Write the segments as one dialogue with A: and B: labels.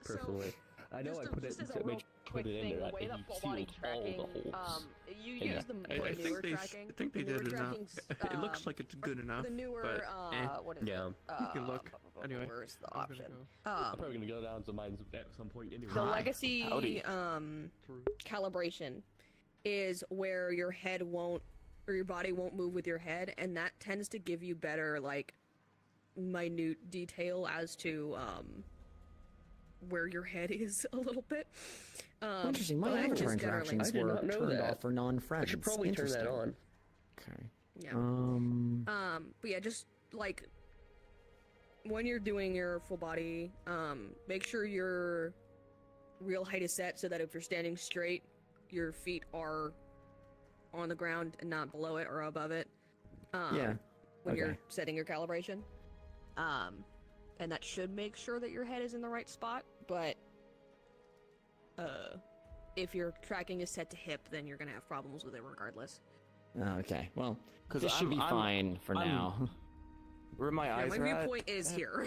A: Personally, I know I put it to make put it in there.
B: The way that full body tracking, you use the newer tracking.
C: I think they did enough. It looks like it's good enough.
B: The newer, what is it?
A: Yeah.
C: You can look. Anyway,
B: where's the option?
A: I'm probably gonna go down to mine at some point anyway.
B: The legacy calibration is where your head won't, or your body won't move with your head, and that tends to give you better, like, minute detail as to where your head is a little bit.
D: Interesting. My avatar interactions were turned off for non-friends.
A: I should probably turn that on.
D: Okay.
B: Yeah. But yeah, just like when you're doing your full body, make sure your real height is set so that if you're standing straight, your feet are on the ground and not below it or above it.
D: Yeah.
B: When you're setting your calibration. And that should make sure that your head is in the right spot, but if your tracking is set to hip, then you're gonna have problems with it regardless.
D: Okay, well, this should be fine for now.
C: Where my eyes
B: my
C: are
B: viewpoint is here.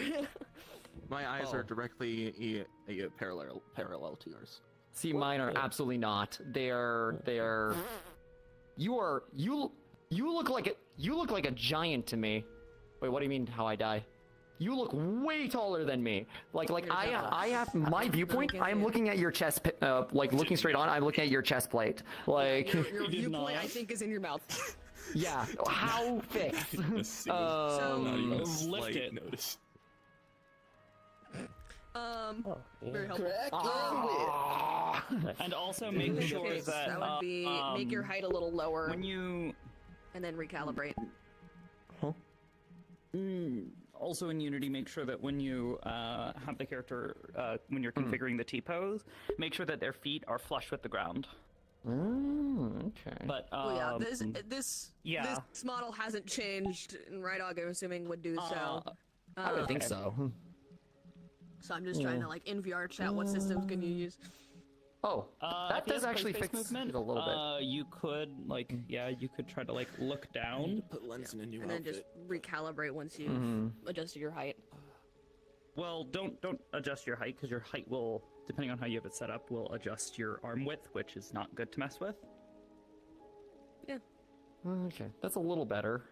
C: My eyes are directly parallel to yours.
D: See, mine are absolutely not. They're. You look like a giant to me. Wait, what do you mean? How I die? You look way taller than me. Like I have my viewpoint. I'm looking at your chest, like looking straight on. I'm looking at your chest plate. Like
B: your viewpoint, I think, is in your mouth.
D: Yeah. How thick?
A: Lift it. Notice.
B: Very helpful.
E: And also make sure that
B: would be make your height a little lower
E: when you,
B: and then recalibrate.
D: Huh?
E: Also in Unity, make sure that when you have the character, when you're configuring the T-pose, make sure that their feet are flush with the ground.
D: Okay.
E: But
B: this model hasn't changed, and Rydog, I'm assuming, would do so.
D: I would think so.
B: So I'm just trying to, like, in VR chat, what systems can you use?
D: Oh, that does actually fix
E: movement
D: it a little bit.
E: You could, like, you could try to, like, look down.
C: Put lens in a new
B: and then just recalibrate once you've adjusted your height.
E: Well, don't adjust your height, because your height will, depending on how you have it set up, will adjust your arm width, which is not good to mess with.
B: Yeah.
D: Okay, that's a little better.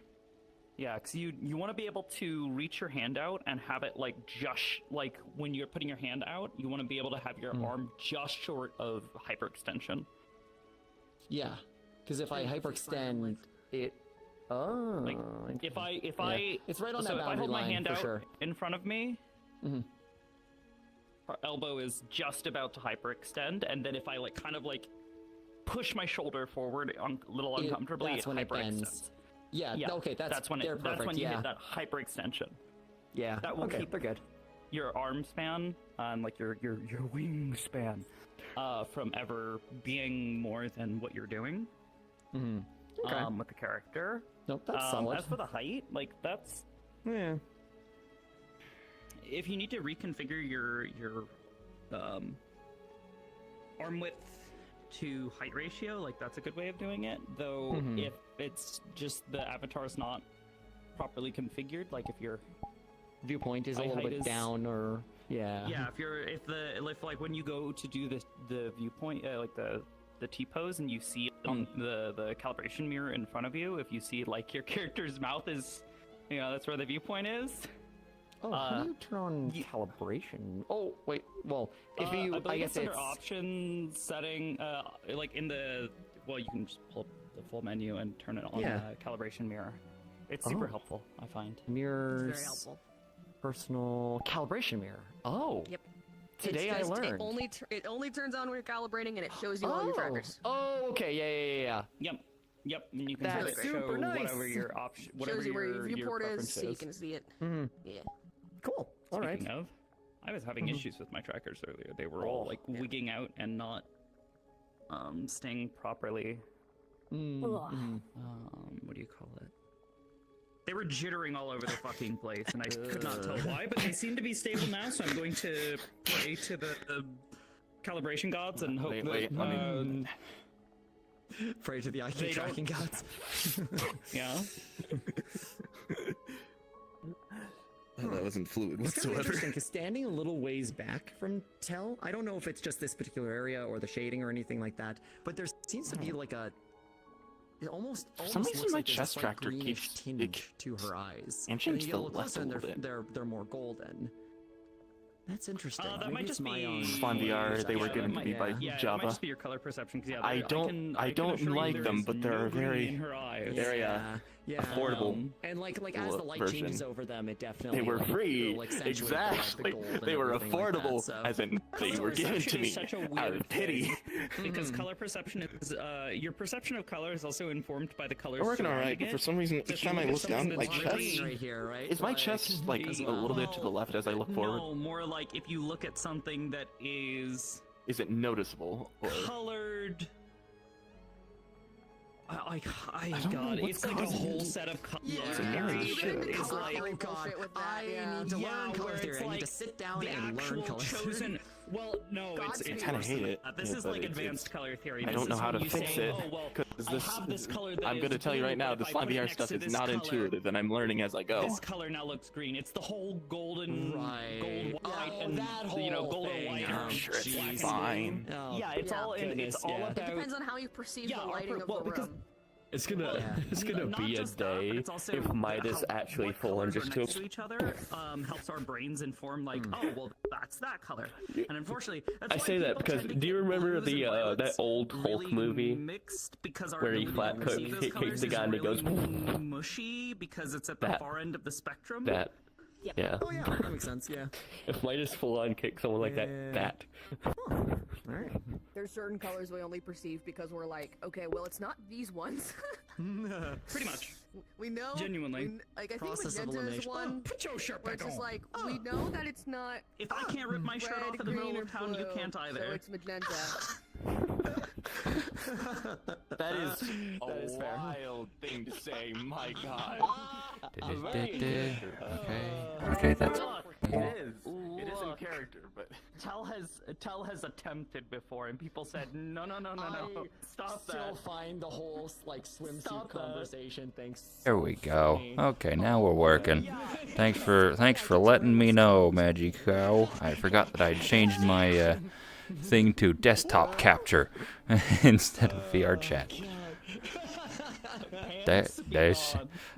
E: Yeah, because you want to be able to reach your hand out and have it, like, just, like, when you're putting your hand out, you want to be able to have your arm just short of hyperextension.
D: Yeah, because if I hyperextend, it... Oh,
E: like, if I
D: it's right on
E: so
D: that
E: if I hold my
D: line,
E: hand
D: for
E: out
D: sure.
E: in front of me, our elbow is just about to hyperextend, and then if I, like, kind of, like, push my shoulder forward a little uncomfortably,
D: that's when it bends.
E: hyperextends.
D: Yeah, okay, that's
E: when you
D: perfect,
E: hit that hyperextension.
D: Yeah,
E: That will
D: okay,
E: keep
D: they're good.
E: arm span and like your wingspan from ever being more than what you're doing.
D: Okay.
E: With the character.
D: Nope, that's solid.
E: As for the height, like that's
D: Yeah.
E: if you need to reconfigure your arm width to height ratio, like that's a good way of doing it. Though if it's just the avatar's not properly configured, like if your
D: Viewpoint is a little
E: height
D: bit
E: is-
D: down, or yeah.
E: if like when you go to do the viewpoint, like the T-pose, and you see it on the calibration mirror in front of you, if you see like your character's mouth is, that's where the viewpoint is.
D: Oh, how do you turn on calibration? Oh, wait. Well, if you, I guess
E: it's under options setting, like in the, well, you can just pull up the full menu and turn it on calibration mirror. It's super helpful, I find.
D: mirrors.
B: Very helpful.
D: Personal calibration mirror. Oh.
B: Yep.
D: Today I learned.
B: It only turns on when you're calibrating, and it shows you all your trackers.
D: Oh, okay. Yeah.
E: Yep. And you can
D: That's
E: show
D: super nice.
E: whatever your option, whatever
B: Shows you where your
E: your
B: viewport is,
E: preference
B: so you can see it. Yeah.
D: Cool. All right.
E: Speaking of, I was having issues with my trackers earlier. They were all like wigging out and not staying properly. What do you call it? They were jittering all over the fucking place, and I could not tell why, but they seem to be stable now, so I'm going to pray to the calibration gods and hope that...
D: Pray to the IQ tracking gods.
E: Yeah.
C: That wasn't fluid
D: It's kind of
C: whatsoever.
D: interesting because standing a little ways back from Tell, I don't know if it's just this particular area or the shading or anything like that, but there seems to be like a. It almost
C: some
D: looks
C: reason my
D: like there's a
C: chest
D: slight
C: tractor
D: greenish
C: keeps-
D: tinge to her eyes.
C: and
D: then
C: change
D: you get
C: the
D: a little
C: left
D: closer
C: a
D: and
C: little bit.
D: they're more golden. That's interesting.
E: That
D: Maybe
E: might
D: it's
E: just
D: my
E: be
D: own
C: Spawn VR, they were
E: that
C: given to
E: might-
C: me by
E: It might
C: Java.
E: just be your color perception, because
C: I don't
E: assure you
C: like
E: there
C: them,
E: is
C: but they're
E: no green
C: very-
E: in her eyes.
C: very, affordable.
D: And like as the light
C: version.
D: changes over them, it definitely
C: They were
D: like,
C: free,
D: will accentuate the, like, the
C: exactly.
D: gold and
C: They were
D: everything like that,
C: affordable,
D: so.
C: as in they
E: Color
C: were given to
E: perception
C: me
E: is such a
C: out
E: weird
C: of pity.
E: thing, because color perception is your perception of color is also informed by the colors.
C: We're working all right,
E: surrounding
C: but for
E: it.
C: some reason,
E: So
C: each
E: if you
C: time I
E: look at
C: look down,
E: something
C: my
E: that's
C: chest
E: green
D: right here, right?
C: is my chest like
D: as
C: a
D: well.
C: little bit to the left as I look forward.
E: No, more like if you look at something that is
C: Is it noticeable? Or
E: colored.
C: don't
E: God,
C: know what's
E: it's like a
C: causing
E: whole
C: it.
E: set of color
C: It's annoying shit.
E: It's like
B: Oh god,
D: I need to learn color
E: where
D: theory.
E: it's
D: I need
E: like
D: to sit down
E: the
D: and learn
E: actual
D: color
E: chosen. Well, no, it's
B: Godspeed.
C: I kinda
E: worse
C: hate
E: than
C: it,
E: that. This
C: yeah,
E: is
C: but
E: like
C: it's-
E: advanced color theory.
C: I
E: This
C: don't know
E: is
C: how to
E: when you
C: fix
E: say,
C: it,
E: Oh, well,
C: because
E: I have this color that
C: I'm
E: is
C: gonna tell you
E: blue,
C: right now,
E: but
C: this
E: if I
C: Spawn
E: put it
C: VR
E: next
C: stuff
E: to
C: is
E: this
C: not
E: color,
C: intuitive, and I'm learning as I go.
E: This color now looks green. It's the whole golden,
D: Right.
E: gold, white,
D: Oh,
E: and
D: that
E: gold
D: whole
E: or
D: thing.
E: white.
D: Oh,
E: or
C: sure it's
E: black and
C: fine.
E: green.
D: Oh,
E: Yeah, it's
B: yeah,
E: all in.
D: goodness,
E: It's all
D: yeah.
B: It
E: about.
B: depends on how you perceive
E: Yeah,
B: the lighting of
E: well,
B: the
E: because-
B: room.
A: It's gonna
E: Not
A: be a
E: just that, but
A: day
E: it's also
A: if Midas
E: how-
A: actually
E: what
A: full on
E: colors are
A: just
E: next
A: goes.
E: to each other helps our brains inform like, oh well, that's that color. And unfortunately, that's
A: I
E: why
A: say that
E: people
A: because
E: tend to
A: do you
E: get
A: remember
E: blues and
A: the that
E: violets
A: old Hulk
E: really
A: movie
E: mixed because our
A: where he
E: ability to
A: flat
E: perceive those
A: kicks
E: colors
A: the
E: is
A: guy and he goes,
E: really mushy because it's at the
A: That-
E: far end of the spectrum.
A: that? Yeah.
D: Oh yeah, that makes sense. Yeah.
A: If Midas full on kicks someone like
D: Yeah.
A: that.
D: All right.
B: There's certain colors we only perceive because we're like, okay, well, it's not these ones.
E: Pretty much.
B: We know.
E: Genuinely.
B: Like, I
D: Process of
B: think magenta is
D: elimination.
B: one
E: Put your shirt
B: where
E: back
B: it's just
E: on.
B: like, we know that it's not
E: If I can't rip my shirt
B: red,
E: off in the
B: green,
E: middle
B: or
E: of town, you
B: blue,
E: can't
B: so
E: either.
B: it's magenta.
C: That is
D: That is fair.
C: wild thing to say. My God.
F: Okay, that's
C: It is. It is in character, but
E: Tell has attempted before, and people said no. Stop
D: Still
E: that.
D: find the whole like swimsuit
E: Stop that.
D: conversation thing.
F: there we go. Okay, now we're working. Thanks for letting me know, Magic Cow. I forgot that I'd changed my thing to desktop capture instead of VR chat. There's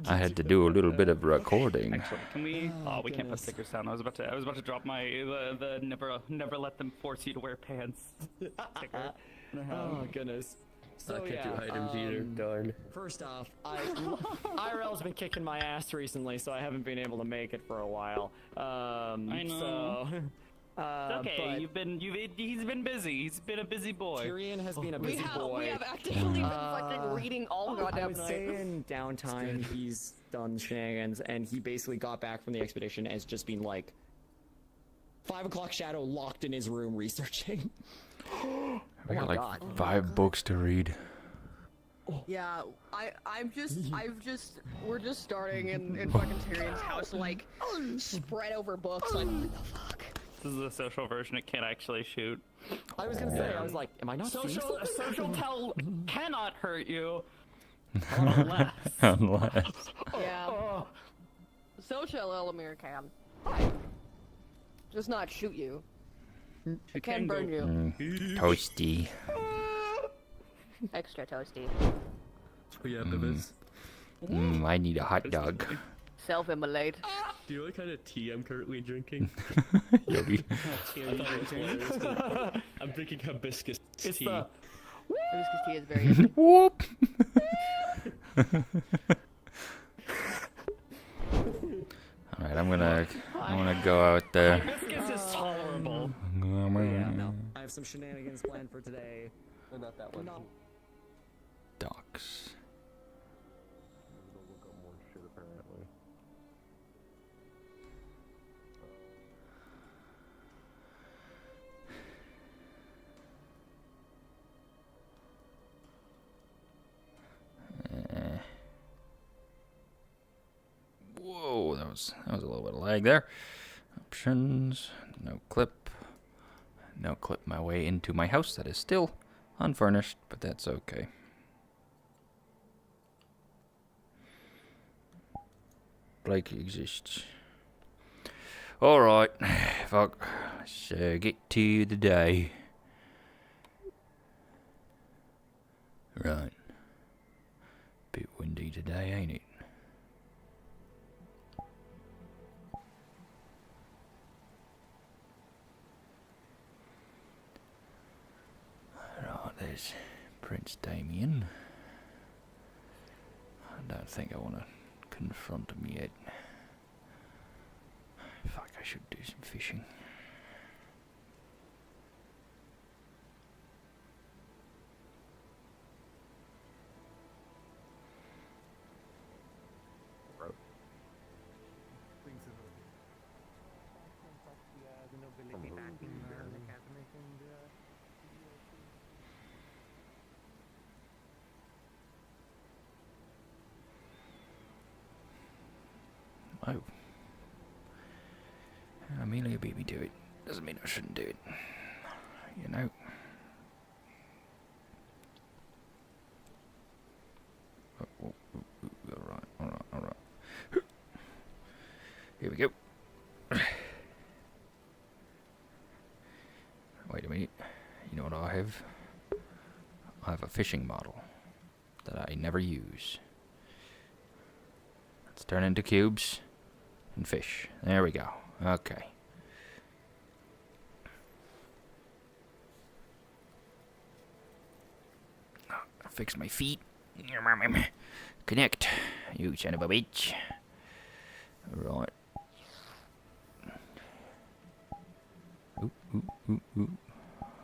F: I had to do a little bit of recording.
E: Excellent. Can we? Oh, we can't put
D: goodness.
E: stickers down. I was about to drop my the never let them force you to wear pants sticker.
D: Oh goodness. So
A: I can't
D: yeah,
A: do items either. Darn.
D: First off, IRL's been kicking my ass recently, so I haven't been able to make it for a while.
E: I know.
D: So,
E: Okay,
D: but
E: he's been busy. He's been a busy boy.
D: Tyrion has been a busy boy.
B: We have actively been fucking reading all
D: I
B: goddamn
D: would
B: night.
D: say in downtime he's done shenanigans, and he basically got back from the expedition as just being like 5 o'clock shadow locked in his room researching.
F: We got
D: my
F: like
D: God.
F: 5 books to read.
B: Yeah, we're just starting in fucking Tyrion's house, like, spread over books, like, what the fuck?
E: This is the social version. It can't actually shoot.
D: I was gonna say, I was like, am I not seeing
E: Social
D: something?
E: social tell cannot hurt you. Unless.
F: Unless.
B: Yeah. Social Elamir can. Just not shoot you. It can burn you.
F: Toasty.
B: Extra toasty.
A: Oh yeah, Bibis.
F: I need a hot dog.
B: Self-immolate.
A: Do you know what kind of tea I'm currently drinking?
F: Yogi.
A: I thought it was hilarious, but I'm drinking hibiscus
E: It's
A: tea.
E: the
B: Hibiscus tea is very good.
F: Whoop. All right, I'm gonna go out there.
E: hibiscus is tolerable.
D: Yeah, no. I have some shenanigans planned for today.
A: Oh, not that one.
D: No.
F: Docks. Whoa, that was a little bit of lag there. Options, no clip. No clip my way into my house that is still unfurnished, but that's okay. Blake exists. Alright, fuck. Let's get to the day. Right. Bit windy today, ain't it? Right, there's Prince Damien. I don't think I want to confront him yet. Fuck, I should do some fishing. Oh. Amelia beat me to it. Doesn't mean I shouldn't do it. You know. Alright. Here we go. Wait a minute. You know what I have? I have a fishing model that I never use. Let's turn into cubes and fish. There we go. Okay. Fix my feet. Connect. You son of a bitch. Right. Ooh.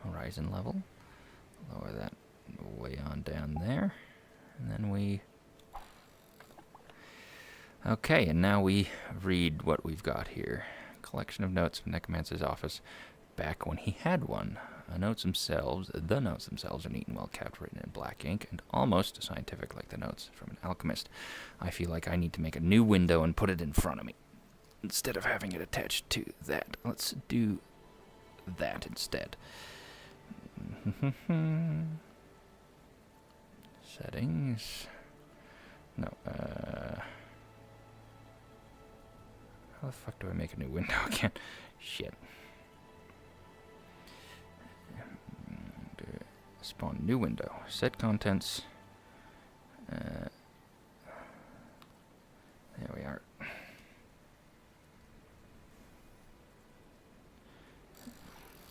F: Horizon level. Lower that way on down there. And then we... Okay, and now we read what we've got here. Collection of notes from Necromancer's office back when he had one. The notes themselves are neat and well kept, written in black ink, and almost scientific like the notes from an alchemist. I feel like I need to make a new window and put it in front of me, instead of having it attached to that. Let's do that instead. Settings. No, how the fuck do I make a new window again? Shit. Spawn new window. Set contents. There we are.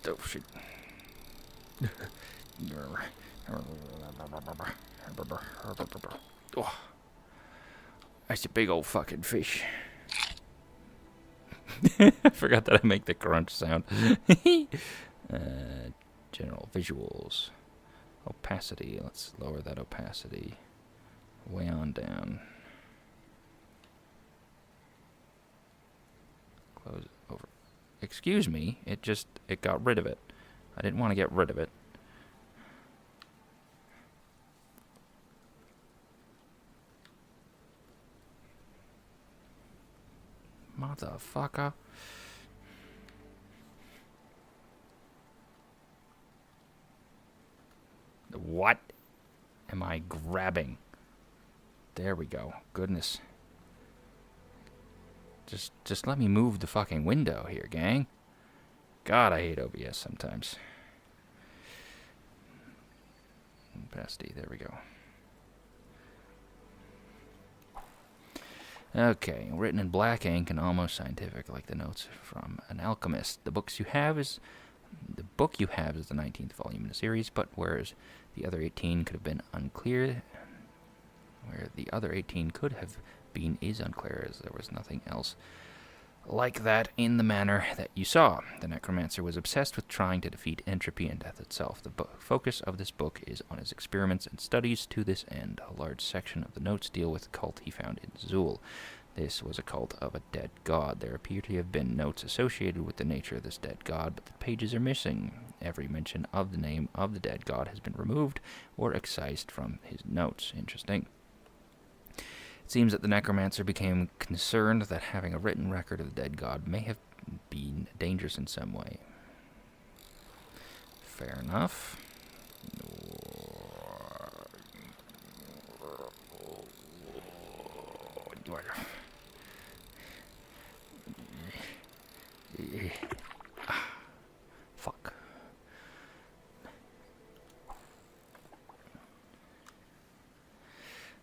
F: Oh shit. Oh, that's a big old fucking fish. I forgot that I make the crunch sound. General visuals. Opacity. Let's lower that opacity way on down. Close over. excuse me, it got rid of it. I didn't want to get rid of it. Motherfucker. What am I grabbing? There we go. Goodness. Just let me move the fucking window here, gang. God, I hate OBS sometimes. Opacity, there we go. Okay, written in black ink and almost scientific, like the notes from an alchemist. The book you have is the 19th volume in the series, but whereas the other 18 could have been unclear, where the other 18 could have been is unclear, as there was nothing else like that in the manner that you saw. The necromancer was obsessed with trying to defeat entropy and death itself. The focus of this book is on his experiments and studies to this end. A large section of the notes deal with the cult he found in Zool. This was a cult of a dead god. There appear to have been notes associated with the nature of this dead god, but the pages are missing. Every mention of the name of the dead god has been removed or excised from his notes. Interesting. It seems that the necromancer became concerned that having a written record of the dead god may have been dangerous in some way. Fair enough. Fuck.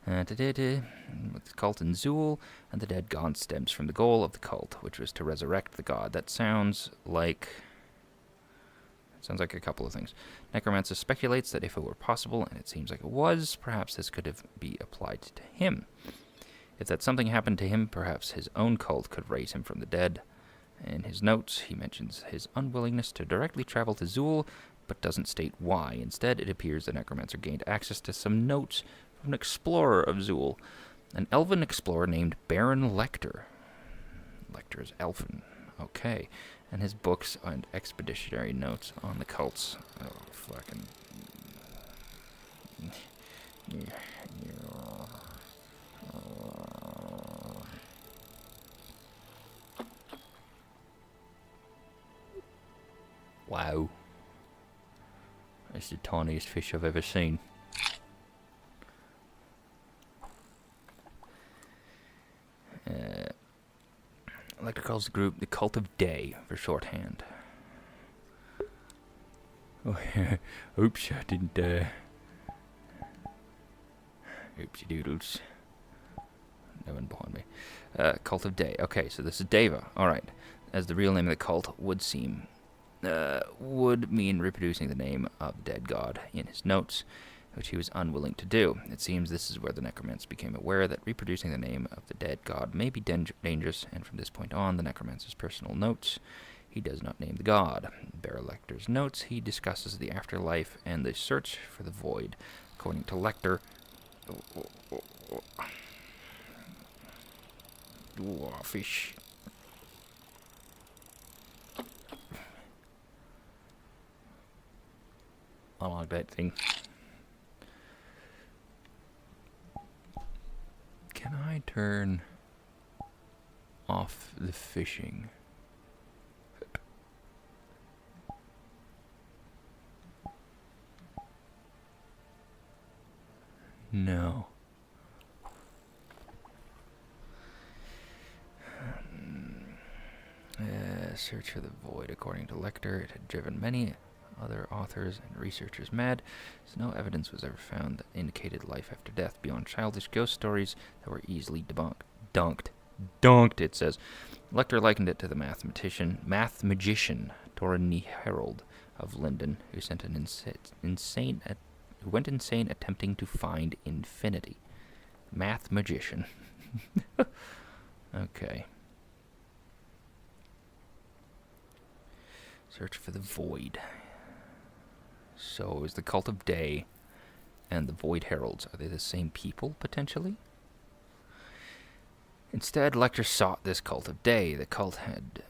F: With the cult in Zool, and the dead god stems from the goal of the cult, which was to resurrect the god. That sounds like a couple of things. Necromancer speculates that if it were possible, and it seems like it was, perhaps this could be applied to him. If that something happened to him, perhaps his own cult could raise him from the dead. In his notes, he mentions his unwillingness to directly travel to Zool, but doesn't state why. Instead, it appears the necromancer gained access to some notes from an explorer of Zool, an elven explorer named Baron Lecter. Lecter is elfin. Okay. And his books and expeditionary notes on the cults. Oh, fucking... Wow. That's the tiniest fish I've ever seen. Lecter calls the group the Cult of Day for shorthand. Oh, oops, I didn't, oopsie doodles. No one behind me. Cult of Day. Okay, so this is Deva. Alright. As the real name of the cult would seem, would mean reproducing the name of the dead god in his notes, which he was unwilling to do. It seems this is where the necromancer became aware that reproducing the name of the dead god may be dangerous, and from this point on, the necromancer's personal notes, he does not name the god. Baron Lecter's notes, he discusses the afterlife and the search for the void. According to Lecter, fish. I like that thing. Can I turn off the fishing? No. Search for the void. According to Lecter, it had driven many other authors and researchers mad, so no evidence was ever found that indicated life after death beyond childish ghost stories that were easily dunked, it says. Lecter likened it to the math magician, Torrini Harold of Linden, who went insane attempting to find infinity. Math magician. Okay. Search for the void. So it was the Cult of Day and the Void Heralds. Are they the same people, potentially? Instead, Lecter sought this Cult of Day. The cult had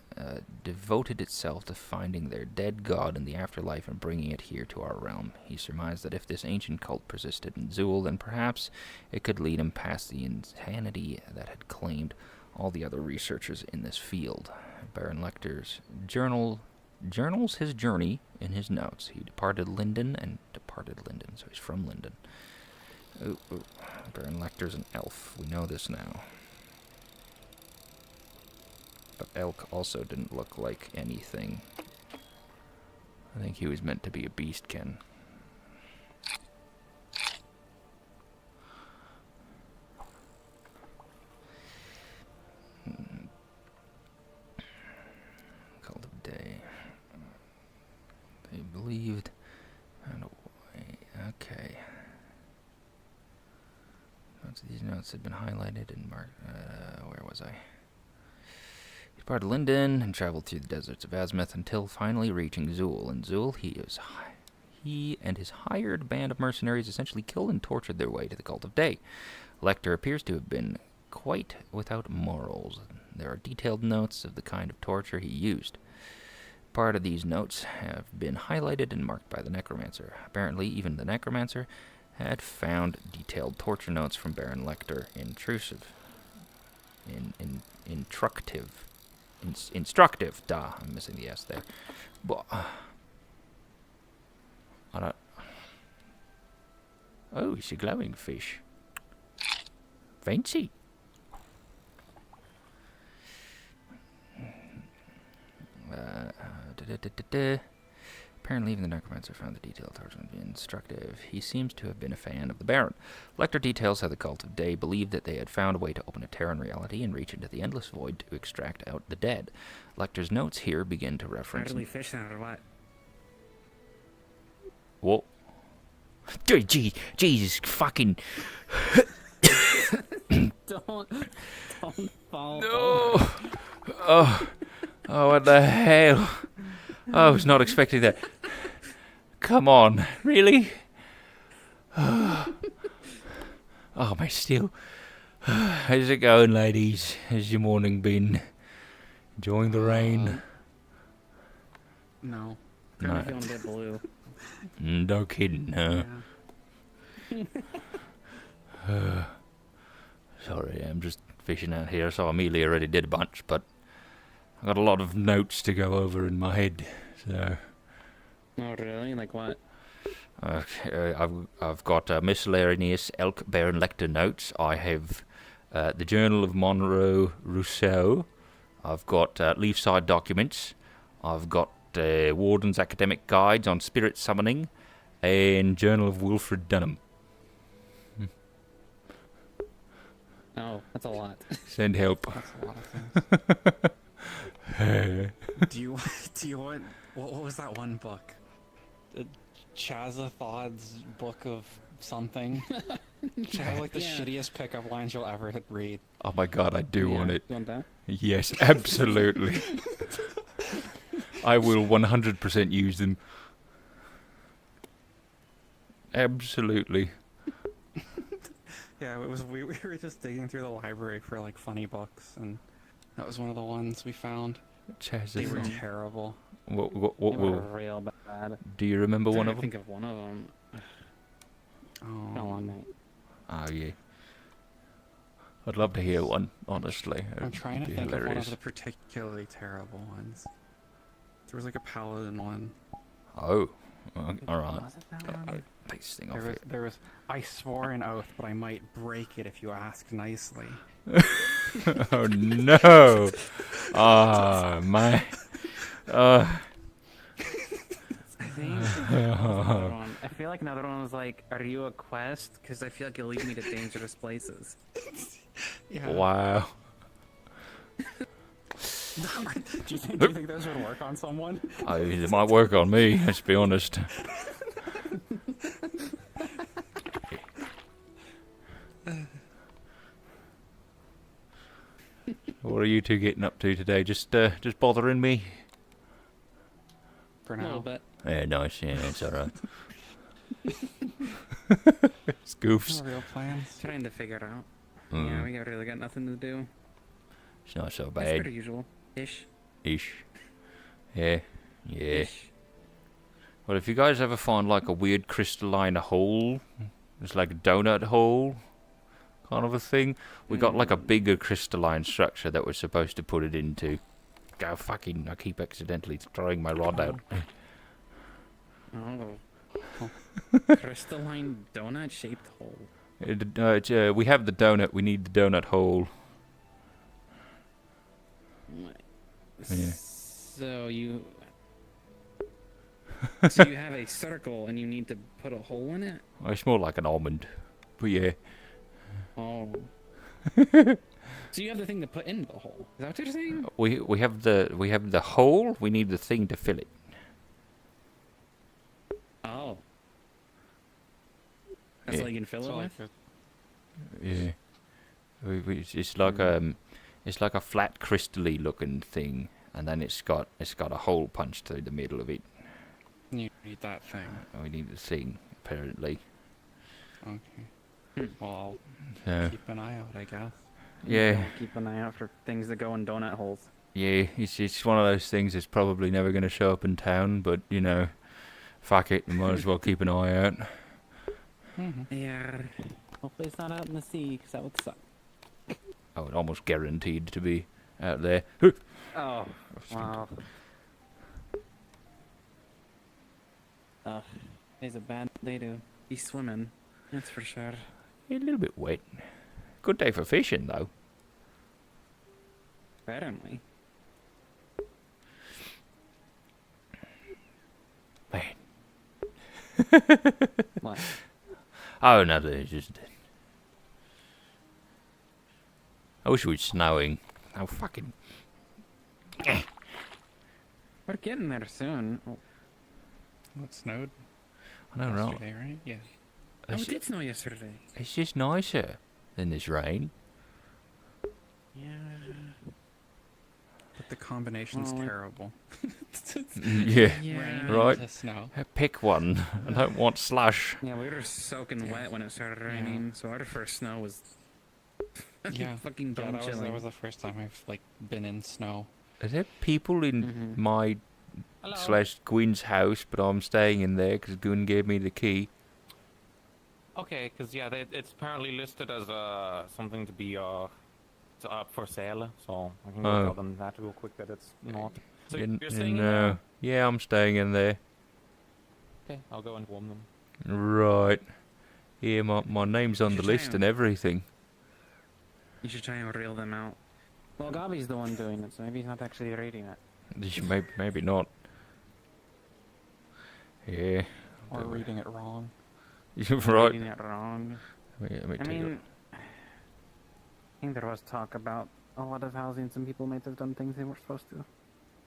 F: devoted itself to finding their dead god in the afterlife and bringing it here to our realm. He surmised that if this ancient cult persisted in Zool, then perhaps it could lead him past the insanity that had claimed all the other researchers in this field. Baron Lecter's journals his journey in his notes. He departed Linden, so he's from Linden. Ooh. Baron Lecter's an elf. We know this now. But elk also didn't look like anything. I think he was meant to be a beastkin. Cult of Day. They believed. Okay. These notes had been highlighted and marked. Where was I? He departed Linden and traveled through the deserts of Azimuth until finally reaching Zool. In Zool, he and his hired band of mercenaries essentially killed and tortured their way to the Cult of Day. Lecter appears to have been quite without morals. There are detailed notes of the kind of torture he used. Part of these notes have been highlighted and marked by the necromancer. Apparently, even the necromancer had found detailed torture notes from Baron Lecter instructive. Duh, I'm missing the S there. But, oh, it's a glowing fish. Fancy. Apparently, even the necromancer found the detailed torture to be instructive. He seems to have been a fan of the Baron. Lecter details how the Cult of Day believed that they had found a way to open a Terran reality and reach into the endless void to extract out the dead. Lecter's notes here begin to reference...
E: Hardly fish now, or what?
F: What? Jesus fucking...
E: Don't fall.
F: No! Oh, what the hell? I was not expecting that. Come on, really? Oh, my steel. How's it going, ladies? How's your morning been? Enjoying the rain?
E: No.
F: No.
E: I'm feeling a bit blue.
F: No kidding, huh?
E: Yeah.
F: Sorry, I'm just fishing out here, so Amelia already did a bunch, but I got a lot of notes to go over in my head, so...
E: Oh, really? Like what?
F: Okay, I've got miscellaneous Elk Baron Lecter notes. I have the Journal of Monroe Rousseau. I've got Leafside documents. I've got Wardens academic guides on spirit summoning, and Journal of Wilfred Dunham.
E: Oh, that's a lot.
F: Send help.
E: That's a lot of things.
G: Do you want what was that one book? Chazathod's book of something. It has like the shittiest pickup lines you'll ever read.
F: Oh my god, I do want it.
E: You want that?
F: Yes, absolutely. I will 100% use them. Absolutely.
G: Yeah, it was. We were just digging through the library for like funny books, and that was one of the ones we found. They were terrible.
F: What
E: They were real bad.
F: do you remember one
E: I
F: of them?
E: think of one of them.
G: Oh,
E: Go on, mate.
F: Oh yeah. I'd love to hear one, honestly.
G: I'm
F: It'd
G: trying to
F: be
G: think of one
F: hilarious.
G: of the particularly terrible ones. There was like a paladin one.
F: Oh, alright.
E: Was it that one?
F: Take this thing off
G: There was. I swore an oath, but I might break it if you ask nicely.
F: here. Oh no! Oh my.
E: I think another one. I feel like another one was like, "Are you a quest?" Because I feel like you'll lead me to dangerous places.
G: Yeah.
F: Wow.
G: do you think those would work on someone?
F: It might work on me, let's be honest. What are you two getting up to today? Just bothering me?
G: For
E: A little
G: now.
E: bit.
F: Yeah, nice. Yeah, it's alright. It's goofs.
G: No real plans.
E: Trying to figure it out.
F: Mm.
E: Yeah, we really got nothing to do.
F: It's not so
E: It's
F: bad.
E: pretty usual. Ish.
F: Ish. Yeah. Yeah. Well, if you guys ever find like a weird crystalline hole, it's like a donut hole kind of a thing, we got like a bigger crystalline structure that we're supposed to put it into. Go fucking, I keep accidentally throwing my rod out.
E: Oh. Crystalline donut-shaped hole.
F: We have the donut, we need the donut hole. Yeah.
E: So you have a circle and you need to put a hole in it?
F: It's more like an almond, but yeah.
E: Oh. So you have the thing to put in the hole. Is that what you're saying?
F: We have the hole, we need the thing to fill it.
E: Oh. That's
F: Yeah.
E: all you can fill it with?
F: Yeah. It's like a flat crystally looking thing, and then it's got a hole punched through the middle of it.
G: You need that thing.
F: We need the thing, apparently.
G: Okay. Well,
F: So,
G: I'll keep an eye out, I guess.
F: yeah,
E: Keep an eye out for things that go in donut holes.
F: yeah. It's one of those things that's probably never going to show up in town, but you know, fuck it, you might as well keep an eye out.
E: Yeah. Hopefully it's not out in the sea, because that would suck.
F: Oh, it almost guaranteed to be out there.
E: Oh, wow. It's a bad day to be swimming, that's for sure.
F: A little bit wet. Good day for fishing, though.
E: Apparently.
F: Man.
E: What?
F: Oh, no, it's just. I wish it was snowing. Oh, fucking.
E: We're getting there soon. Oh,
G: It snowed
F: I don't know.
G: yesterday, right? Yeah.
E: it did snow yesterday.
F: It's just nicer than this rain.
E: Yeah.
G: But the combination's
E: Well,
G: terrible.
F: Yeah,
E: Yeah.
F: right.
G: To snow.
F: Pick one. I don't want slush.
E: Yeah, we were soaking wet when it started raining, so our first snow was
G: Yeah.
E: fucking
G: Yeah,
E: bone
G: that
E: chilling.
G: was the first time I've like been in snow.
F: Are there people in
E: Mhm.
F: my slash Gwyn's house, but I'm staying in there because Gwyn gave me the key?
H: Okay, because yeah, it's apparently listed as something to be up for sale, so I can go
F: Oh.
H: tell them that real quick that it's not. So
F: In-
H: you're staying
F: in,
H: in there?
F: Yeah, I'm staying in there.
H: Okay, I'll go inform them.
F: Right. Yeah, my name's on the
E: Should
F: list
E: try
F: and everything.
E: You should try and reel them out. Well, Gobby's the one doing it, so maybe he's not actually reading it.
F: Maybe not. Yeah.
G: Or reading it wrong.
F: You're right.
E: Reading it wrong.
F: Let me
E: I
F: take a-
E: mean, I think there was talk about a lot of housing. Some people might have done things they weren't supposed to.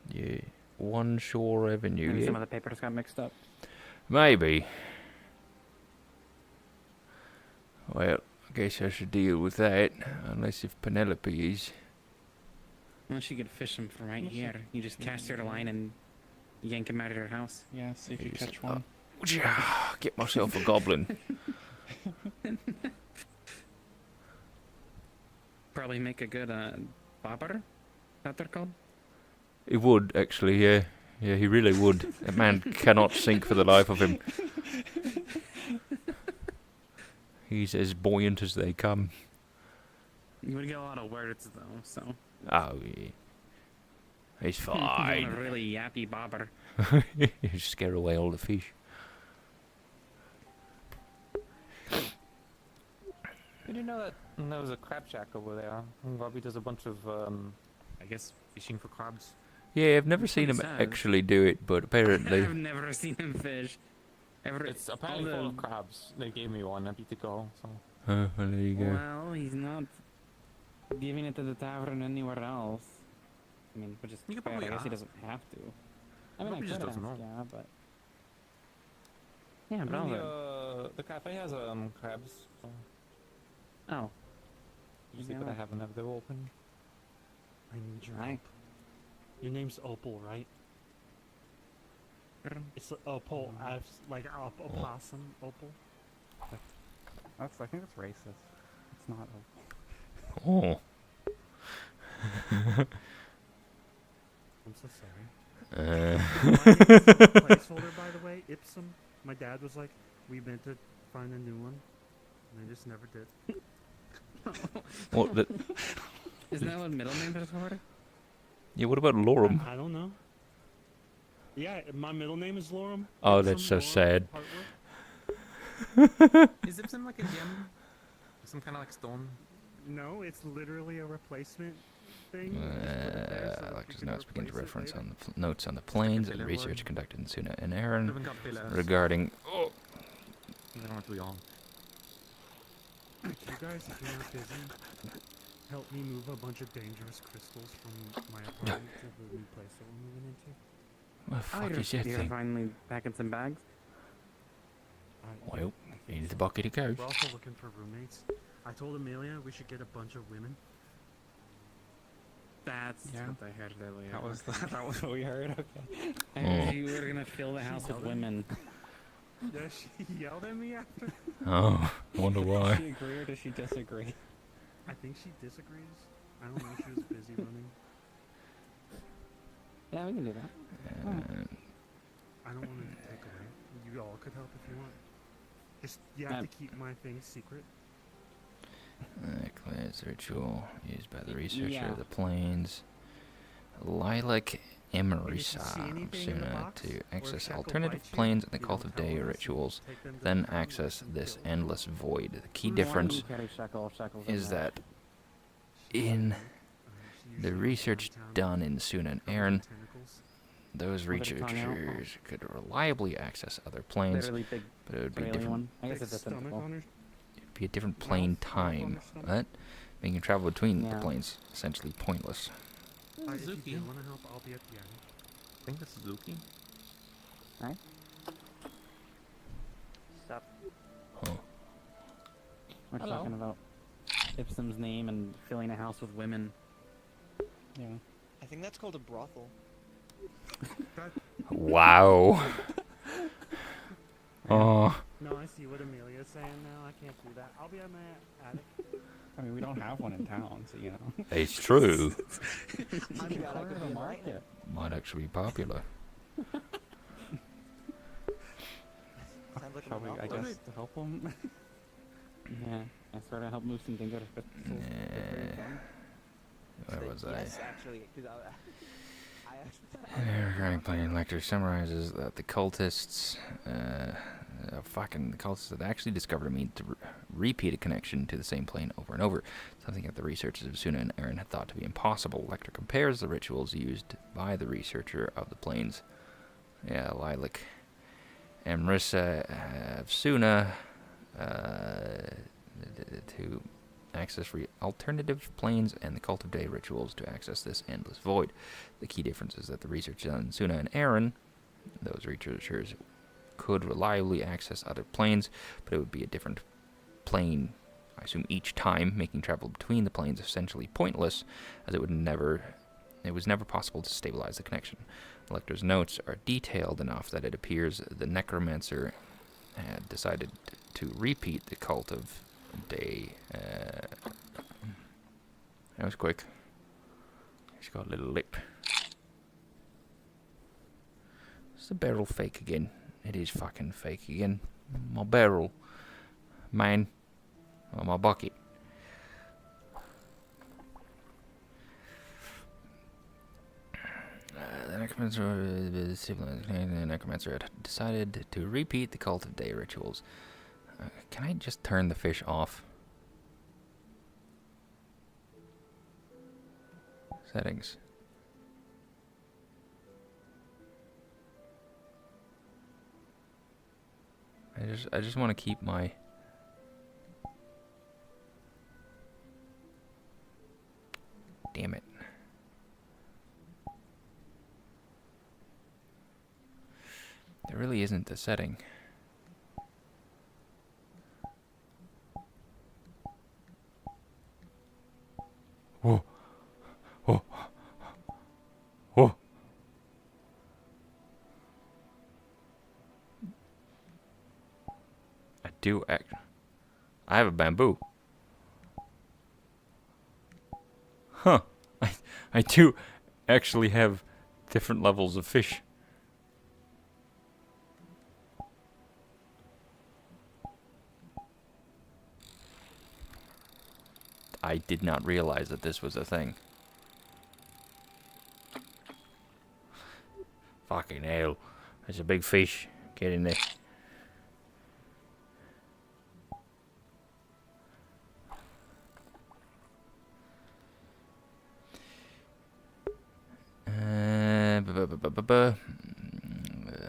F: Yeah. One Shore Avenue.
E: Maybe
F: Yeah.
E: some of the papers got mixed up.
F: Maybe. Well, I guess I should deal with that, unless if Penelope is.
E: Unless you could fish them from right here. You just cast your line and yank them out of your house.
G: Yeah, see if you
F: Yes,
G: catch one.
F: Get myself a goblin.
E: Probably make a good bobber. Is that what they're called?
F: He would, actually, yeah. Yeah, he really would. That man cannot sink for the life of him. He's as buoyant as they come.
E: You would get a lot of words though, so.
F: Oh, yeah. He's
E: You want
F: fine.
E: a really yappy bobber.
F: You scare away all the fish.
H: Did you know that there was a crab shack over there? Robbie does a bunch of, I guess, fishing for crabs.
F: Yeah, I've never seen him
E: says.
F: actually do it, but apparently.
E: I've never seen him fish. Ever.
H: It's apparently full of crabs. They gave me one, happy to go, so.
F: Oh, well, there you go.
E: Well, he's not giving it to the tavern anywhere else. I mean, which is
H: You could
E: fair. I
H: probably
E: guess he
H: ask.
E: doesn't have to. I mean,
H: Probably
E: I
H: just
E: could
H: doesn't
E: ask,
H: know.
E: yeah, but. Yeah,
H: I
E: but
H: mean,
E: I'll
H: the cafe has crabs, so
E: Oh,
H: usually
E: Yeah.
H: could I have whenever they're open.
A: I need your
E: right.
A: help. Your name's Opal, right? It's Opal, like opossum, Opal.
G: I think it's racist. It's not.
F: Oh.
I: I'm so sorry.
F: Uh,
I: My name is a placeholder, by the way. Ipsum. My dad was like, we meant to find a new one, and they just never did.
F: what? The,
E: Isn't that what middle names are for?
F: yeah. What about Lorum?
I: I don't know. Yeah, my middle name is Lorem.
F: Oh,
I: Ipsum,
F: that's so
I: Lorem,
F: sad.
I: Hartworth.
H: Is Ipsum like a gem? Some kind of like stone?
I: No, it's literally a replacement thing. Just put it there so that you
F: Lecture's
I: can
F: notes begin to
I: replace it
F: reference
I: later.
F: on the notes on the planes and
H: filler
F: research
H: word.
F: conducted in Suna and Aaron
H: Haven't got pillars.
F: regarding.
H: I don't want to be on.
I: Could you guys, if you're not busy, help me move a bunch of dangerous crystals from my apartment to the new place that we're moving into?
F: What the fuck is that
G: You're
F: thing?
G: finally packing some bags.
F: Well, into the bucket it goes.
I: We're also looking for roommates. I told Amelia we should get a bunch of women.
G: That's
E: Yeah.
G: what I heard earlier.
E: That was that was what we heard. Okay. I
F: Oh.
E: heard you were gonna fill the house with women.
I: Yeah, she yelled at me after.
F: Oh, I wonder
E: Does
F: why.
E: she agree or does she disagree?
I: I think she disagrees. I don't know. She was busy running.
E: Yeah, we can do that.
I: I don't want to take away. You all could help if you want. Just you have to keep my things secret.
F: Class ritual used by the researcher
E: Yeah.
F: of the planes. Lilac Emerisa
I: see anything in the
F: Suna
I: box,
F: to
I: or if
F: access
I: Shackle
F: alternative
I: bites you,
F: planes and the
I: you
F: Cult
I: don't
F: of
I: tell
F: Day
I: us, you
F: rituals,
I: take them to
F: then
I: the town
F: access
I: and
F: this
I: kill them.
F: endless void. The key
G: Why do you
F: difference
G: carry Shackles
F: is
G: there?
F: that
I: She's
F: in
I: like, she
F: the
I: usually
F: research
I: downtown,
F: done in Suna and
I: covered in
F: Aaron,
I: tentacles.
F: those
G: What did it turn out?
F: researchers could reliably access other planes,
G: Literally big
F: but it would be
G: alien
F: different.
G: one. I guess
I: Big
G: it's a
I: stomach
G: tentacle.
I: on her.
F: It'd be a different plane
I: Mouth on
F: time.
I: her stomach.
F: What? Making travel between the
G: Yeah.
F: planes essentially pointless.
I: If you
H: Suzuki.
I: do want to help, I'll be at the end.
H: I think that's Suzuki.
G: Stop.
F: Oh.
G: We're
E: Hello.
G: talking about Ipsum's name and filling a house with women. Yeah.
J: I think that's called a brothel.
F: Wow. Oh.
I: No, I see what Amelia's saying now. I can't do that. I'll be at my attic.
E: I mean, we don't have one in town, so you know.
F: It's true.
J: I'm glad I could be enlightened.
F: Might actually be popular.
J: Sounds like a
E: Shall we, I
J: monopoly.
E: guess, to help them?
G: Yeah. I sort of help move some dangerous crystals.
F: Where was I?
J: Yes, actually, because I actually.
F: Regarding plane lecture summarizes that the cultists, the cultists had actually discovered a means to repeat a connection to the same plane over and over, something that the researchers of Suna and Aaron had thought to be impossible. Lecter compares the rituals used by the researcher of the planes, Lilac and Marissa of Suna, to access alternative planes and the Cult of Day rituals to access this endless void. The key difference is that the researchers on Suna and Aaron, those researchers could reliably access other planes, but it would be a different plane, I assume, each time, making travel between the planes essentially pointless, as it was never possible to stabilize the connection. The lector's notes are detailed enough that it appears the necromancer had decided to repeat the Cult of Day. That was quick. He's got a little lip. Is the barrel fake again? It is fucking fake again. My barrel. Man. Or my bucket. The necromancer had decided to repeat the Cult of Day rituals. Can I just turn the fish off? Settings. I just want to keep my damn it. There really isn't a setting. Whoa. Whoa. Whoa. I have a bamboo. Huh. I do actually have Different levels of fish. I did not realize that this was a thing. Fucking hell. There's a big fish. Get in there.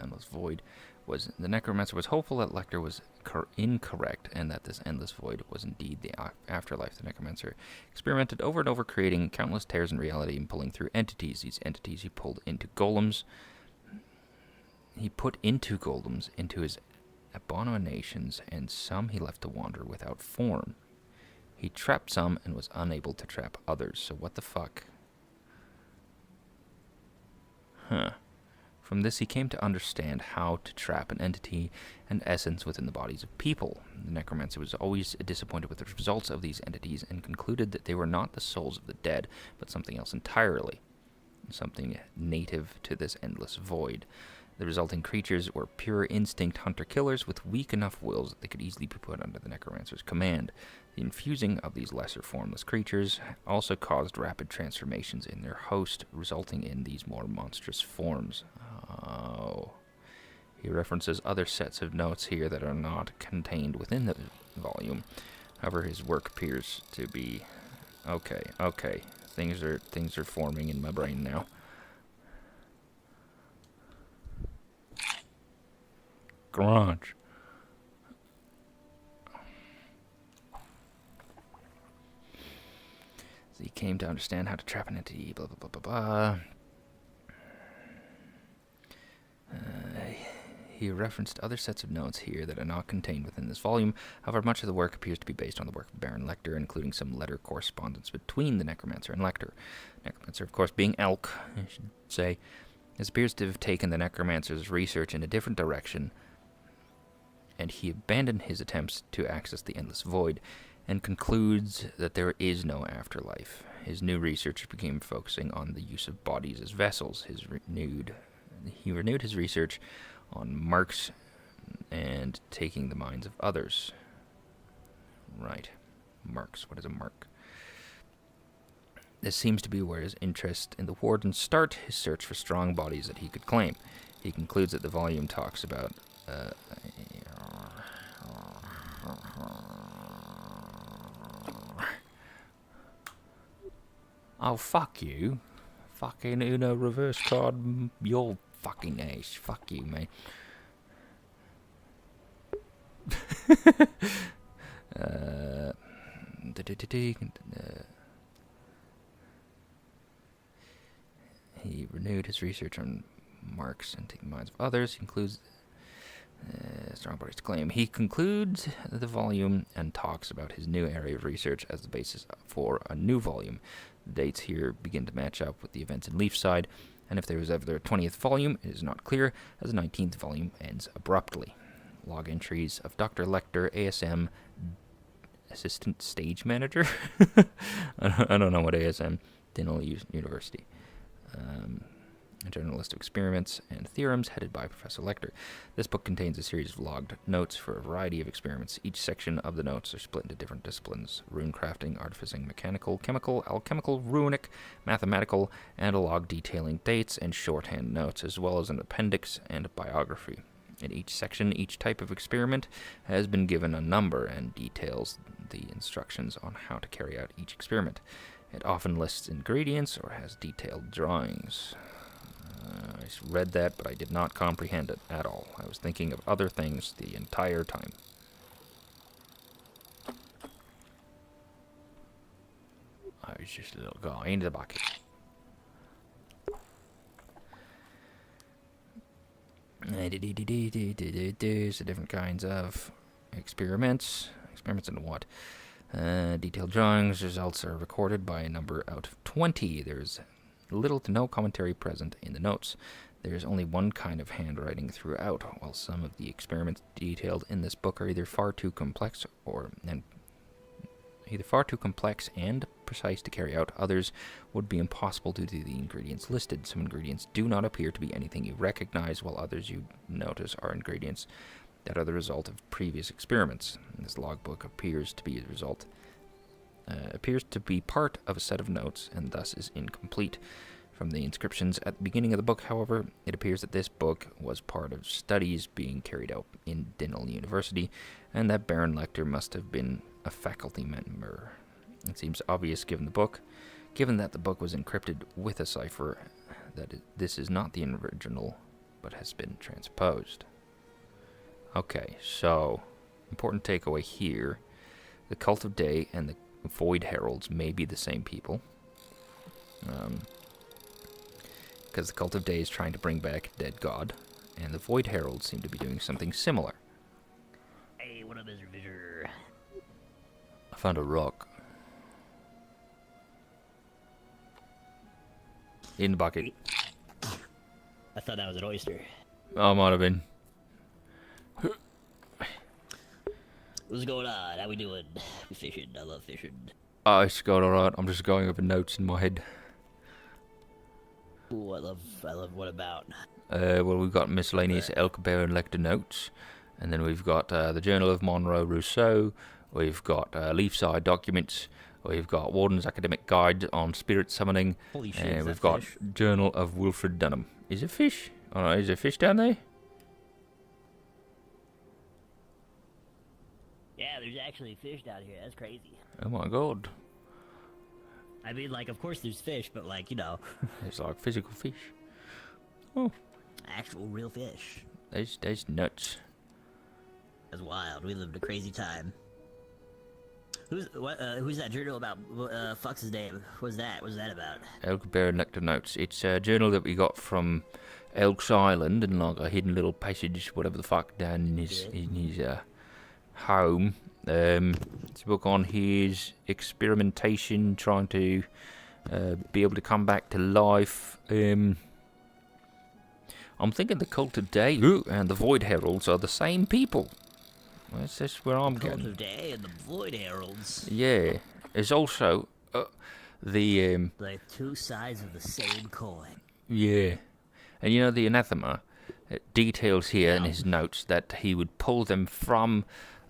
F: Endless void. The necromancer was hopeful that Lecter was incorrect and that this endless void was indeed the afterlife. The necromancer experimented over and over, creating countless tears in reality and pulling through entities. These entities he pulled into golems. He put into golems into his abominations, and some he left to wander without form. He trapped some and was unable to trap others. So what the fuck? Huh. From this he came to understand how to trap an entity and essence within the bodies of people. The necromancer was always disappointed with the results of these entities and concluded that they were not the souls of the dead, but something else entirely. Something native to this endless void. The resulting creatures were pure instinct hunter-killers with weak enough wills that they could easily be put under the necromancer's command. The infusing of these lesser formless creatures also caused rapid transformations in their host, resulting in these more monstrous forms. Oh. He references other sets of notes here that are not contained within the volume. However, his work appears to be... Okay. Things are forming in my brain now. Garage. So he came to understand how to trap an entity, blah, blah, blah, blah, blah. He referenced other sets of notes here that are not contained within this volume. However, much of the work appears to be based on the work of Baron Lecter, including some letter correspondence between the necromancer and Lecter. Necromancer, of course, being Elk, I should say, appears to have taken the necromancer's research in a different direction, and he abandoned his attempts to access the endless void, and concludes that there is no afterlife. His new research became focusing on the use of bodies as vessels. He renewed his research on marks and taking the minds of others. Right. Marks. What is a mark? This seems to be where his interest in the Wardens start, his search for strong bodies that he could claim. He concludes that the volume talks about... Oh, fuck you. Fucking Uno reverse card, your fucking ace. Fuck you, mate. He renewed his research on marks and taking minds of others. He includes strong bodies to claim. He concludes the volume and talks about his new area of research as the basis for a new volume. The dates here begin to match up with the events in Leafside, and if there was ever a 20th volume, it is not clear, as the 19th volume ends abruptly. Log entries of Dr. Lecter, ASM, Assistant Stage Manager? I don't know what ASM, Dinal University. A general list of experiments and theorems headed by Professor Lecter. This book contains a series of logged notes for a variety of experiments. Each section of the notes are split into different disciplines: rune crafting, artificing, mechanical, chemical, alchemical, runic, mathematical, and a log detailing dates and shorthand notes, as well as an appendix and a biography. In each section, each type of experiment has been given a number and details the instructions on how to carry out each experiment. It often lists ingredients or has detailed drawings. I read that, but I did not comprehend it at all. I was thinking of other things the entire time. I was just a little guy into the bucket. There's the different kinds of experiments. Experiments in what? Detailed drawings. Results are recorded by a number out of 20. There's little to no commentary present in the notes. There is only one kind of handwriting throughout, while some of the experiments detailed in this book are either far too complex and precise to carry out. Others would be impossible due to the ingredients listed. Some ingredients do not appear to be anything you recognize, while others you notice are ingredients that are the result of previous experiments. This logbook appears to be part of a set of notes, and thus is incomplete. From the inscriptions at the beginning of the book, however, it appears that this book was part of studies being carried out in Dinnell University, and that Baron Lecter must have been a faculty member. It seems obvious given that the book was encrypted with a cipher, that this is not the original, but has been transposed. Okay, so, important takeaway here. The Cult of Day and the Void Heralds may be the same people. Because the Cult of Day is trying to bring back a dead god, and the Void Heralds seem to be doing something similar.
K: Hey, what up, Mr. Fisher?
F: I found a rock. In the bucket.
K: I thought that was an oyster.
F: Oh, might have been.
K: What's going on? How we doing? We fishing. I love fishing.
F: Oh, it's going alright. I'm just going over notes in my head.
K: Ooh, I love what about?
F: Well, we've got miscellaneous Elkbear and Lecter notes, and then we've got the Journal of Monroe Rousseau, we've got Leafside documents, we've got Warden's Academic Guide on Spirit Summoning,
K: Holy shit,
F: and
K: is
F: we've
K: that
F: got
K: fish?
F: Journal of Wilfred Dunham. Is it fish? Oh no, is there fish down there?
K: Yeah, there's actually fish down here. That's crazy.
F: Oh my god.
K: I mean, like, of course there's fish, but like, you know.
F: It's like physical fish. Oh.
K: Actual real fish.
F: That's nuts.
K: That's wild. We lived a crazy time. Who's that journal about? Fuck's his name? What's that? What's that about?
F: Elkbear and Lecter notes. It's a journal that we got from Elks Island, and like a hidden little passage, whatever the fuck, down in his home. It's a book on his experimentation, trying to be able to come back to life. I'm thinking the Cult of Day and the Void Heralds are the same people. That's just where I'm
K: Cult
F: getting.
K: of Day and the Void Heralds.
F: Yeah. There's also the
K: Like two sides of the same coin.
F: Yeah. And you know the anathema, it details here in his notes that he would pull them from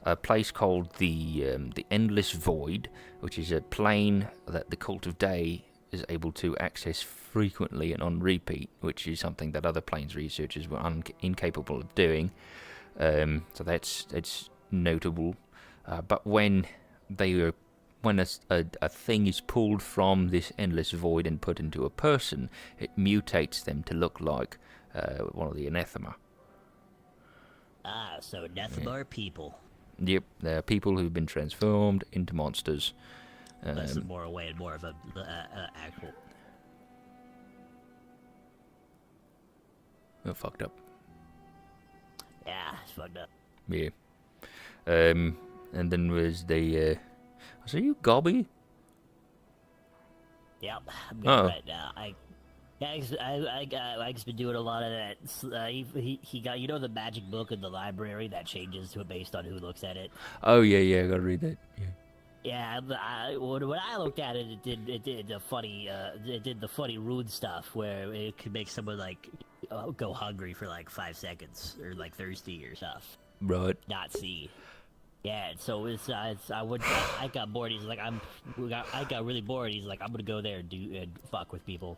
F: a place called the Endless Void, which is a plane that the Cult of Day is able to access frequently and on repeat, which is something that other planes researchers were incapable of doing. So that's notable. But when a thing is pulled from this Endless Void and put into a person, it mutates them to look like one of the anathema.
K: Ah, so anathema are people.
F: Yep, they're people who've been transformed into monsters.
K: Less and more away and more of a actual.
F: Oh, fucked up.
K: Yeah, it's fucked up.
F: Yeah. And then was the. So you Gobby?
K: Yep, I'm good right now. Ike's been doing a lot of that. He got, you know, the magic book in the library that changes to it based on who looks at it.
F: Oh yeah, I gotta read that. Yeah.
K: Yeah, when I looked at it, it did the funny rune stuff where it could make someone like go hungry for like 5 seconds or like thirsty or stuff.
F: Right.
K: Not see. Yeah, so I got bored. He's like, I got really bored. He's like, I'm gonna go there and fuck with people.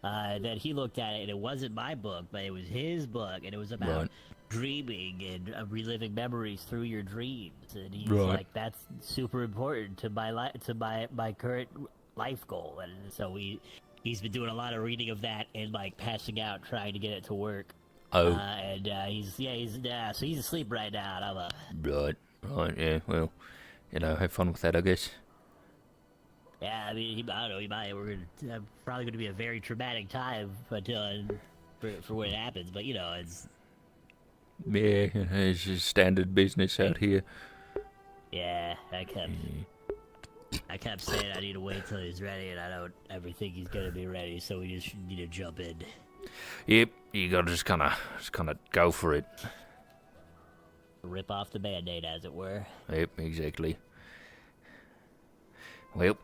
K: Then he looked at it, and it wasn't my book, but it was his book, and it was about dreaming and reliving memories through your dreams. And he's like, that's super important to my current life goal. And so he's been doing a lot of reading of that and like passing out, trying to get it to work.
F: Oh.
K: And so he's asleep right now. And I'm
F: Right, yeah, well, you know, have fun with that, I guess.
K: Yeah, I mean, I don't know, we're probably going to be a very traumatic time until, for when it happens, but, you know, it's...
F: Yeah, it's just standard business out here.
K: Yeah, I kept saying I need to wait till he's ready, and I don't ever think he's going to be ready, so we just need to jump in.
F: Yep, you gotta just kind of go for it.
K: Rip off the Band-Aid, as it were.
F: Yep, exactly. Well,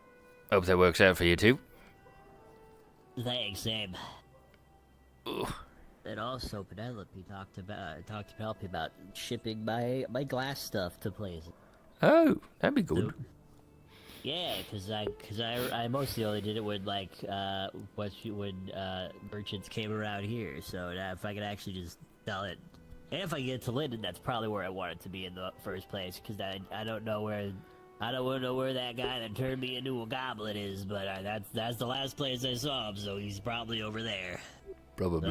F: Hope that works out for you too.
K: Thanks, same.
F: Ugh.
K: And also, Penelope talked to Penelope about shipping my glass stuff to places.
F: Oh, that'd be good.
K: So, yeah, cause I mostly only did it when merchants came around here. So now if I could actually just sell it, and if I get it to Linden, that's probably where I want it to be in the first place. Cause I don't know where that guy that turned me into a goblin is, but that's the last place I saw him. So he's probably over there.
F: Probably.
K: So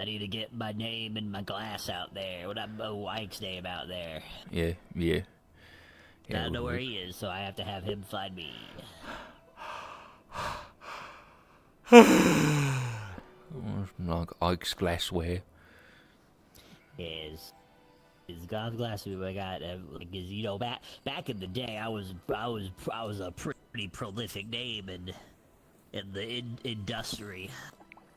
K: I need to get my name and my glass out there. Ike's name out there.
F: Yeah.
K: I don't know where he is, so I have to have him find me.
F: Like Ike's glassware.
K: Is God's glassware I got? Back in the day, I was a pretty prolific name in the industry.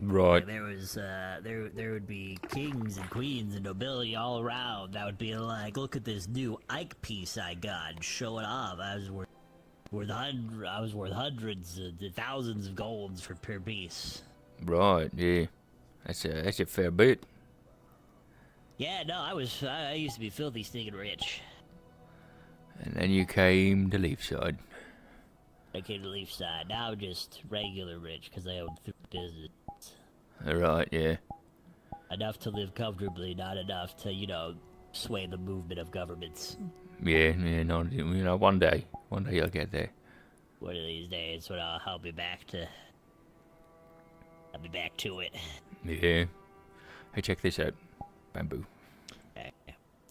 F: Right.
K: There was there would be kings and queens and nobility all around. That would be like, look at this new Ike piece I got, and show it off. I was worth hundreds of thousands of golds per piece.
F: Right. Yeah. That's a fair bit.
K: Yeah, no, I used to be filthy, stinking rich.
F: And then you came to Leafside.
K: I came to Leafside. Now I'm just regular rich because I own 3 businesses.
F: Right, yeah.
K: Enough to live comfortably, not enough to, sway the movement of governments.
F: Yeah, no, one day you'll get there.
K: One of these days, when I'll be back to it.
F: Yeah. Hey, check this out. Bamboo.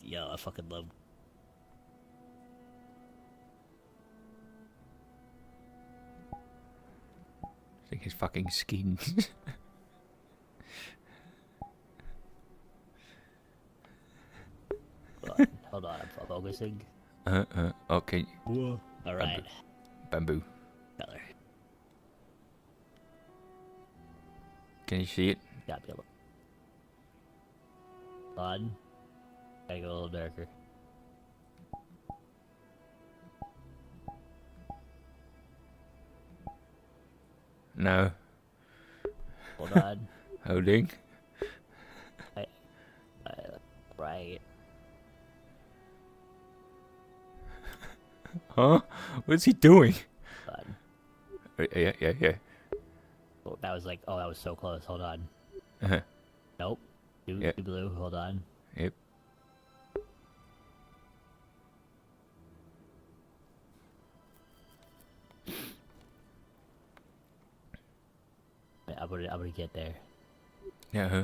K: Yo, I fucking love.
F: I think his fucking skin.
K: Hold on, I'm focusing.
F: Okay.
K: Whoa. Alright.
F: Bamboo.
K: Color.
F: Can you see it?
K: Got me a little. On. Gotta go a little darker.
F: No.
K: Hold on.
F: Holding.
K: Right.
F: Huh? What's he doing?
K: Hold on.
F: Yeah.
K: Oh, that was so close. Hold on.
F: Uh-huh.
K: Nope. Too blue. Hold on.
F: Yep.
K: I'm gonna get there.
F: Yeah,
K: I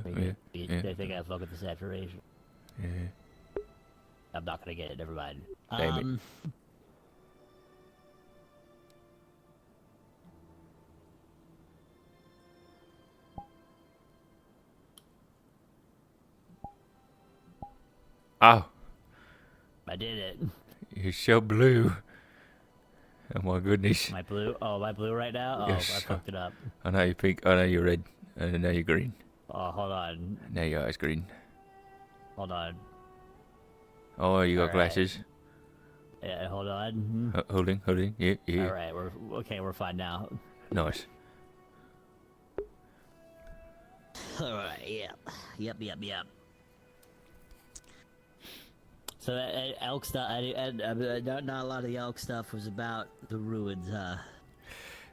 K: think I fuck with the saturation.
F: Yeah.
K: I'm not gonna get it. Never mind.
F: Damn it. Oh.
K: I did it.
F: You're so blue. Oh my goodness.
K: My blue? Oh, my blue right now? Oh,
F: Yes.
K: I fucked it up.
F: I know you're pink. I know you're red. I know you're green.
K: Oh, hold on.
F: Now your eyes green.
K: Hold on.
F: Oh, you got
K: All right.
F: glasses.
K: Yeah, hold on.
F: Holding. Yeah.
K: Alright, we're fine now.
F: Nice.
K: Alright, Yep. So elk stuff, not a lot of the elk stuff was about the ruins, huh?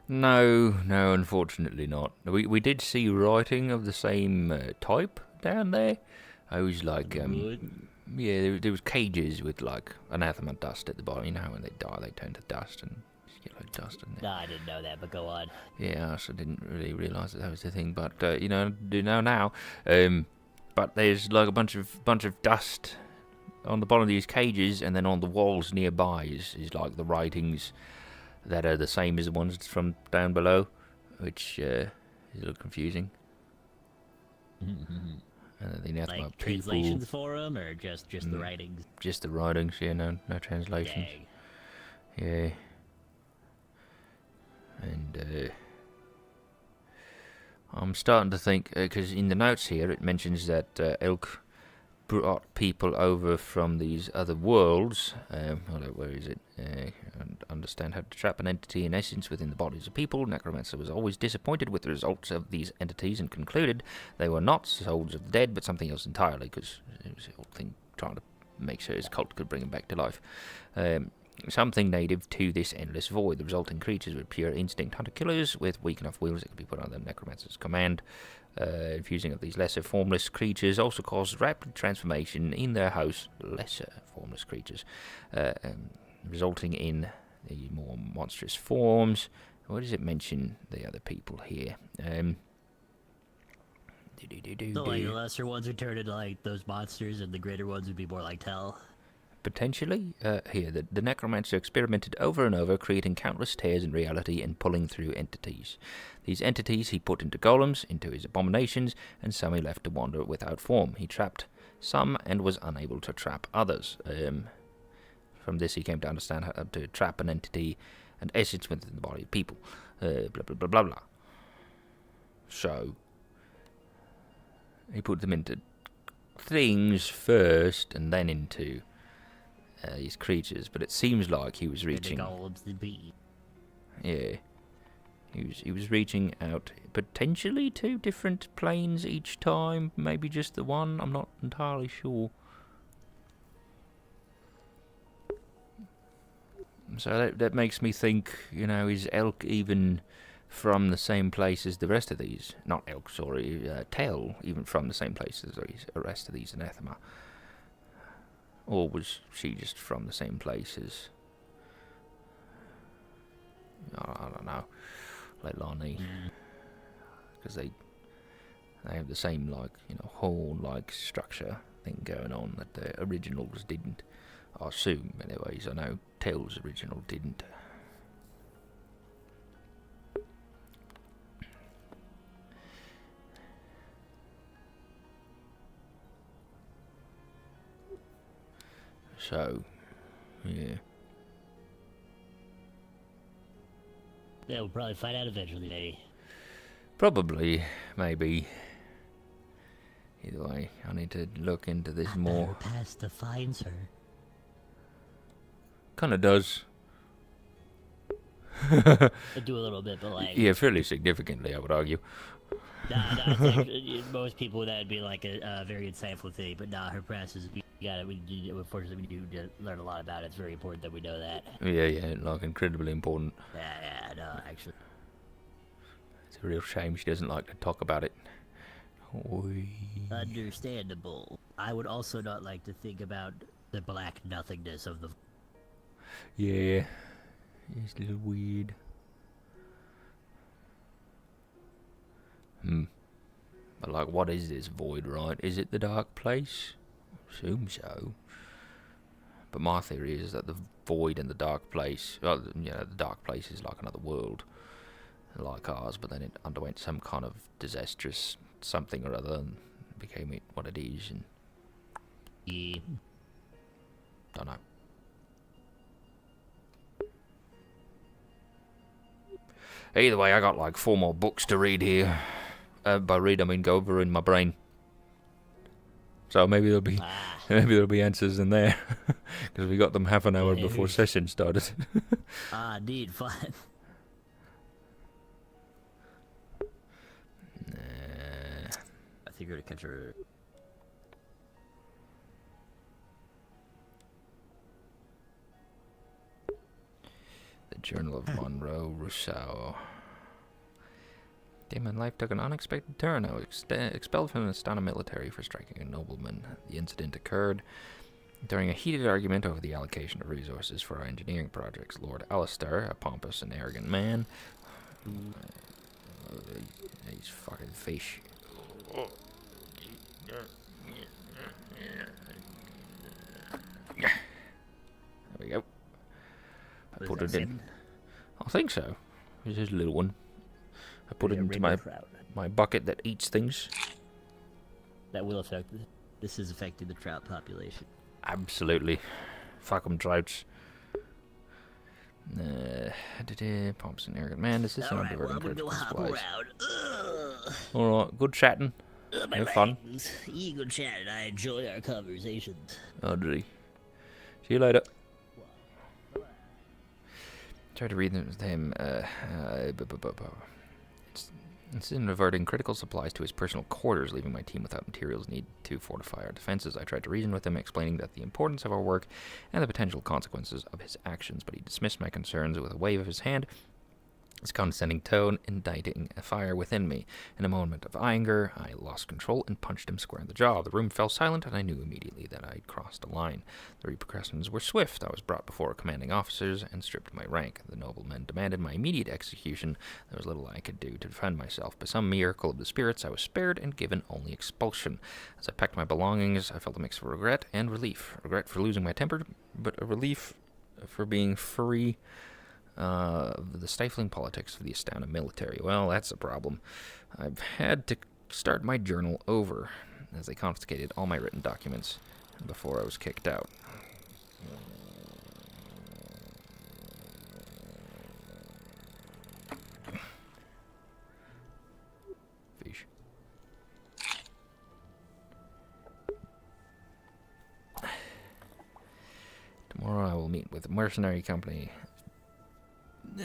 F: No, unfortunately not. We did see writing of the same type down there. I was like, yeah, there was cages with like anathema dust at the bottom. You know, when they die, they turn to dust and just get like dust in there.
K: No, I didn't know that, but go on.
F: Yeah, I also didn't really realise that was the thing, but you know, do know now. But there's like a bunch of dust on the bottom of these cages, and then on the walls nearby is like the writings that are the same as the ones from down below, which is a little confusing. The
K: Like translations for them, or just the writings?
F: Just the writings, yeah, no translations.
K: Dang.
F: Yeah. And I'm starting to think, because in the notes here it mentions that elk brought people over from these other worlds. Hold on, where is it? And understand how to trap an entity in essence within the bodies of people. Necromancer was always disappointed with the results of these entities and concluded they were not souls of the dead, but something else entirely, because it was the whole thing trying to make sure his cult could bring him back to life. Something native to this endless void. The resulting creatures were pure instinct hunter-killers with weak enough wills that could be put under the necromancer's command. Infusing of these lesser formless creatures also caused rapid transformation in their host lesser formless creatures, resulting in the more monstrous forms. Where does it mention the other people here?
K: So like the lesser ones would turn into like those monsters, and the greater ones would be more like Tell.
F: Potentially, here, the necromancer experimented over and over, creating countless tears in reality and pulling through entities. These entities he put into golems, into his abominations, and some he left to wander without form. He trapped some and was unable to trap others. From this he came to understand how to trap an entity and essence within the body of people. Blah, blah, blah, blah, blah. So, he put them into things first, and then into these creatures, but it seems like he was reaching. Yeah, he was reaching out potentially to different planes each time, maybe just the one. I'm not entirely sure. So that makes me think, you know, is Elk even from the same place as the rest of these? Not Elk, sorry, Tell even from the same place as the rest of these anathema? Or was she just from the same place as... I don't know. Like Lonnie. Because they have the same, like, you know, horn-like structure thing going on that the originals didn't. I assume, anyways. I know Tell's original didn't. So, yeah.
K: Yeah, we'll probably find out eventually, maybe.
F: Probably, maybe. Either way, I need to look into this more.
K: Her past defines her.
F: Kinda does.
K: I do a little bit, but like...
F: Yeah, fairly significantly, I would argue.
K: I think most people that would be like a very insightful thing, but her past is... Unfortunately, we do learn a lot about it. It's very important that we know that.
F: Yeah, like incredibly important.
K: Yeah, no, actually.
F: It's a real shame she doesn't like to talk about it.
K: Understandable. I would also not like to think about the black nothingness of the...
F: Yeah, it's a little weird. But like, what is this void, right? Is it the dark place? Assume so. But my theory is that the void and the dark place, well, you know, the dark place is like another world, like ours, but then it underwent some kind of disastrous something or other and became it what it is, and...
K: Yeah.
F: Don't know. Either way, I got like 4 more books to read here. By read, I mean go over in my brain. So maybe there'll be answers in there, because we got them half an hour before session started.
K: Neat, fun. I think we're gonna catch her.
F: The Journal of Monroe Rousseau. Damon life took an unexpected turn. I was expelled from the Astana military for striking a nobleman. The incident occurred during a heated argument over the allocation of resources for our engineering projects. Lord Alistair, a pompous and arrogant man... these fucking fish. There we go. I put it in. I think so. This is a little one. I put it into my bucket that eats things.
K: That will affect... This is affecting the trout population.
F: Absolutely. Fuck 'em trouts. Pomps and arrogant man. Does this sound diverting?
K: Well, I'm gonna go hop around.
F: Alright, good chatting.
K: My
F: Have fun.
K: writings. Eagle chat and I enjoy our conversations.
F: Oh, did he? See you later. Try to read him. It's in reverting critical supplies to his personal quarters, leaving my team without materials needed to fortify our defenses. I tried to reason with him, explaining that the importance of our work and the potential consequences of his actions, but he dismissed my concerns with a wave of his hand, his condescending tone indicting a fire within me. In a moment of anger, I lost control and punched him square in the jaw. The room fell silent, and I knew immediately that I had crossed a line. The repercussions were swift. I was brought before commanding officers and stripped of my rank. The noblemen demanded my immediate execution. There was little I could do to defend myself. By some miracle of the spirits, I was spared and given only expulsion. As I packed my belongings, I felt a mix of regret and relief. Regret for losing my temper, but a relief for being free the stifling politics of the Astana military. Well, that's a problem. I've had to start my journal over, as they confiscated all my written documents before I was kicked out. Fish. Tomorrow I will meet with a mercenary company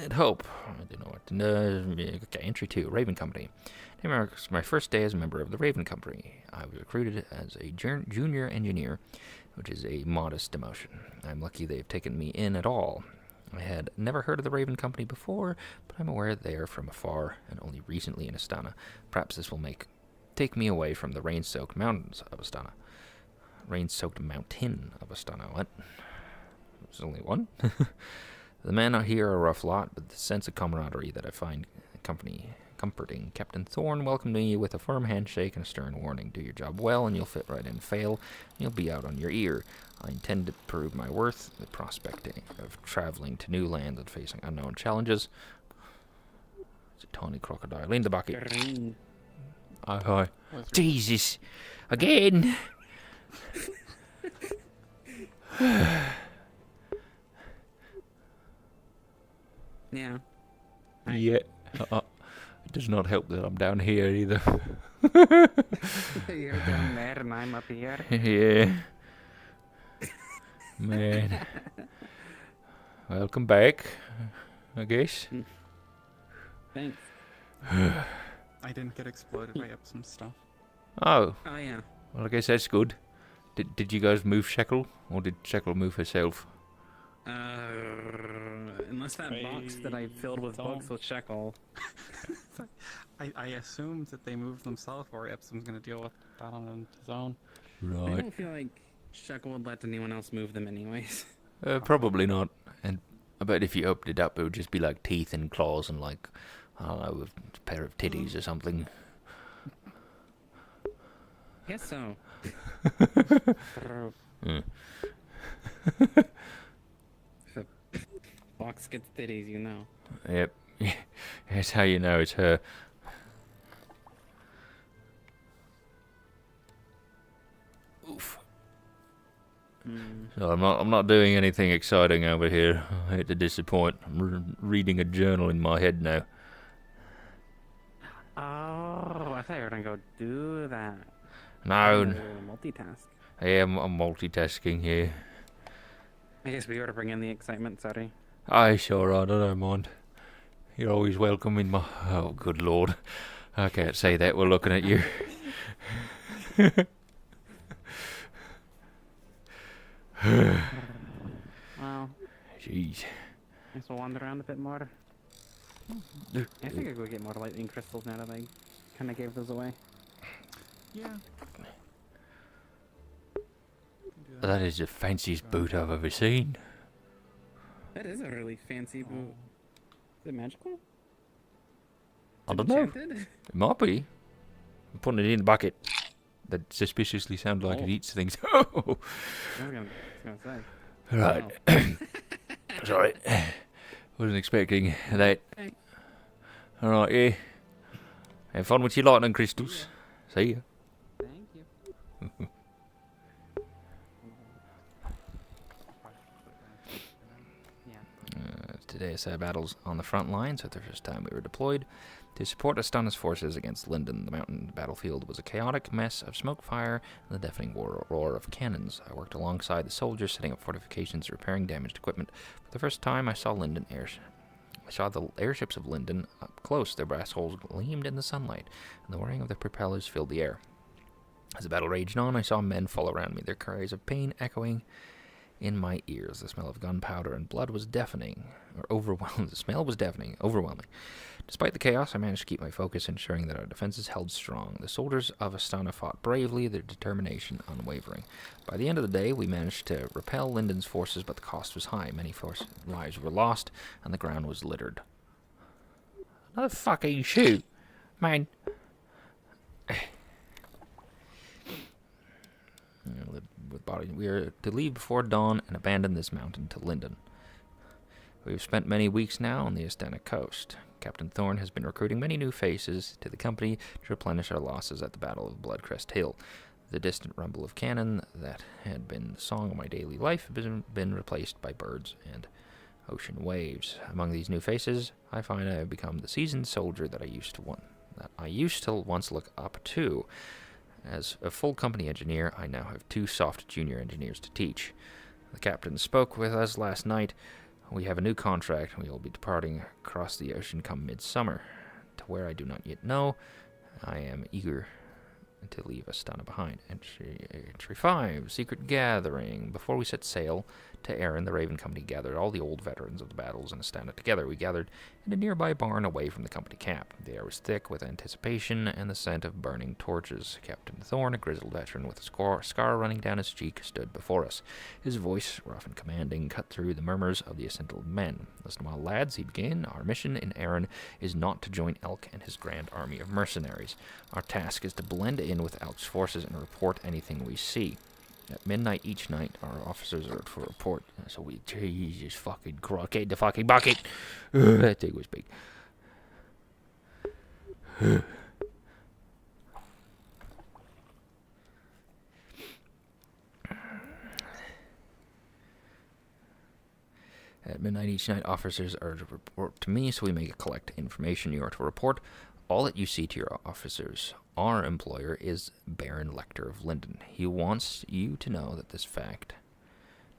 F: at Hope. I don't know what to know. Okay, entry 2, Raven Company. Today marks my first day as a member of the Raven Company. I was recruited as a junior engineer, which is a modest demotion. I'm lucky they've taken me in at all. I had never heard of the Raven Company before, but I'm aware they are from afar and only recently in Astana. Perhaps this will take me away from the rain-soaked mountains of Astana. Rain-soaked mountain of Astana. What? There's only one? The men out here are a rough lot, but the sense of camaraderie that I find comforting. Captain Thorne welcomed me with a firm handshake and a stern warning. Do your job well, and you'll fit right in. Fail, and you'll be out on your ear. I intend to prove my worth. The prospect of traveling to new lands and facing unknown challenges. It's a tawny crocodile. Lean the bucket. Aye, aye. Jesus. Again.
G: Yeah.
F: Yeah. It does not help that I'm down here either.
G: You're down there and I'm up here.
F: Yeah. Man. Welcome back, I guess.
E: Thanks.
G: I didn't get exploded by Epsom stuff.
F: Oh.
E: Oh yeah.
F: Well, I guess that's good. Did you guys move Shekel, or did Shekel move herself?
E: Unless that box that I filled with books was Shekel.
G: I assumed that they moved themselves, or Epsom's gonna deal with that on his own.
E: I
F: Right.
E: don't feel like Shekel would let anyone else move them anyways.
F: Probably not. And I bet if you opened it up, it would just be like teeth and claws and like, I don't know, a pair of titties or something.
E: Guess so.
F: Mm.
E: If a box gets titties, you know.
F: Yep. That's how you know it's her. Oof. So I'm not doing anything exciting over here. I hate to disappoint. I'm reading a journal in my head now.
E: Oh, I thought you were gonna go do that.
F: No.
E: Multitask.
F: Yeah, I'm multitasking here.
E: I guess we ought to bring in the excitement, sorry.
F: Aye, sure, I don't mind. You're always welcome in my... Oh, good lord. I can't say that, we're looking at you.
E: Well,
F: Jeez.
E: I guess we'll wander around a bit more. I think I'll go get more lightning crystals now that I kind of gave those away.
G: Yeah.
F: That is the fanciest boot I've ever seen.
E: That is a really fancy boot. Is it magical?
F: I don't know.
E: Enchanted?
F: It might be. I'm putting it in the bucket. That suspiciously sounds like it eats things.
E: I was gonna say.
F: Right. Sorry. Wasn't expecting that.
E: Hey.
F: Alright, yeah. Have fun with your lightning crystals. See ya.
E: Thank you.
F: Today I saw battles on the front lines at the first time we were deployed to support Astana's forces against Linden. The mountain battlefield was a chaotic mess of smoke, fire, and the deafening roar of cannons. I worked alongside the soldiers, setting up fortifications, repairing damaged equipment. For the first time, I saw the airships of Linden up close. Their brass hulls gleamed in the sunlight, and the whirring of their propellers filled the air. As the battle raged on, I saw men fall around me, their cries of pain echoing in my ears. The smell of gunpowder and blood was deafening, or overwhelming. The smell was deafening, overwhelming. Despite the chaos, I managed to keep my focus, ensuring that our defenses held strong. The soldiers of Astana fought bravely, their determination unwavering. By the end of the day, we managed to repel Linden's forces, but the cost was high. Many lives were lost, and the ground was littered. Another fucking shoot, man. We are to leave before dawn and abandon this mountain to Linden. We have spent many weeks now on the Astana coast. Captain Thorne has been recruiting many new faces to the company to replenish our losses at the Battle of Bloodcrest Hill. The distant rumble of cannon that had been the song of my daily life has been replaced by birds and ocean waves. Among these new faces, I find I have become the seasoned soldier that I used to once look up to. As a full company engineer, I now have 2 soft junior engineers to teach. The captain spoke with us last night. We have a new contract, and we will be departing across the ocean come midsummer. To where I do not yet know, I am eager to leave Astana behind. Entry 5, Secret Gathering. Before we set sail to Erin, the Raven Company gathered all the old veterans of the battles in Astana together. We gathered in a nearby barn away from the company camp. The air was thick with anticipation and the scent of burning torches. Captain Thorne, a grizzled veteran with a scar running down his cheek, stood before us. His voice, rough and commanding, cut through the murmurs of the assembled men. Listen well, lads, he began. Our mission in Erin is not to join Elk and his grand army of mercenaries. Our task is to blend in with Elk's forces and report anything we see. At midnight each night, our officers are to report. So we, Jesus fucking Christ, get the fucking bucket. That thing was big. At midnight each night, officers are to report to me, so we may collect information. You are to report all that you see to your officers. Our employer is Baron Lecter of Linden. He wants you to know this fact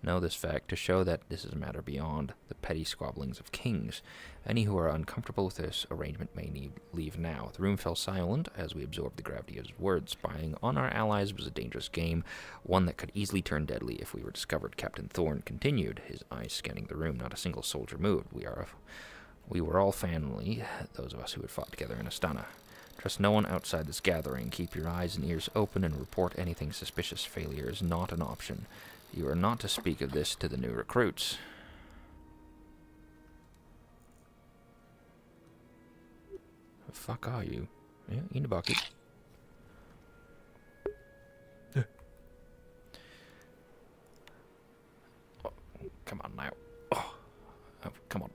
F: to show that this is a matter beyond the petty squabblings of kings. Any who are uncomfortable with this arrangement may leave now. The room fell silent as we absorbed the gravity of his words. Spying on our allies was a dangerous game, one that could easily turn deadly if we were discovered. Captain Thorne continued, his eyes scanning the room. Not a single soldier moved. We were all family, those of us who had fought together in Astana. Trust no one outside this gathering. Keep your eyes and ears open and report anything suspicious. Failure is not an option. You are not to speak of this to the new recruits. The fuck are you? Yeah, in the bucket. Oh, come on now. Oh, come on.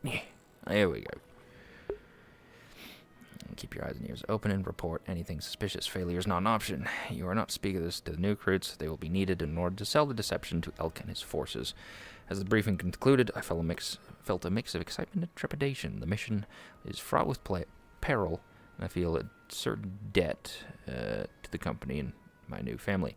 F: Yeah, there we go. Keep your eyes and ears open and report anything suspicious. Failure is not an option. You are not to speak of this to the new recruits. They will be needed in order to sell the deception to Elk and his forces. As the briefing concluded, I felt a mix of excitement and trepidation. The mission is fraught with peril, and I feel a certain debt to the company and my new family.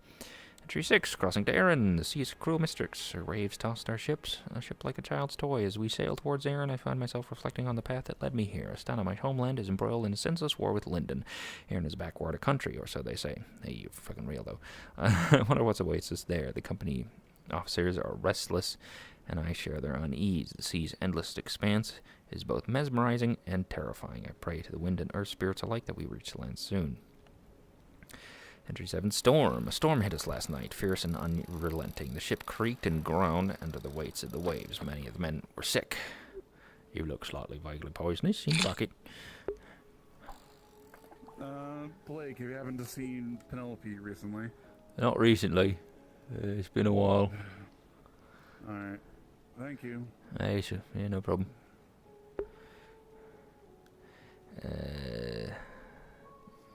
F: Entry 6, crossing to Erin. The sea is a cruel mistress. Her waves tossed our ships, a ship like a child's toy. As we sailed towards Erin, I found myself reflecting on the path that led me here. Astana, my homeland, is embroiled in a senseless war with Linden. Erin is a backwater country, or so they say. Hey, you're fucking real, though. I wonder what awaits us there. The company officers are restless, and I share their unease. The sea's endless expanse is both mesmerizing and terrifying. I pray to the wind and earth spirits alike that we reach the land soon. Entry 7, Storm. A storm hit us last night, fierce and unrelenting. The ship creaked and groaned under the weights of the waves. Many of the men were sick. You look slightly vaguely poisonous. In the bucket.
L: Blake, have you happened to seen Penelope recently?
F: Not recently. It's been a while.
L: Alright. Thank you.
F: Hey, sure. Yeah, no problem.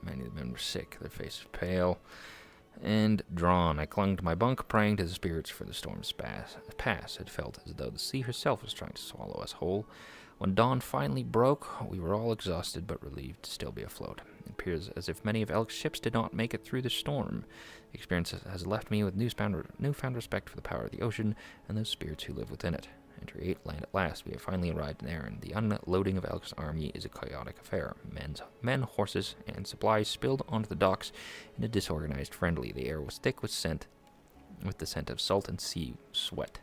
F: Many of the men were sick, their faces pale. and drawn. I clung to my bunk, praying to the spirits for the storm's pass. It felt as though the sea herself was trying to swallow us whole. When dawn finally broke, we were all exhausted but relieved to still be afloat. It appears as if many of Elk's ships did not make it through the storm. The experience has left me with newfound respect for the power of the ocean and those spirits who live within it. Entry 8, land at last. We have finally arrived in Erin. The unloading of Elk's army is a chaotic affair. Men, horses, and supplies spilled onto the docks in a disorganized frenzy. The air was thick with the scent of salt and sea sweat.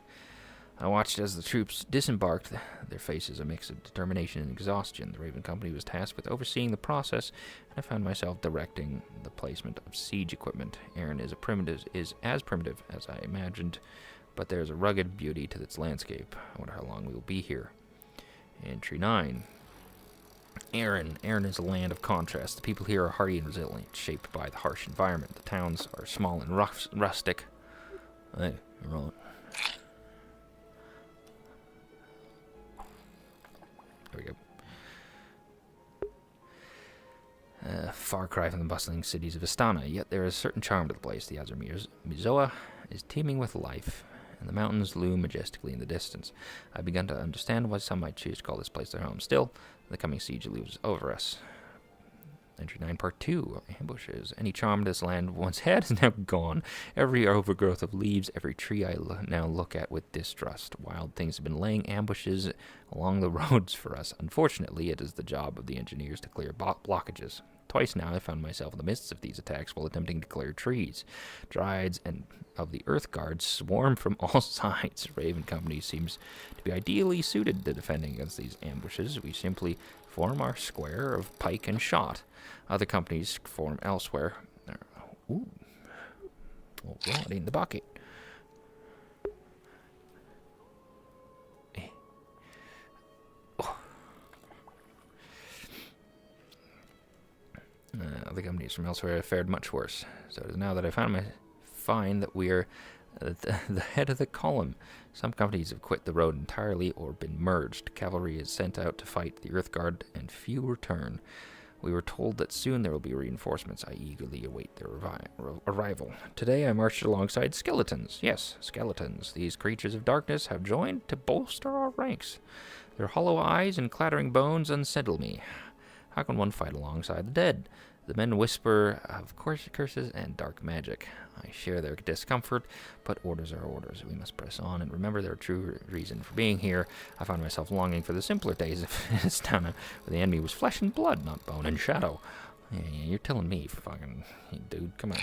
F: I watched as the troops disembarked, their faces a mix of determination and exhaustion. The Raven Company was tasked with overseeing the process, and I found myself directing the placement of siege equipment. Erin is as primitive as I imagined, but there is a rugged beauty to its landscape. I wonder how long we will be here. Entry 9. Erin. Erin is a land of contrast. The people here are hardy and resilient, shaped by the harsh environment. The towns are small and rustic. Hey, you're on. There we go. Far cry from the bustling cities of Astana, yet there is a certain charm to the place. The Azure Mizoa is teeming with life, and the mountains loom majestically in the distance. I've begun to understand why some might choose to call this place their home. Still, the coming siege looms over us. Entry 9, Part 2, ambushes. Any charm this land once had is now gone. Every overgrowth of leaves, every tree I now look at with distrust. Wild things have been laying ambushes along the roads for us. Unfortunately, it is the job of the engineers to clear blockages. Twice now I found myself in the midst of these attacks while attempting to clear trees. Dryads and of the Earth Guards swarm from all sides. Raven Company seems to be ideally suited to defending against these ambushes. We simply form our square of pike and shot. Other companies form elsewhere. Ooh. Oh, God, in the bucket. Other companies from elsewhere have fared much worse. So it is now that I find that we are at the head of the column. Some companies have quit the road entirely or been merged. Cavalry is sent out to fight the Earth Guard, and few return. We were told that soon there will be reinforcements. I eagerly await their arrival. Today I marched alongside skeletons. Yes, skeletons. These creatures of darkness have joined to bolster our ranks. Their hollow eyes and clattering bones unsettle me. How can one fight alongside the dead? The men whisper of curses and dark magic. I share their discomfort, but orders are orders. We must press on and remember their true reason for being here. I found myself longing for the simpler days of Astana, where the enemy was flesh and blood, not bone and shadow. Yeah, you're telling me, fucking dude. Come on.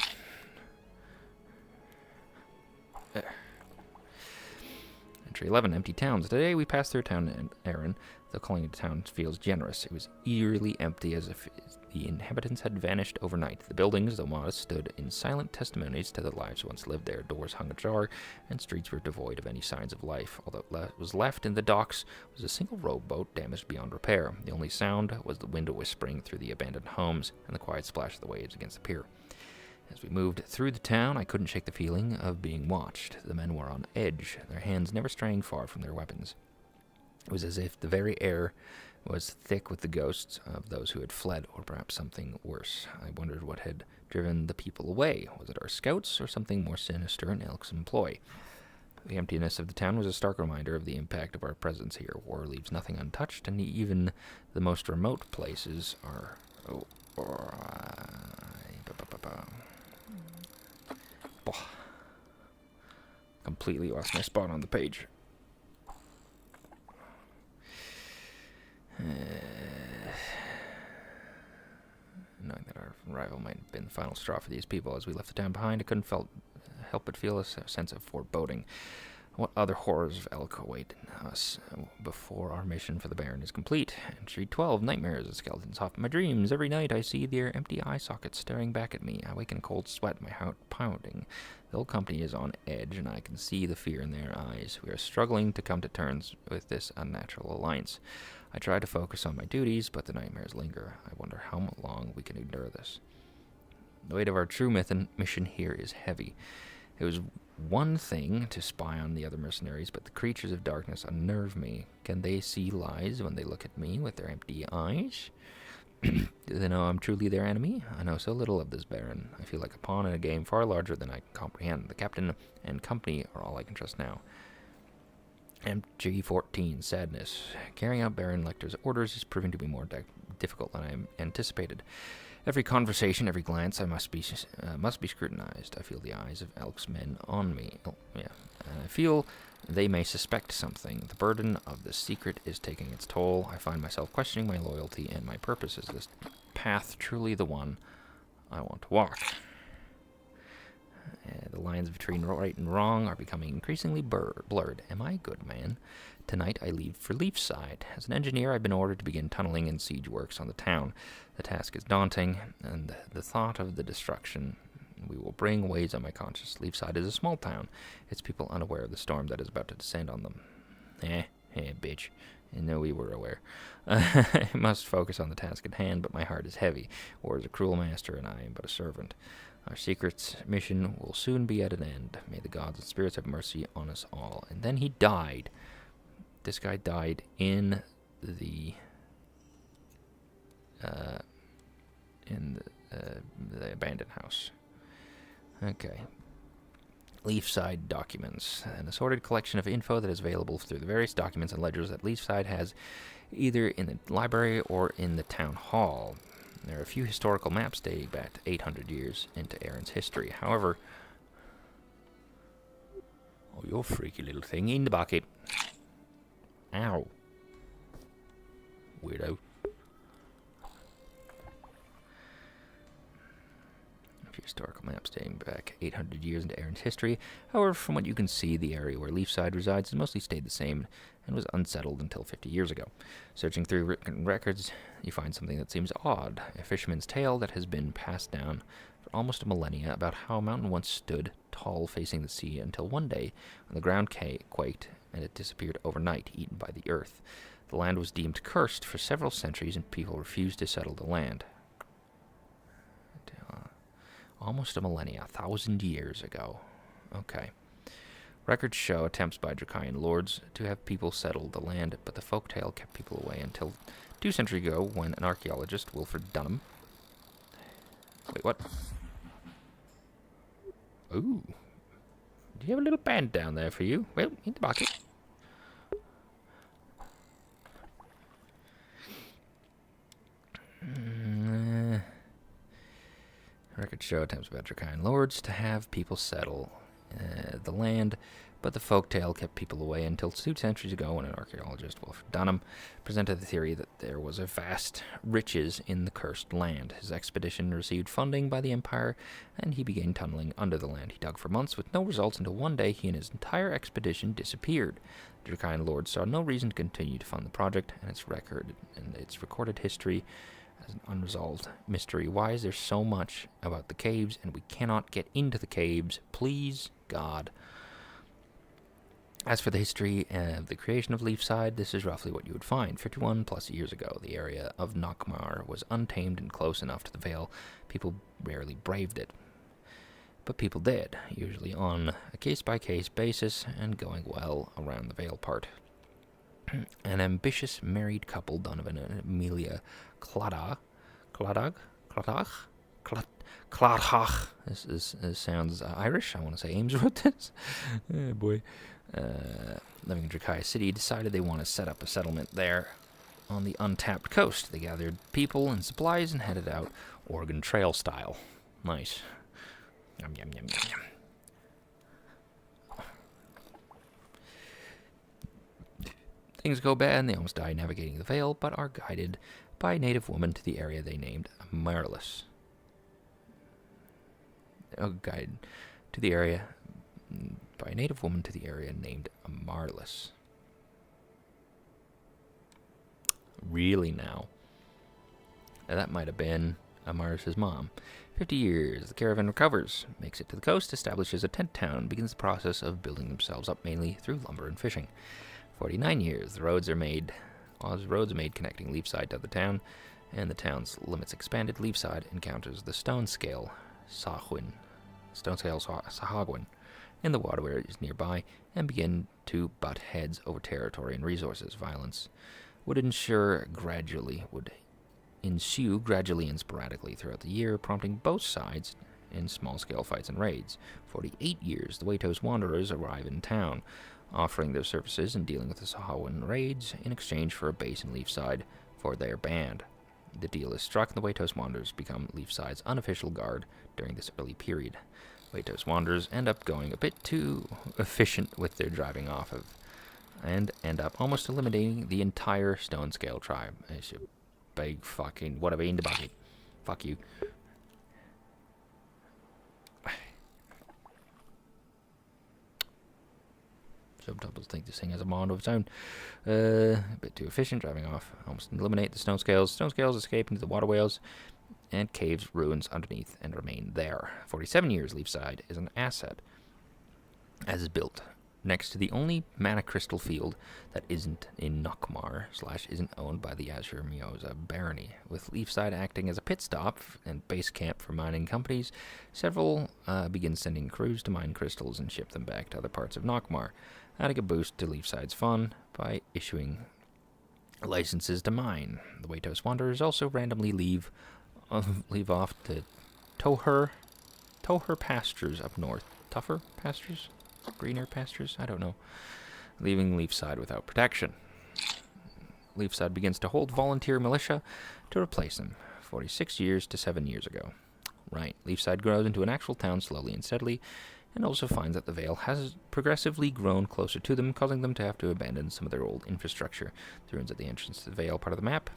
F: There. Entry 11, empty towns. Today we passed through town in Erin. Though calling it a town feels generous, it was eerily empty, as if the inhabitants had vanished overnight. The buildings, though modest, stood in silent testimonies to the lives once lived there. Doors hung ajar, and streets were devoid of any signs of life. All that was left in the docks was a single rowboat damaged beyond repair. The only sound was the wind whispering through the abandoned homes and the quiet splash of the waves against the pier. As we moved through the town, I couldn't shake the feeling of being watched. The men were on edge, their hands never straying far from their weapons. It was as if the very air was thick with the ghosts of those who had fled, or perhaps something worse. I wondered what had driven the people away. Was it our scouts, or something more sinister in Elk's employ? The emptiness of the town was a stark reminder of the impact of our presence here. War leaves nothing untouched, and even the most remote places are... Completely lost my spot on the page. Knowing that our arrival might have been the final straw for these people as we left the town behind, I couldn't help but feel a sense of foreboding. What other horrors of Elk await us before our mission for the Baron is complete? Entry 12, nightmares. The skeletons haunt my dreams. Every night I see their empty eye sockets staring back at me. I wake in a cold sweat, my heart pounding. The whole company is on edge, and I can see the fear in their eyes. We are struggling to come to terms with this unnatural alliance. I try to focus on my duties, but the nightmares linger. I wonder how long we can endure this. The weight of our true mission here is heavy. It was one thing to spy on the other mercenaries, but the creatures of darkness unnerve me. Can they see lies when they look at me with their empty eyes? Do they know I'm truly their enemy? I know so little of this Baron. I feel like a pawn in a game far larger than I can comprehend. The captain and company are all I can trust now. MG-14, Sadness. Carrying out Baron Lecter's orders is proving to be more difficult than I anticipated. Every conversation, every glance, I must be scrutinized. I feel the eyes of Elk's men on me. Oh, yeah. I feel they may suspect something. The burden of this secret is taking its toll. I find myself questioning my loyalty and my purpose. Is this path truly the one I want to walk? The lines between right and wrong are becoming increasingly blurred. Am I a good man? Tonight I leave for Leafside. As an engineer, I've been ordered to begin tunneling and siege works on the town. The task is daunting, and the thought of the destruction we will bring weighs on my conscience. Leafside is a small town, its people unaware of the storm that is about to descend on them. Bitch. I know we were aware. I must focus on the task at hand, but my heart is heavy. War is a cruel master, and I am but a servant. Our secret's mission will soon be at an end. May the gods and spirits have mercy on us all. And then he died. This guy died in the abandoned house. Okay. Leafside documents. An assorted collection of info that is available through the various documents and ledgers that Leafside has, either in the library or in the town hall. There are a few historical maps dating back to 800 years into Erin's history. However... Oh, you freaky little thing. In the bucket. Ow. Weirdo. A few historical maps dating back 800 years into Erin's history. However, from what you can see, the area where Leafside resides has mostly stayed the same and was unsettled until 50 years ago. Searching through written records, you find something that seems odd. A fisherman's tale that has been passed down for almost a millennia about how a mountain once stood tall facing the sea until one day when the ground quaked and it disappeared overnight, eaten by the earth. The land was deemed cursed for several centuries and people refused to settle the land. Almost a millennia, 1,000 years ago. Okay. Records show attempts by Draconian lords to have people settle the land, but the folktale kept people away until 2 centuries ago when an archaeologist, Wilfred Dunham... Wait, what? Ooh. Do you have a little band down there for you? Well, in the bucket. Records show attempts by Draconian lords to have people settle the land, but the folktale kept people away until 2 centuries ago when an archaeologist, Wilfred Dunham, presented the theory that there was a vast riches in the cursed land. His expedition received funding by the Empire, and he began tunneling under the land. He dug for months with no results until one day he and his entire expedition disappeared. The Draconian lords saw no reason to continue to fund the project, and its recorded history as an unresolved mystery. Why is there so much about the caves and we cannot get into the caves? Please, God. As for the history of the creation of Leafside, this is roughly what you would find. 51 plus years ago, the area of Nockmar was untamed and close enough to the Vale. People rarely braved it. But people did, usually on a case-by-case basis and going well around the Vale part. An ambitious married couple, Donovan and Amelia Cladach. This sounds Irish. I want to say Ames wrote this. Oh boy. Living in Drakaya City, decided they want to set up a settlement there on the untapped coast. They gathered people and supplies and headed out Oregon Trail style. Nice. Yum, yum, yum, yum, yum. Things go bad and they almost die navigating the Vale, but are guided by a native woman to the area they named Marlis. Guided to the area by a native woman to the area named Marlis. Really now? That might have been Amaris' mom. 50 years, the caravan recovers, makes it to the coast, establishes a tent town, begins the process of building themselves up mainly through lumber and fishing. 49 years, the roads are made connecting Leafside to the town, and the town's limits expanded. Leafside encounters the stone scale Sahagwin in the waterways nearby, and begin to butt heads over territory and resources. Violence would ensure gradually would ensue gradually and sporadically throughout the year, prompting both sides in small-scale fights and raids. 48 years, the Waitos Wanderers arrive in town, offering their services in dealing with the Sahawan raids in exchange for a base in Leafside for their band. The deal is struck, and the Waitos Wanderers become Leafside's unofficial guard during this early period. Waitos Wanderers end up going a bit too efficient with their driving off of, and end up almost eliminating the entire Stone Scale tribe. It's a big fucking whatever in the bucket. Fuck you. Subtitles think this thing has a mind of its own. A bit too efficient, driving off. Almost eliminate the Stone Scales. Stone Scales escape into the water whales and caves ruins underneath and remain there. 47 years, Leafside is an asset, as is built next to the only mana crystal field that isn't in Nockmar / isn't owned by the Azure Mioza barony, with Leafside acting as a pit stop and base camp for mining companies. Several begin sending crews to mine crystals and ship them back to other parts of Nockmar, adding a boost to Leafside's fun by issuing licenses to mine. The Waitos Wanderers also randomly leave off to Toher pastures up north. Tougher pastures? Greener pastures? I don't know. Leaving Leafside without protection. Leafside begins to hold volunteer militia to replace them, 46 years to 7 years ago. Right. Leafside grows into an actual town slowly and steadily, and also finds that the Vale has progressively grown closer to them, causing them to have to abandon some of their old infrastructure. The ruins at the entrance to the Vale part of the map,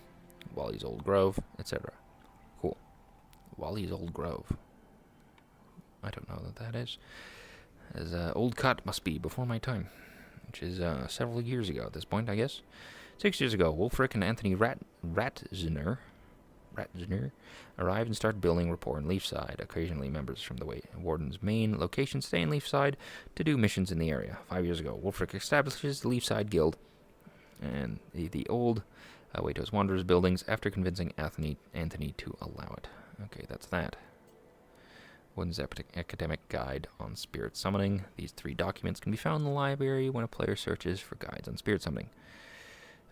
F: Wally's Old Grove, etc. Cool. Wally's Old Grove. I don't know what that is. As Old Cut must be before my time, which is several years ago at this point, I guess. 6 years ago, Wulfric and Anthony Ratzner arrive and start building rapport in Leafside. Occasionally, members from the Wardens' main location stay in Leafside to do missions in the area. 5 years ago, Wulfric establishes the Leafside Guild and the old Waitos Wanderers buildings after convincing Anthony to allow it. Okay, that's that. Wooden's Academic Guide on Spirit Summoning. These 3 documents can be found in the library when a player searches for guides on Spirit Summoning.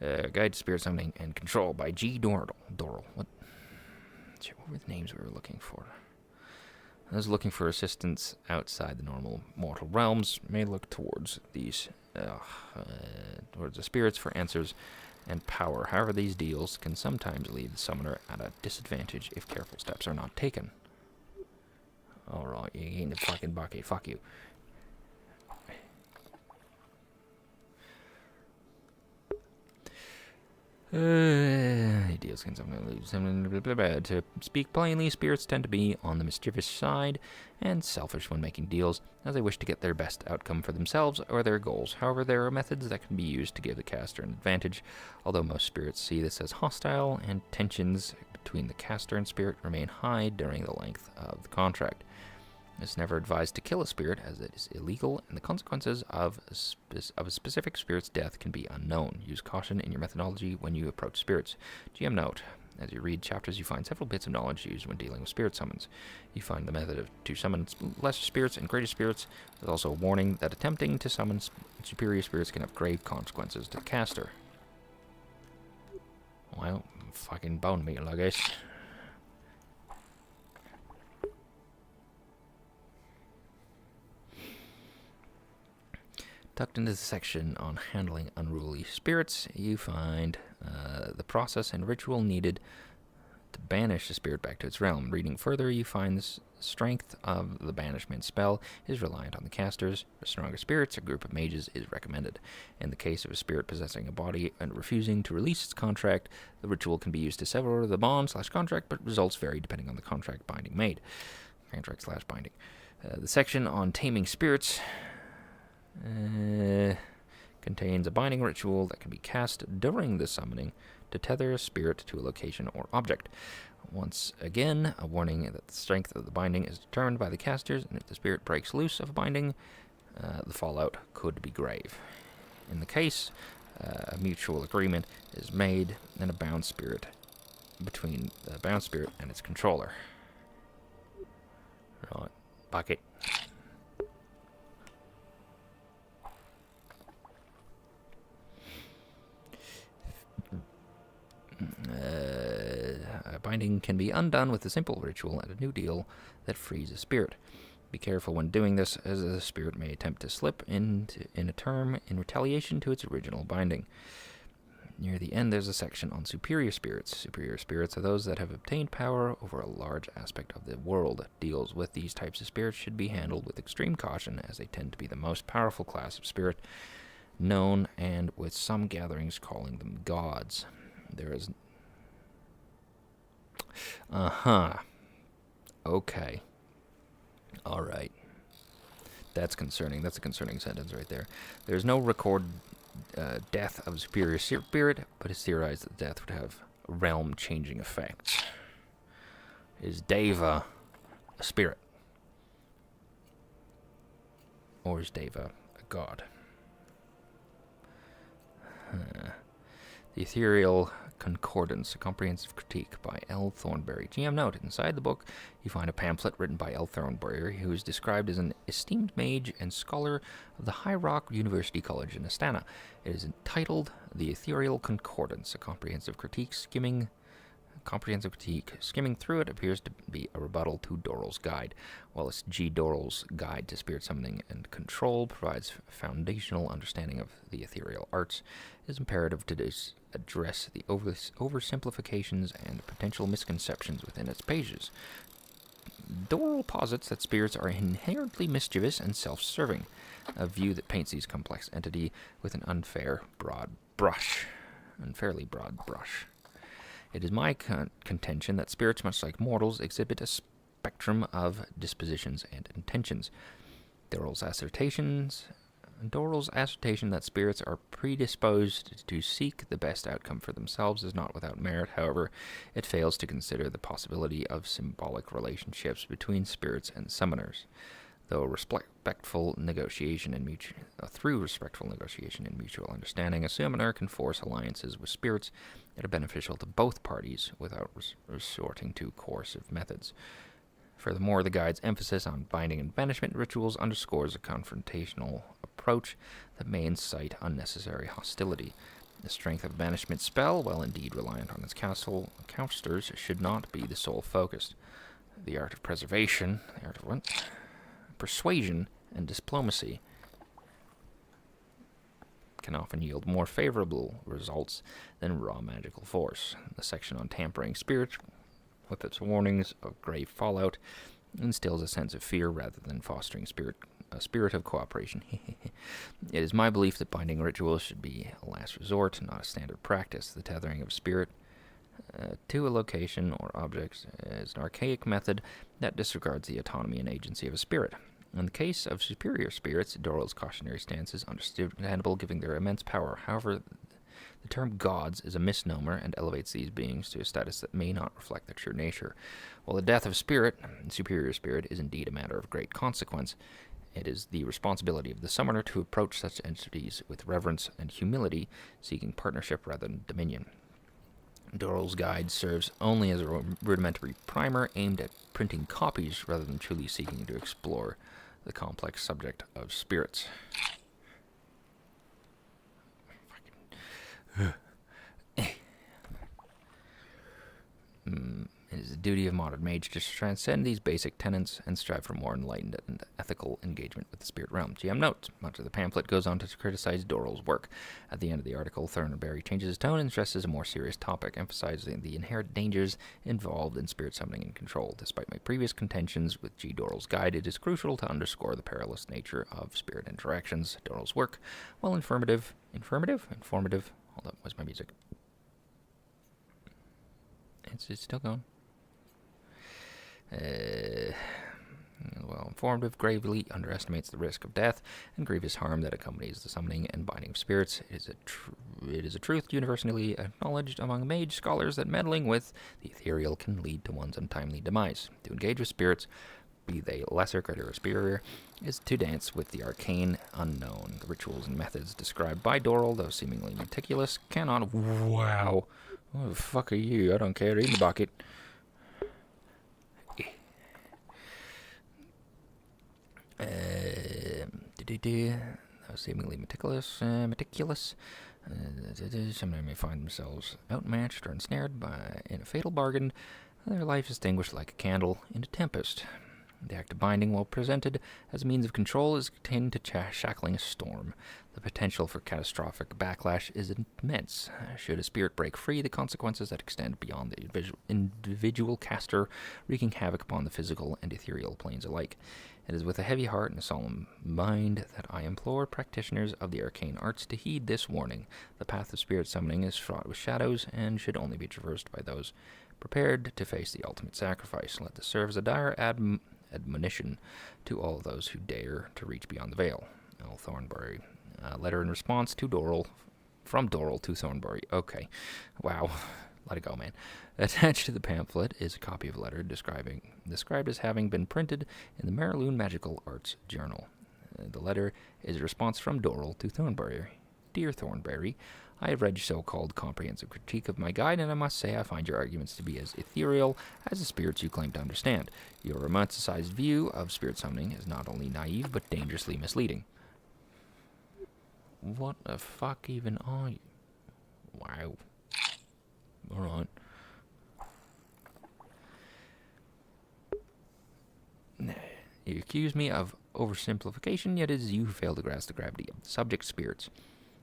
F: Guide to Spirit Summoning and Control by G. Dorrell. What were the names we were looking for? I was looking for assistance outside the normal mortal realms. May look towards these, towards the spirits for answers and power. However, these deals can sometimes leave the summoner at a disadvantage if careful steps are not taken. Alright, you're eating the fucking bucket. Fuck you. Deals can sometimes lose. To speak plainly, spirits tend to be on the mischievous side and selfish when making deals, as they wish to get their best outcome for themselves or their goals. However, there are methods that can be used to give the caster an advantage, although most spirits see this as hostile, and tensions between the caster and spirit remain high during the length of the contract. It's never advised to kill a spirit, as it is illegal, and the consequences of a specific spirit's death can be unknown. Use caution in your methodology when you approach spirits. GM note: as you read chapters, you find several bits of knowledge used when dealing with spirit summons. You find the method to summon lesser spirits and greater spirits. There's also a warning that attempting to summon superior spirits can have grave consequences to the caster. Well, fucking bone meal, I guess. Tucked into the section on handling unruly spirits, you find the process and ritual needed to banish a spirit back to its realm. Reading further, you find the strength of the banishment spell is reliant on the casters. For stronger spirits, a group of mages is recommended. In the case of a spirit possessing a body and refusing to release its contract, the ritual can be used to sever the bond/contract, but results vary depending on the contract binding made. Contract/binding. The section on taming spirits contains a binding ritual that can be cast during the summoning to tether a spirit to a location or object. Once again, a warning that the strength of the binding is determined by the casters, and if the spirit breaks loose of a binding, the fallout could be grave. In the case, a mutual agreement is made and a bound spirit between the bound spirit and its controller. Right, bucket. binding can be undone with a simple ritual and a new deal that frees a spirit. Be careful when doing this, as the spirit may attempt to slip in a term in retaliation to its original binding. Near the end, there's a section on superior spirits. Superior spirits are those that have obtained power over a large aspect of the world. Deals with these types of spirits should be handled with extreme caution, as they tend to be the most powerful class of spirit known, and with some gatherings calling them gods. There is... Okay. Alright. That's concerning. That's a concerning sentence right there. There's no recorded death of a superior spirit, but it's theorized that death would have realm-changing effects. Is Deva a spirit? Or is Deva a god? The Ethereal Concordance, a comprehensive critique by L. Thornberry. GM note, inside the book you find a pamphlet written by L. Thornberry, who is described as an esteemed mage and scholar of the High Rock University College in Astana. It is entitled The Ethereal Concordance, a comprehensive critique. Skimming through it appears to be a rebuttal to Doral's Guide. While it's G. Doral's Guide to Spirit Summoning and Control provides foundational understanding of the ethereal arts, it is imperative to address the oversimplifications and potential misconceptions within its pages. Doral posits that spirits are inherently mischievous and self-serving, a view that paints these complex entities with an unfairly broad brush. It is my contention that spirits, much like mortals, exhibit a spectrum of dispositions and intentions. Doral's assertion that spirits are predisposed to seek the best outcome for themselves is not without merit. However, it fails to consider the possibility of symbolic relationships between spirits and summoners. Through respectful negotiation and mutual understanding, a summoner can force alliances with spirits that are beneficial to both parties without resorting to coercive methods. Furthermore, the guide's emphasis on binding and banishment rituals underscores a confrontational approach that may incite unnecessary hostility. The strength of a banishment spell, while indeed reliant on its counselors, should not be the sole focus. The art of persuasion and diplomacy can often yield more favorable results than raw magical force. The section on tampering spirits, with its warnings of grave fallout, instills a sense of fear rather than fostering a spirit of cooperation. It is my belief that binding rituals should be a last resort, not a standard practice. The tethering of spirit to a location or object is an archaic method that disregards the autonomy and agency of a spirit. In the case of superior spirits, Doral's cautionary stance is understandable, given their immense power. However, the term gods is a misnomer and elevates these beings to a status that may not reflect their true nature. While the death of superior spirit, is indeed a matter of great consequence, it is the responsibility of the summoner to approach such entities with reverence and humility, seeking partnership rather than dominion. Doral's Guide serves only as a rudimentary primer aimed at printing copies rather than truly seeking to explore the complex subject of spirits. It is the duty of modern mage to transcend these basic tenets and strive for more enlightened and ethical engagement with the spirit realm. GM notes, much of the pamphlet goes on to criticize Doral's work. At the end of the article, Thornberry changes his tone and stresses a more serious topic, emphasizing the inherent dangers involved in spirit summoning and control. Despite my previous contentions with G. Doral's Guide, it is crucial to underscore the perilous nature of spirit interactions. Doral's work, while informative, hold up, where's my music? It's still going. Informative gravely underestimates the risk of death and grievous harm that accompanies the summoning and binding of spirits. It is a truth universally acknowledged among mage scholars that meddling with the ethereal can lead to one's untimely demise. To engage with spirits, be they lesser, greater, or superior, is to dance with the arcane unknown. The rituals and methods described by Doral, though seemingly meticulous, cannot... Wow! What the fuck are you? I don't care. Eat the bucket. Seemingly meticulous. Some may find themselves outmatched or ensnared in a fatal bargain Their life extinguished like a candle in a tempest. The act of binding, while presented as a means of control, is akin to shackling a storm. The potential for catastrophic backlash is immense. Should a spirit break free, the consequences that extend beyond the individual caster, wreaking havoc upon the physical and ethereal planes alike. It is with a heavy heart and a solemn mind that I implore practitioners of the arcane arts to heed this warning. The path of spirit summoning is fraught with shadows and should only be traversed by those prepared to face the ultimate sacrifice. Let this serve as a dire admonition to all those who dare to reach beyond the veil. L. Thornbury. Letter in response to Doral, from Doral to Thornbury. Okay. Wow. Let it go, man. Attached to the pamphlet is a copy of a letter described as having been printed in the Mariloon Magical Arts Journal. The letter is a response from Doral to Thornbury. Dear Thornbury, I have read your so-called comprehensive critique of my guide, and I must say I find your arguments to be as ethereal as the spirits you claim to understand. Your romanticized view of spirit summoning is not only naive, but dangerously misleading. What the fuck even are you? Wow. Alright. You accuse me of oversimplification, yet it is you who fail to grasp the gravity of the subject. Spirits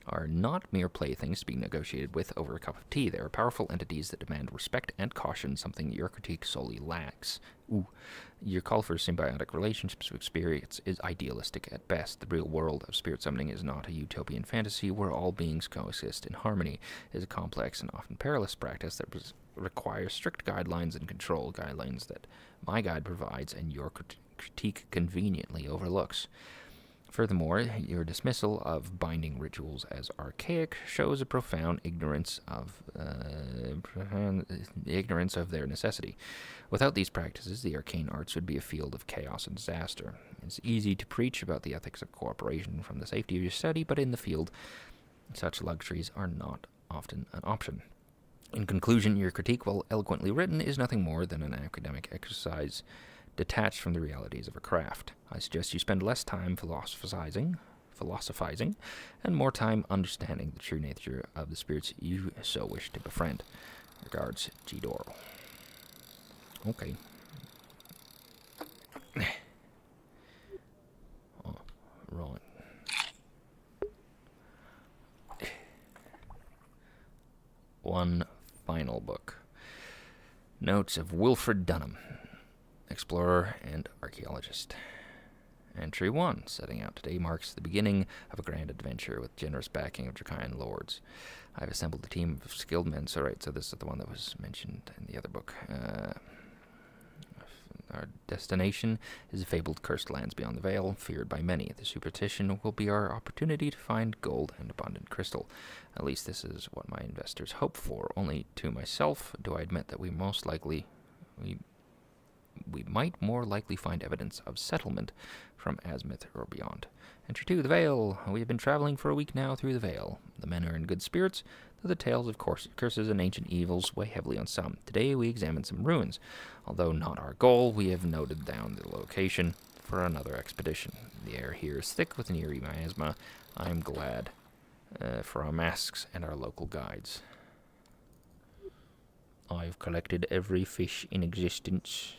F: are not mere playthings to be negotiated with over a cup of tea. They are powerful entities that demand respect and caution, something your critique solely lacks. Your call for symbiotic relationships with spirits is idealistic at best. The real world of spirit summoning is not a utopian fantasy where all beings coexist in harmony. It is a complex and often perilous practice that requires strict guidelines and control, guidelines that my guide provides and your critique conveniently overlooks. Furthermore, your dismissal of binding rituals as archaic shows a profound ignorance of their necessity. Without these practices, the arcane arts would be a field of chaos and disaster. It's easy to preach about the ethics of cooperation from the safety of your study, but in the field, such luxuries are not often an option. In conclusion, your critique, while eloquently written, is nothing more than an academic exercise detached from the realities of a craft. I suggest you spend less time philosophizing, and more time understanding the true nature of the spirits you so wish to befriend. Regards, G. Doral. Okay. Oh, right. One final book. Notes of Wilfred Dunham, explorer and archaeologist. Entry 1, setting out today, marks the beginning of a grand adventure with generous backing of Dracayan lords. I've assembled a team of skilled men. So this is the one that was mentioned in the other book. Our destination is the fabled cursed lands beyond the veil, feared by many. The superstition will be our opportunity to find gold and abundant crystal. At least this is what my investors hope for. Only to myself do I admit that we might more likely find evidence of settlement from Azimuth or beyond. Entry 2, the Vale. We have been traveling for a week now through the Vale. The men are in good spirits, though the tales of curses and ancient evils weigh heavily on some. Today we examine some ruins. Although not our goal, we have noted down the location for another expedition. The air here is thick with an eerie miasma. I am glad for our masks and our local guides. I've collected every fish in existence.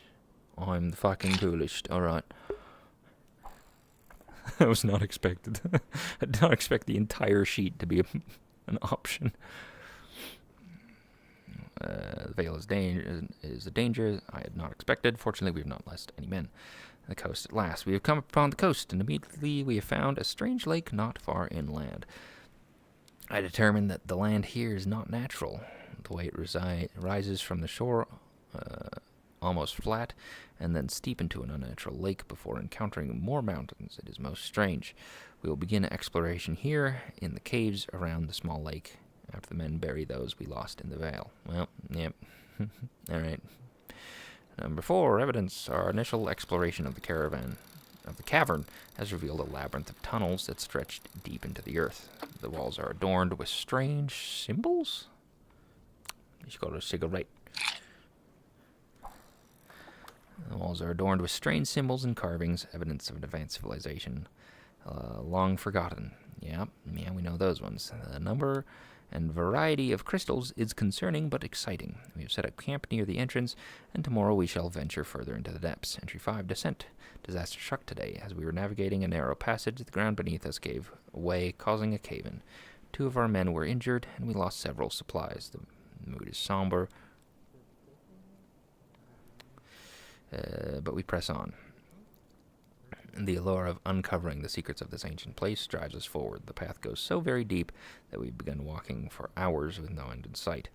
F: I'm the fucking coolest. Alright. I was not expected. I did not expect the entire sheet to be an option. The Vale is a danger I had not expected. Fortunately, we have not lost any men. The coast at last. We have come upon the coast, and immediately we have found a strange lake not far inland. I determined that the land here is not natural. The way it rises from the shore, almost flat, and then steep into an unnatural lake before encountering more mountains. It is most strange. We will begin exploration here in the caves around the small lake after the men bury those we lost in the Vale. Well, yep. Alright. Number 4, evidence. Our initial exploration of the cavern has revealed a labyrinth of tunnels that stretched deep into the earth. The walls are adorned with strange symbols? You should go to a cigarette. The walls are adorned with strange symbols and carvings, evidence of an advanced civilization, long forgotten. Yeah, we know those ones. The number and variety of crystals is concerning but exciting. We have set up camp near the entrance, and tomorrow we shall venture further into the depths. Entry 5, Descent. Disaster struck today. As we were navigating a narrow passage, the ground beneath us gave way, causing a cave-in. 2 of our men were injured, and we lost several supplies. The mood is somber, but we press on. The allure of uncovering the secrets of this ancient place drives us forward. The path goes so very deep that we've begun walking for hours with no end in sight.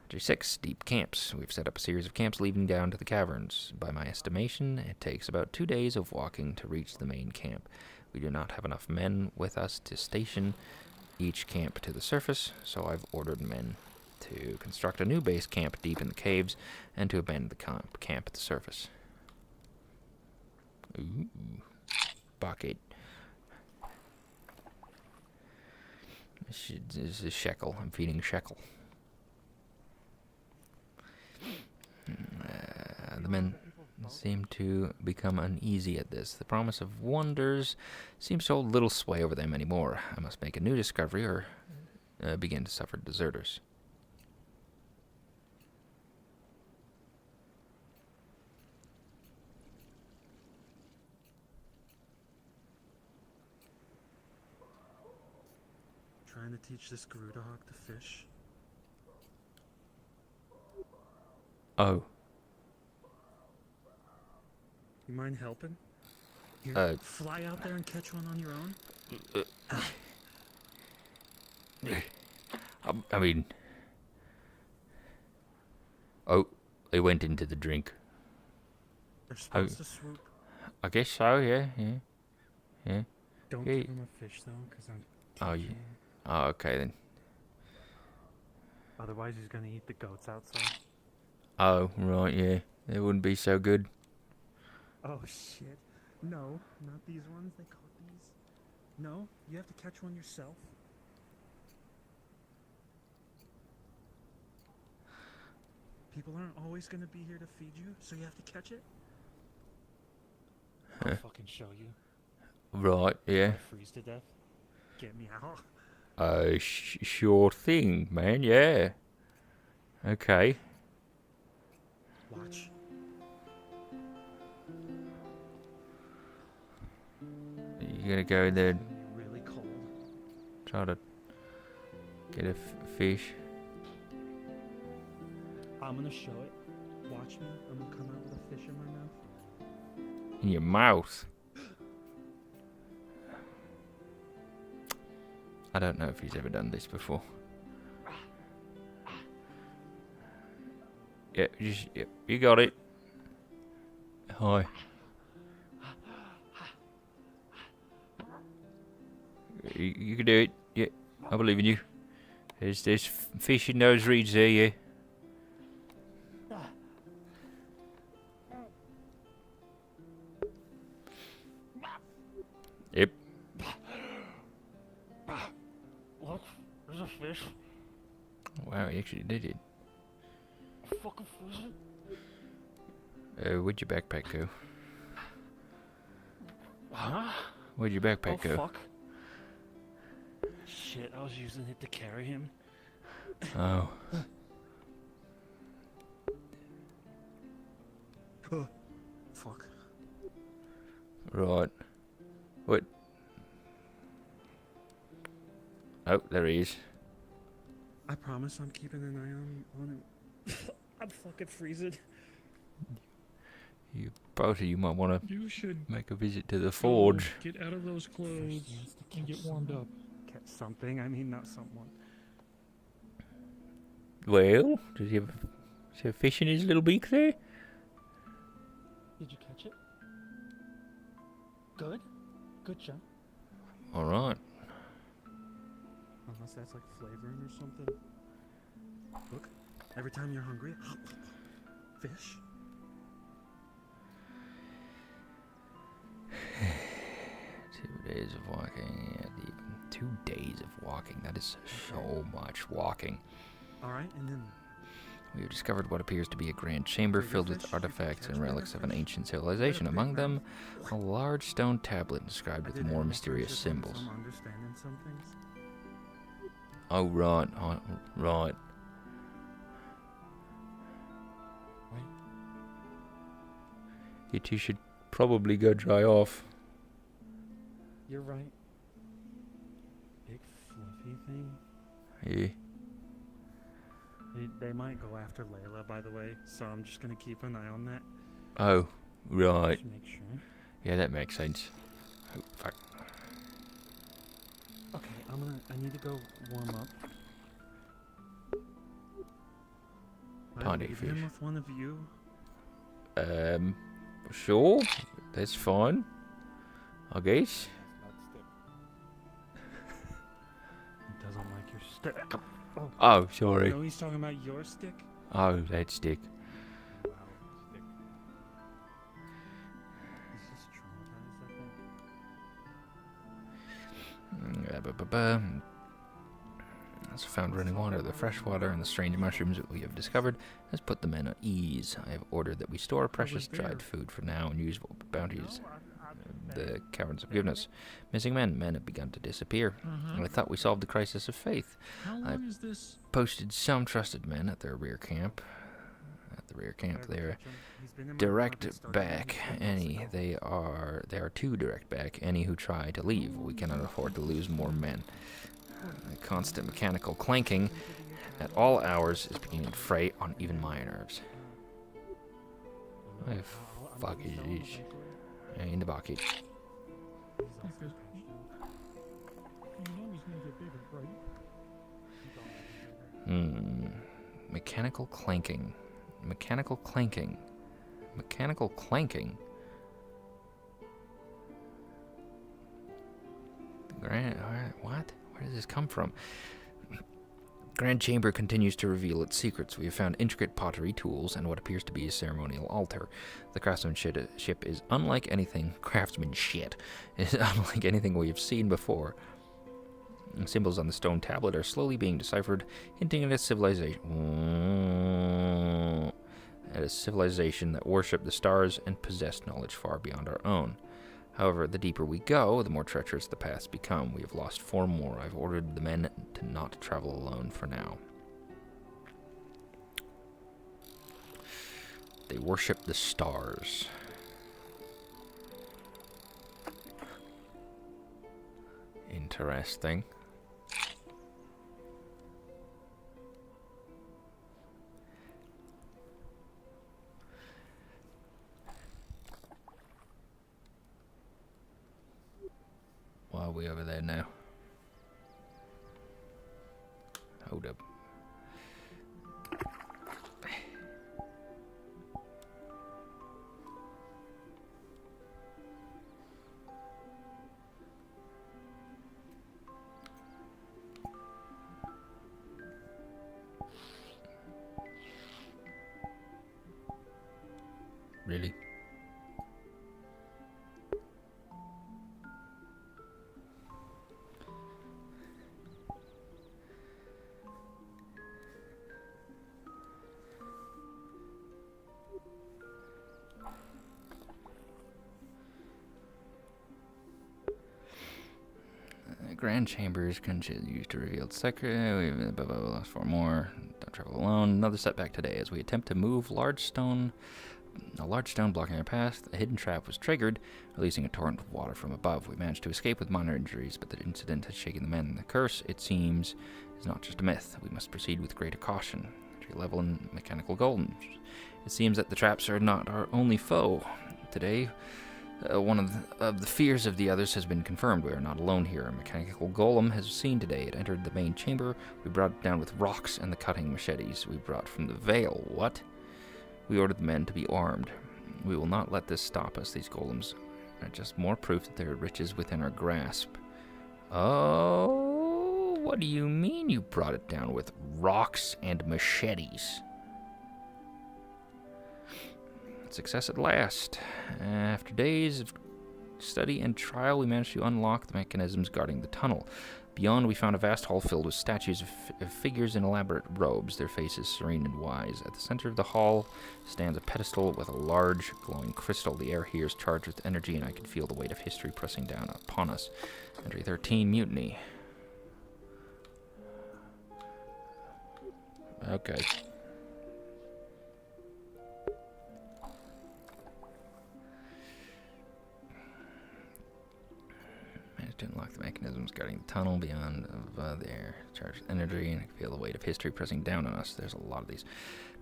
F: Entry 6, Deep Camps. We've set up a series of camps leading down to the caverns. By my estimation, it takes about 2 days of walking to reach the main camp. We do not have enough men with us to station each camp to the surface, so I've ordered men to construct a new base camp deep in the caves and to abandon the camp at the surface. Ooh. Bucket. This is Shekel. I'm feeding Shekel. The men seem to become uneasy at this. The promise of wonders seems to hold little sway over them anymore. I must make a new discovery or begin to suffer deserters.
I: Trying to teach this Garuda hawk to fish.
F: Oh.
I: You mind helping? Here, fly out there and catch one on your own.
F: I mean... Oh, they went into the drink.
I: They're supposed to swoop.
F: I guess so, yeah.
I: Don't give him a fish, though, because I'm teaching him.
F: Oh, okay, then.
I: Otherwise, he's gonna eat the goats outside.
F: Oh, right, yeah. They wouldn't be so good.
I: Oh, shit. No, not these ones. They caught these. No, you have to catch one yourself. People aren't always gonna be here to feed you, so you have to catch it. I'll fucking show you.
F: Right, yeah.
I: Freeze to death. Get me out.
F: Sure thing, man, yeah. Okay.
I: Watch.
F: You gonna go in there and
I: Really cold.
F: try to get a fish?
I: I'm gonna show it. Watch me. I'm gonna come out with a fish in my mouth.
F: In your mouth? I don't know if he's ever done this before. Yeah, you got it. Hi. You can do it. Yeah, I believe in you. There's fish in those reeds there, yeah. Yep.
I: Look, there's a fish.
F: Wow, he actually did it.
I: Fucking fish.
F: Where'd your backpack go?
I: Huh?
F: Where'd your backpack go?
I: Fuck. Shit, I was using it to carry him.
F: Oh.
I: Fuck.
F: Right. What? Oh, there he is.
I: I promise I'm keeping an eye on him. I'm fucking freezing.
F: Both of you might want
I: You
F: to
I: should
F: make a visit to the forge.
I: Get out of those clothes and get warmed up. Catch something, I mean not someone.
F: Well, does he have fish in his little beak there?
I: Did you catch it? Good? Good job.
F: Alright.
I: Unless that's like flavoring or something. Look, every time you're hungry, fish.
F: 2 days of walking. Yeah, 2 days of walking. That is so much walking.
I: Alright, and then...
F: We have discovered what appears to be a grand chamber filled with artifacts and relics of an ancient civilization. Among them, a large stone tablet inscribed with more mysterious symbols. Oh, right. Right. You two should probably go dry off.
I: You're right. Big fluffy thing.
F: Yeah.
I: They might go after Layla, by the way, so I'm just gonna keep an eye on that.
F: Oh, right.
I: Just make sure.
F: Yeah, that makes sense. Oh, fuck.
I: Okay, I need to go warm up.
F: Tiny
I: Leave
F: fish.
I: him with one of you.
F: Sure. That's fine. I guess.
I: He doesn't like your stick.
F: Oh, sorry.
I: No, he's talking about your stick.
F: Oh, that stick.
I: Wow, stick. He's just traumatized, I think.
F: As found running water, the fresh water, and the strange mushrooms that we have discovered has put the men at ease. I have ordered that we store precious dried food for now and use bounties. The cowards of goodness. Missing men. Men have begun to disappear. I thought we solved the crisis of faith. I posted some trusted men at their rear camp. They're direct back any. They are too direct back any who try to leave. We cannot afford to lose more men. The constant mechanical clanking at all hours is beginning to fray on even my nerves. What the fuck is this? In the bucket. Mechanical clanking. Mechanical clanking. Mechanical clanking. What? Where does this come from? Grand Chamber continues to reveal its secrets. We have found intricate pottery tools and what appears to be a ceremonial altar. The craftsmanship is unlike anything. Craftsmanship is unlike anything we have seen before. The symbols on the stone tablet are slowly being deciphered, hinting at a civilization. At a civilization that worshipped the stars and possessed knowledge far beyond our own. However, the deeper we go, the more treacherous the paths become. We have lost 4 more. I've ordered the men to not travel alone for now. They worship the stars. Interesting. Why are we over there now? Hold up. Really? Grand Chambers continues to reveal its secret. We've lost 4 more. Don't travel alone. Another setback today as we attempt to move a large stone blocking our path. A hidden trap was triggered, releasing a torrent of water from above. We managed to escape with minor injuries, but the incident has shaken the men. The curse, it seems, is not just a myth. We must proceed with greater caution. Entry level in mechanical golem. It seems that the traps are not our only foe. Today, one of the fears of the others has been confirmed. We are not alone here. A mechanical golem has seen today. It entered the main chamber. We brought it down with rocks and the cutting machetes we brought from the Vale. What? We ordered the men to be armed. We will not let this stop us. These golems are just more proof that there are riches within our grasp. Oh, what do you mean you brought it down with rocks and machetes? Success at last. After days of study and trial, we managed to unlock the mechanisms guarding the tunnel. Beyond, we found a vast hall filled with statues of figures in elaborate robes, their faces serene and wise. At the center of the hall stands a pedestal with a large, glowing crystal. The air here is charged with energy, and I can feel the weight of history pressing down upon us. Entry 13, Mutiny. Okay. Managed to unlock the mechanisms guarding the tunnel beyond the air. Charged energy, and I can feel the weight of history pressing down on us. There's a lot of these.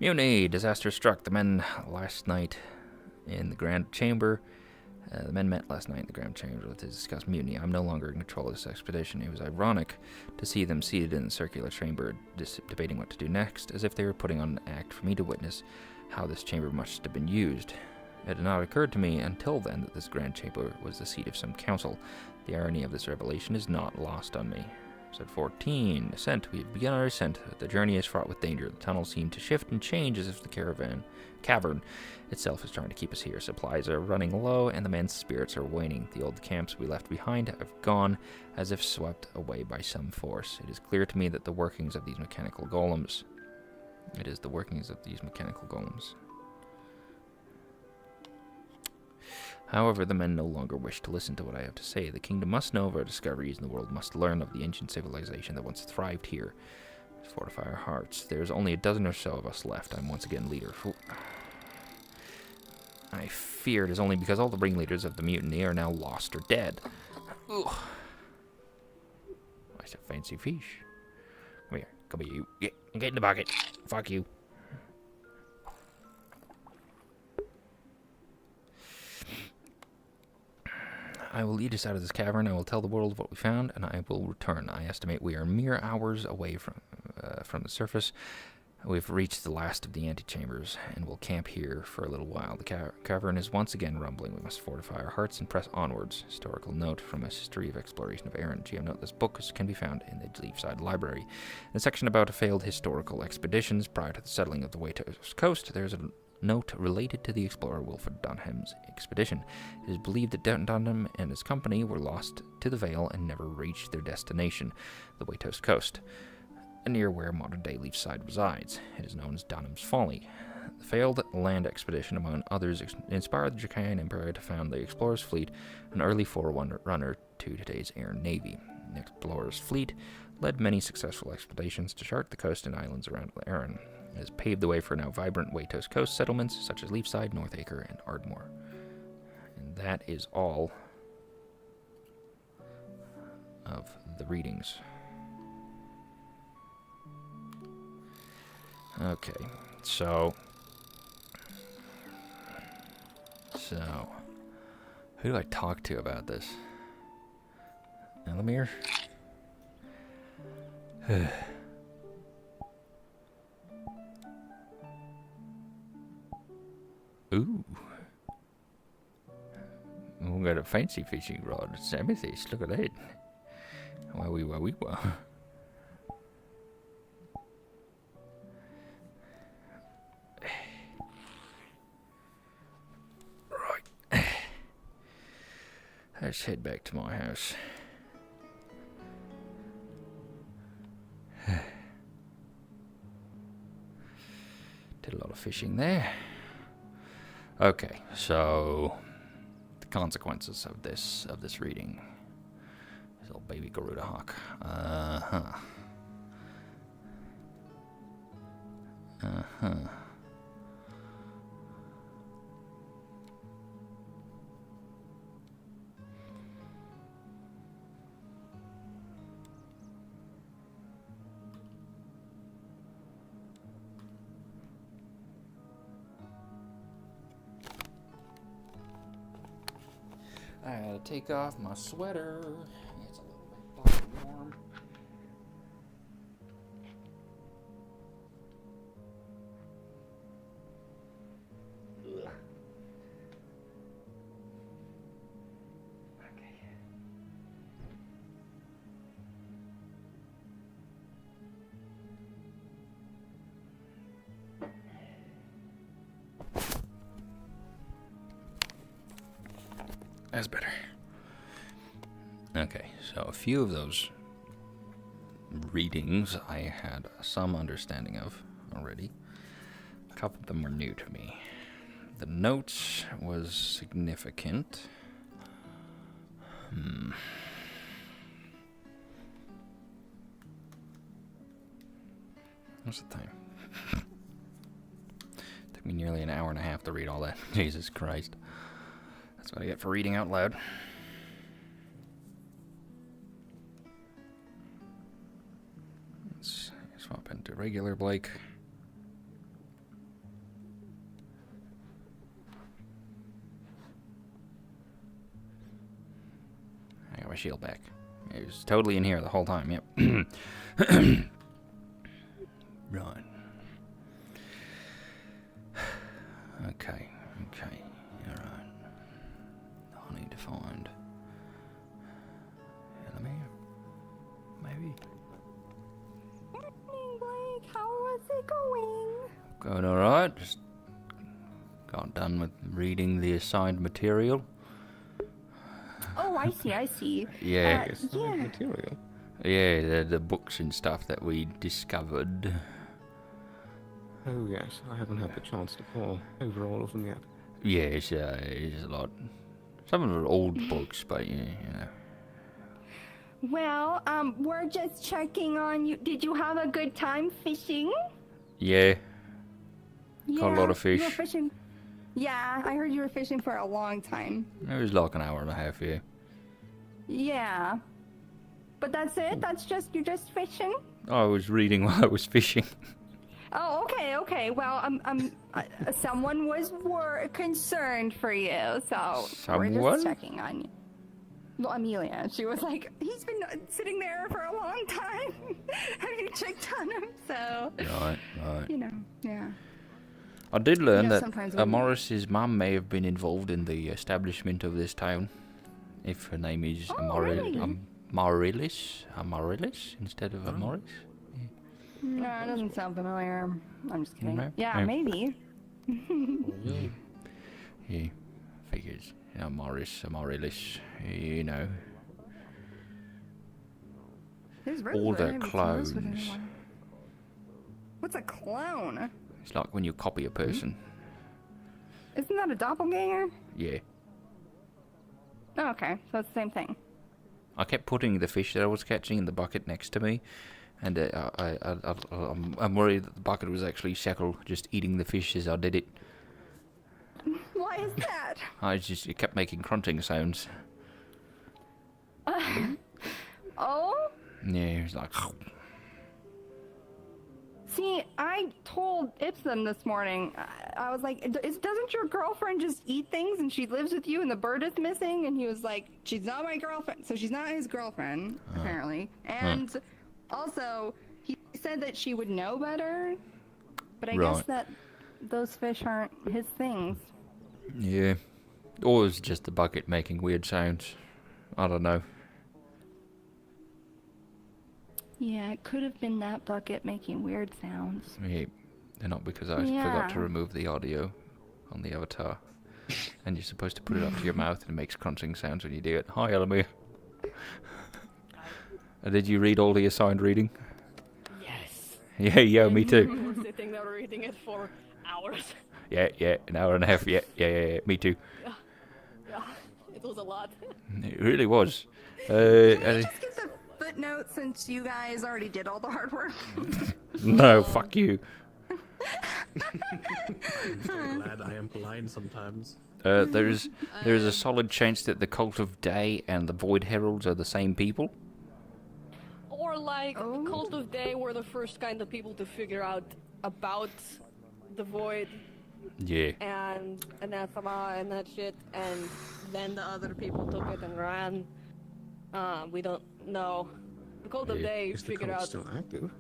F: Mutiny! Disaster struck the men last night in the Grand Chamber. The men met last night in the Grand Chamber to discuss mutiny. I'm no longer in control of this expedition. It was ironic to see them seated in the circular chamber, debating what to do next, as if they were putting on an act for me to witness how this chamber must have been used. It had not occurred to me until then that this Grand Chamber was the seat of some council. The irony of this revelation is not lost on me. Episode 14. Ascent. We have begun our ascent. The journey is fraught with danger. The tunnel seemed to shift and change as if the cavern itself is trying to keep us here. Supplies are running low, and the men's spirits are waning. The old camps we left behind have gone, as if swept away by some force. It is clear to me that the workings of these mechanical golems. It is the workings of these mechanical golems. However, the men no longer wish to listen to what I have to say. The kingdom must know of our discoveries, and the world must learn of the ancient civilization that once thrived here. Let's fortify our hearts. There's only a dozen or so of us left. I'm once again leader. I fear it is only because all the ringleaders of the mutiny are now lost or dead. Ugh. That's a fancy fish. Come here. Come here, you. Yeah, get in the bucket. Fuck you. I will lead us out of this cavern. I will tell the world what we found, and I will return. I estimate we are mere hours away from the surface. We've reached the last of the antechambers, and will camp here for a little while. The cavern is once again rumbling. We must fortify our hearts and press onwards. Historical note from a history of exploration of Erin. GM note: this book can be found in the Leafside Library. In the section about failed historical expeditions prior to the settling of the Waitos Coast, there's a note related to the explorer Wilfred Dunham's expedition. It is believed that Dunham and his company were lost to the Vale and never reached their destination, the Waitos Coast, near where modern-day Leafside resides. It is known as Dunham's Folly. The failed land expedition, among others, inspired the Dracaean Empire to found the explorer's fleet, an early forerunner to today's Air Navy. The explorer's fleet led many successful expeditions to chart the coast and islands around Erin. It has paved the way for now vibrant Waitos Coast settlements such as Leafside, Northacre, and Ardmore. And that is all of the readings. Okay, so who do I talk to about this? Elamir? Ooh. We got a fancy fishing rod. It's amethyst. Look at that. Wowie, wowie, wow. Right. Let's head back to my house. Did a lot of fishing there. Okay, so the consequences of this reading. This little baby Garuda hawk. I had to take off my sweater. It's a little bit fucking warm. Ugh. Okay. That's better. Okay, so a few of those readings I had some understanding of already. A couple of them were new to me. The notes was significant. What's the time? Took me nearly an hour and a half to read all that. Jesus Christ. That's what I get for reading out loud. Let's swap into regular Blake. I got my shield back. It was totally in here the whole time, yep. Right. Okay, alright. I need to find enemy. Maybe.
M: Morning, Blake. How was it going?
F: Going alright. Just got done with reading the assigned material.
M: Oh, I see.
F: Yeah.
M: Yeah.
C: Material.
F: Yeah, the books and stuff that we discovered.
C: Oh yes, I haven't had the chance to pour over all of them yet.
F: Yeah, it's a lot. Some of them are old books, but yeah, you know.
M: Well, we're just checking on you. Did you have a good time fishing?
F: Yeah.
M: Yeah.
F: Caught a lot of
M: You were
F: fish.
M: fishing. Yeah, I heard you were fishing for a long time.
F: It was like an hour and a half, yeah.
M: Yeah. But that's it? You're just fishing?
F: I was reading while I was fishing.
M: Oh, okay. Well, someone was concerned for you, so we're
F: Someone?
M: just checking on you. Well, Amelia, she was like, he's been sitting there for a long time. Have you checked on him? So,
F: Right.
M: you know, yeah.
F: I did learn that
M: sometimes when-
F: Morris's mum may have been involved in the establishment of this town. If her name is
M: really?
F: Amarilis instead of Amoris.
M: No, it doesn't sound familiar. I'm just kidding.
F: No?
M: Yeah,
F: No.
M: maybe.
F: Yeah, figures. Amarilis, you know.
M: There's
F: All
M: Rosewood.
F: the
M: Maybe it's
F: clones.
M: Rosewood anymore. What's a clone?
F: It's like when you copy a person.
M: Isn't that a doppelganger?
F: Yeah.
M: Oh, okay, so it's the same thing.
F: I kept putting the fish that I was catching in the bucket next to me, and I'm worried that the bucket was actually Shekel just eating the fish as I did it.
M: Why is that?
F: It kept making crunching sounds.
M: Oh?
F: Yeah, it was like.
M: See, I told Ipsum this morning, I was like, doesn't your girlfriend just eat things and she lives with you and the bird is missing? And he was like, she's not my girlfriend. So she's not his girlfriend, apparently. And also, he said that she would know better. But I guess that those fish aren't his things.
F: Yeah. Or it was just the bucket making weird sounds. I don't know.
M: Yeah, it could have been that bucket making weird sounds.
F: Yeah. They're not because I forgot to remove the audio on the avatar. And you're supposed to put it up to your mouth and it makes crunching sounds when you do it. Hi, Elamir. Did you read all the assigned reading?
B: Yes.
F: Yeah, me too.
B: We were sitting there reading it for hours.
F: Yeah, an hour and a half. Yeah, me too.
B: Yeah, it was a lot.
F: It really was.
M: Can we just get the footnote since you guys already did all the hard work?
F: No, fuck you.
A: I'm glad I am blind sometimes.
F: There's a solid chance that the Cult of Day and the Void Heralds are the same people.
B: Or like, Cult of Day were the first kind of people to figure out about the Void.
F: Yeah.
B: And Anathema and that shit, and then the other people took it and ran. We don't know. The Cult of Day
C: Is the
B: figured
C: cult
B: out.
C: still active?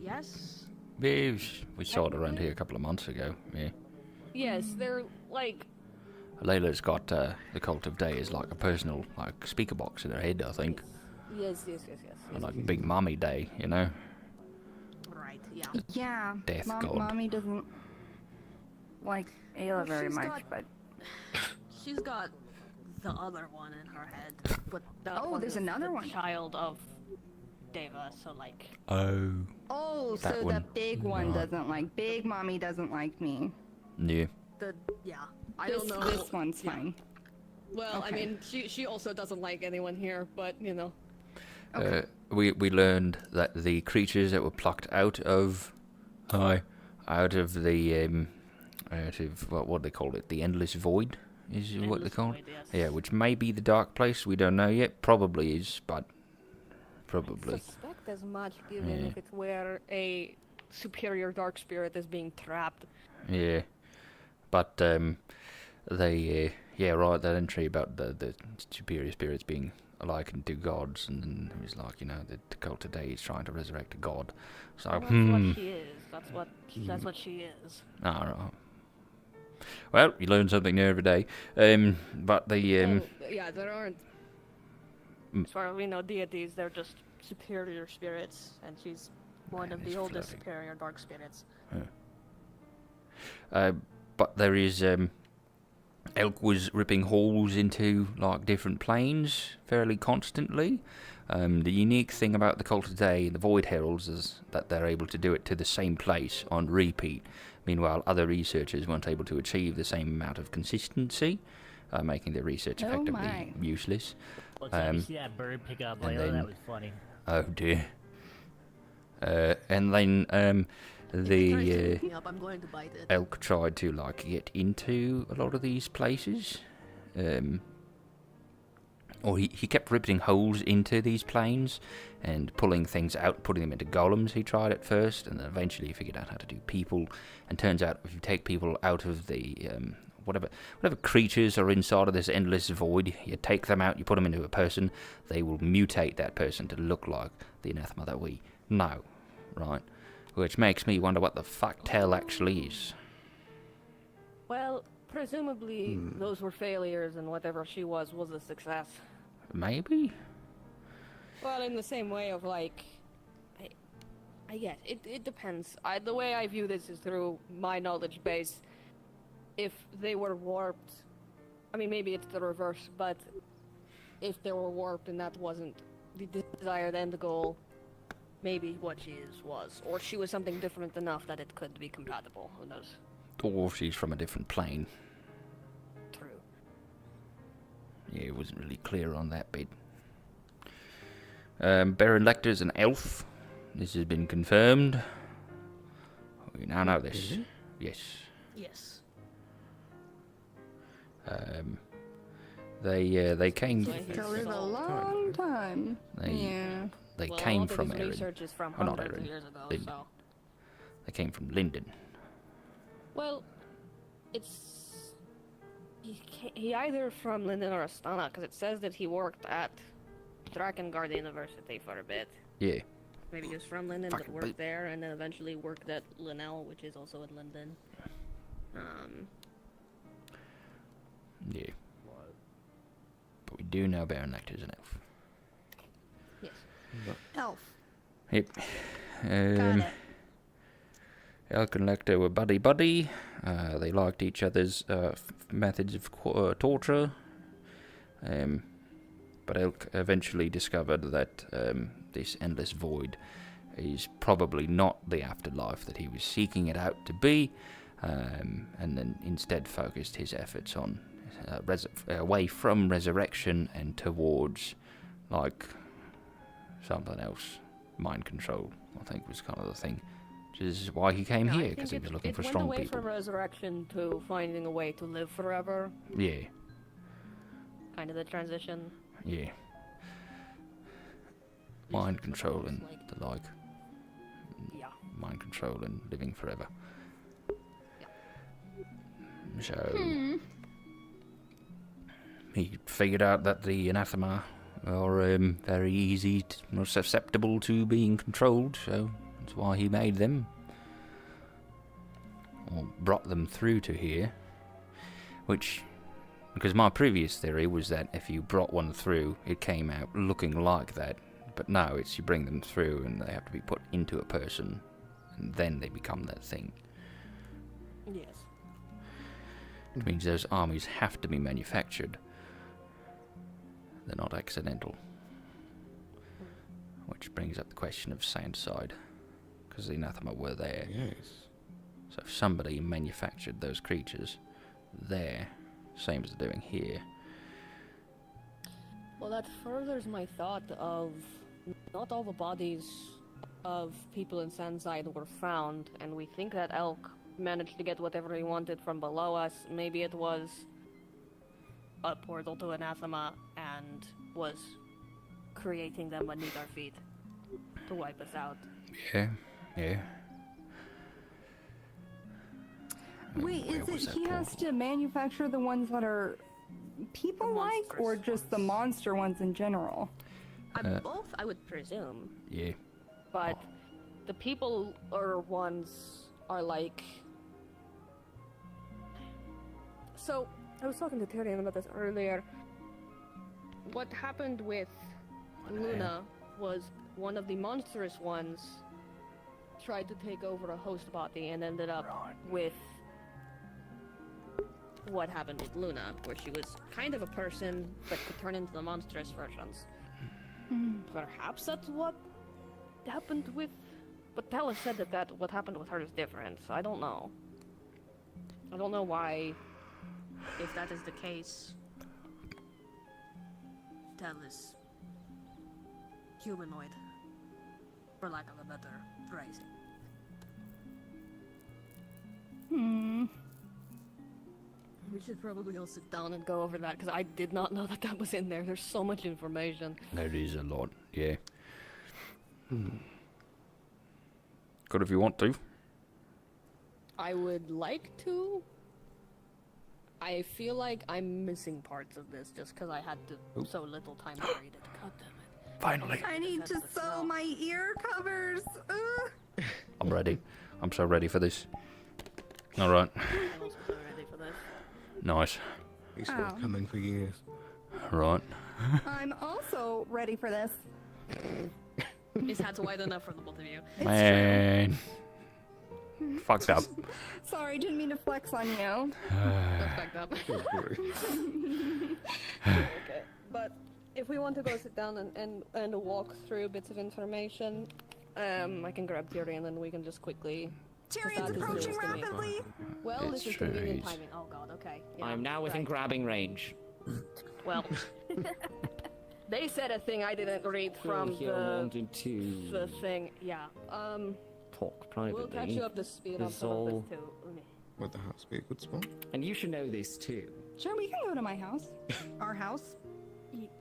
B: Yes.
F: Yeah, we saw it around here a couple of months ago. Yeah.
B: Yes, they're like.
F: Layla's got the Cult of Day is like a personal speaker box in her head, I think.
B: Yes.
F: Like Big Mommy Day, you know.
B: Right. Yeah.
M: Yeah.
F: Death God.
M: Mommy doesn't like Ayla very much, but
B: She's got the other one in her head. But
M: there's another one.
B: Child of Deva, so like.
M: Oh,
F: That
M: so
F: one.
M: the big one doesn't like. Big Mommy doesn't like me.
F: Yeah.
B: I don't know.
M: This one's fine.
B: Well, I
M: Okay.
B: mean, she also doesn't like anyone here, but you know.
F: We learned that the creatures that were plucked out of Aye. Out of the, out of, what do they call it? The Endless Void, is what they call it?
K: Void, yes.
F: Yeah, which may be the Dark Place, we don't know yet. Probably is, but probably.
B: I suspect as much, given
F: Yeah.
B: if it's where a superior dark spirit is being trapped.
F: Yeah. But, they, yeah, right, that entry about the superior spirits being likened to gods, and then it was like, you know, the cult today is trying to resurrect a god. So,
B: Well, that's what she is. That's what she is.
F: Alright. Well, you learn something new every day. But the,
B: Well, yeah, there aren't. As far as we know, deities. They're just superior spirits, and she's one of the oldest superior dark spirits.
F: But there is, Elk was ripping holes into, like, different planes fairly constantly. The unique thing about the cult today, the Void Heralds, is that they're able to do it to the same place on repeat. Meanwhile, other researchers weren't able to achieve the same amount of consistency, making their research effectively useless.
K: What's that? You see that bird pick up? Like,
F: then-
K: that was funny.
F: Oh dear. And then, the
B: I'm going to bite it.
F: Elk tried to, like, get into a lot of these places. Or he kept ripping holes into these planes and pulling things out, putting them into golems he tried at first, and then eventually he figured out how to do people. And turns out if you take people out of the, whatever creatures are inside of this endless void, you take them out, you put them into a person, they will mutate that person to look like the anathema that we know, right? Which makes me wonder what the fuck Tell actually is.
B: Well, presumably those were failures, and whatever she was a success.
F: Maybe?
B: Well, in the same way of like, I guess it depends. The way I view this is through my knowledge base. If they were warped, I mean maybe it's the reverse, but if they were warped and that wasn't the desired end goal, maybe what she was, or she was something different enough that it could be compatible. Who knows?
F: Or she's from a different plane.
B: True.
F: Yeah, it wasn't really clear on that bit. Baron Lecter's an elf. This has been confirmed. We now know this. Yes.
B: Yes.
F: They came.
M: After a long time.
F: They
B: Well,
F: came
B: all of
F: from
B: his
F: Erin.
B: research is from
F: Oh, not
B: hundreds of
F: Erin.
B: years ago,
F: Linden.
B: so.
F: They came from Linden.
B: Well, it's he either from Linden or Astana, because it says that he worked at Drakengard University for a bit.
F: Yeah.
B: Maybe he was from Linden, but
F: Fucking
B: worked
F: boot.
B: there, and then eventually worked at Linnell, which is also in Linden.
F: Yeah. But we do know Baron Lecter's an elf.
B: Yes.
M: Elf.
F: Yep.
M: Got it.
F: Elk and Lecter were buddy-buddy. They liked each other's methods of torture. But Elk eventually discovered that this endless void is probably not the afterlife that he was seeking it out to be, and then instead focused his efforts on away from resurrection and towards, like, something else. Mind control, I think, was kind of the thing. Which is why he came here, because he was looking for strong
B: It went away
F: people.
B: from resurrection to finding a way to live forever.
F: Yeah,
B: Kind of the transition.
F: yeah. Mind control and the like.
B: Yeah.
F: Mind control and living forever. So he figured out that the anathema are very easy, or susceptible to being controlled, so that's why he made them. Or brought them through to here. Which, because my previous theory was that if you brought one through, it came out looking like that. But no, it's you bring them through and they have to be put into a person, and then they become that thing.
B: Yes.
F: Which means those armies have to be manufactured. They're not accidental. Which brings up the question of Sandside, because the anathema were there.
L: Yes.
F: So if somebody manufactured those creatures there, same as they're doing here.
B: Well, that furthers my thought of not all the bodies of people in Sandside were found, and we think that elk managed to get whatever he wanted from below us. Maybe it was a portal to anathema and was creating them beneath our feet to wipe us out.
F: Yeah, yeah.
M: Wait,
F: Where
M: is
F: was
M: it
F: that
M: he has
F: portal?
M: to manufacture the ones that are people-like, or just the monster ones in general?
B: Both, I would presume.
F: Yeah.
B: But the people or ones are like. So I was talking to Tyrion about this earlier. What happened with Luna was one of the monstrous ones tried to take over a host body and ended up with what happened with Luna, where she was kind of a person but could turn into the monstrous versions. Perhaps that's what happened with. But Tella said that what happened with her is different, so I don't know. I don't know why, if that is the case, Tell is humanoid, for lack of a better phrase. We should probably all sit down and go over that, because I did not know that was in there. There's so much information.
F: There is a lot, yeah. Good if you want to.
B: I would like to. I feel like I'm missing parts of this just because I had so little time to read it. God damn it.
F: Finally.
M: I need to sew my ear covers. Ugh.
F: I'm ready. I'm so ready for this. Alright.
B: I'm also so ready for this.
F: Nice.
J: These were coming for years.
F: Right.
M: I'm also ready for this.
B: His hat's wide enough for the both of you.
F: Man. Fucked up.
M: Sorry, didn't mean to flex on you.
B: That's fucked up. Okay, but if we want to go sit down and walk through bits of information, I can grab Tyrion and then we can just quickly.
M: Tyrion's approaching rapidly.
B: Well,
F: It's
B: this is convenient
F: true.
B: timing. Oh god, okay. Yeah,
D: I'm now within
B: right.
D: grabbing range.
B: Well, they said a thing I didn't read from
D: Here wanted to
B: the thing. Yeah.
D: talk privately.
B: We'll catch you up to speed on
D: This
B: some of
D: all-
B: this too.
J: Would the house be a good spot?
D: And you should know this too.
M: Sure, we can go to my house. Our house.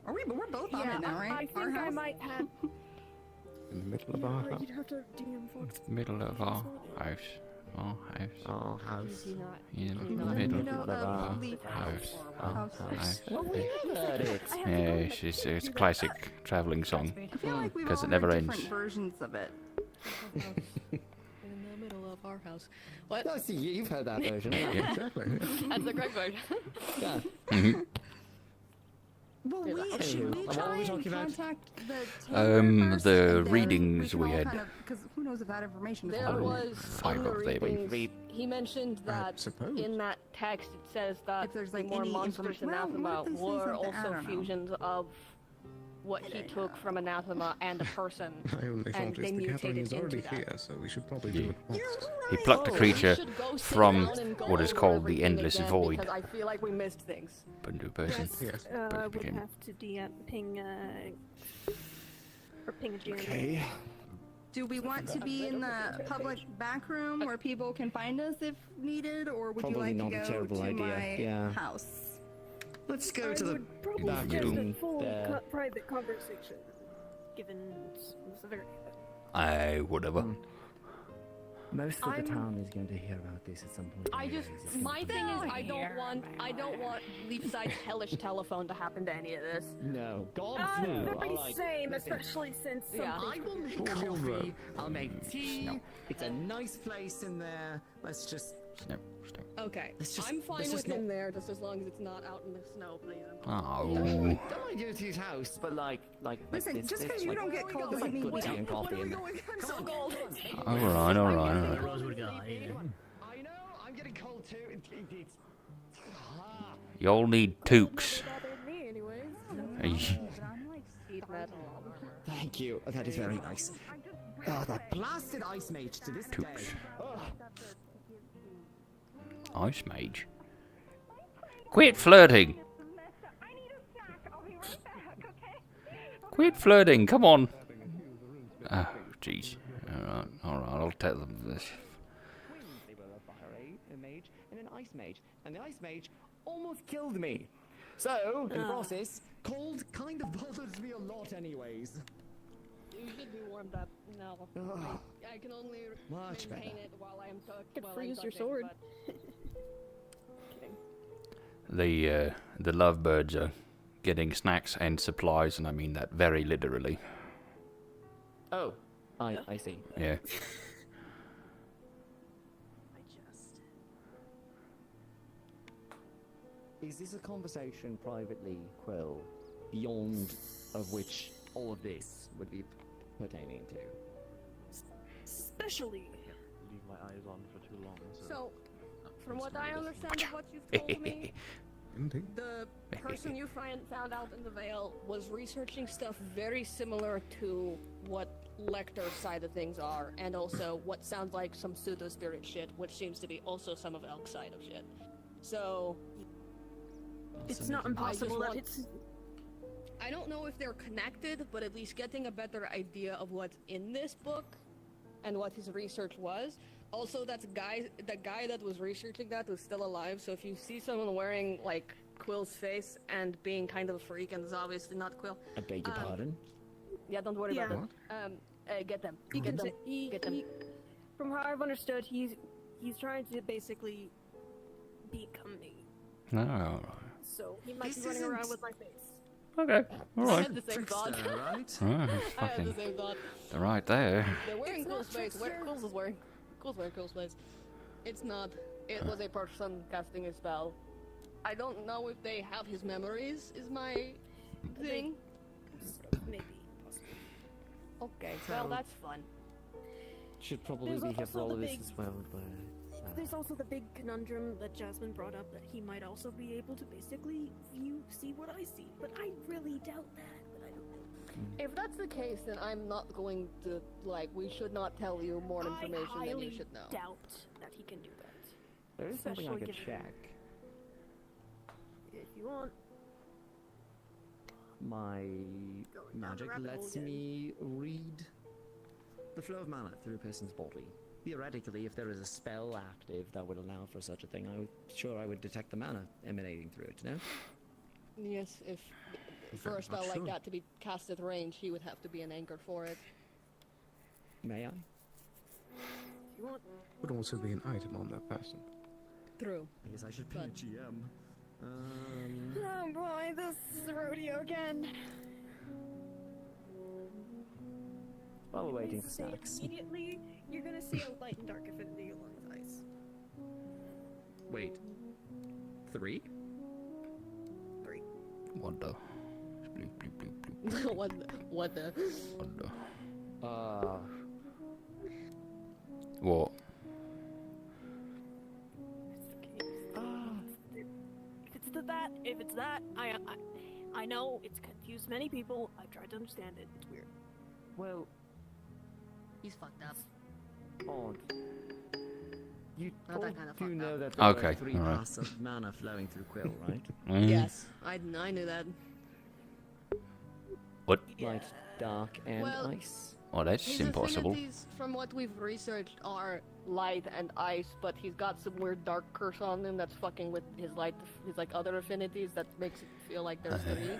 M: Are we? We're both on it now, right?
B: I think
M: Our house?
B: I might have.
J: In the middle of our house?
B: You'd have to DM for
F: Middle of our house. Our house.
D: Our house.
B: Is he not?
F: In
B: not
F: the middle
M: middle
F: of
M: of
F: our
M: Leaf
F: house.
M: House.
D: Well, we have heard it.
F: Yeah, it's a classic travelling song.
M: I feel like we've
F: 'Cause
M: all
F: it never
M: heard
F: ends.
M: different versions of it.
B: In the middle of our house. What?
D: No, see, you've heard that version.
F: Yeah.
J: Exactly.
B: That's the correct version.
D: Yeah.
F: Mhm.
M: Well,
B: Yeah,
M: should we
D: what were
M: try
D: we
M: and
D: talking about?
M: contact the tamer first,
F: the
M: and then
F: readings
M: can
F: we
M: all
F: had.
M: kind of, because who knows if that information is
B: There
M: relevant.
B: was
F: Five
B: in the
F: of them.
B: readings, he mentioned that
J: suppose.
B: in that text it says that
M: If there's,
B: the
M: like,
B: more
M: any
B: monsters in
M: well, what
B: Anathema
M: if they say
B: were
M: something? I
B: also
M: don't know.
B: fusions of what he took from Anathema and a person,
J: I only
B: and
J: thought
B: they
J: the gathering
B: mutated
J: is already
B: into that.
J: here, so we should probably do
F: Yeah.
J: it once.
F: He plucked the
B: Oh, we
F: creature
B: should go sit
F: from
B: down and go
F: what is
B: over
F: called the
B: everything
F: Endless
B: again,
F: Void.
B: Because I feel like we missed things.
F: But new person.
J: Yes.
F: But
N: would
F: again.
N: have to ping or ping a Jeremy.
A: Okay.
M: Do we want to be in the public back room where people can find us if needed, or would
A: Probably
N: Uh,
M: you like
A: not
M: to
A: a
M: go
A: terrible
M: to
A: idea,
M: my
A: yeah.
M: house?
A: Let's go
N: I
A: to the
N: would probably
A: back
N: suggest
F: room.
N: a full
A: there.
N: private conversation, given the severity of it.
F: Whatever.
A: Most of the
B: I'm-
A: town is going to hear about this at some point.
B: I just,
A: anyways. It's gonna
B: my
A: be-
B: thing is, I don't want Leafside's hellish telephone to happen to any of this.
A: No, God
N: That'd
A: no.
N: be
A: I like-
N: same,
A: listen,
N: especially since
B: Yeah.
A: I will make coffee. I'll make tea. It's a nice place in there. Let's just.
F: Snap, snap.
B: Okay,
A: Let's just-
B: I'm fine
A: let's
B: with
A: just
B: him
A: not-
B: there, just as long as it's not out in the snow, please.
F: Oh.
A: Don't mind going to his house, but like
M: Listen,
A: this,
M: just
A: this,
M: because you
A: like,
M: don't get cold
A: it's
M: doesn't
A: like
M: mean
A: good
M: we
A: tea and
M: don't.
A: coffee in there.
B: I'm so cold.
F: Alright, alright.
K: Rosewood guy.
A: I know. I'm getting cold too. It's.
F: Y'all need toques.
B: Bothered me anyways.
A: Thank you. That is very nice. Oh, that blasted ice mage to this day.
F: Toques.
A: Oh.
F: Ice mage. Quit flirting. Quit flirting, come on. jeez. Alright, I'll tell them this.
A: Twins. They were a fire mage and an ice mage, and the ice mage almost killed me. So, in the process, cold kind of bothers me a lot anyways.
B: You should be warmed up. No. I can only
A: Much
B: maintain
A: better.
B: it while I'm
N: Could freeze your sword.
B: Kidding.
F: The lovebirds are getting snacks and supplies, and I mean that very literally.
D: Oh, I see.
F: Yeah.
A: Is this a conversation privately, Quill, beyond of which all of this would be pertaining to?
N: Especially.
J: Leave my eyes on for too long.
B: So, from what I understand of what you've told me, the person you found out in the Vale was researching stuff very similar to what Lecter's side of things are, and also what sounds like some pseudo-spirit shit, which seems to be also some of Elk's side of shit. So...
N: It's not impossible that it's...
B: I don't know if they're connected, but at least getting a better idea of what's in this book and what his research was. Also, the guy that was researching that was still alive, so if you see someone wearing, like, Quill's face and being kind of a freak, and it's obviously not Quill.
A: I beg your pardon?
B: Yeah, don't worry about it. Get them. Get them. Get them.
N: From how I've understood, he's trying to basically become me.
F: No.
N: So he might be running around with my face.
F: Okay, alright.
B: I had the same thought.
C: right?
B: I had the same thought.
F: They're right there.
B: They're wearing Quill's face. Quill's wearing Quill's face. It's not. It was a person casting a spell. I don't know if they have his memories, is my thing.
N: Maybe, possibly.
B: Okay, well, that's fun.
A: Should probably
N: There's
A: be here for all
N: also
A: of
N: the
A: this
N: big-
A: as well, but...
N: There's also the big conundrum that Jasmine brought up that he might also be able to basically see what I see, but I really doubt that. But I don't know.
B: If that's the case, then I'm not going to, like, we should not tell you more information
N: I
B: than you
N: highly
B: should know.
N: doubt that he can do that.
A: There is something I
N: Especially
A: could
N: given-
A: check.
N: If you want.
A: My
N: down the
A: magic
N: rabbit hole
A: lets
N: again.
A: me read the flow of mana through a person's body. Theoretically, if there is a spell active that would allow for such a thing, I would detect the mana emanating through it, no?
B: Yes, if for a spell like that to be cast at range, he would have to be an anchor for it.
A: May I?
N: If you want.
O: Would also be an item on that person.
B: True.
A: I guess I should be a GM.
N: Oh boy, this is the rodeo again.
A: While we're waiting for
N: Say it
A: snacks.
N: Immediately, you're gonna see a light and dark affinity along with ice.
A: Wait. 3?
N: 3.
F: What the? Bleep, bleep, bleep, bleep.
B: What the?
F: What the? What?
N: If it's that, I know it's confused many people. I've tried to understand it. It's weird.
A: Well,
B: He's fucked up.
A: odd. You
B: Not
A: all
B: that kind of
A: do
B: fucked
A: know
B: up.
A: that there
F: Okay,
A: are 3
F: alright.
A: paths of mana flowing through Quill, right?
B: Yes, I knew that.
F: What?
A: Light, dark, and
B: Well,
A: ice.
F: Oh, that's
B: His
F: impossible.
B: affinities, from what we've researched, are light and ice, but he's got some weird dark curse on him that's fucking with his like other affinities that makes it feel like there's 3.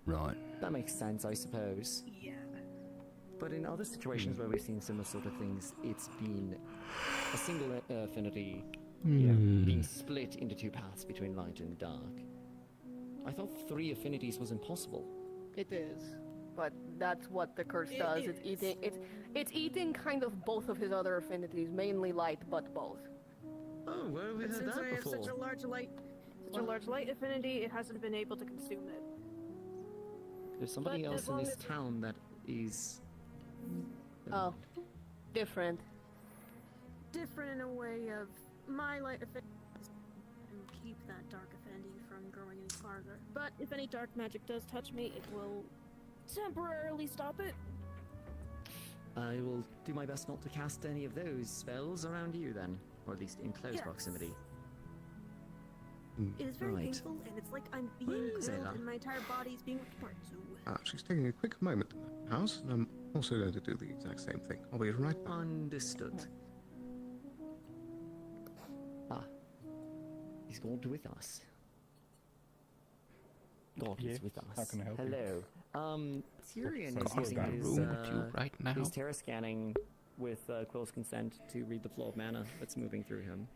F: Right.
A: That makes sense, I suppose.
N: Yeah.
A: But in other situations where we've seen similar sort of things, it's been a single affinity being split into 2 paths between light and dark. I thought 3 affinities was impossible.
B: It is, but that's what the curse does. It's eating kind of both of his other affinities, mainly light, but both.
C: Oh, where have we
N: But
C: heard
N: since
C: that
N: I have
C: before?
N: such a large light affinity, it hasn't been able to consume it.
A: There's somebody
N: But
A: else
N: as
A: in
N: long
A: this
N: as-
A: town that is...
B: Oh, different.
N: Different in a way of my light affinity and keep that dark affinity from growing any farther. But if any dark magic does touch me, it will temporarily stop it.
A: I will do my best not to cast any of those spells around you then, or at least in close
N: Yes.
A: proximity.
N: It is very
A: Right.
N: painful, and it's like I'm being
A: Where is
N: grilled
A: Ella?
N: and my entire body is being ripped apart. So
O: She's taking a quick moment. House, Also going to do the exact same thing. I'll be right back.
A: Understood. Ah. He's God with us. God is with us.
L: How can I help you?
A: Hello. Tyrion
F: God,
A: is using
F: I've got a
A: his,
F: room with you right now.
A: his terror scanning with Quill's consent to read the flow of mana that's moving through him.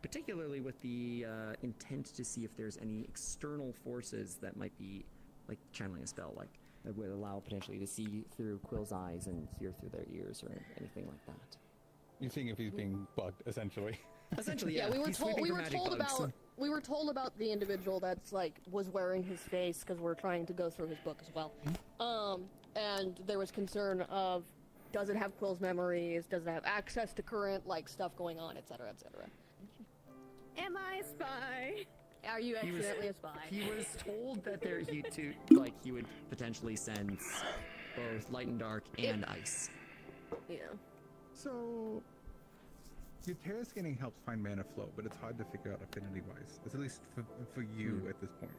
A: Particularly with the intent to see if there's any external forces that might be, like, channeling a spell, like, that would allow potentially to see through Quill's eyes and hear through their ears or anything like that.
L: You're seeing if he's being bugged, essentially.
A: Essentially,
B: Yeah,
A: yeah.
B: we were
A: he's
B: told
A: sweeping
B: we
A: for
B: were
A: magic
B: told
A: bugs.
B: about the individual that's like was wearing his face because we're trying to go through his book as well. And there was concern of does it have Quill's memories? Does it have access to current like stuff going on, etc., etc.
N: Am I a spy?
B: Are you
A: He was-
B: accidentally a spy?
A: He was told that he would potentially sense both light and dark and ice.
B: Yeah.
L: So, your terror scanning helps find mana flow, but it's hard to figure out affinity-wise. It's at least for you at this point.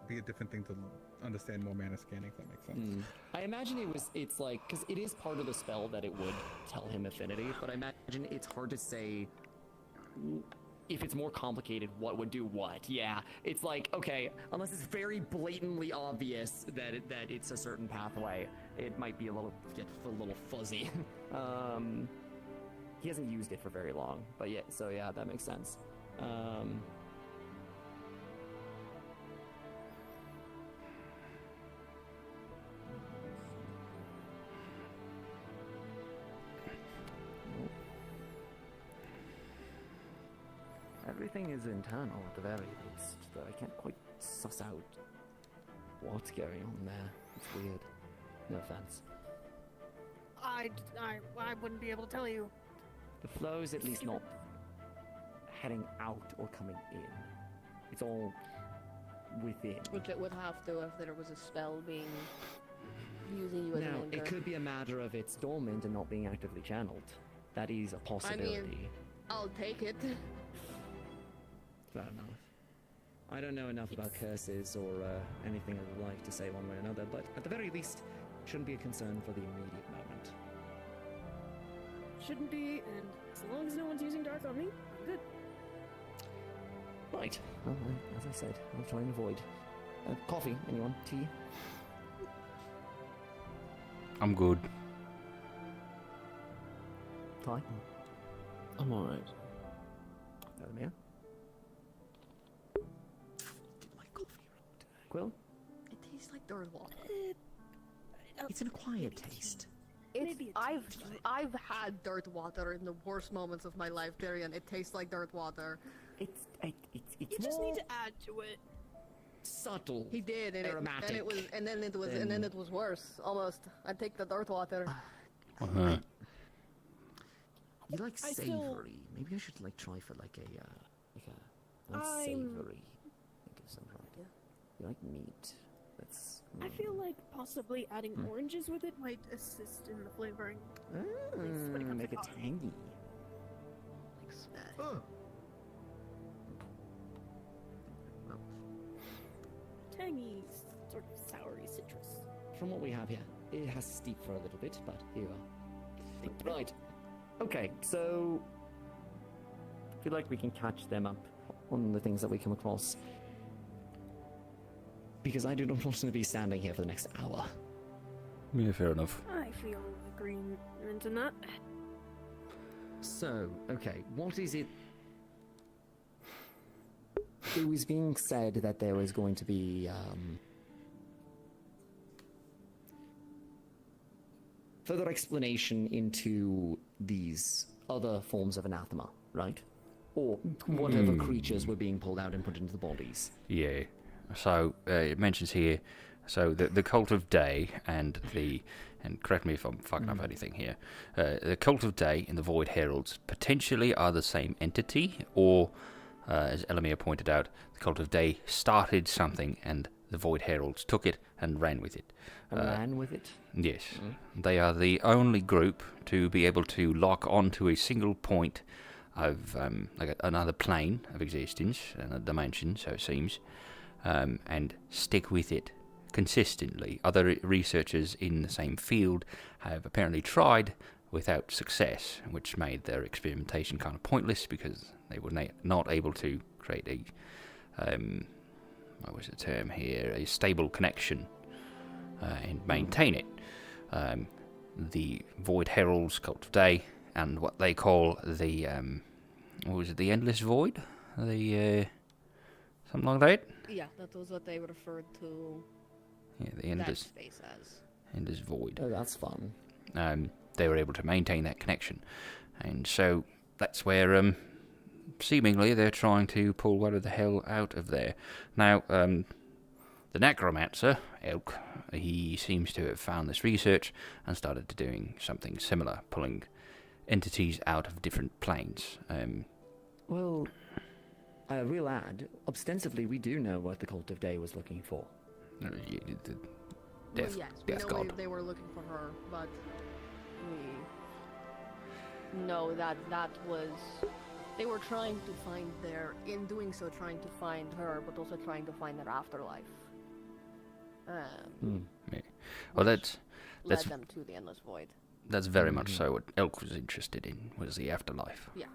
L: Be a different thing to understand more mana scanning, if that makes sense.
A: I imagine it's like, because it is part of the spell that it would tell him affinity, but I imagine it's hard to say if it's more complicated, what would do what. Yeah, it's like, okay, unless it's very blatantly obvious that it's a certain pathway, it might be a little fuzzy. He hasn't used it for very long, but yeah, so yeah, that makes sense. Everything is internal at the very least, though I can't quite suss out what's going on there. It's weird. No offense.
N: I wouldn't be able to tell you.
A: The flow is at least not heading out or coming in. It's all within.
B: Which it would have to if there was a spell being using you as an
A: Now,
B: anchor.
A: it could be a matter of it's dormant and not being actively channeled. That is a possibility.
B: I'll take it.
A: Fair enough. I don't know enough about curses or anything of the like to say one way or another, but at the very least, shouldn't be a concern for the immediate moment.
N: Shouldn't be, and as long as no one's using dark on me, I'm good.
A: Right. Well, as I said, I'll try and avoid. Coffee, anyone? Tea?
F: I'm good.
A: Ty?
C: I'm alright.
A: Mia? Quill?
B: It tastes like dirt water.
A: It's an acquired taste.
B: I've had dirt water in the worst moments of my life, Tyrion. It tastes like dirt water.
A: It's
N: You just need to add to it.
A: Subtle.
B: He did, and
A: aromatic.
B: then it was worse. Almost. I'd take the dirt water.
F: Uh-huh.
A: You like
N: I
A: savory?
N: still-
A: Maybe I should like try for like a
N: I'm-
A: unsavory. Think of something. You like meat? That's.
N: I feel like possibly adding oranges with it might assist in the flavoring.
A: Make it tangy.
N: Tangy, sort of soury citrus.
A: From what we have here, it has steep for a little bit, but here you are. Right. Okay, so I feel like we can catch them up on the things that we come across. Because I do not want to be standing here for the next hour.
F: Yeah, fair enough.
N: I feel agreement in that.
A: So, okay, what is it? It was being said that there was going to be, further explanation into these other forms of anathema, right? Or whatever creatures were being pulled out and put into the bodies.
F: Yeah. So it mentions here, so the cult of day and correct me if I'm fucking up anything here. The cult of day and the Void Heralds potentially are the same entity, or as Elamir pointed out, the cult of day started something and the Void Heralds took it and ran with it.
A: Ran with it?
F: Yes. They are the only group to be able to lock onto a single point of like another plane of existence, another dimension, so it seems, and stick with it consistently. Other researchers in the same field have apparently tried without success, which made their experimentation kind of pointless because they were not able to create a, what was the term here, a stable connection and maintain it. The Void Heralds Cult of Day and what they call the, what was it, the Endless Void? The, something like that?
B: Yeah, that was what they referred to.
F: Yeah, the Endless
B: space as.
F: Endless Void.
A: Oh, that's fun.
F: They were able to maintain that connection, and so that's where seemingly they're trying to pull what the hell out of there. Now, the necromancer Elk, he seems to have found this research and started doing something similar, pulling entities out of different planes.
A: Well, I will add, ostensibly we do know what the Cult of Day was looking for.
F: The
B: Yes, we
F: Death
B: know
F: God.
B: they were looking for her, but we know that was... They were trying to find in doing so, trying to find her, but also trying to find their afterlife.
F: Yeah. Well, that's
B: led them to the Endless Void.
F: That's very much so what Elk was interested in, was the afterlife.
B: Yeah.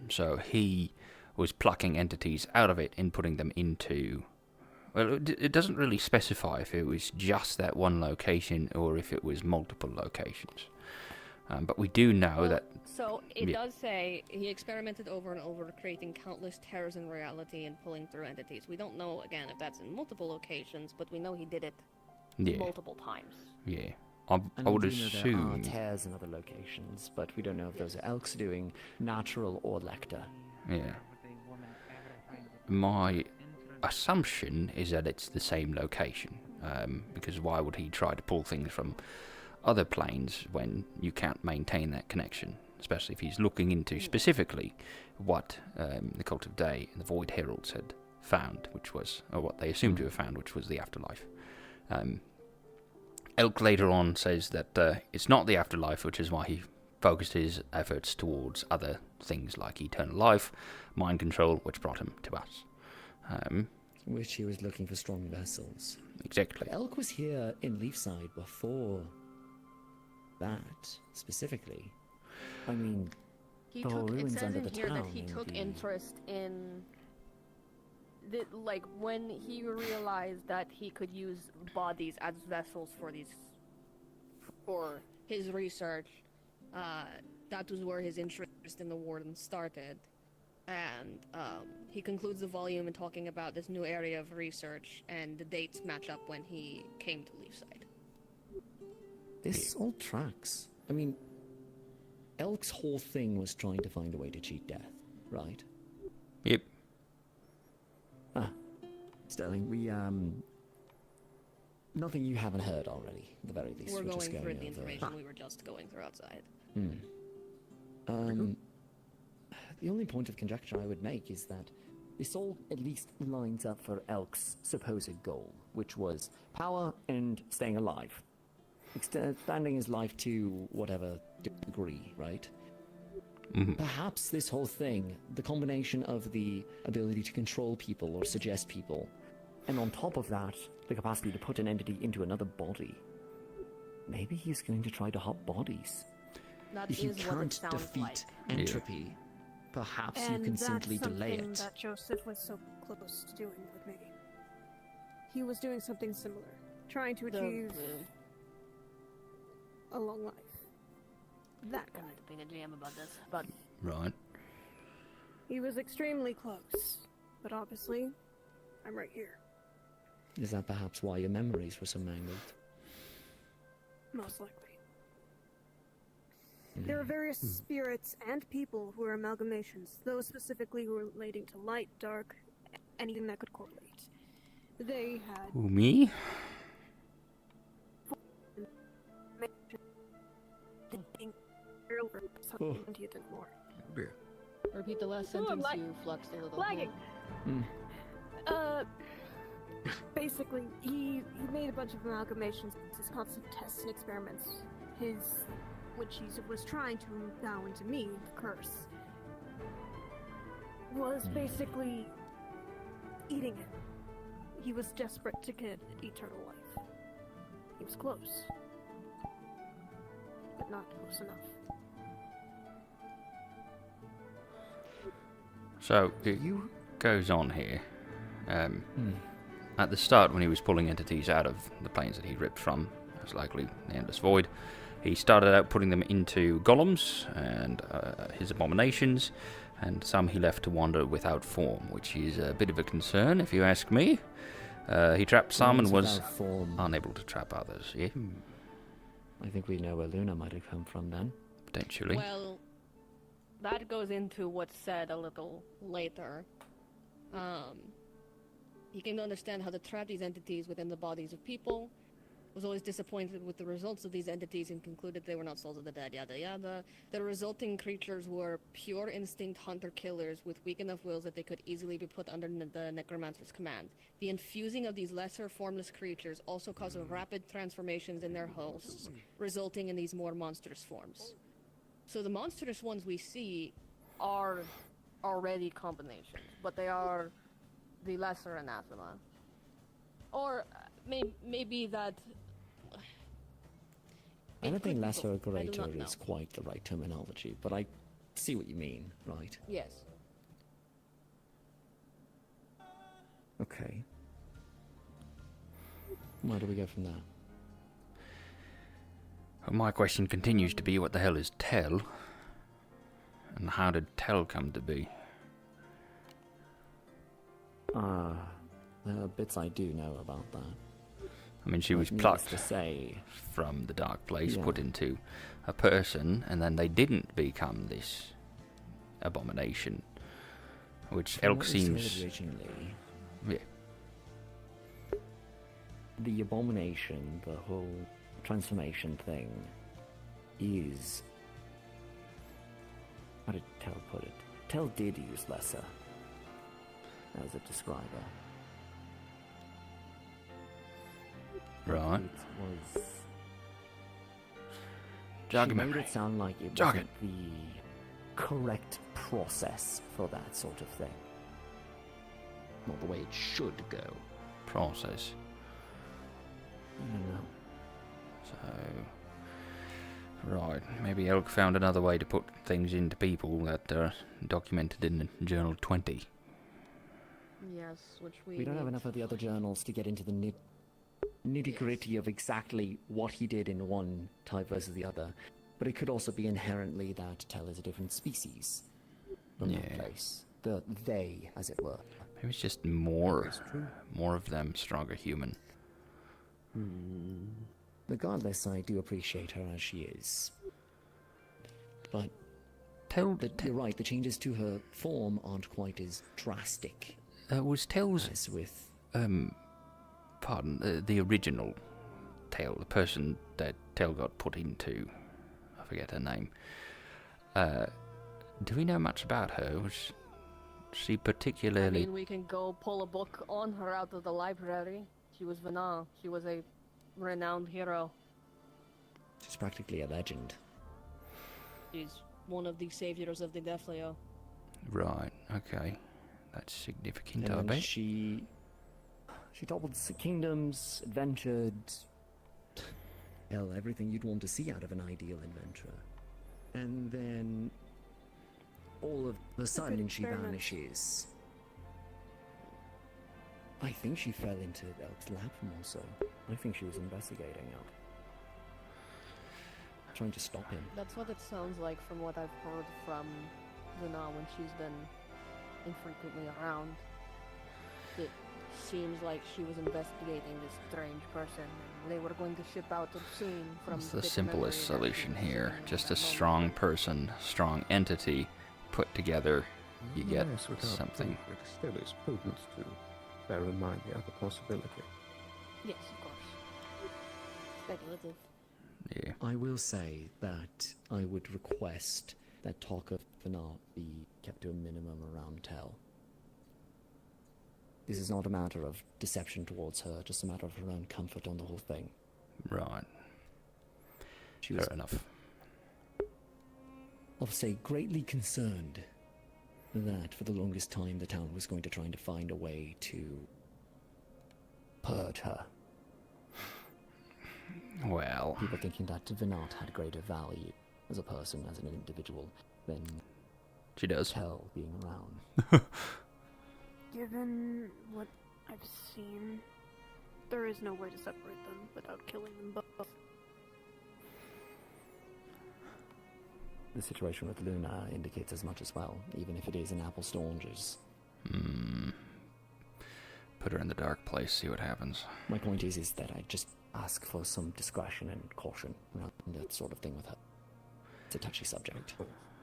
F: So he was plucking entities out of it and putting them into... Well, it doesn't really specify if it was just that one location or if it was multiple locations. But we do know that...
B: So, it does say he experimented over and over, creating countless terrors in reality and pulling through entities. We don't know, again, if that's in multiple locations, but we know he did it multiple times.
F: Yeah. I would assume...
A: There are tears in other locations, but we don't know if those are Elks doing, natural or Lecter.
F: Yeah. My assumption is that it's the same location, because why would he try to pull things from other planes when you can't maintain that connection, especially if he's looking into specifically what the Cult of Day and the Void Heralds had found, which was, or what they assumed to have found, which was the afterlife. Elk later on says that it's not the afterlife, which is why he focused his efforts towards other things like eternal life, mind control, which brought him to us.
A: Which he was looking for strong vessels.
F: Exactly.
A: Elk was here in Leafside before that, specifically. I mean, the whole
B: It
A: ruins
B: says
A: under
B: in
A: the
B: here
A: town.
B: that he took interest in... like, when he realized that he could use bodies as vessels for his research, that was where his interest in the Wardens started. And he concludes the volume in talking about this new area of research, and the dates match up when he came to Leafside.
A: This all tracks. I mean, Elk's whole thing was trying to find a way to cheat death, right?
F: Yep.
A: Sterling, we, nothing you haven't heard already, at the very least.
B: We're
A: just
B: going through the
A: over...
B: information we were just going through outside.
A: The only point of conjecture I would make is that this all at least lines up for Elk's supposed goal, which was power and staying alive. Expanding his life to whatever degree, right? Perhaps this whole thing, the combination of the ability to control people or suggest people, and on top of that, the capacity to put an entity into another body. Maybe he's going to try to hop bodies.
B: That
A: If you
B: is what it
A: can't
B: sounds
A: defeat
B: like.
A: entropy, perhaps you can simply delay
N: And that's
A: it.
N: something that Joseph was so close to doing with me. He was doing something similar, trying to achieve a long life. That guy.
B: Being a GM about this, but
F: Right.
N: he was extremely close, but obviously, I'm right here.
A: Is that perhaps why your memories were so mangled?
N: Most likely. There are various spirits and people who are amalgamations, those specifically relating to light, dark, anything that could correlate. They had...
F: Who, me?
B: repeat the last sentence you fluxed a little.
N: Lagging. Basically, he made a bunch of amalgamations, his constant tests and experiments. Which he was trying to bow into me, the curse, was basically eating him. he was desperate to get eternal life. He was close, but not close enough.
F: So it goes on here. At the start, when he was pulling entities out of the planes that he ripped from, most likely the Endless Void, he started out putting them into golems and his abominations, and some he left to wander without form, which is a bit of a concern, if you ask me. He trapped some and was unable to trap others. Yeah.
A: I think we know where Luna might have come from then.
F: Potentially.
B: Well, that goes into what's said a little later. He came to understand how to trap these entities within the bodies of people, was always disappointed with the results of these entities and concluded they were not souls of the dead, yada yada. The resulting creatures were pure instinct hunter-killers with weak enough wills that they could easily be put under the necromancer's command. The infusing of these lesser formless creatures also caused rapid transformations in their hosts, resulting in these more monstrous forms. So the monstrous ones we see are already combinations, but they are the lesser anathema. Or maybe that...
A: I don't think lesser or
B: I do
A: greater
B: not know.
A: is quite the right terminology, but I see what you mean, right?
B: Yes.
A: Okay. Where do we go from there?
F: Well, my question continues to be, what the hell is Tell? And how did Tell come to be?
A: There are bits I do know about that.
F: I mean, she was plucked from the dark place, put into a person, and then they didn't become this abomination, which
A: From
F: Elk
A: what we
F: seems...
A: said originally,
F: Yeah.
A: the abomination, the whole transformation thing, is... How did Tell put it? Tell did use lesser as a describer.
F: Right.
A: It was...
F: Jog
A: she
F: memory.
A: made it sound like it
F: Jog
A: wasn't the correct process for that sort of thing. Not the way it should go.
F: Process.
A: I don't know.
F: So... Right. Maybe Elk found another way to put things into people that are documented in Journal 20.
B: Yes, which
A: We don't have enough of the other journals to get into the nitty-gritty of exactly what he did in one type versus the other. But it could also be inherently that Tell is a different species from that place. The they, as it were.
F: Maybe it's just more of them, stronger human.
A: Regardless, I do appreciate her as she is. But you're right, the changes to her form aren't quite as drastic.
F: Was Tell's...
A: as with...
F: Pardon, the original Tell, the person that Tell got put into, I forget her name. Do we know much about her? Was she particularly...
B: I mean, we can go pull a book on her out of the library. She was Vana. She was a renowned hero.
A: She's practically a legend.
B: She's one of the saviors of the Defleo.
F: Right, okay. That's significant, I
A: And
F: bet.
A: she toppled kingdoms, adventured... Hell, everything you'd want to see out of an ideal adventurer. And then... all of a sudden she vanishes. I think she fell into Elk's lap more so. I think she was investigating Elk. Trying to stop him.
B: That's what it sounds like from what I've heard from Vana when she's been infrequently around. It seems like she was investigating this strange person. They were going to ship out soon from...
F: That's the simplest solution here. Just a strong person, strong entity, put together, you get
O: Yes, without
F: something.
O: proof, it still is prudent to bear in mind the other possibility.
B: Yes, of course. Speculative.
F: Yeah.
A: I will say that I would request that talk of Vana be kept to a minimum around Tell. This is not a matter of deception towards her, just a matter of her own comfort on the whole thing.
F: Right.
A: She was,
F: Fair enough.
A: I'll say, greatly concerned that for the longest time the town was going to try to find a way to purge her.
F: Well,
A: People thinking that Vinat had greater value as a person, as an individual, than
F: she does.
A: Tel being around.
N: Given what I've seen, there is no way to separate them without killing them both.
A: The situation with Luna indicates as much as well, even if it is an apples to oranges.
F: Put her in the dark place, see what happens.
A: My point is that I just ask for some discretion and caution around that sort of thing with her. It's a touchy subject.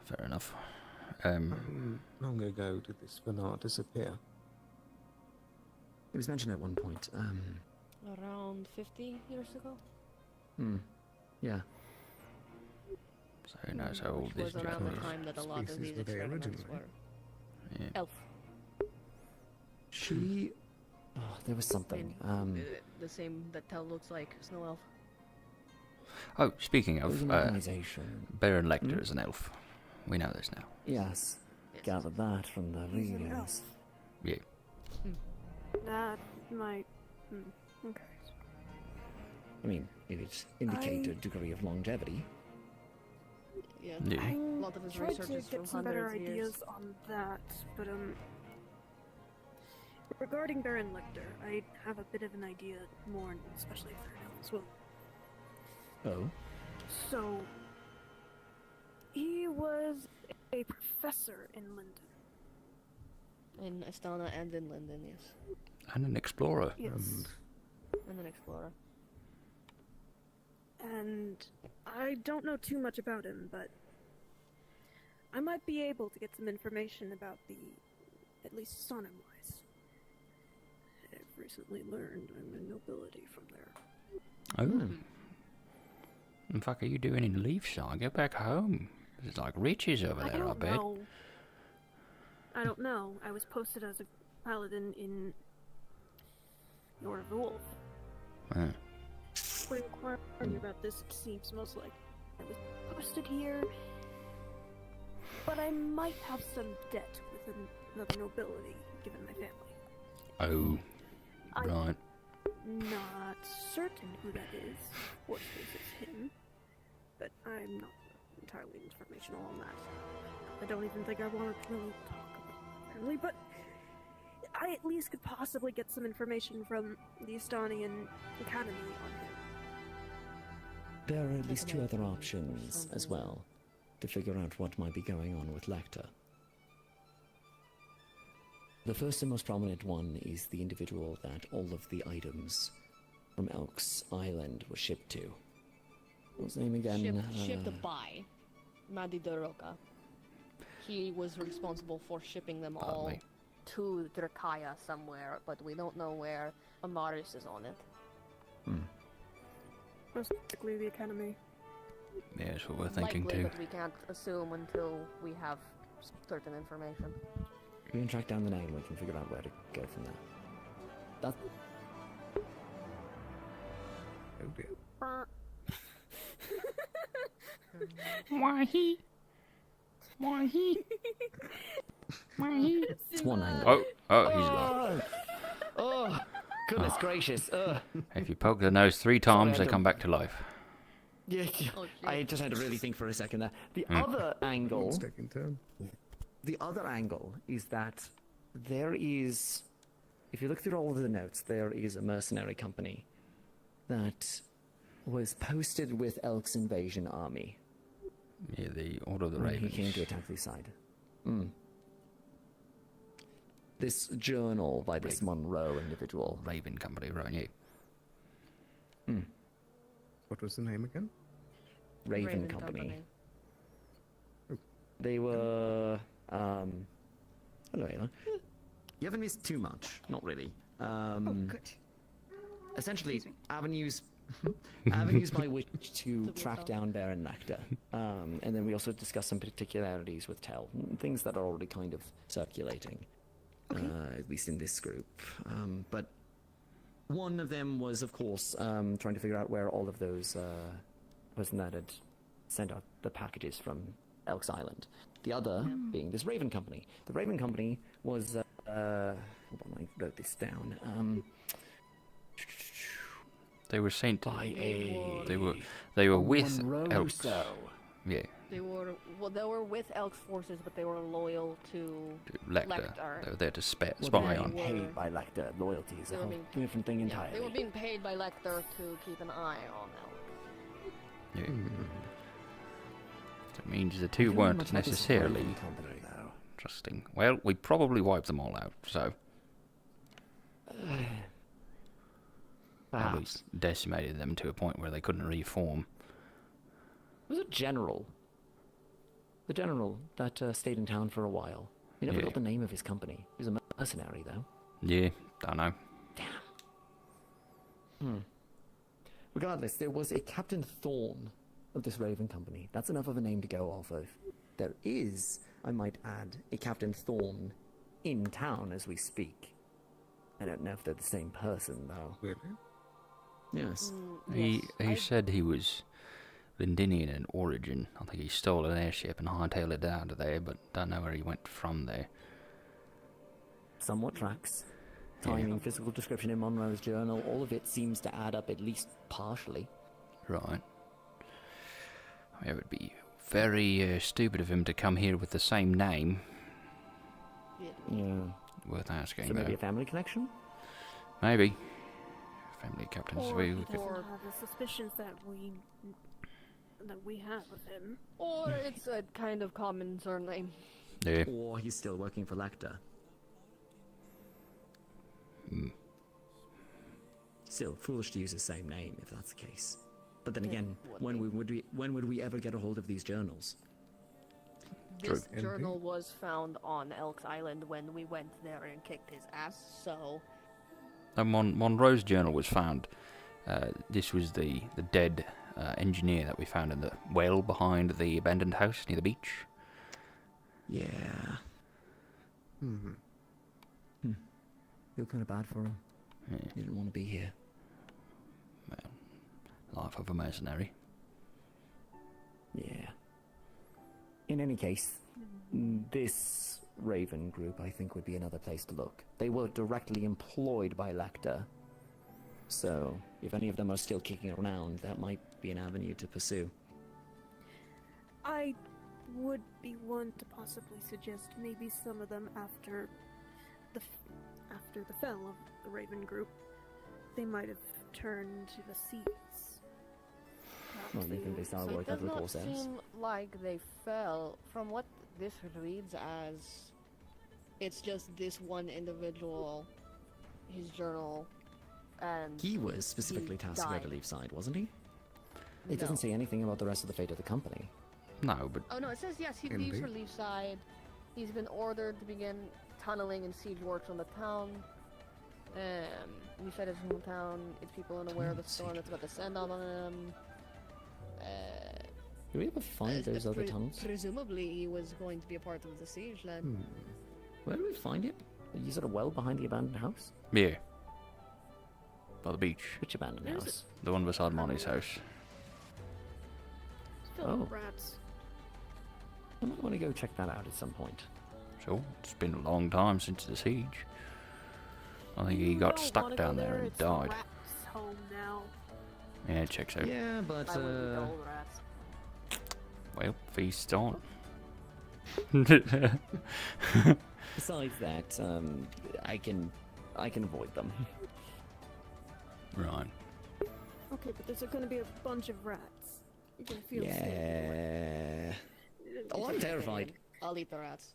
F: Fair enough.
O: How long ago did this Bernard disappear?
A: It was mentioned at one point.
B: Around 50 years ago?
A: Yeah.
F: So who knows how old
B: Which
F: this
B: was around the
F: is.
B: time that a lot of
O: Species
B: these
O: were they
B: experiments
O: originally?
B: were.
F: Yeah.
B: Elf.
A: She... Oh, there was something.
B: The same that Tel looks like, Snow Elf.
F: Oh, speaking
A: There was
F: of,
A: an organization.
F: Baron Lecter is an elf. We know this now.
A: Yes. Gathered that from the
N: He's an
A: readings.
F: Yeah.
N: That might... Okay.
A: I mean, it indicates a degree of longevity.
B: Yeah.
F: Yeah.
N: I
B: A lot of his
N: tried
B: research
N: to
B: is from
N: get some better
B: hundreds of years.
N: ideas on that, but regarding Baron Lecter, I have a bit of an idea more, especially for him as well.
A: Oh?
N: So, he was a professor in London.
B: In Astana and in London, yes.
F: And an explorer.
N: Yes.
B: And an explorer.
N: And I don't know too much about him, but I might be able to get some information about the, at least Sonnet-wise. I've recently learned I'm a nobility from there.
F: Oh. The fuck are you doing in Leafshire? Get back home. There's like riches over there, I bet.
N: I don't know. I was posted as a paladin in Lord of the Wolf. When inquiring about this, it seems most like I was posted here. But I might have some debt with another nobility, given my family.
F: Oh, right.
N: Not certain who that is, or if it's him, but I'm not entirely informational on that. I don't even think I want to really talk about my family, but I at least could possibly get some information from the Estonian Academy on him.
A: There are at least two other options as well to figure out what might be going on with Lecter. The first and most prominent one is the individual that all of the items from Elk's Island were shipped to. What was his name again?
B: Shipped by Madi Doroka. He was responsible for shipping them all to Drakaya somewhere, but we don't know where. Amaris is on it.
N: Most likely the Academy.
F: Yeah, that's what we're thinking
B: Likely,
F: too.
B: but we can't assume until we have certain information.
A: We can track down the name and we can figure out where to go from there. That...
O: Oh dear.
F: Why he? Why he? Why he?
A: It's one angle.
F: Oh, he's alive.
A: Oh, goodness gracious.
F: If you poke the nose 3 times,
A: Sorry,
F: they come back to life.
A: Yeah, I just had to really think for a second there. The other angle...
O: Taking turn.
A: The other angle is that there is... If you look through all of the notes, there is a mercenary company that was posted with Elk's invasion army.
F: Yeah, the Order of the
A: when
F: Ravens.
A: he came to attack the side. This journal by this Monroe individual.
F: Raven Company, right? Yeah.
O: What was the name again?
A: Raven Company. They were... Hello, Ayla. You haven't missed too much. Not really.
M: Good.
A: Essentially, avenues by which to track down Baron Lecter. And then we also discuss some particularities with Tel. Things that are already kind of circulating. At least in this group. But one of them was, of course, trying to figure out where all of those person that had sent out the packages from Elk's Island. The other being this Raven Company. The Raven Company was, hold on, I wrote this down.
F: They were sent.
D: By a.
F: They were with elks.
D: Monroso.
F: Yeah.
B: They were with Elk's forces, but they were loyal to
F: Lecter. They were there to spy on.
D: Paid by Lecter. Loyalty is a whole different thing entirely.
B: They were being paid by Lecter to keep an eye on Elk.
F: Yeah. That means the two weren't necessarily trusting. Well, we probably wiped them all out, so. At least decimated them to a point where they couldn't reform.
D: It was a general. The general that stayed in town for a while. We never got the name of his company. He was a mercenary, though.
F: Yeah, don't know.
D: Damn. Regardless, there was a Captain Thorn of this Raven Company. That's enough of a name to go off of. There is, I might add, a Captain Thorn in town as we speak. I don't know if they're the same person, though.
L: Really?
D: Yes.
F: He said he was Lindinian in origin. I think he stole an airship and hightailed it down to there, but don't know where he went from there.
D: Somewhat tracks. Timing, physical description in Monroe's journal, all of it seems to add up at least partially.
F: Right. It would be very stupid of him to come here with the same name.
D: Yeah.
F: Worth asking,
D: So maybe
F: though.
D: a family connection?
F: Maybe. Family captains.
N: Or
F: We
N: he
F: could...
N: doesn't have the suspicions that we have of him.
B: Or it's a kind of common surname.
F: Yeah.
D: Or he's still working for Lecter. Still, foolish to use the same name if that's the case. But then again, when would we ever get a hold of these journals?
B: This journal was found on Elk's Island when we went there and kicked his ass, so...
F: And Monroe's journal was found. This was the dead engineer that we found in the well behind the abandoned house near the beach.
D: Yeah. Feel kind of bad for him.
F: Yeah.
D: He didn't want to be here.
F: Well, life of a mercenary.
D: Yeah. In any case, this Raven group, I think, would be another place to look. They were directly employed by Lecter. So, if any of them are still kicking around, that might be an avenue to pursue.
N: I would be one to possibly suggest maybe some of them after the fell of the Raven group, they might have turned to the seas.
D: Well, you think they started working for the Corsairs?
B: It does not seem like they fell. From what this reads as, it's just this one individual, his journal, and
D: He was specifically tasked to go to
B: died.
D: leave side, wasn't he? It doesn't say anything about the rest of the fate of the company.
F: No, but...
B: Oh no, it says yes, he leaves for leave side. He's been ordered to begin tunneling and siege works on the town. He said his hometown, its people unaware of the storm that's about to descend on them.
D: Did we ever find those other tunnels?
B: Presumably he was going to be a part of the siege then.
D: Where did we find it? You said a well behind the abandoned house?
F: Yeah. By the beach.
D: Which abandoned house?
F: The one beside Monty's house.
N: Filled with rats.
D: I might want to go check that out at some point.
F: Sure, it's been a long time since the siege. I think he got stuck down there and died.
N: It's home now.
F: Yeah, it checks out.
D: Yeah, but
F: well, feast on.
D: Besides that, I can avoid them.
F: Right.
N: Okay, but there's going to be a bunch of rats. You're going to feel
D: Yeah. Oh, I'm terrified.
B: I'll eat the rats.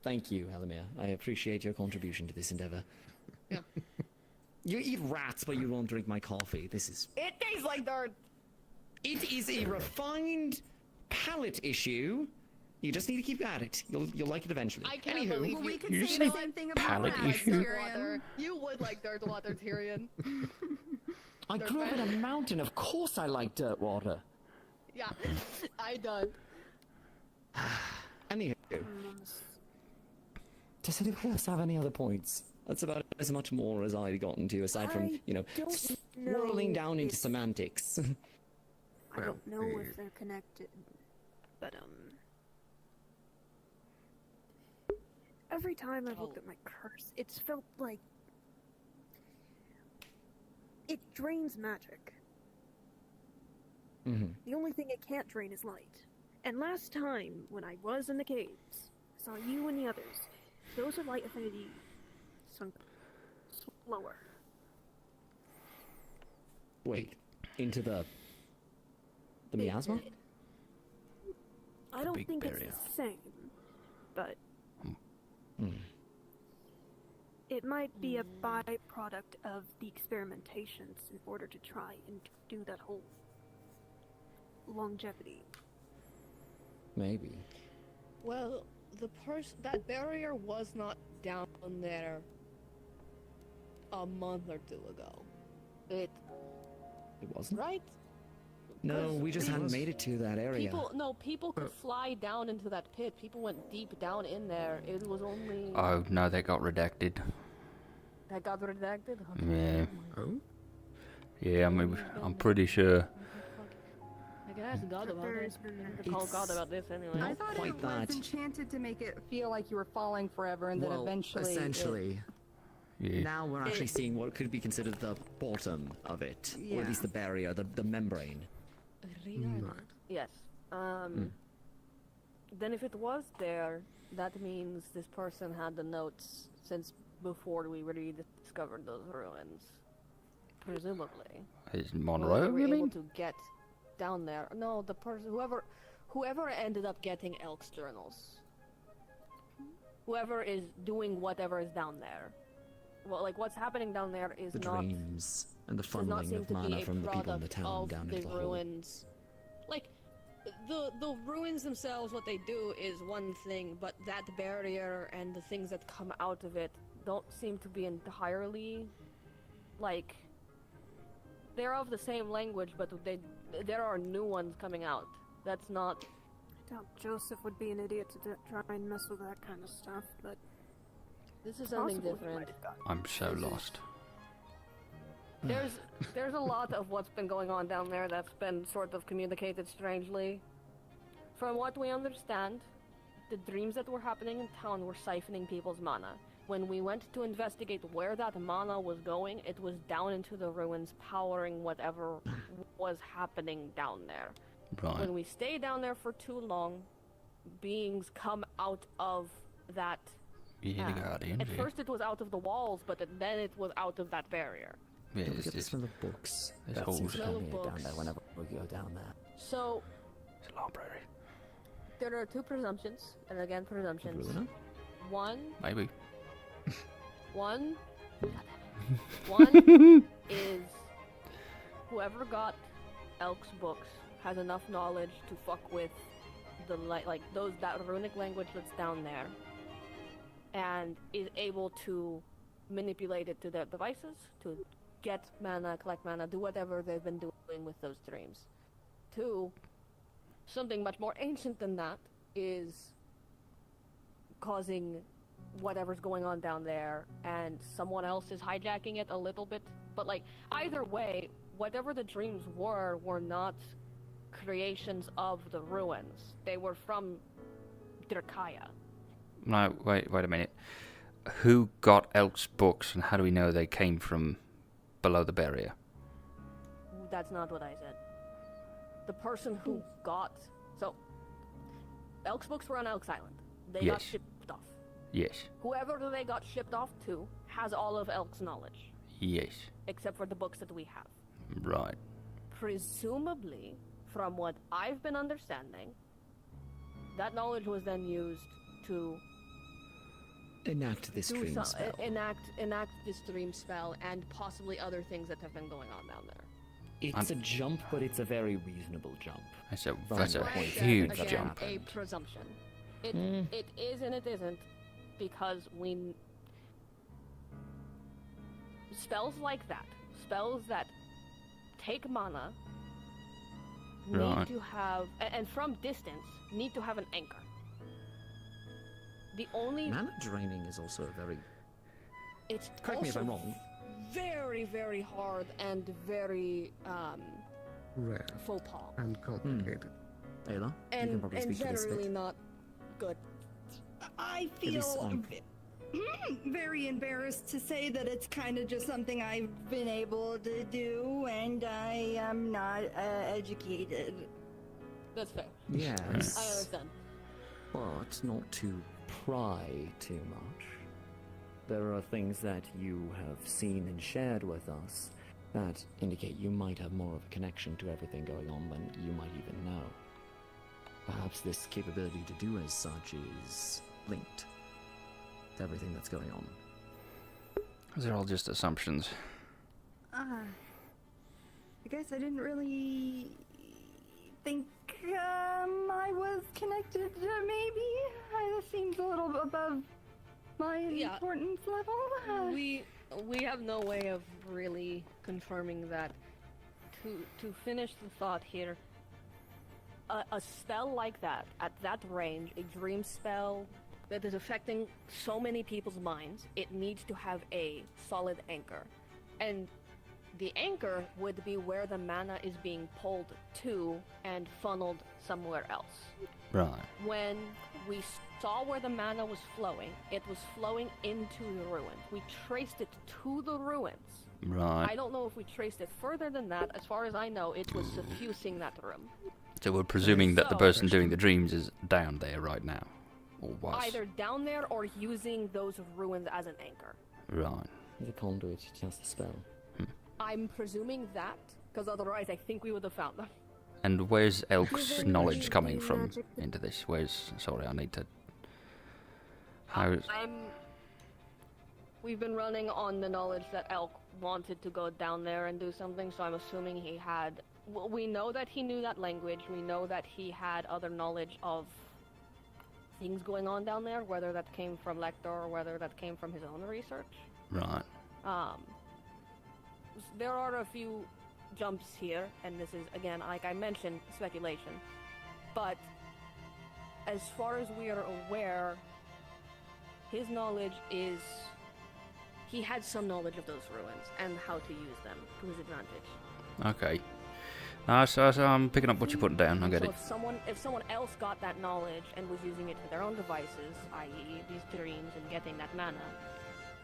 D: Thank you, Elamir. I appreciate your contribution to this endeavor.
B: Yeah.
D: You eat rats, but you won't drink my coffee. This is...
B: It tastes like dirt!
D: It is a refined palate issue. You just need to keep at it. You'll like it eventually.
B: I can't
D: Anywho,
B: believe you
M: could say the same thing about
F: palate
M: rats,
F: issue?
M: Tyrion.
B: You would like dirt water, Tyrion.
D: I grew up in a mountain. Of course I like dirt water.
B: Yeah, I don't.
D: Anywho, does anyone else have any other points? That's about as much more as I'd gotten to, aside from, swirling down into semantics.
N: I don't know if they're connected, but every time I've looked at my curse, it's felt like it drains magic.
D: Mm-hmm.
N: The only thing it can't drain is light. And last time, when I was in the caves, I saw you and the others. Those are light affinity sunk lower.
A: Wait, into the miasma?
N: I don't
F: big
N: think
F: barrier.
N: it's the same, but
A: Hmm.
N: it might be a byproduct of the experimentations in order to try and do that whole longevity.
A: Maybe.
B: Well, that barrier was not down there a month or two ago. It
A: wasn't?
B: right?
A: No, we just hadn't made it to that area.
B: People could fly down into that pit. People went deep down in there. It was only
F: Oh no, they got redacted.
B: that got redacted.
F: Yeah.
L: Oh?
F: Yeah, I'm pretty sure.
B: I can ask God about it. I can call God about this anyway.
M: I thought it was enchanted to make it feel like you were falling forever, and then
A: Well,
M: eventually.
A: essentially.
F: Yeah.
A: Now we're actually seeing what could be considered the bottom of it, or
B: Yeah.
A: at least the barrier, the membrane.
B: Yes. Then if it was there, that means this person had the notes since before we really discovered those ruins. Presumably.
F: Is
B: Well,
F: Monroe,
B: they were
F: you
B: able
F: mean?
B: to get down there. No, the person, whoever ended up getting Elk's journals. Whoever is doing whatever is down there. Well, like what's happening down there is
A: The
B: not.
A: dreams and the
B: does not
A: funneling
B: seem
A: of
B: to be
A: mana
B: a
A: from the people in the
B: product
A: town
B: of
A: down
B: the
A: into the hole.
B: ruins. Like the ruins themselves, what they do is one thing, but that barrier and the things that come out of it don't seem to be entirely like they're of the same language, but there are new ones coming out. That's not.
N: I doubt Joseph would be an idiot to try and mess with that kind of stuff, but
B: This is something
N: possible he
B: different.
N: might have gotten-
F: I'm so lost.
B: There's a lot of what's been going on down there that's been sort of communicated strangely. From what we understand, the dreams that were happening in town were siphoning people's mana. When we went to investigate where that mana was going, it was down into the ruins, powering whatever was happening down there.
F: Right.
B: When we stay down there for too long, beings come out of that.
F: Yeah, the Guardian.
B: At
F: Yeah.
B: first it was out of the walls, but then it was out of that barrier.
F: Yeah,
A: Don't
F: it's
A: forget the
F: just
A: smell of books.
F: There's
A: That
F: holes.
A: seems to
B: Smell of
A: permeate down
B: books.
A: there whenever we go down there.
B: So
F: it's a library.
B: there are two presumptions, and again presumptions.
A: Ruiner?
F: Maybe.
B: One is whoever got Elk's books has enough knowledge to fuck with the that runic language that's down there, and is able to manipulate it to their devices to get mana, collect mana, do whatever they've been doing with those dreams. Two, something much more ancient than that is causing whatever's going on down there, and someone else is hijacking it a little bit. But like either way, whatever the dreams were not creations of the ruins. They were from Drakaya.
F: No, wait a minute. Who got Elk's books, and how do we know they came from below the barrier?
B: That's not what I said. The person who got Elk's books were on Elk's Island. They got
F: Yes.
B: shipped off.
F: Yes.
B: Whoever they got shipped off to has all of Elk's knowledge,
F: Yes.
B: except for the books that we have.
F: Right.
B: Presumably, from what I've been understanding, that knowledge was then used to
A: Enact this dream spell.
B: enact this dream spell, and possibly other things that have been going on down there.
A: It's a jump, but it's a very reasonable jump.
F: That's a
B: Again,
F: huge
B: again,
F: jump.
B: A presumption. It
A: Hmm.
B: it is and it isn't, because spells like that, spells that take mana,
F: Right.
B: need to have, and from distance, need to have an anchor. The only
A: Mana draining is also a very.
B: it's
A: Correct me if I'm
B: also
A: wrong.
B: very, very hard and very
O: Rare
B: faux pas.
O: and complicated.
A: Ayla, you can
B: And
A: probably speak to this
B: generally
A: bit.
B: not good.
M: I
A: At least
M: feel
A: on-
M: very embarrassed to say that it's kind of just something I've been able to do, and I am not educated.
B: That's fair.
A: Yes.
B: I understand.
A: But not to pry too much. There are things that you have seen and shared with us that indicate you might have more of a connection to everything going on than you might even know. Perhaps this capability to do as such is linked to everything that's going on.
F: Those are all just assumptions.
M: I guess I didn't really think I was connected. Maybe that seems a little above my importance level.
B: We have no way of really confirming that. To finish the thought here, a spell like that, at that range, a dream spell that is affecting so many people's minds, it needs to have a solid anchor. And the anchor would be where the mana is being pulled to and funneled somewhere else.
F: Right.
B: When we saw where the mana was flowing, it was flowing into the ruins. We traced it to the ruins.
F: Right.
B: I don't know if we traced it further than that. As far as I know, it was suffusing that room.
F: So we're presuming that the person doing the dreams is down there right now, or was.
B: Either down there or using those ruins as an anchor.
F: Right.
A: The conduit to cast the spell.
B: I'm presuming that, because otherwise I think we would have found them.
F: And where's Elk's knowledge coming from into this? Sorry, I need to...
B: We've been running on the knowledge that Elk wanted to go down there and do something, so I'm assuming he had... We know that he knew that language, we know that he had other knowledge of things going on down there, whether that came from Lecter or whether that came from his own research.
F: Right.
B: There are a few jumps here, and this is, again, like I mentioned, speculation. But as far as we are aware, his knowledge is... He had some knowledge of those ruins and how to use them to his advantage.
F: Okay. So I'm picking up what you're putting down. I get it.
B: If someone else got that knowledge and was using it for their own devices, i.e. these dreams and getting that mana,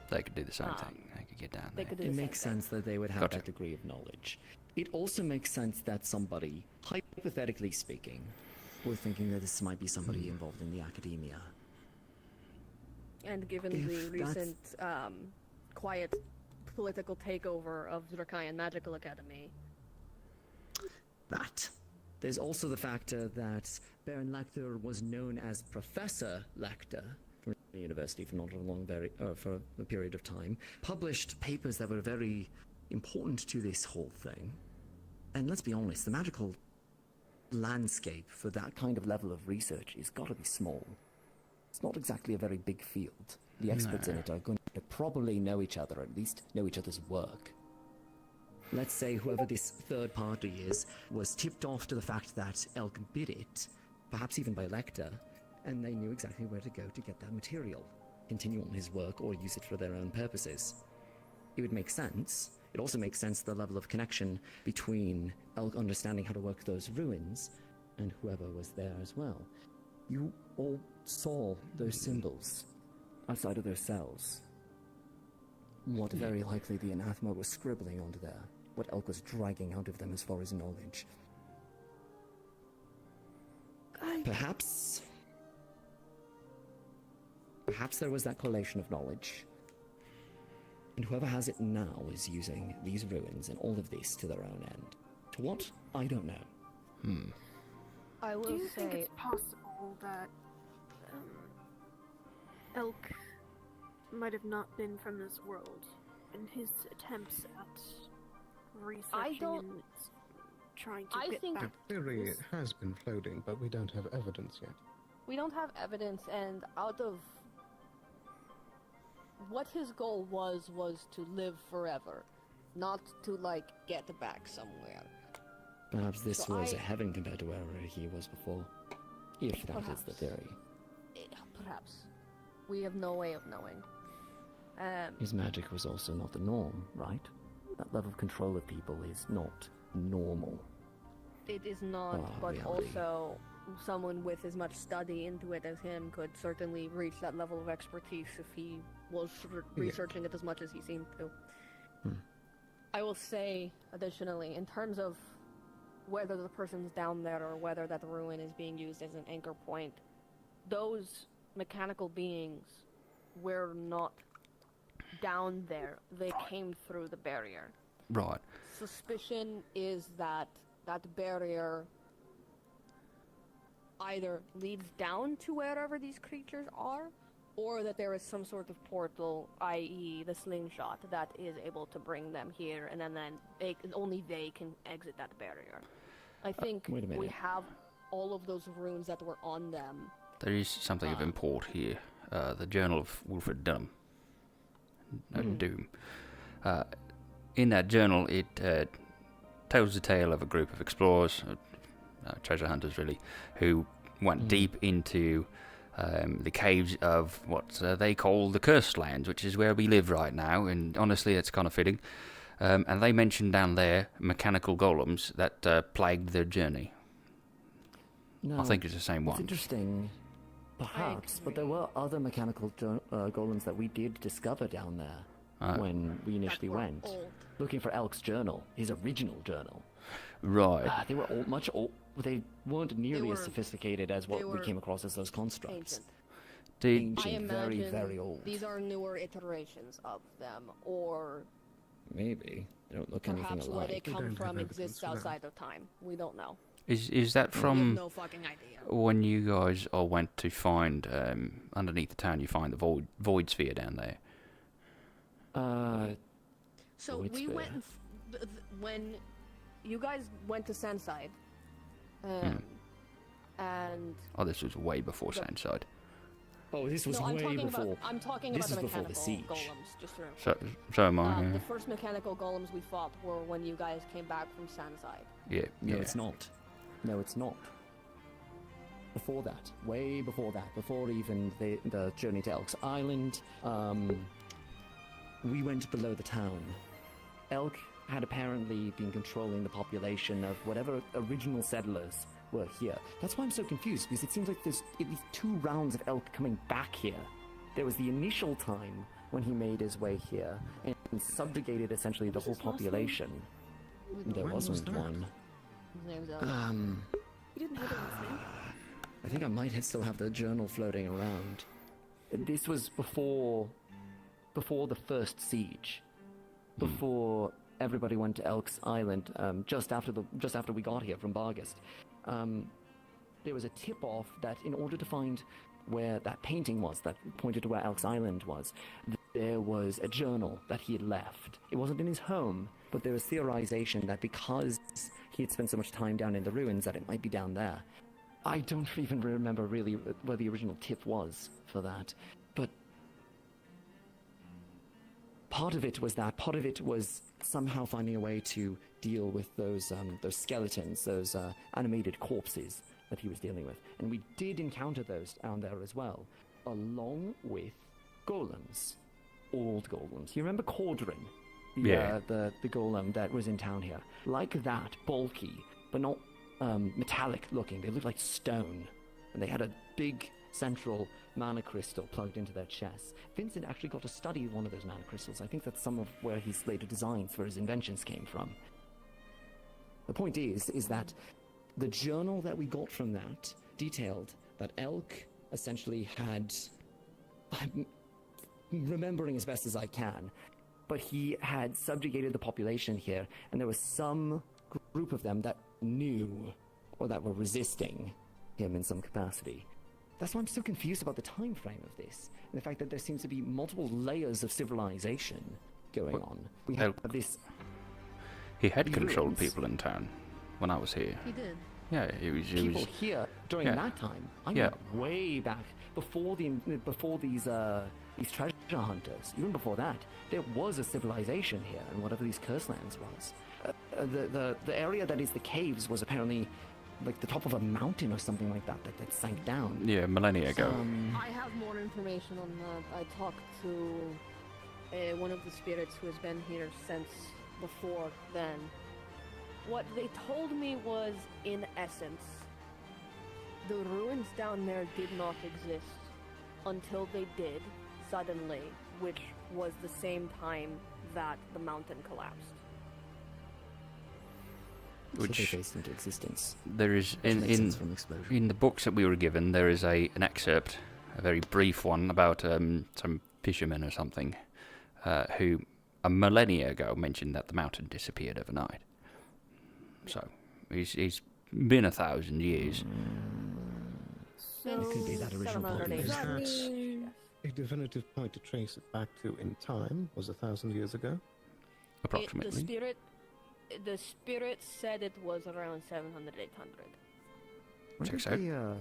F: they could do the same thing. They could get down there.
A: It makes sense that they would have that degree of knowledge. It also makes sense that somebody, hypothetically speaking, we're thinking that this might be somebody involved in the academia.
B: And given the recent quiet political takeover of Zurkayan Magical Academy.
A: That. There's also the factor that Baron Lecter was known as Professor Lecter from the university for not a long, for a period of time, published papers that were very important to this whole thing. And let's be honest, the magical landscape for that kind of level of research has got to be small. It's not exactly a very big field. The experts in it are going to probably know each other, or at least know each other's work. Let's say whoever this third party is was tipped off to the fact that Elk bid it, perhaps even by Lecter, and they knew exactly where to go to get that material, continue on his work, or use it for their own purposes. It would make sense. It also makes sense the level of connection between Elk understanding how to work those ruins and whoever was there as well. You all saw those symbols outside of their cells. What very likely the anathema was scribbling onto there. What Elk was dragging out of them as far as knowledge. Perhaps there was that collation of knowledge. And whoever has it now is using these ruins and all of this to their own end. To what? I don't know.
N: I will say... Do you think it's possible that Elk might have not been from this world in his attempts at researching and trying to get back?
O: The theory has been floating, but we don't have evidence yet.
B: We don't have evidence, and out of what his goal was to live forever, not to, like, get back somewhere.
A: Perhaps this was a heaven compared to where he was before. If that is the theory.
B: Perhaps. We have no way of knowing.
A: His magic was also not the norm, right? That level of control of people is not normal.
B: It is not, but
A: reality.
B: also someone with as much study into it as him could certainly reach that level of expertise if he was researching it as much as he seemed to. I will say, additionally, in terms of whether the person's down there or whether that ruin is being used as an anchor point, those mechanical beings were not down there. They came through the barrier.
F: Right.
B: Suspicion is that that barrier either leads down to wherever these creatures are, or that there is some sort of portal, i.e. the slingshot, that is able to bring them here, and then only they can exit that barrier. I think we have all of those runes that were on them.
F: There is something of import here. The Journal of Wilfred Dunham. Doom. In that journal, it tells the tale of a group of explorers, treasure hunters really, who went deep into the caves of what they call the Cursed Lands, which is where we live right now, and honestly it's kind of fitting. And they mentioned down there mechanical golems that plagued their journey.
A: No,
F: I think it's the same one.
A: It's interesting, perhaps, but there were other mechanical golems that we did discover down there when we initially went, looking for Elk's journal, his original journal.
F: Right.
A: They were much old. They weren't nearly as sophisticated as what we came across as those constructs.
B: Ancient.
A: Ancient, very, very old.
B: These are newer iterations of them, or
A: maybe they don't look anything
B: perhaps
A: alike.
B: where they come from exists outside of time. We don't know.
F: Is that from
B: We have no fucking idea.
F: when you guys all went to find underneath the town? You find the void sphere down there.
B: So we went when you guys went to Sandside, and
F: this was way before Sandside.
A: Oh, this was
B: I'm
A: way
B: talking
A: before.
B: About, I'm talking
A: this
B: about
A: is
B: the
A: before the
B: mechanical
A: siege.
B: golems. Just to
F: So am I.
B: The first mechanical golems we fought were when you guys came back from Sandside.
F: Yeah.
A: No, it's not. No, it's not. Before that, way before that, before even the journey to Elk's Island, we went below the town. Elk had apparently been controlling the population of whatever original settlers were here. That's why I'm so confused, because it seems like there's at least 2 rounds of Elk coming back here. There was the initial time when he made his way here and subjugated essentially the whole population. There wasn't one.
B: His name's Elk.
N: You didn't have a last name?
A: I think I might still have the journal floating around. This was before the first siege, before everybody went to Elk's Island. Just after we got here from Bargast, there was a tip-off that in order to find where that painting was that pointed to where Elk's Island was, there was a journal that he had left. It wasn't in his home, but there was theorization that because he had spent so much time down in the ruins that it might be down there. I don't even remember really where the original tip was for that, but part of it was that. Part of it was somehow finding a way to deal with those skeletons, those animated corpses that he was dealing with, and we did encounter those down there as well, along with golems, old golems. You remember Cordrin, the golem that was in town here, like that, bulky, but not metallic looking. They looked like stone, and they had a big central mana crystal plugged into their chests. Vincent actually got to study one of those mana crystals. I think that's some of where his later designs for his inventions came from. The point is that the journal that we got from that detailed that Elk essentially had, I'm remembering as best as I can, but he had subjugated the population here, and there was some group of them that knew or that were resisting him in some capacity. That's why I'm so confused about the time frame of this, and the fact that there seems to be multiple layers of civilization going on. We have this.
F: He had controlled people in town when I was here.
B: He did.
F: Yeah, it was.
A: People here during that time. I mean, way back before these treasure hunters. Even before that, there was a civilization here, and whatever these Cursed Lands was. The area that is the caves was apparently like the top of a mountain or something like that that sank down.
F: Yeah, millennia ago.
B: I have more information on that. I talked to one of the spirits who has been here since before then. What they told me was, in essence,
N: The ruins down there did not exist until they did, suddenly, which was the same time that the mountain collapsed.
A: So they
F: Which
A: phased into existence.
F: there is
A: Which makes sense from explosion.
F: in the books that we were given, there is an excerpt, a very brief one about some fishermen or something, who a millennia ago mentioned that the mountain disappeared overnight. So he's been 1,000 years.
N: So,
A: It could be that original
N: 700
A: population.
N: AD.
O: That's
N: Yes.
O: a definitive point to trace it back to in time was 1,000 years ago.
F: Approximately.
N: The spirit said it was around 700, 800.
A: When
F: Checks
A: did
F: out.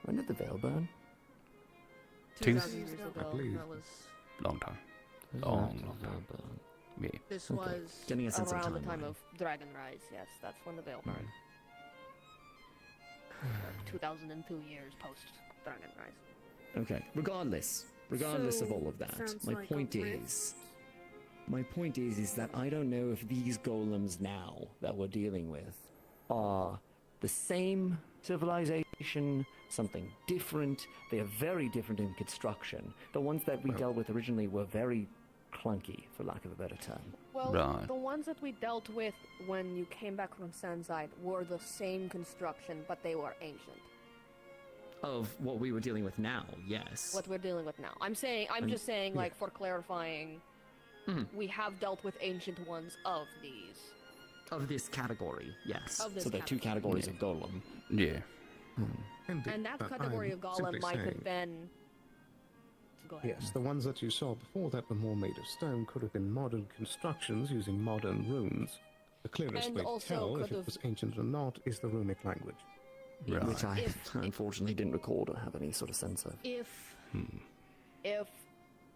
A: when did the veil burn?
B: 2,000 years ago.
O: I believe.
B: That was.
F: Long time.
A: When
F: Long,
A: did the
F: long
A: veil
F: time.
A: burn?
F: Yeah.
B: This
A: Okay.
B: was
A: Getting a sense of
B: around the time
A: timeline.
B: of Dragon Rise. Yes, that's when the veil burned. 2002 years post Dragon Rise.
A: Okay. Regardless of
N: So,
A: all of that,
N: sounds
A: my
N: like a
A: point
N: rift.
A: is that I don't know if these golems now that we're dealing with are the same civilization, something different. They are very different in construction. The ones that we dealt with originally were very clunky, for lack of a better term.
B: Well,
F: Right.
B: the ones that we dealt with when you came back from Sanzide were the same construction, but they were ancient.
A: Of what we were dealing with now, yes.
B: What we're dealing with now. I'm just saying, like, for clarifying, we have dealt with ancient ones of these.
A: Of this category, yes.
B: Of this
A: So there are two categories of golem.
F: Yeah.
O: Indeed,
B: And that
O: but
B: category
O: I'm
B: of
O: simply
B: golem might have
O: saying-
B: been. Go ahead.
O: Yes, the ones that you saw before that were more made of stone could have been modern constructions using modern runes. The clearest
B: And
O: way to
B: also
O: tell if
B: could
O: it
B: have-
O: was ancient or not is the runic language.
A: Which I
B: If-
A: unfortunately didn't record or have any sort of sense of.
B: If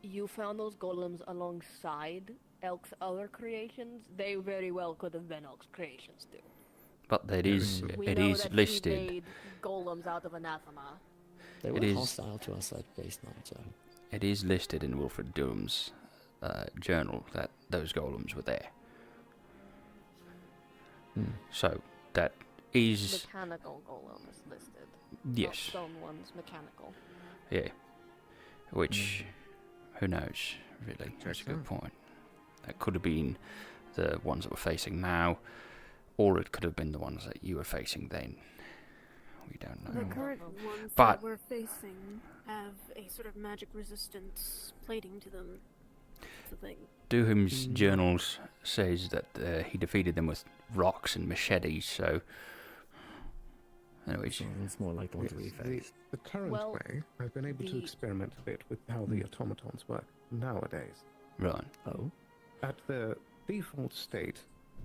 B: you found those golems alongside Elk's other creations, they very well could have been Elk's creations too.
F: But it is
B: We
F: it
B: know
F: is
B: that he
F: listed.
B: made golems out of anathema.
A: They were
F: It is-
A: hostile to us at base night, so.
F: It is listed in Wilfred Durham's journal that those golems were there. So that is
B: Mechanical golem is listed.
F: Yes.
B: Not stone ones, mechanical.
F: yeah. Which who knows really? That's a good point. That could have been the ones that we're facing now, or it could have been the ones that you were facing then. We don't know.
N: The current ones
F: But-
N: that we're facing have a sort of magic resistance plating to them. That's the thing.
F: Duham's journals says that he defeated them with rocks and machetes. So, anyways,
A: it's more like the ones we
O: Yes,
A: faced.
O: the current
B: Well,
O: way, I've been able to
B: the-
O: experiment a bit with how the automatons work nowadays.
F: right.
A: Oh.
O: At their default state,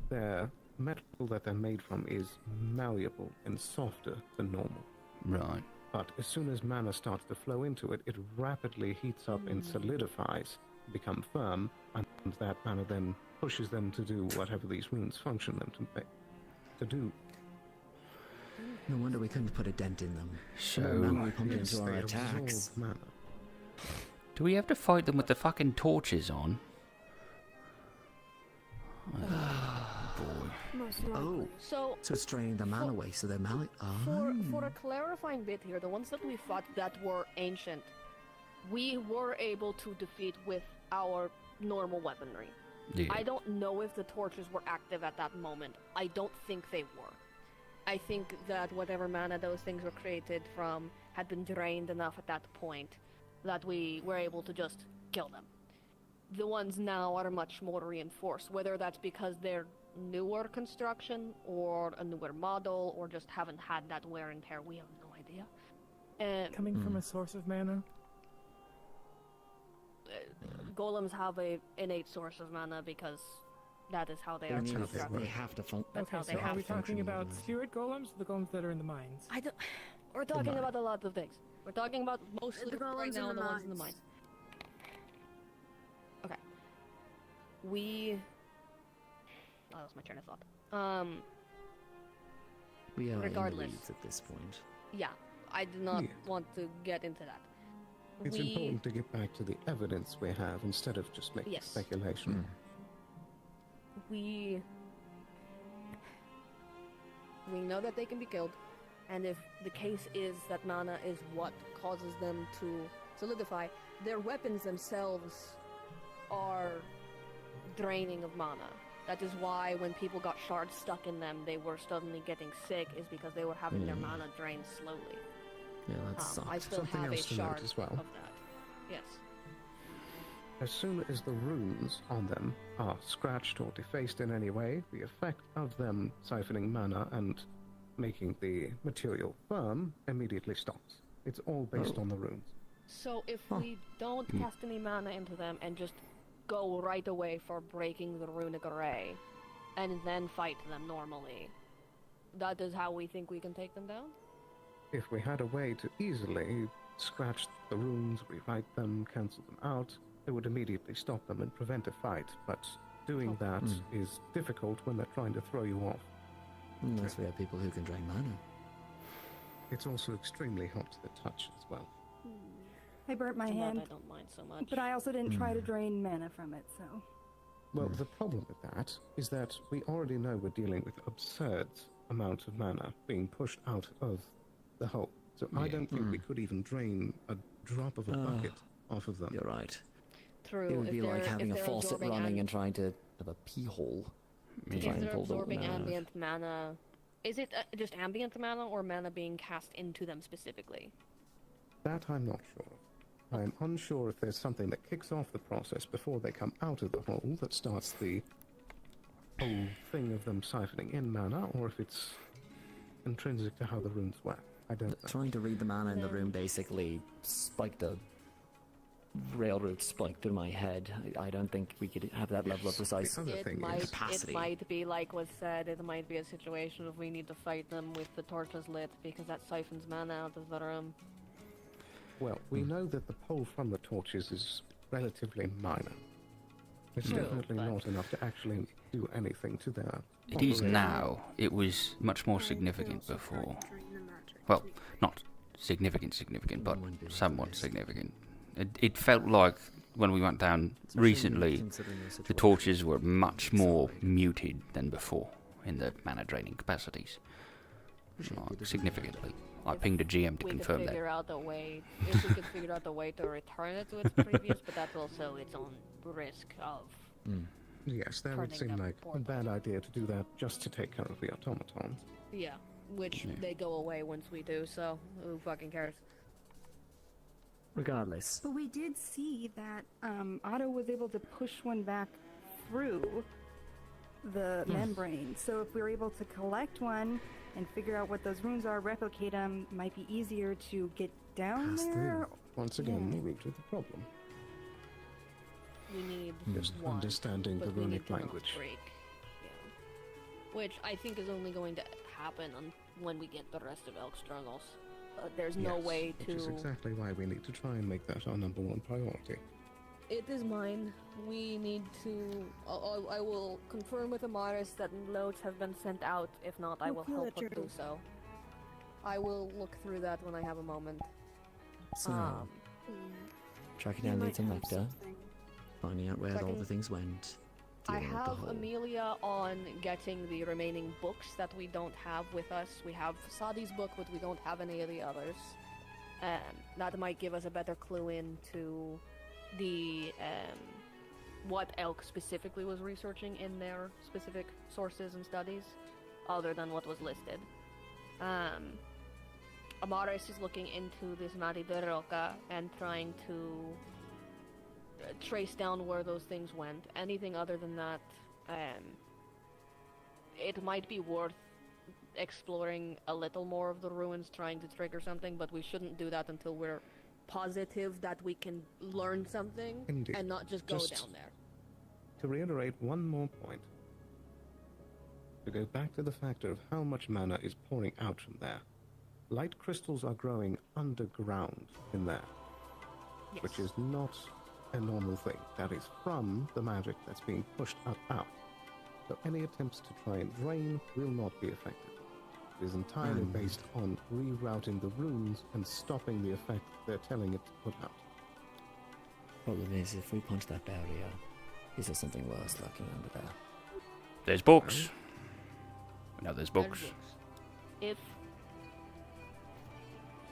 O: their metal that they're made from is malleable and softer than normal.
F: Right.
O: But as soon as mana starts to flow into it, it rapidly heats up and solidifies, become firm, and that mana then pushes them to do whatever these runes function them to do.
A: No wonder we couldn't put a dent in them.
F: So-
A: Now we pumped
O: Yes,
A: into our
O: they
A: attacks.
O: absorb mana.
F: Do we have to fight them with the fucking torches on? Boy.
N: Most
A: Oh,
N: likely.
B: So
A: so it's draining the mana away, so they're
B: for a clarifying bit here, the ones that we fought that were ancient, we were able to defeat with our normal weaponry.
F: Yeah.
B: I don't know if the torches were active at that moment. I don't think they were. I think that whatever mana those things were created from had been drained enough at that point that we were able to just kill them. The ones now are much more reinforced, whether that's because they're newer construction or a newer model or just haven't had that wear and tear. We have no idea.
P: Coming from a source of mana?
B: Golems have a innate source of mana because that is how they
A: I
B: are
A: mean,
B: constructed.
A: they have to function.
B: That's
P: Okay,
B: how they
P: so are
B: have
P: we
B: to
P: talking
B: function.
P: about spirit golems or the golems that are in the mines?
B: I don't. We're talking
P: mine.
B: about a lot of things. We're talking about mostly
N: The golems
B: right now
N: in
B: the
N: the
B: ones in the
N: mines.
B: mines. Okay. We. Oh, that's my train of thought.
A: We are in the
B: regardless.
A: weeds at this point.
B: Yeah, I do not
O: Yeah.
B: want to get into that.
O: It's important to get back to the evidence we have instead of just making
B: Yes.
O: speculation.
B: We know that they can be killed. And if the case is that mana is what causes them to solidify, their weapons themselves are draining of mana. That is why when people got shards stuck in them, they were suddenly getting sick, is because they were having their mana drained slowly.
A: Yeah, that sucks.
B: I still
O: Something
B: have a
O: else to note
B: shard
O: as well.
B: of that. Yes.
O: As soon as the runes on them are scratched or defaced in any way, the effect of them siphoning mana and making the material firm immediately stops. It's all based on the runes.
B: So if we don't cast any mana into them and just go right away for breaking the runic array, and then fight them normally, that is how we think we can take them down?
O: If we had a way to easily scratch the runes, rewrite them, cancel them out, it would immediately stop them and prevent a fight, but doing that is difficult when they're trying to throw you off.
A: Unless we have people who can drain mana.
O: It's also extremely hot to the touch as well.
M: I burnt my
B: That
M: hand,
B: I don't mind so much.
M: but I also didn't try to drain mana from it, so...
O: Well, the problem with that is that we already know we're dealing with absurd amounts of mana being pushed out of the hole. So I don't think we could even drain a drop of a bucket off of them.
A: You're right.
B: True.
A: It would be like having a
B: they're
A: faucet
B: absorbing
A: running and trying to have a pee hole. To try
B: If
A: and
B: they're
A: pull the
B: absorbing
A: water out.
B: ambient mana, is it just ambient mana or mana being cast into them specifically?
O: That I'm not sure of. I'm unsure if there's something that kicks off the process before they come out of the hole that starts the whole thing of them siphoning in mana, or if it's intrinsic to how the runes work. I don't know.
A: Trying to read the mana in the room basically spiked a railroad spike through my head. I don't think we could have that level of precise
B: It
A: capacity.
B: might be like was said, it might be a situation of we need to fight them with the torches lit because that siphons mana out of the room.
O: Well, we know that the pull from the torches is relatively minor. It's
B: True,
O: definitely not enough to actually do anything to their
F: It is
O: operation.
F: now. It was much more significant before. Well, not significant, but somewhat significant. It felt like when we went down recently, the torches were much more muted than before in the mana draining capacities. Like, significantly. I pinged a GM to
B: We
F: confirm
B: could
F: that.
B: figure out the way, if we could figure out the way to return it to its previous, but that's also its own risk of...
O: Yes, that would
B: turning
O: seem
B: them
O: like a bad idea to do that just to take care of the automatons.
B: Yeah, which they go away once we do, so who fucking cares?
A: Regardless.
M: But we did see that Otto was able to push one back through the membrane. So if we were able to collect one and figure out what those runes are, replicate them, might be easier to get down there.
O: Once again, the root of the problem.
B: We need
O: Just
B: one,
O: understanding the
B: but we need
O: runic
B: to not
O: language.
B: break. Yeah. Which I think is only going to happen when we get the rest of Elkstrangles. There's no
O: Yes,
B: way to...
O: Which is exactly why we need to try and make that our #1 priority.
B: It is mine. We need to... I will confirm with Amaris that notes have been sent out. If not, I will
N: feel
B: help
N: that
B: her do so. I will look through that when I have a moment.
A: So, tracking down Leeds and Nectar, finding out where all the things went.
B: I
A: dealing with the
B: have
A: whole-
B: Amelia on getting the remaining books that we don't have with us. We have Sadi's book, but we don't have any of the others. That might give us a better clue into the what Elk specifically was researching in their specific sources and studies, other than what was listed. Amaris is looking into this Mari de Roca and trying to trace down where those things went. Anything other than that, it might be worth exploring a little more of the ruins, trying to trigger something, but we shouldn't do that until we're positive that we can learn something
O: Indeed.
B: and not just go
O: Just
B: down there.
O: To reiterate one more point, to go back to the factor of how much mana is pouring out from there, light crystals are growing underground in there, which is not a normal thing. That is from the magic that's being pushed up out. So any attempts to try and drain will not be effective. It is entirely based on rerouting the runes and stopping the effect they're telling it to put out.
A: Problem is, if we punch that barrier, is there something worse lurking under there?
F: There's books. No, there's books.
B: If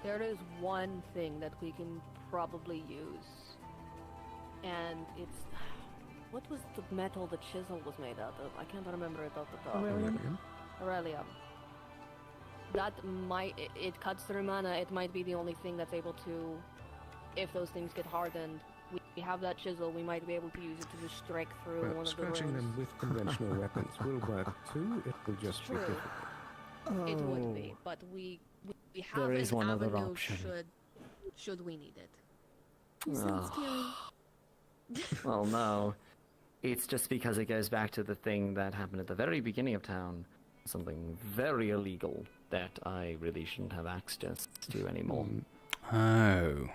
Q: There is one thing that we can probably use, and it's what was the metal the chisel was made out of? I can't remember it off the top. Aurelium. That might it cuts through mana. It might be the only thing that's able to, if those things get hardened. We have that chisel. We might be able to use it to just strike through
O: But
Q: one of the
O: scratching
Q: runes.
O: them with conventional weapons will work too. It will just be
Q: True.
O: difficult.
Q: It would be, but we have
D: There
Q: an
D: is one other
Q: avenue
D: option.
Q: should we need it.
N: Sounds
D: Ah.
N: scary.
D: Well, no. It's just because it goes back to the thing that happened at the very beginning of town. Something very illegal that I really shouldn't have access to anymore.
F: Oh.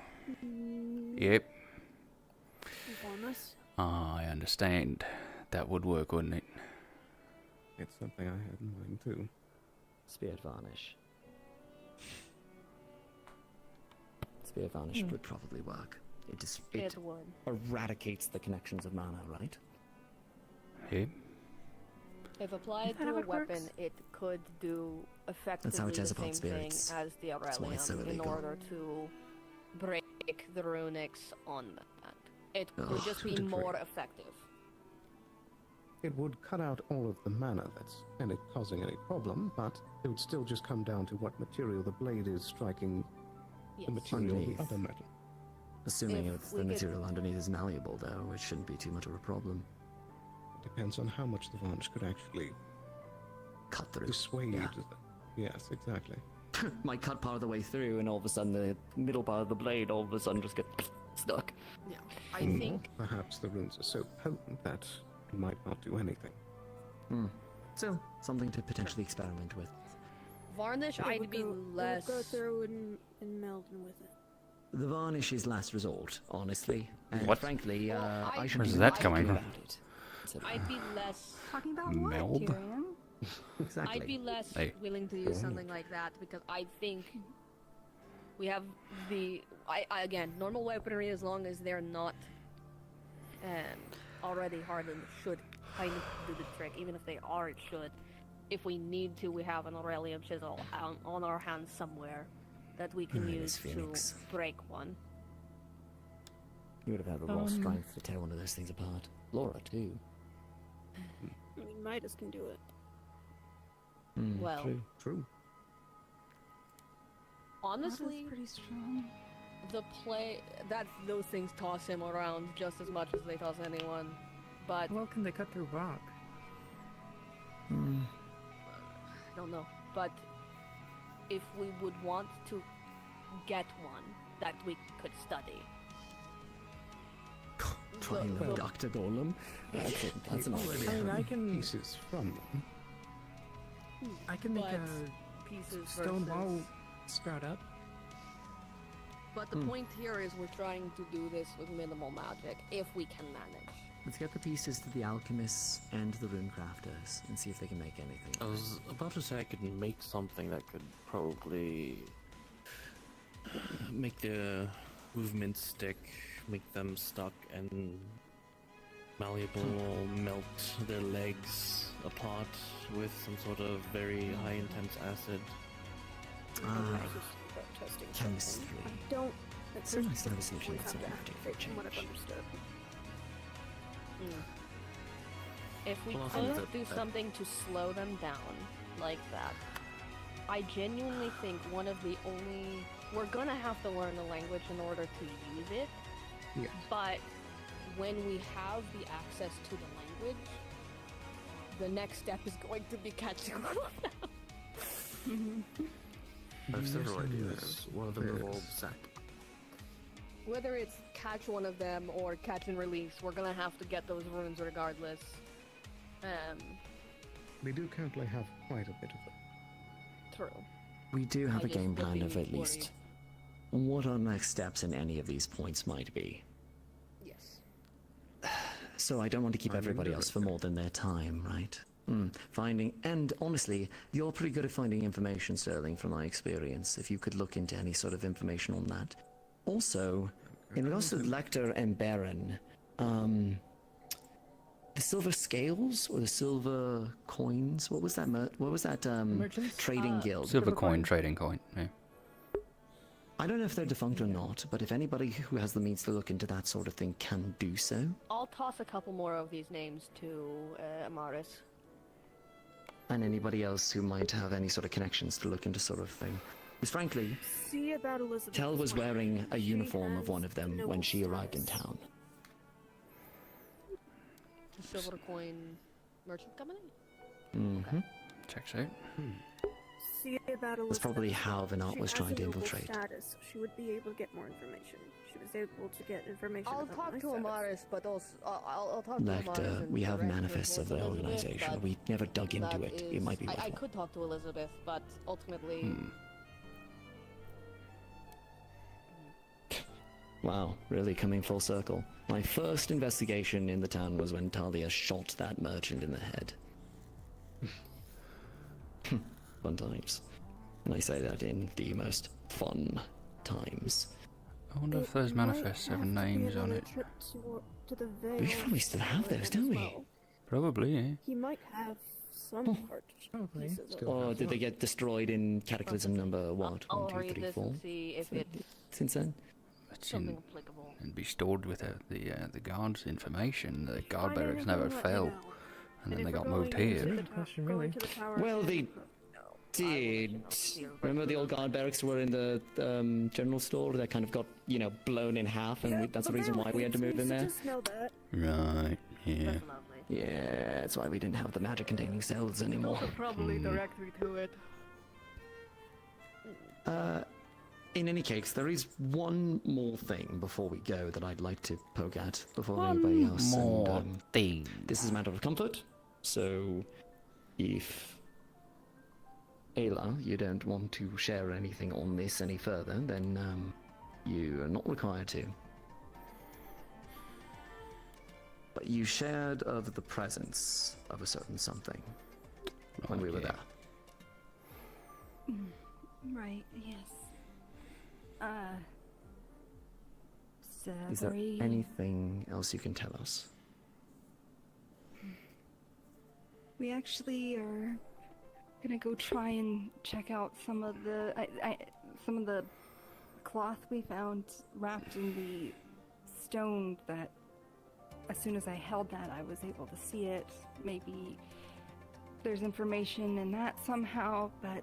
F: Yep.
N: Inform us.
F: I understand. That would work, wouldn't it?
O: It's something I had in mind too.
D: Spear Varnish. Spear Varnish would probably work. It
Q: would.
D: eradicates the connections of mana, right?
F: Yep.
Q: If applied
N: Is that
Q: to
N: how
Q: a
N: it
Q: weapon,
N: works?
Q: it could do effectively
D: how it
Q: the
D: is
Q: same
D: about
Q: thing
D: spirits.
Q: as the
D: That's why it's so
Q: Aurelium in
D: illegal.
Q: order to break the runics on that. It
D: Ugh,
Q: would just
O: to
Q: be
O: a degree.
Q: more effective.
O: It would cut out all of the mana that's any causing any problem, but it would still just come down to what material the blade is striking the
Q: Yes.
O: material of
D: Underneath.
O: the other metal.
D: Assuming
Q: If
D: if
Q: we
D: the
Q: could-
D: material underneath is malleable, though, it shouldn't be too much of a problem.
O: It depends on how much the varnish could actually
D: Cut through.
O: dissuade.
D: Yeah.
O: Yes, exactly.
D: Might cut part of the way through, and all of a sudden the middle part of the blade all of a sudden just get stuck.
Q: Yeah, I
O: Or
Q: think
O: perhaps the runes are so potent that it might not do anything.
D: So, something to potentially experiment with.
B: Varnish,
N: It
B: I'd
N: would
B: be
N: go,
B: less.
N: It would go through and meld in with it.
D: The varnish is last resort, honestly. And
F: What?
D: frankly, I shouldn't
F: Where's
D: be
F: that
D: too
F: coming
D: happy
F: from?
D: about it. So,
B: I'd be less.
M: Talking about what,
F: Meld?
M: Tyrion?
D: exactly.
B: I'd be less
F: Hey.
B: willing to use something like that because I think we have the. I again, normal weaponry as long as they're not already hardened should kind of do the trick. Even if they are, it should. If we need to, we have an Aurelium chisel on our hands somewhere that we can
D: Nice,
B: use
D: Phoenix.
B: to break one.
D: You would have had the raw strength to tear one of those things apart. Laura, too.
N: I mean, Midas can do it.
B: Well,
O: True.
B: honestly,
M: Pretty strong.
B: the play that those things toss him around just as much as they toss anyone. But
P: Well, can they cut through rock?
B: I don't know. But if we would want to get one that we could study.
D: Trying
B: the-
D: the Dr. Golem? That's it. That's an
O: Already
P: I mean,
O: have
P: I can-
O: pieces from them.
P: I can make
B: But
P: a
B: pieces
P: stone
B: versus-
P: wall sprout up.
B: But the point here is we're trying to do this with minimal magic, if we can manage.
D: Let's get the pieces to the alchemists and the rune crafters and see if they can make anything.
C: I was about to say I could make something that could probably make the movements stick, make them stuck and malleable, melt their legs apart with some sort of very high intense acid.
N: Testing
D: chemistry.
N: I don't.
D: It's so nice to have a solution
N: we
D: that's
N: have
D: not
N: to
D: particularly
N: activate from what I've
D: changed.
N: understood.
B: If we
C: Well, I think
B: could
C: that-
B: do something to slow them down like that, I genuinely think one of the only... We're gonna have to learn the language in order to use it,
O: Yes.
B: but when we have the access to the language, the next step is going to be catching one of them.
C: I have several
O: Yes,
C: ideas. One of them
O: yes.
C: involves Zach.
B: Whether it's catch one of them or catch and release, we're gonna have to get those runes regardless.
O: We do currently have quite a bit of them.
B: True.
D: We do have
B: I
D: a
B: just
D: game
B: would
D: plan
B: be
D: of at least what our next steps in any of these points might be.
B: Yes.
D: So I don't want to keep everybody else for more than their time, right? Finding, and honestly, you're pretty good at finding information, Sterling, from my experience. If you could look into any sort of information on that. Also, in regards to Lecter and Baron, the silver scales or the silver coins? What was that? What was that?
P: Merchants?
D: Trading guild.
F: Silver coin, trading coin. Yeah.
A: I don't know if they're defunct or not, but if anybody who has the means to look into that sort of thing can do so.
Q: I'll toss a couple more of these names to Amaris.
A: And anybody else who might have any sort of connections to look into sort of thing. Because frankly,
N: See about Elizabeth.
A: Tell was wearing a
N: She
A: uniform of
N: has
A: one of them
N: noble
A: when she arrived in
N: status.
A: town.
Q: Silver Coin Merchant Company?
A: Mm-hmm.
F: Checks out.
N: See about Elizabeth.
A: That's probably how Venat was
N: She
A: trying
N: has
A: to
N: a noble
A: infiltrate.
N: Status. She would be able to get more information. She was able to get information.
Q: I'll
N: about
Q: talk
N: my
Q: to
N: status.
Q: Amaris, but also I'll talk to Amaris.
A: Lecter,
Q: and
A: we have
Q: direct her
A: manifests of
Q: towards
A: the
Q: Elizabeth,
A: organization.
Q: but
A: We never dug into
Q: that
A: it. It
Q: is-
A: might be
Q: I
A: worthwhile.
Q: could talk to Elizabeth, but ultimately.
A: Wow, really coming full circle. My first investigation in the town was when Talia shot that merchant in the head. Fun times. And I say that in the most fun times.
F: I wonder if those manifests have names on it.
A: We probably still have those, don't we?
F: Probably, yeah.
N: He might have some part pieces of
A: Or did they get destroyed in Cataclysm number what?
Q: I'll
A: 1, 2,
Q: read
A: 3,
Q: this
A: 4?
Q: and see if it's
A: Since then?
Q: something applicable.
F: And be stored with the guards' information. The guard barracks never fell, and then they got moved here.
A: Well, they did. Remember the old guard barracks were in the general store that kind of got, blown in half, and that's the reason why we had to move in there?
N: Just know that.
F: Right, yeah.
A: Yeah, that's why we didn't have the magic-containing cells anymore.
Q: Probably direct me to it.
A: In any case, there is one more thing before we go that I'd like to poke at before anybody else.
F: more thing.
A: This is a matter of comfort, so if Ayla, you don't want to share anything on this any further, then you are not required to. But you shared of the presence of a certain something when we were there.
M: Right, yes.
A: Is there
M: Savory.
A: anything else you can tell us?
M: We actually are gonna go try and check out some of the cloth we found wrapped in the stone. That as soon as I held that, I was able to see it. Maybe there's information in that somehow, but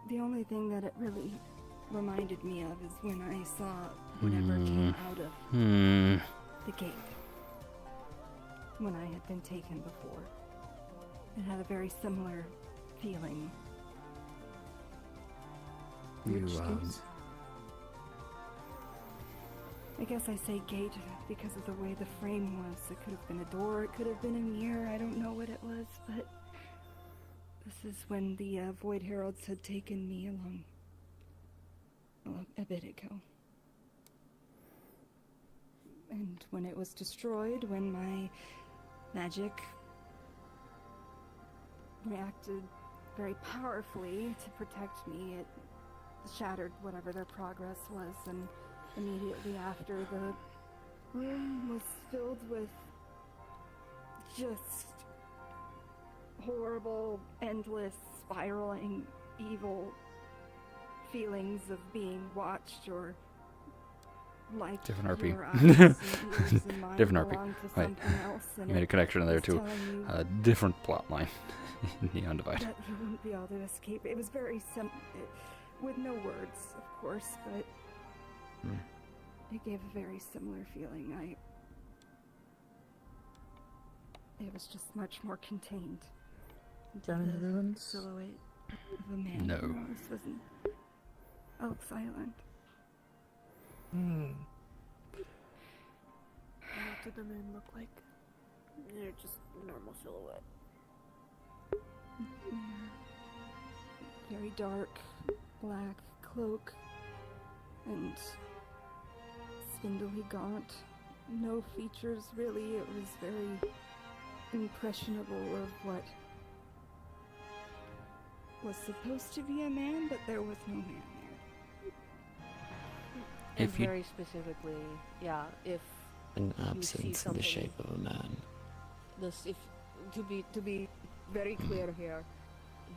M: the only thing that it really reminded me of is when I saw whatever came out of the gate when I had been taken before. It had a very similar feeling. I guess I say gate because of the way the frame was. It could have been a door, it could have been a mirror, I don't know what it was, but this is when the Void Heralds had taken me along a bit ago. And when it was destroyed, when my magic reacted very powerfully to protect me, it shattered whatever their progress was, and immediately after, the room was filled with just horrible, endless, spiraling, evil feelings of being watched or like
F: Different RP.
M: your eyes and ears and mind
F: Different RP.
M: belong to
F: Right.
M: something else, and
F: Made a
M: it
F: connection there
M: was
F: too.
M: telling you
F: A different plot line in the Undivided.
M: that you wouldn't be able to escape. It was very with no words, of course, but it gave a very similar feeling. It was just much more contained.
P: Down in the ruins?
M: Silhouette of a man.
F: No.
M: This was in Elk's Island.
N: What did the men look like? They're just normal silhouette.
M: Yeah. Very dark, black cloak, and spindly gaunt. No features, really. It was very impressionable of what was supposed to be a man, but there was no man there.
Q: And
F: If you-
Q: very specifically, yeah, if
A: An
Q: you see
A: absence in the
Q: something-
A: shape of a man.
Q: this, if to be very clear here,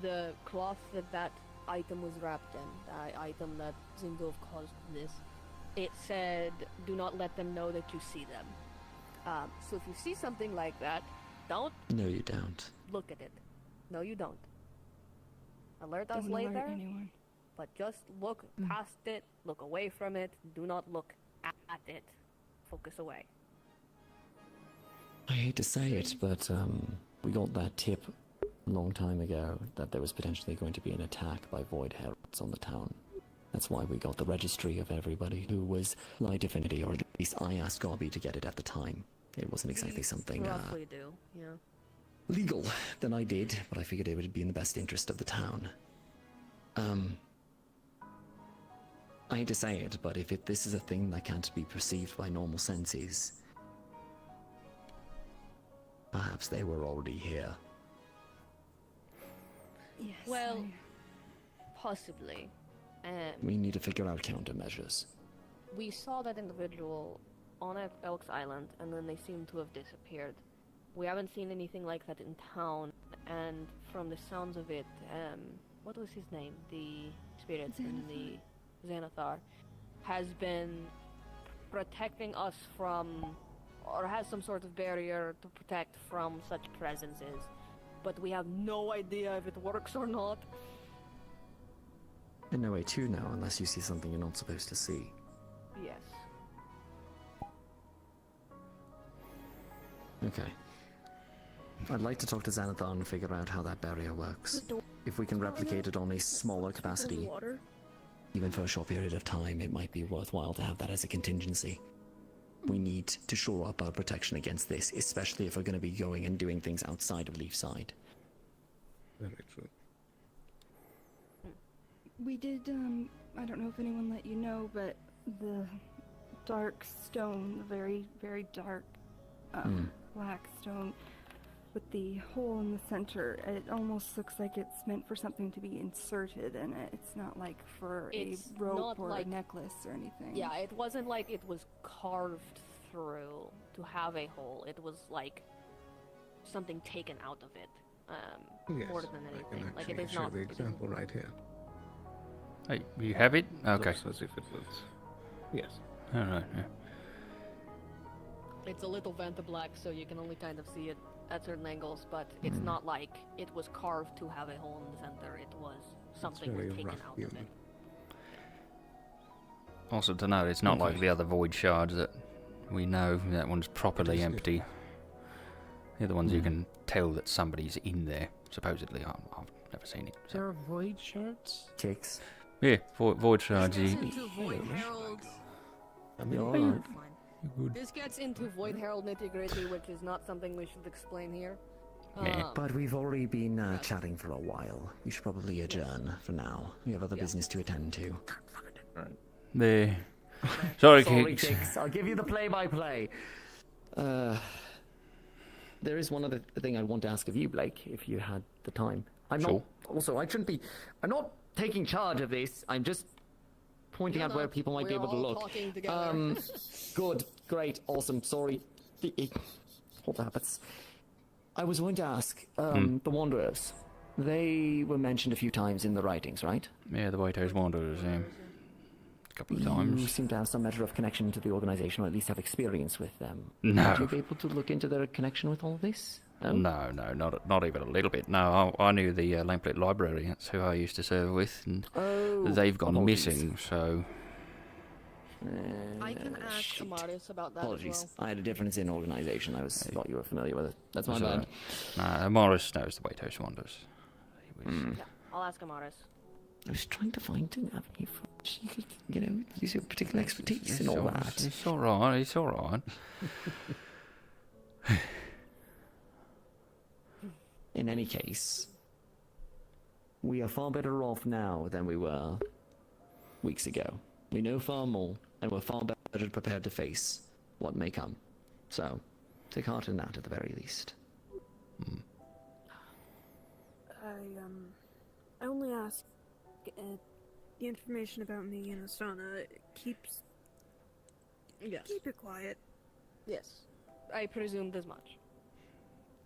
Q: the cloth that item was wrapped in, the item that seemed to have caused this, it said, do not let them know that you see them. So if you see something like that, don't
D: No, you don't.
Q: look at it. No, you don't. Alert us
M: Don't alert
Q: later,
M: anyone.
Q: but just look past it, look away from it, do not look at it. Focus away.
D: I hate to say it, but we got that tip a long time ago that there was potentially going to be an attack by Void Heralds on the town. That's why we got the registry of everybody who was Light Affinity, or at least I asked Gobby to get it at the time. It wasn't exactly something
Q: Roughly do, yeah.
D: legal that I did, but I figured it would be in the best interest of the town. I hate to say it, but if this is a thing that can't be perceived by normal senses, perhaps they were already here.
M: Yes.
Q: Well, possibly.
D: We need to figure out countermeasures.
Q: We saw that individual on Elk's Island, and then they seem to have disappeared. We haven't seen anything like that in town, and from the sounds of it, what was his name? The spirit in the Xanathar has been protecting us from, or has some sort of barrier to protect from such presences. But we have no idea if it works or not.
D: And no way to know unless you see something you're not supposed to see.
Q: Yes.
D: Okay. I'd like to talk to Xanathar and figure out how that barrier works. If we can replicate it on a smaller capacity, even for a short period of time, it might be worthwhile to have that as a contingency. We need to shore up our protection against this, especially if we're going to be going and doing things outside of Leafside.
O: Very true.
M: We did, I don't know if anyone let you know, but the dark stone, the very, very dark, black stone with the hole in the center, it almost looks like it's meant for something to be inserted in it. It's not like for
Q: It's
M: a rope
Q: not
M: or
Q: like-
M: a necklace or anything.
Q: Yeah, it wasn't like it was carved through to have a hole. It was like something taken out of it,
O: Yes,
Q: more than
O: I can
Q: anything. Like
O: actually
Q: it is
O: show
Q: not.
O: the
Q: it isn't-
O: example right here.
F: Hey, you have it? Okay.
O: Looks as if it was. Yes.
F: Alright, yeah.
Q: It's a little venta black, so you can only kind of see it at certain angles, but it's not like it was carved to have a hole in the center. It was something
O: very
Q: was taken
O: rough
Q: out
O: hewn.
Q: of it.
F: Also to note, it's not like the other void shards that we know. That one's properly empty. The other ones you can tell that somebody's in there, supposedly. I've never seen it. So.
P: There are void shards?
D: Kicks.
F: Yeah, void shards.
B: This gets into Void Herald's. This gets into Void Herald nitty-gritty, which is not something we should explain here.
D: But we've already been chatting for a while. We should probably adjourn for now. We have other business to attend to.
F: There. Sorry,
D: Sorry,
F: Kicks.
D: Kicks. I'll give you the play-by-play. There is one other thing I want to ask of you, Blake, if you had the time. I'm
F: Sure.
D: not. Also, I shouldn't be. I'm not taking charge of this. I'm just pointing out where people might be able to look.
B: Talking together.
D: Good, great, awesome. Sorry. All that happens. I was going to ask, the Wanderers. They were mentioned a few times in the writings, right?
F: Yeah, the White House Wanderers, yeah. A couple of
D: You
F: times.
D: seem to have some measure of connection to the organization, or at least have experience with them.
F: No.
D: Would you be able to look into their connection with all of this?
F: No, not even a little bit. No, I knew the Lamplit Library. That's who I used to serve with, and they've gone
D: apologies.
F: missing. So
B: I can ask Amaris about that
D: Apologies.
B: as well.
D: I had a difference in organization. I thought you were familiar with it. That's my bad.
F: No, Morris knows the White House Wanderers.
Q: Yeah, I'll ask Amaris.
D: I was trying to find an avenue for which you could, use your particular expertise and all that.
F: It's all right. It's all right.
D: In any case, we are far better off now than we were weeks ago. We know far more, and we're far better prepared to face what may come. So, take heart in that at the very least.
N: I only ask the information about me and Astana keeps.
B: Yes.
N: Keep it quiet.
B: Yes. I presumed as much.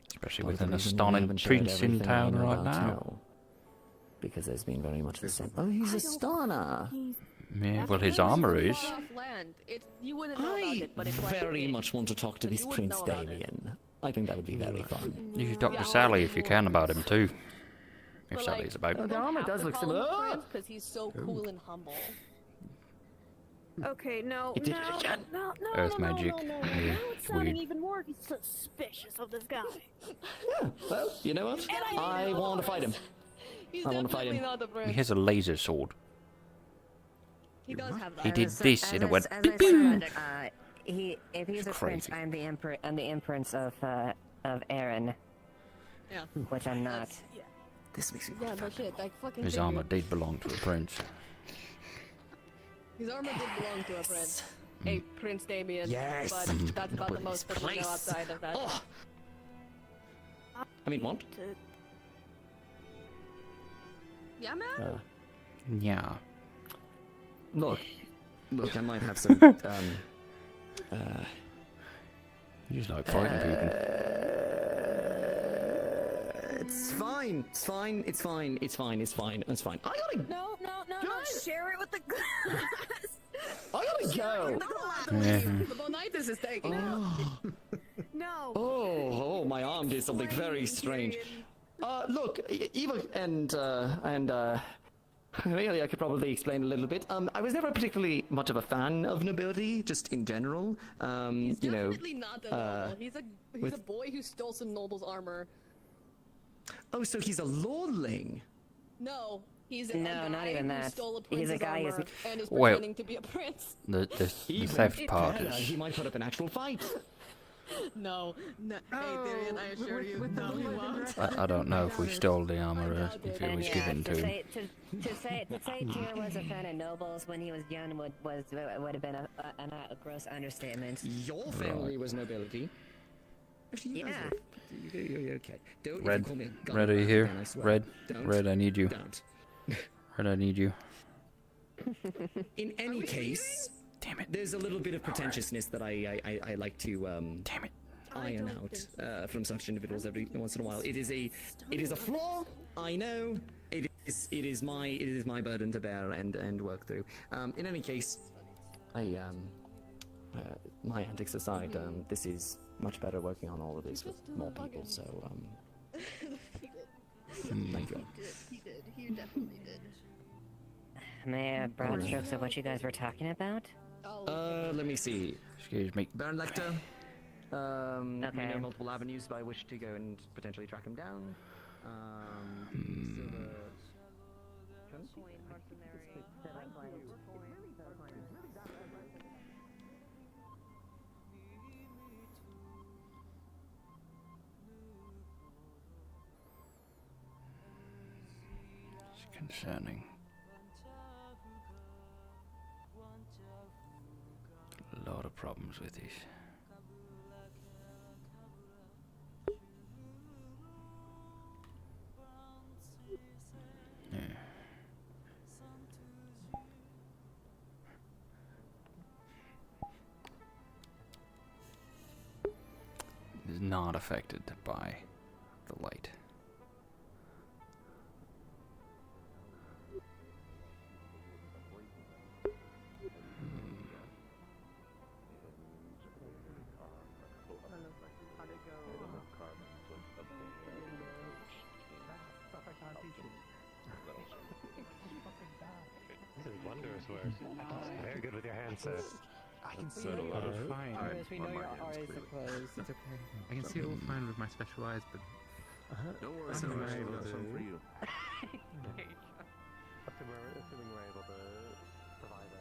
F: Especially
D: Part
F: with
D: of
F: an
D: the reason we
F: astounding
D: haven't shared
F: prince in
D: everything I
F: town
D: know
F: right
D: about
F: now.
D: Tell. because there's been very much the same. Oh, he's a stunner.
F: Yeah, well, his armor is.
B: Off land. You wouldn't know about it, but it's like
D: Very much want to talk to this Prince Damien. I think that would be very fun.
F: You should talk to Sally if you can about him too. If
B: But,
F: Sally's about.
D: The armor does look similar.
B: because he's so cool and humble.
N: Okay, no,
D: It did
N: no,
D: it again.
N: no, no,
F: Earth
N: no,
F: magic.
N: no, no, no.
F: Yeah,
N: Now it's
F: it's
N: sounding
F: weird.
N: even more suspicious of this guy.
D: Yeah, well, you know what? I want to fight him.
B: He's
D: I want to fight
B: definitely
D: him.
B: not the
F: He
B: prince.
F: has a laser sword.
B: He does have that.
F: He did this and it went.
R: As
F: beep,
R: I
F: beep.
R: said, if he's a prince,
F: Crazy.
R: I'm the emperor. I'm the empress of Aaron,
B: Yeah.
R: which I'm not.
B: Yeah.
D: This makes me
B: Yeah, no shit. Like fucking.
F: His armor did belong to a prince.
B: His armor did belong to a prince. A Prince Damien.
D: Yes.
B: But that's about the most that we know
D: place.
B: outside of that.
D: Oh. I mean, what?
B: Yeah, man.
F: Yeah.
D: Look, I might have some.
F: You just like fighting people.
D: It's fine. It's fine. It's fine. It's fine. It's fine. It's fine. I gotta.
N: No, share it with the glass.
D: I gotta go.
B: The Bonitis is taking it.
N: No.
D: Oh, my arm did something very strange. Look, Eva and really, I could probably explain a little bit. I was never particularly much of a fan of nobility, just in general.
B: He's
D: You know,
B: definitely not the noble. He's a boy who stole some noble's armor.
D: oh, so he's a lordling.
B: No, he's
R: No,
B: a guy
R: not even
B: who
R: that.
B: stole a
R: He's a
B: prince's
R: guy who's-
B: armor and is
F: Well,
B: pretending to be a prince.
F: The
D: Even
F: theft
D: if
F: part
D: better,
F: is.
D: he might put up an actual fight.
B: No. Hey, Darian, I assure you, no, he won't.
F: I don't know if we stole the armor or if it was given to him.
R: To say Tyr was a fan of nobles when he was young would have been a gross understatement.
D: Your family was nobility. Actually, you guys
R: Yeah.
D: you're okay. Don't
F: Red,
D: if you call me a gun
F: Red, are you
D: back
F: here?
D: again, I swear.
F: Red,
D: Don't.
F: Red, I need you.
D: Don't.
F: Red, I need you.
D: In any case,
F: damn it.
D: There's a little bit of pretentiousness that I like to
F: damn it.
D: iron out from such individuals every once in a while. It is a flaw. I know. It is my burden to bear and work through. In any case, my antics aside, this is much better working on all of this with more people. So thank you.
B: He did. He definitely did.
R: May I have broad strokes of what you guys were talking about?
D: Let me see.
F: Excuse me.
D: Baron Lecter. We
R: Okay.
D: know multiple avenues by which to go and potentially track him down.
F: It's concerning. A lot of problems with this. Yeah. Is not affected by the light.
S: This is wondrous work. Very good with your hands, sir.
G: I can see it all fine.
J: We know your R is closed. It's okay.
G: I can see it all fine with my special eyes, but
S: No worries,
G: I'm
S: no worries.
G: able
S: That's
G: to-
S: one for you. Assuming we're able to provide a...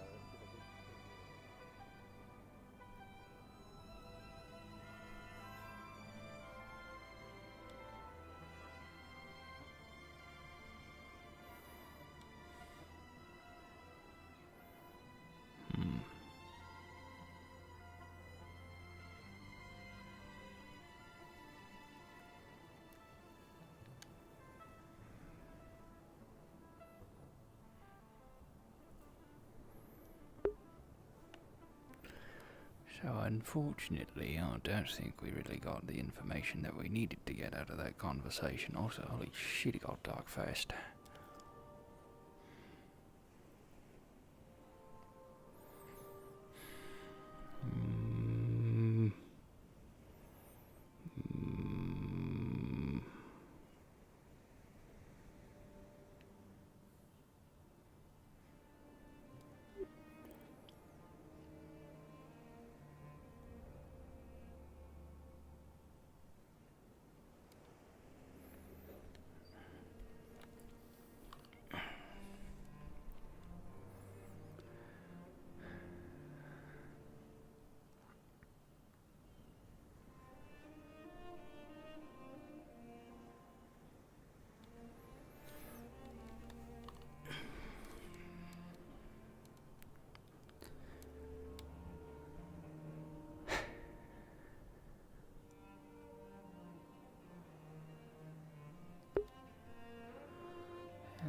F: So unfortunately, I don't think we really got the information that we needed to get out of that conversation. Also, holy shit, it got dark fast.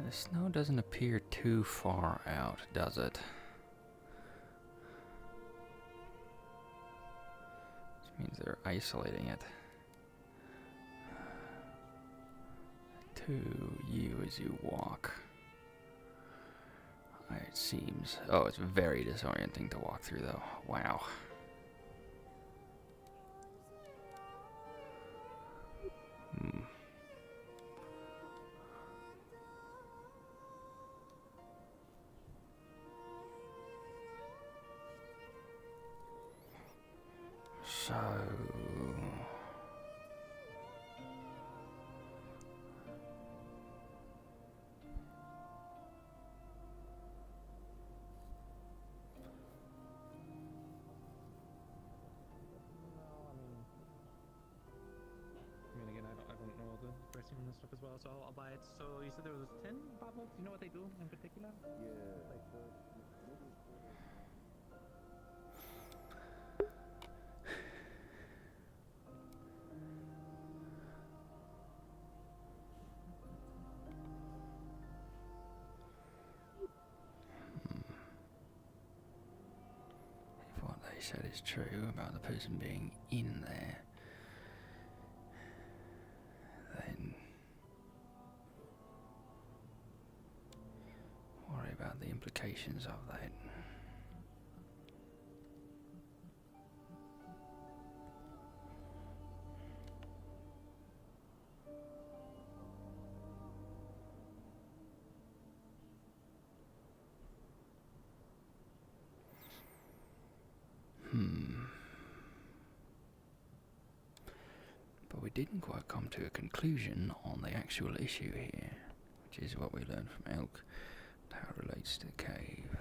F: The snow doesn't appear too far out, does it? Which means they're isolating it. To you as you walk. It seems... Oh, it's very disorienting to walk through, though. Wow. So...
I: and stuff as well, so I'll buy it. So you said there was 10 bottles. Do you know what they do in particular? Yeah. Like
F: If what they said is true about the person being in there, then worry about the implications of that. But we didn't quite come to a conclusion on the actual issue here, which is what we learned from Elk, and how it relates to the cave.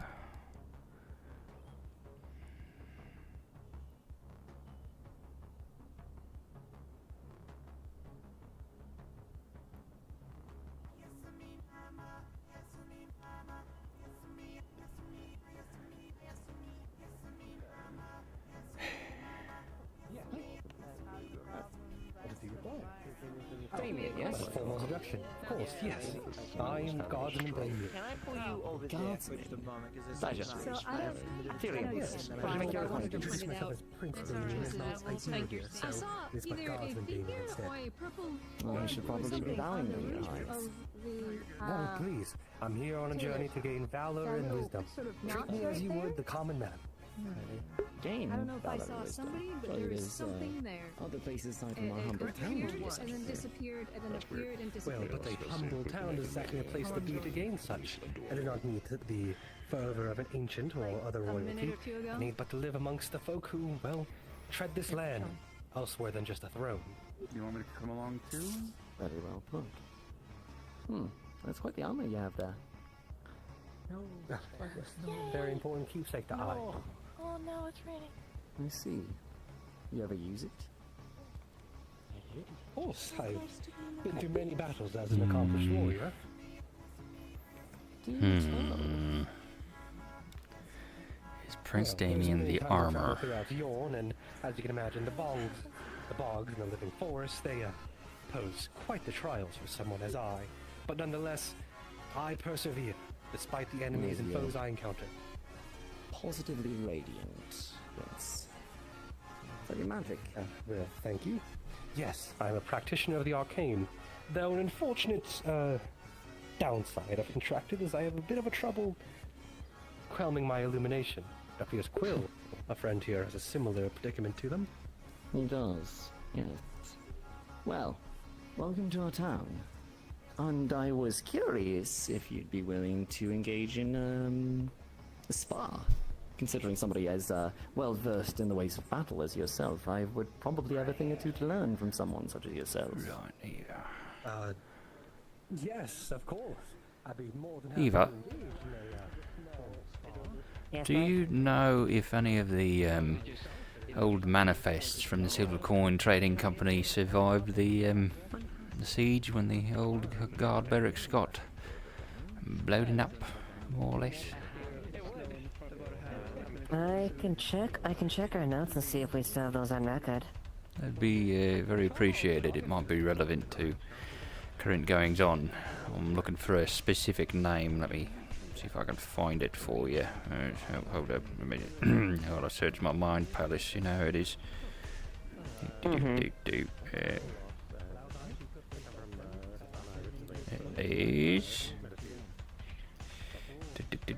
J: Damien, yes? A formal introduction. Of course, yes. I'm Guardsman Damien.
Q: Can I pull you over
J: Guardsman?
Q: Pleasure.
J: So
Q: Tyrion.
J: yes.
Q: Can I make your
J: I
Q: acquaintance?
J: introduce myself as Prince Damien. It's not ideal here, so it's my Guardsman Damien instead.
A: Well, you should probably be bowing to your eyes.
J: No, please. I'm here on a journey to gain valor and wisdom. Treat me as you would the common man.
A: Gain
T: I don't know if I
A: valor
T: saw
A: and wisdom.
T: somebody, but
A: Well,
T: there
A: it
T: is
A: is,
T: something there.
A: Other places aside from
T: It
A: our humble town
T: appeared
A: to be
T: and then disappeared and then appeared and
J: Well,
T: disappeared.
J: but a humble town is exactly a place to be to gain such. I do not need the fervor of an ancient or other
T: minute
J: royalty.
T: or two ago?
J: I need but to live amongst the folk who, well, tread this land, elsewhere than just a throne.
L: You want me to come along too?
A: Very well put. That's quite the armor you have there.
J: Very important keepsake to eye.
N: Oh no, it's raining.
A: I see. You ever use it?
J: Of course, I've been through many battles as an accomplished warrior.
F: Is Prince
J: Well, there's
F: Damien
J: many
F: the
J: times I've
F: armor?
J: traveled throughout Yorn, and as you can imagine, the bogs and the living forest, they pose quite the trials for someone as I. But nonetheless, I persevere, despite the enemies and foes I encounter.
A: Positively radiant. Yes. Very magic.
J: Well, thank you. Yes, I'm a practitioner of the arcane, though an unfortunate downside I've contracted is I have a bit of a trouble quelling my illumination. It appears Quill, a friend here, has a similar predicament to them.
A: He does, yes. Well, welcome to our town. And I was curious if you'd be willing to engage in, a spa. Considering somebody as well versed in the ways of battle as yourself, I would probably have a thing or two to learn from someone such as yourself.
F: Right here.
J: Yes, of course. I'd be more than happy
F: Eva,
J: to engage in a,
F: do you know if any of the old manifests from the Silver Coin Trading Company survived the siege when the old guard barracks got blown up, more or less?
R: I can check our notes and see if we still have those on record.
F: That'd be very appreciated. It might be relevant to current goings on. I'm looking for a specific name. Let me see if I can find it for you. Hold up a minute. While I search my mind palace, you know how it is. It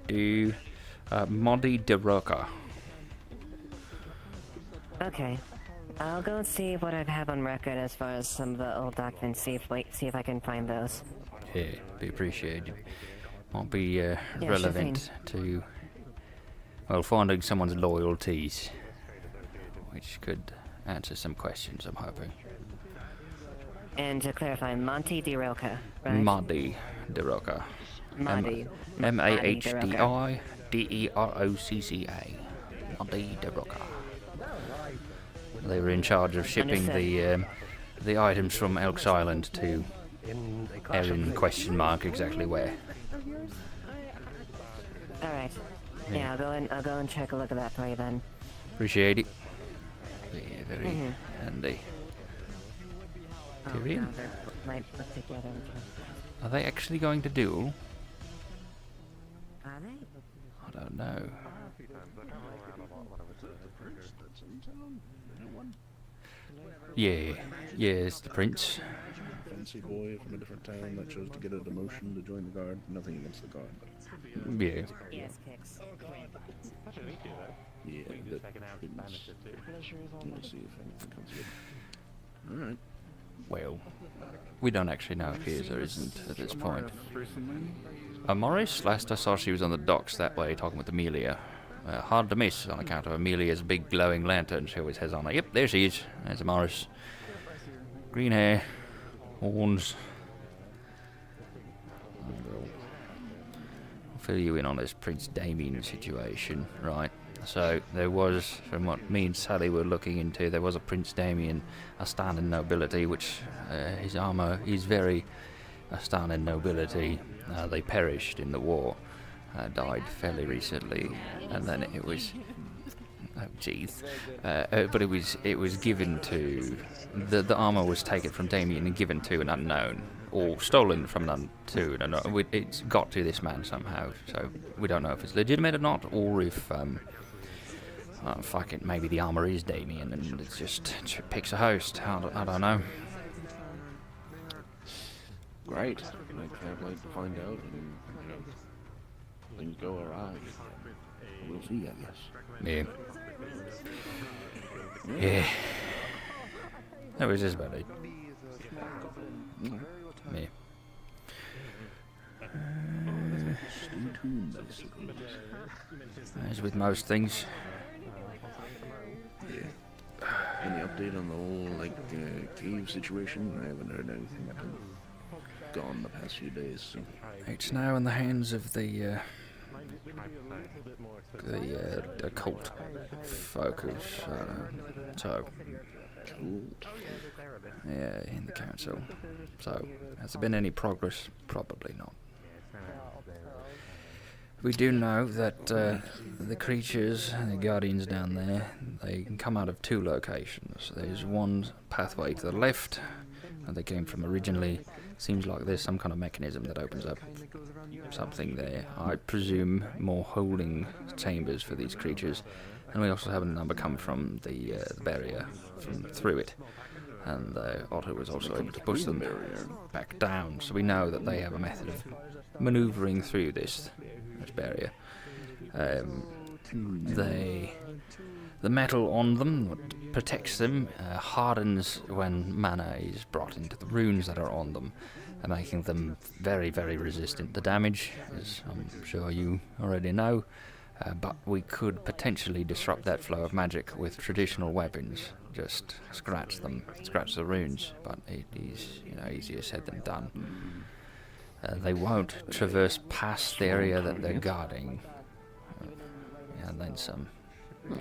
F: is Modi de Roca.
R: Okay. I'll go and see what I have on record as far as some of the old documents, see if I can find those.
F: Yeah, be appreciated. Might be
R: sure
F: relevant to, well, finding someone's loyalties, which could answer some questions, I'm hoping.
R: And to clarify, Monty de Roca, right?
F: Modi de Roca.
R: Modi.
F: M-A-H-D-I-D-E-R-O-C-C-A. Modi de Roca. They were in charge of shipping the items from Elks Island to Erin question mark exactly where.
R: All right. Yeah, I'll go and check a look at that for you then.
F: Appreciate it. Yeah, very handy. Tyrion?
R: Might put together.
F: Are they actually going to duel?
R: Are they?
F: I don't know. Yeah, it's the prince.
U: Fancy boy from a different town that chose to get a demotion to join the guard. Nothing against the guard, but
F: yeah.
R: Yes, kicks.
U: Yeah, that we'll see if anything comes good. All right.
F: Well, we don't actually know if he is or isn't at this point. Morris, last I saw she was on the docks that way talking with Amelia. Hard to miss on account of Amelia's big glowing lantern she always has on her. Yep, there she is. There's Morris. Green hair, horns. I'll fill you in on this Prince Damien situation, right? So there was, from what me and Sally were looking into, there was a Prince Damien, a standing nobility, which his armor is very standing nobility. They perished in the war, died fairly recently, and then it was, oh jeez, but it was given to, the armor was taken from Damien and given to an unknown, or stolen from an unknown. It's got to this man somehow, so we don't know if it's legitimate or not, or if fuck it, maybe the armor is Damien and it just picks a host. I don't know.
U: Great. I can't wait to find out, and things go awry. We'll see, I guess.
F: Yeah. That was just about it. Yeah.
U: Stay tuned, basically.
F: As with most things.
U: Yeah. Any update on the whole, cave situation? I haven't heard anything. I've been gone the past few days, so.
F: It's now in the hands of the occult focus, so. Yeah, in the council. So, has there been any progress? Probably not. We do know that the creatures and the guardians down there, they can come out of two locations. There's one pathway to the left, and they came from originally. Seems like there's some kind of mechanism that opens up something there. I presume more holding chambers for these creatures. And we also have a number come from the barrier, through it. And Otto was also able to push them back down. So we know that they have a method of maneuvering through this barrier. The metal on them, what protects them, hardens when mana is brought into the runes that are on them, making them very, very resistant to damage, as I'm sure you already know. But we could potentially disrupt that flow of magic with traditional weapons. Just scratch the runes, but it is, easier said than done. They won't traverse past the area that they're guarding, and then some.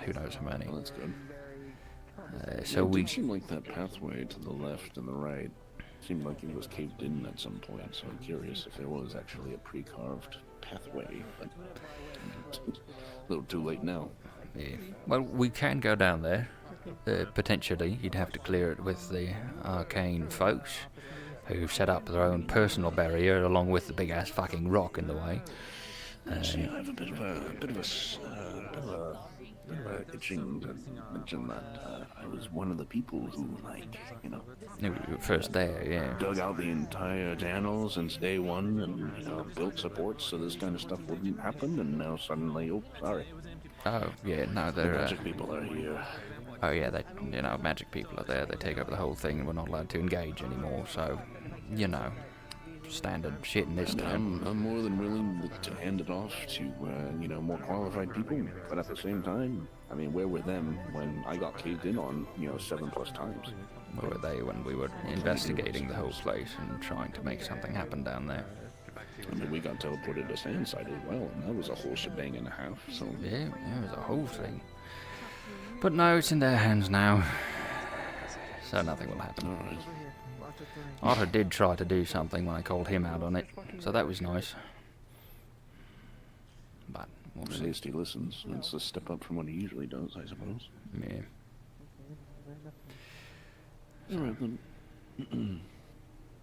F: Who knows how many?
U: Well, that's good.
F: So
U: it did seem like that pathway to the left and the right seemed like it was caved in at some point, so I'm curious if there was actually a pre-carved pathway, but a little too late now.
F: Yeah. Well, we can go down there, potentially. You'd have to clear it with the arcane folks, who set up their own personal barrier along with the big ass fucking rock in the way.
U: See, I have a bit of a itching to mention that I was one of the people who,
F: You were first there, yeah.
U: dug out the entire channel since day one and, built supports so this kind of stuff wouldn't happen, and now suddenly, oh, sorry.
F: Oh, yeah, no,
U: The
F: they're...
U: magic people are here.
F: Oh, yeah, magic people are there. They take over the whole thing and we're not allowed to engage anymore, so, standard shit in this town.
U: I'm more than willing to hand it off to, more qualified people, but at the same time, I mean, where were them when I got caved in on, 7+ times?
F: Where were they when we were investigating the whole place and trying to make something happen down there?
U: I mean, we got teleported to Sandside as well, and that was a whole shebang and a half, so...
F: Yeah, it was a whole thing. But no, it's in their hands now, so nothing will happen.
U: Alright.
F: Otto did try to do something when I called him out on it, so that was nice. But we'll
U: At
F: see.
U: least he listens. It's a step up from what he usually does, I suppose.
F: Yeah.
U: Alright then.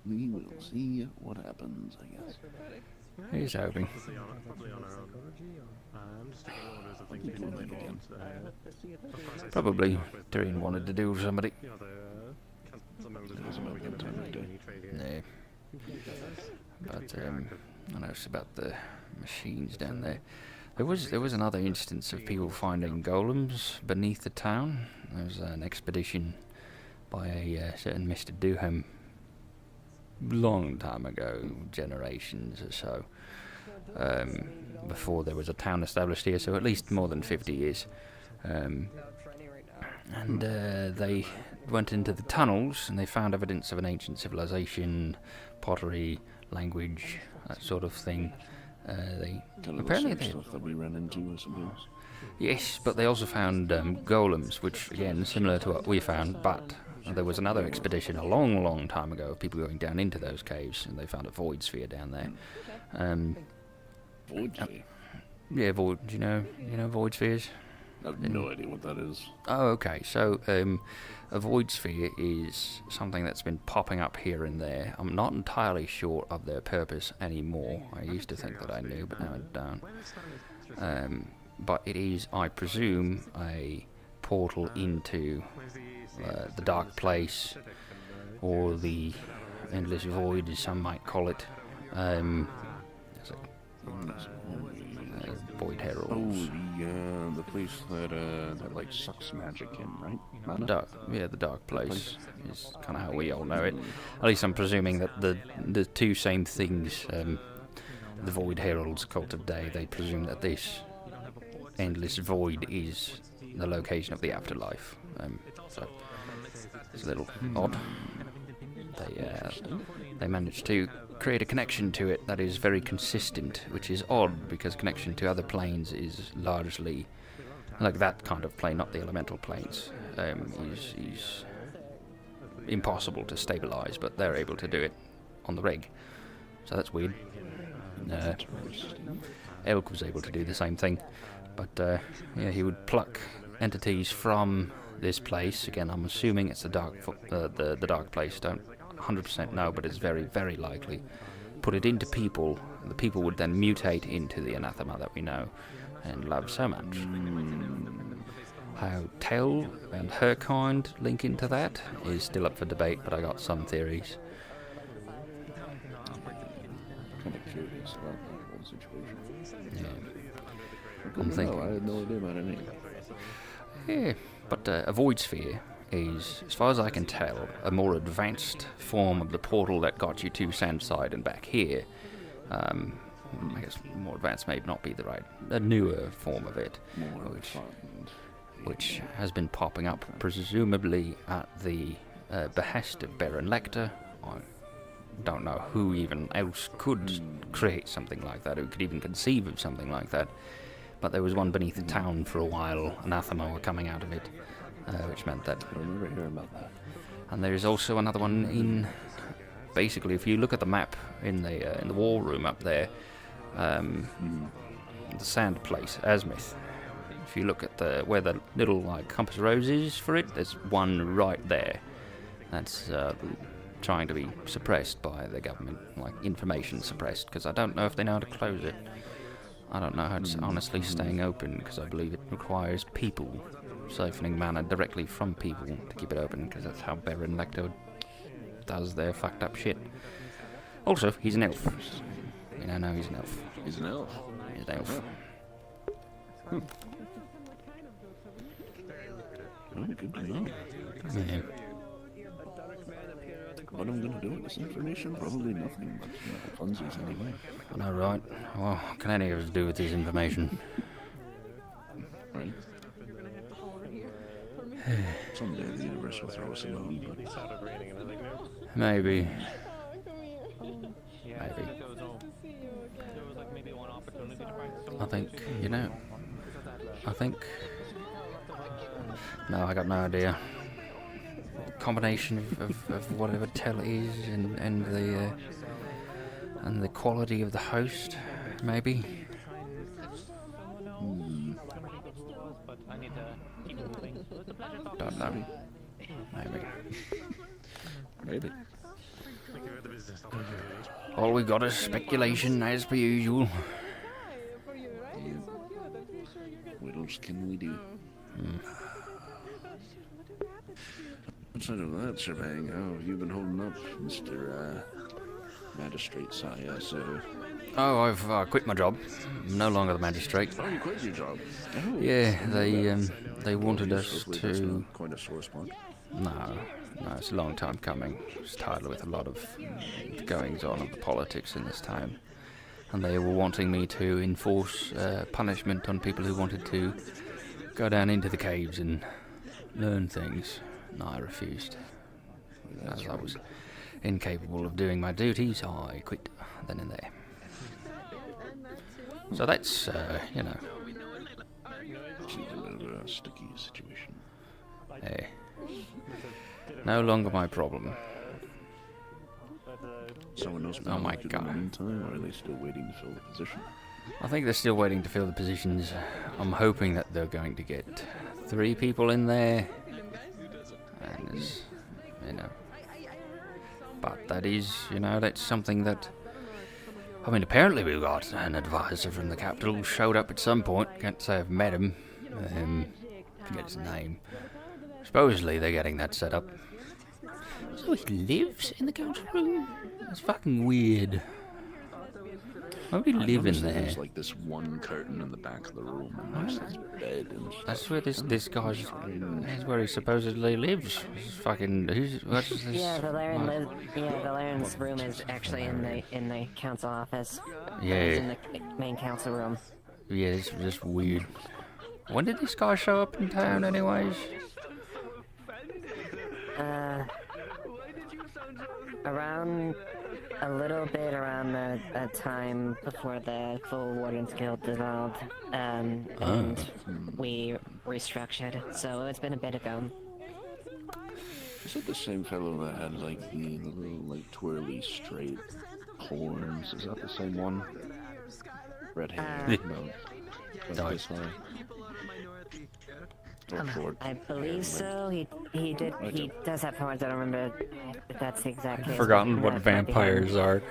U: We will see what happens, I guess.
F: He's hoping. Probably Tyrion wanted to do with somebody. Yeah. But I noticed about the machines down there. There was another instance of people finding golems beneath the town. There was an expedition by a certain Mr. Duham long time ago, generations or so, before there was a town established here, so at least more than 50 years. And they went into the tunnels and they found evidence of an ancient civilization, pottery, language, that sort of thing. They
U: Kind of
F: apparently
U: the same
F: they
U: stuff that we ran into, I suppose.
F: yes, but they also found golems, which again similar to what we found, but there was another expedition a long, long time ago of people going down into those caves, and they found a void sphere down there.
U: Void sphere?
F: Yeah, void. Do you know void spheres?
U: I have no idea what that is.
F: Oh, okay. So, a void sphere is something that's been popping up here and there. I'm not entirely sure of their purpose anymore. I used to think that I knew, but now I don't. But it is, I presume, a portal into the dark place, or the endless void, as some might call it. Void heralds.
U: Oh, the place that like sucks magic in, right?
F: The dark place is kind of how we all know it. At least I'm presuming that the two same things, the void heralds cult today, they presume that this endless void is the location of the afterlife. So it's a little odd. They managed to create a connection to it that is very consistent, which is odd because connection to other planes is largely like that kind of plane, not the elemental planes. Is impossible to stabilize, but they're able to do it on the rig. So that's weird. Elk was able to do the same thing, but he would pluck entities from this place. Again, I'm assuming it's the dark place. Don't 100% know, but it's very, very likely. Put it into people. The people would then mutate into the anathema that we know and love so much. How Tell and her kind link into that is still up for debate, but I got some theories.
U: Kind of curious about that whole situation.
F: Yeah. I'm thinking.
U: I had no idea about any.
F: Yeah, but a void sphere is, as far as I can tell, a more advanced form of the portal that got you to Sandside and back here. I guess more advanced may not be the right, a newer form of it, which has been popping up presumably at the behest of Baron Lecter. I don't know who even else could create something like that, who could even conceive of something like that. But there was one beneath the town for a while, anathema were coming out of it, which meant that...
U: I remember hearing about that.
F: And there is also another one in... Basically, if you look at the map in the war room up there, the sand place, Asmith, if you look at where the little compass rose is for it, there's one right there. That's trying to be suppressed by the government, like information suppressed, because I don't know if they know how to close it. I don't know how it's honestly staying open, because I believe it requires people siphoning mana directly from people to keep it open, because that's how Baron Lecto does their fucked up shit. Also, he's an elf. We now know he's an elf.
U: He's an elf?
F: He's an elf.
U: Oh, good to know.
F: Yeah.
U: What I'm gonna do with this information? Probably nothing, but funsies anyway.
F: I know, right? Well, what can any of us do with this information?
U: Right. Someday the universe will throw us a bone, but...
F: Maybe. Maybe. I think, you know, no, I got no idea. Combination of whatever tell it is and the quality of the host, maybe. Don't know. Maybe. All we got is speculation, as per usual.
U: What else can we do? Outside of that shebang, how have you been holding up, Mr. Magistrate Saya? So...
F: Oh, I've quit my job. I'm no longer the magistrate.
U: Oh, you quit your job? Oh.
F: Yeah, they wanted us
U: That's
F: to...
U: not quite a sore spot.
F: No, it's a long time coming. It's tied with a lot of goings-on of the politics in this time. And they were wanting me to enforce punishment on people who wanted to go down into the caves and learn things. No, I refused. As I was incapable of doing my duties, I quit then and there. So that's, you know.
U: Seems a bit of a sticky situation.
F: Hey. No longer my problem.
U: Someone knows
F: Oh my
U: in
F: god.
U: the meantime, or are they still waiting to fill the position?
F: I think they're still waiting to fill the positions. I'm hoping that they're going to get 3 people in there. And there's, you know. But that is, you know, that's something that... I mean, apparently we've got an advisor from the capital who showed up at some point. Can't say I've met him. Forget his name. Supposedly they're getting that set up. So he lives in the council room? That's fucking weird. Why would he live in there?
U: There's like this one curtain in the back of the room, and there's this bed and stuff.
F: That's where this guy's... That's where he supposedly lives. This fucking... What's this?
R: Yeah, Valerian's room is actually in the council office.
F: Yeah.
R: It's in the main council room.
F: Yeah, it's just weird. When did this guy show up in town anyways?
R: Around a little bit around the time before the full Wardens Guild dissolved, and we restructured, so it's been a bit ago.
U: Is it the same fellow that had like the little like twirly straight horns? Is that the same one? Red hair? No.
F: No.
U: This guy? Or short?
R: I believe so. He does have horns. I don't remember if that's the exact case.
F: Forgotten what vampires are.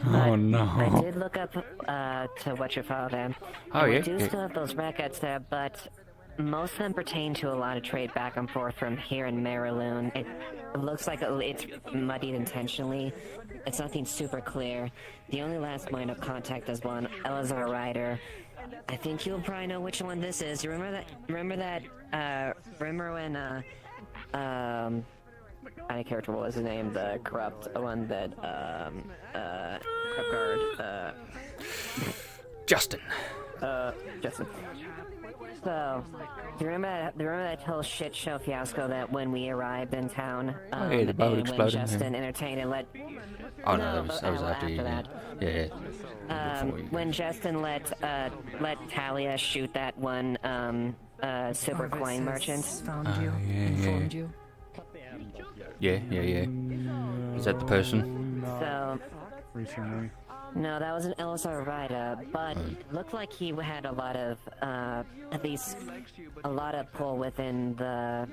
F: Oh no.
R: I did look up to what your father.
F: Oh yeah.
R: We do still have those records there, but most of them pertain to a lot of trade back and forth from here in Mariloon. It looks like it's muddied intentionally. It's nothing super clear. The only last point of contact is one Elazar Ryder. I think you'll probably know which one this is. You remember when I character, what was his name? The corrupt one that corrupt guard
F: Justin.
R: Justin. So, do you remember that whole shit show fiasco that when we arrived in town,
F: Oh, yeah, the boat
R: and
F: exploded,
R: when
F: yeah.
R: Justin entertained and let...
F: Oh no, that was after you.
R: that.
F: Yeah.
R: When Justin let Talia shoot that one super coin merchant.
P: Found you. Informed you.
F: Yeah. Is that the person?
R: So, No, that was an LSR rider, but it looked like he had a lot of, at least a lot of pull within the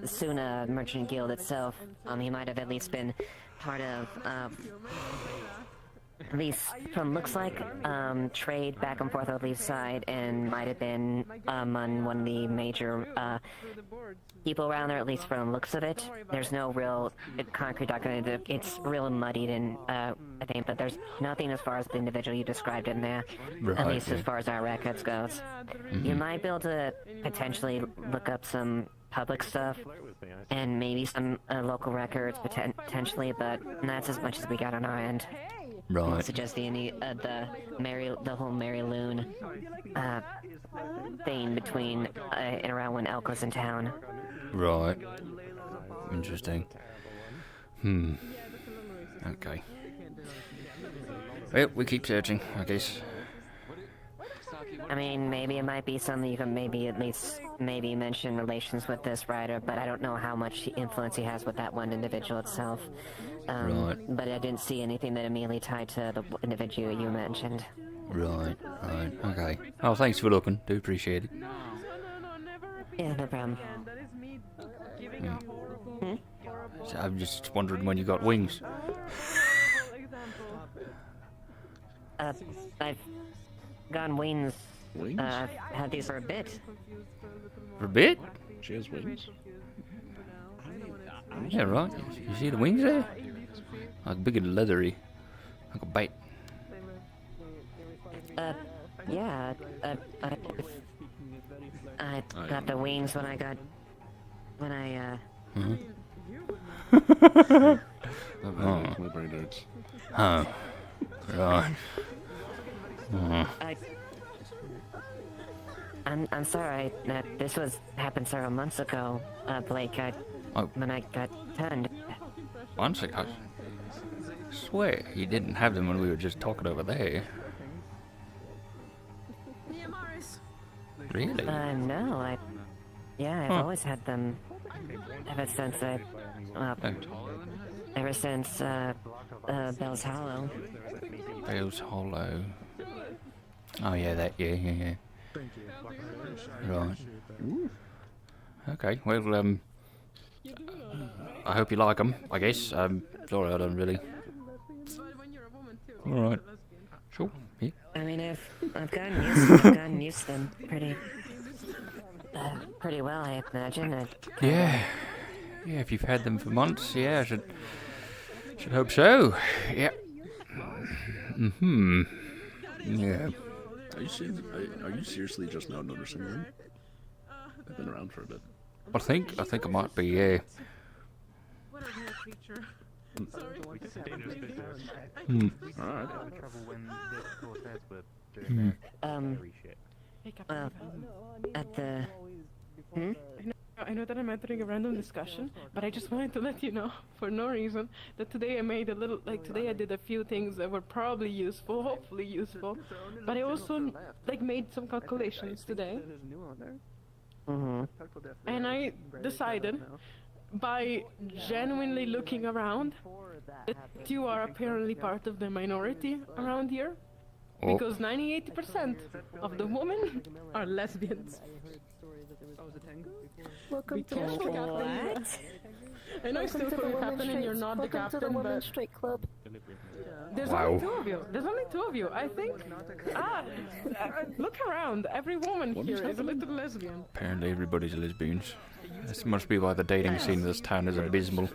R: Suna Merchant Guild itself. He might have at least been part of, at least from looks like, trade back and forth on Leaf's side, and might have been on one of the major people around there, at least from looks of it. There's no real concrete document. It's real muddied, and I think, but there's nothing as far as the individual you described in there, at least as far as our records goes. You might be able to potentially look up some public stuff and maybe some local records potentially, but that's as much as we got on our end.
F: Right.
R: I suggest the whole Mary Loon thing between and around when Elk was in town.
F: Right. Interesting. Okay. Well, we keep searching, I guess.
R: I mean, maybe it might be something you can maybe at least maybe mention relations with this writer, but I don't know how much influence he has with that one individual itself.
F: Right.
R: But I didn't see anything that immediately tied to the individual you mentioned.
F: Right, okay. Oh, thanks for looking. Do appreciate it.
R: Yeah, no problem.
F: So I'm just wondering when you got wings.
R: I've gotten wings. I've had these for a bit.
F: For a bit?
U: She has wings.
F: Yeah, right. You see the wings there? Like big and leathery. Like a bite.
R: Yeah, I got the wings when I
U: My brain hurts.
F: Oh. Right.
R: I'm sorry that this happened several months ago, Blake. When I got turned.
F: Months ago? I swear you didn't have them when we were just talking over there. Really?
R: No, I've always had them ever since Bell's Hollow.
F: Bell's Hollow. Oh yeah, yeah. Right. Okay, well, I hope you like them, I guess. Sorry, I don't really. Alright. Sure, yeah.
R: I mean, I've gotten used to them pretty well, I imagine.
F: Yeah, if you've had them for months, yeah, I should hope so. Yeah. Yeah.
U: Are you seriously just now noticing them? I've been around for a bit.
F: I think I might be, yeah.
U: Alright.
R: At the...
H: I know that I'm entering a random discussion, but I just wanted to let you know, for no reason, that today I made today I did a few things that were probably useful, hopefully useful, but I also, made some calculations today. And I decided, by genuinely looking around, that you are apparently part of the minority around here, because 98% of the women are lesbians.
N: Welcome to
H: what? I know still could happen and you're not the captain, but
N: straight club.
H: There's only two of you. There's only two of you. I think. Look around. Every woman here is a little lesbian.
F: Apparently everybody's lesbians. This must be why the dating scene in this town is abysmal.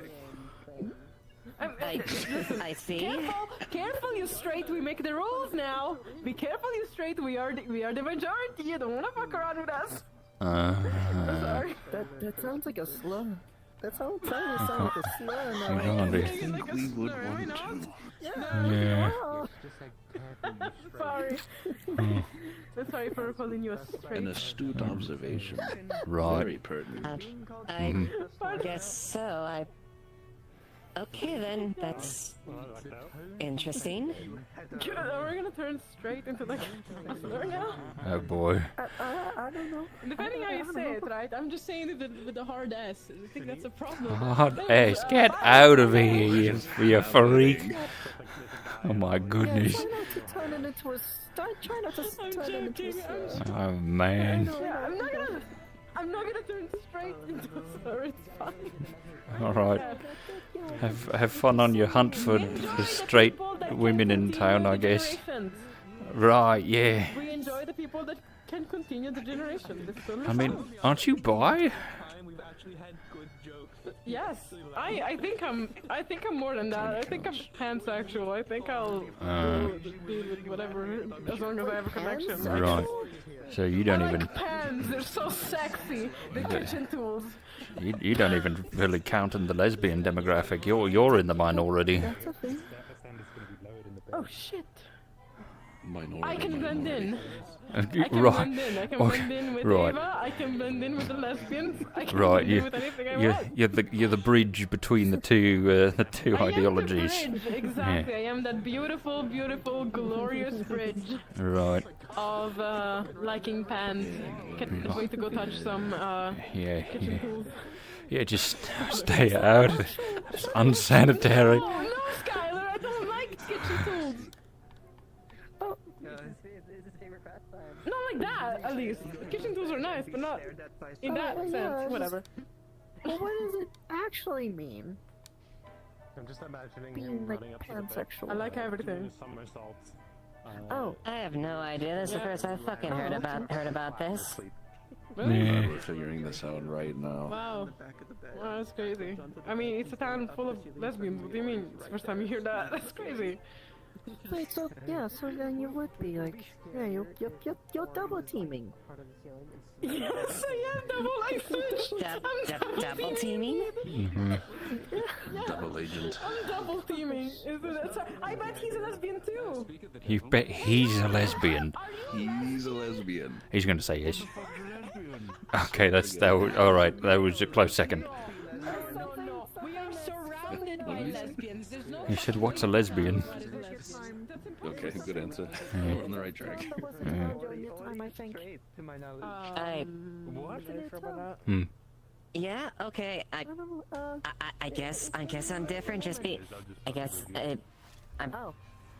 R: I see.
H: Careful, you straight. We make the rules now. Be careful, you straight. We are the majority. You don't wanna fuck around with us. Sorry.
V: That sounds like a slur. That sounds like a slur.
U: I think we would want to.
F: Yeah.
H: Sorry. Sorry for calling you a straight.
U: An astute observation.
F: Right.
U: Very pertinent.
R: I guess so. Okay then, that's interesting.
H: We're gonna turn straight into a slur now?
F: Oh boy.
V: I don't know.
H: Depending how you say it, right? I'm just saying it with a hard S. I think that's a problem.
F: Hard ass, get out of here, you freak. Oh my goodness.
V: Yeah, try not to turn it into a. Try not to turn it into a.
F: Oh man.
H: Yeah, I'm not gonna turn straight into a slur. It's fine.
F: All right. Have fun on your hunt for straight women in town, I guess. Right, yeah.
H: We enjoy the people that can continue the generation. That's totally
F: I mean,
H: fine.
F: aren't you bi?
H: Yes, I think I'm more than that. I think I'm pansexual. I think I'll deal with whatever as long as I have a connection.
F: Right. So you don't
H: I
F: even.
H: like pans. They're so sexy. The kitchen tools.
F: You don't even really count in the lesbian demographic. You're in the minority.
V: That's a thing.
H: Oh shit.
U: Minority.
H: I can blend in. I can
F: Right.
H: blend in. I can
F: Okay.
H: blend in with
F: Right.
H: Ava. I can blend in with the lesbians. I can
F: Right,
H: blend in with anything I want.
F: you're the bridge between the two ideologies.
H: I am the bridge, exactly. I am that beautiful, beautiful, glorious bridge
F: Yeah. Right.
H: of liking pans. Can't wait to go touch some
F: Yeah.
H: kitchen
F: Yeah.
H: tools.
F: Yeah. Just stay out. It's unsanitary.
H: No, no, Skylar, I don't like kitchen tools. Not like that, at least. Kitchen tools are nice, but not in that sense. Whatever.
V: Well, what does it actually mean?
S: I'm just imagining
V: Being,
S: him
V: like,
S: running up to the
V: pansexual.
H: I like everything.
S: doing somersaults.
V: Oh.
R: I have no idea. This is the first I've fucking heard about this.
H: Really?
U: We're figuring this out right now.
H: Wow. Wow, that's crazy. I mean, it's a town full of lesbians. What do you mean? It's the first time you hear that? That's crazy.
V: Wait, so so then you would be like, yeah, you're double teaming.
H: Yes, I am double. I switched. I'm
R: double teaming?
F: Mm-hmm.
U: Double agent.
H: I'm double teaming. I bet he's a lesbian too.
F: You bet he's a lesbian.
U: He's a lesbian.
F: He's going to say yes. Okay, all right. That was a close second.
H: We are surrounded by lesbians. There's no.
F: He said, "What's a lesbian?"
U: Okay, good answer.
F: Yeah.
U: We're on the right track.
V: I think.
F: Hmm.
R: Yeah. Okay. I guess I'm different. I'm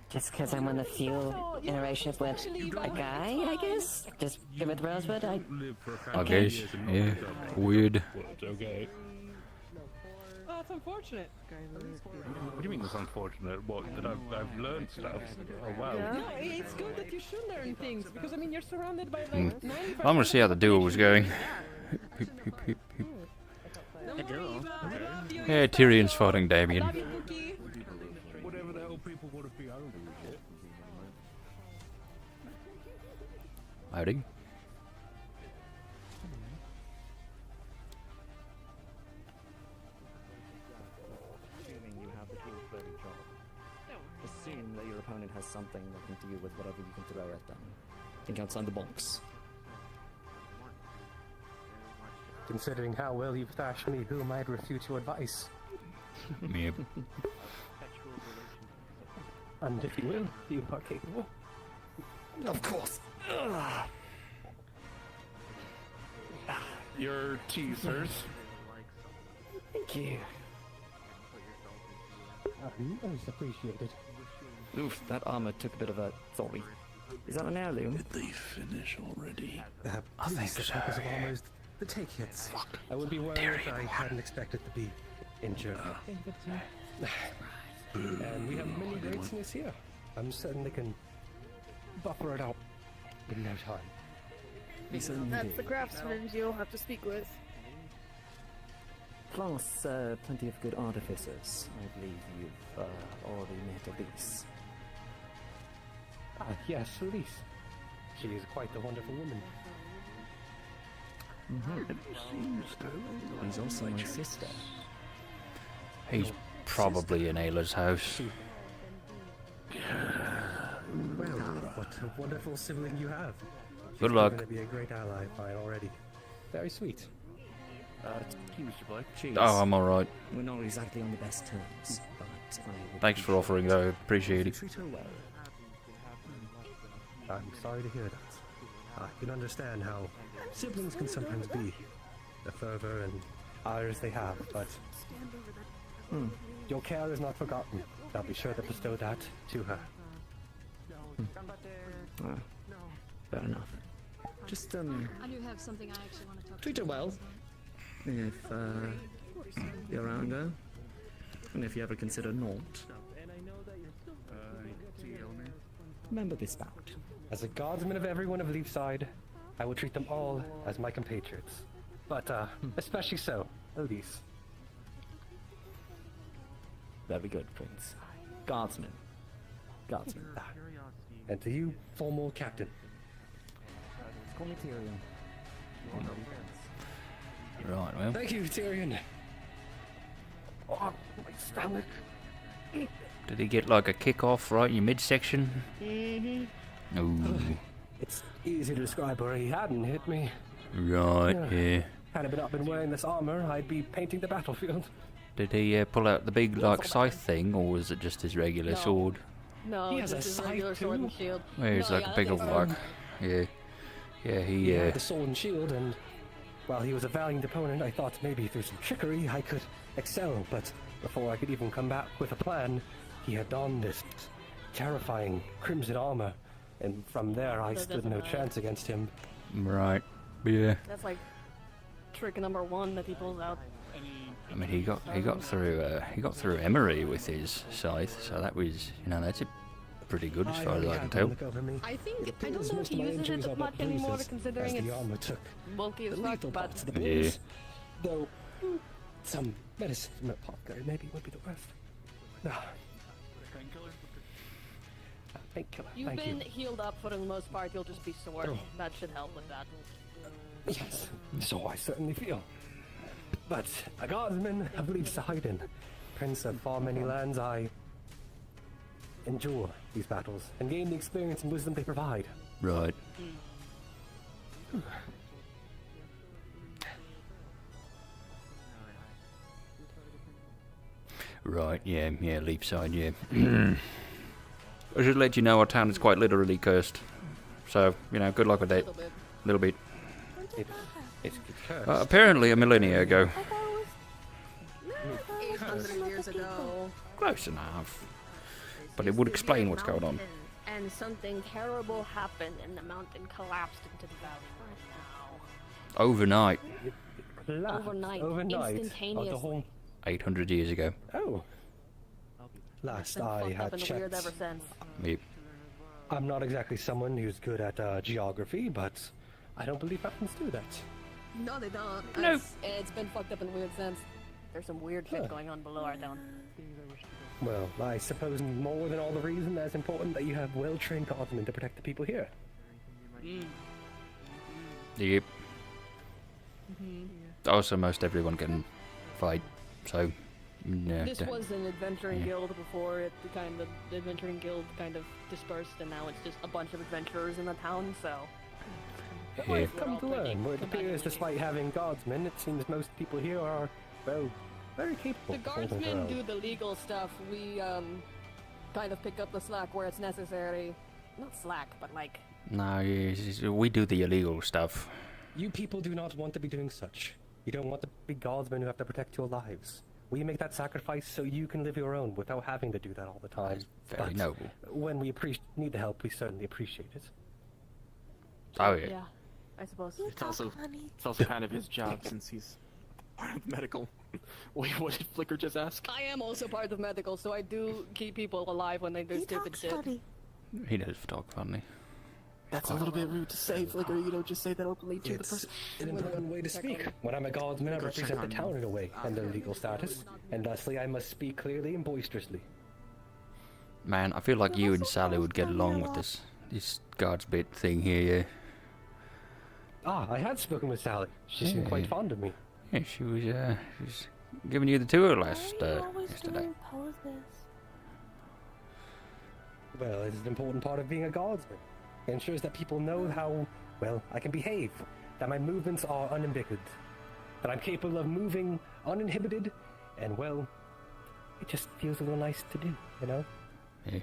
R: just because I'm one of the few in a relationship with a guy. I guess just with Rosewood.
F: I guess. Yeah. Weird.
S: Okay.
H: Oh, that's unfortunate.
S: What do you mean it's unfortunate? What, that I've learned stuff? Oh wow.
H: No, it's good that you should learn things because I mean you're surrounded by like.
F: I'm going to see how the duel was going. Yeah, Tyrion's fighting Damien.
S: Whatever the hell people want to be over with it.
F: Howdy.
A: Assuming you have the tools ready, Joel. Assume that your opponent has something that can deal with whatever you can throw at them. Think outside the box.
J: Considering how well you've thrashed me, who might refute your advice?
F: Me.
J: And if you will, you are capable.
A: Of course.
U: Your teasers.
A: Thank you.
J: Most appreciated.
A: Oof, that armor took a bit of a... Sorry. Is that an heirloom?
U: Did they finish already?
J: I think so. Because of almost the take hits. I would be worried if I hadn't expected to be injured. And we have many greatsmiths here. I'm certain they can buffer it out in no time.
N: That's the craftsman you'll have to speak with.
A: Plus, plenty of good artificers. I believe you've already met Elise.
J: Yes, Elise. She is quite a wonderful woman.
A: He's also my sister.
F: He's probably in Ayla's house.
J: Well, what a wonderful sibling you have.
F: Good
J: She's
F: luck.
J: going to be a great ally of mine already. Very sweet.
A: Excuse Mr. Blake. Cheers.
F: Oh, I'm alright.
A: We're not exactly on the best terms, but I would
F: Thanks for offering, though. Appreciate it.
A: treat her well.
J: I'm sorry to hear that. I can understand how siblings can sometimes be. The fervor and ires they have, but your care is not forgotten. I'll be sure to bestow that to her.
A: Fair enough. Just
T: I do have something I actually want to talk
A: treat
T: to
A: her well. If you're around her, and if you ever consider not, remember this bout.
J: As a guardsman of everyone of Leafside, I will treat them all as my compatriots. But, especially so, Elise.
A: Very good, Prince. Guardsman. Guardsman.
J: And to you, formal captain.
A: Call me Tyrion.
F: Right, well.
J: Thank you, Tyrion. Oh, my stomach.
F: Did he get like a kick off right in your midsection?
J: Mm-hmm.
F: Ooh.
J: It's easy to describe where he hadn't hit me.
F: Right, yeah.
J: Had I not been wearing this armor, I'd be painting the battlefield.
F: Did he pull out the big like scythe thing, or was it just his regular sword?
Q: No,
J: He has
Q: this
J: a
Q: is
J: scythe
Q: regular sword and
J: too?
Q: shield.
F: Well, he's
Q: No,
F: like
Q: yeah,
F: a big
Q: that
F: old
Q: thing's
F: like,
Q: fine.
F: yeah,
J: He
F: he
J: had the sword and shield, and while he was a valiant opponent, I thought maybe through some trickery I could excel, but before I could even come back with a plan, he had donned this terrifying crimson armor, and from there I
Q: So
J: stood
Q: doesn't
J: no
Q: matter.
J: chance against him.
F: Right, yeah.
Q: That's like trick number 1 that he pulls out.
F: I mean, he got through Emery with his scythe, so that was, that's a pretty good as far as I can tell.
Q: I think I don't know if he uses it that much anymore, considering it's bulky as fuck. But
F: Yeah.
J: Though some medicine from a apothecary maybe would be the worst. No. Painkiller.
Q: you've
J: Thank
Q: been
J: you.
Q: healed up for the most part. You'll just be sore.
J: Oh.
Q: That should help with that.
J: Yes, so I certainly feel. But a guardsman of Leafside and prince of far many lands, I endure these battles and gain the experience and wisdom they provide.
F: Right. Right, yeah, Leafside, yeah. I should let you know our town is quite literally cursed. So, good luck with that. Little bit.
J: It's cursed.
F: Apparently a millennia ago.
B: 800 years ago.
F: Close enough. But it would explain what's going on.
Q: And something terrible happened, and the mountain collapsed into the valley right now.
F: Overnight.
Q: Overnight,
J: Overnight.
Q: instantaneously.
J: Of the whole...
F: 800 years ago.
J: Oh. Last
Q: Been
J: I
Q: fucked
J: had
Q: up and weird
J: checked.
Q: ever since.
F: Yep.
J: I'm not exactly someone who's good at geography, but I don't believe mountains do that.
B: No, they don't.
Q: Nope. It's been fucked up and weird since. There's some weird shit
J: Huh.
Q: going on below our town.
J: Well, I suppose more than all the reason that's important that you have well-trained guardsmen to protect the people here.
F: Yep.
Q: Mhm.
F: Also, most everyone can fight, so... Yeah,
Q: This was an adventuring guild before the adventuring guild kind of dispersed, and now it's just a bunch of adventurers in the town. So
J: Well, I've come to learn. Well, it appears, despite having guardsmen, it seems most people here are, well, very capable.
Q: the
J: of holding their
Q: guardsmen
J: own.
Q: do the legal stuff. We kind of pick up the slack where it's necessary. Not slack, but like
F: No, we do the illegal stuff.
J: You people do not want to be doing such. You don't want to be guardsmen who have to protect your lives. We make that sacrifice so you can live your own without having to do that all the time.
F: Very
J: But
F: noble.
J: When we need the help, we certainly appreciate it.
F: Oh, yeah.
Q: yeah, I suppose.
E: It's also kind of his job since he's part of medical. Wait, what did Flicker just ask?
Q: I am also part of medical, so I do keep people alive when they do stupid shit.
F: He does talk funny.
E: That's a little bit rude to say, Flicker. You don't just say that openly to the person.
J: An important way to speak. When I'm a guardsman, I represent the town in a way, and their legal status, and thusly I must speak clearly and boisterously.
F: Man, I feel like you and Sally would get along with this guards bit thing here, yeah.
J: Ah, I had spoken with Sally. She seemed quite fond of me.
F: Yeah, she was giving you the tour yesterday.
J: Well, it is an important part of being a guardsman. It ensures that people know how, well, I can behave, that my movements are uninhibited, that I'm capable of moving uninhibited, and, well, it just feels a little nice to do, you know?
F: Yeah.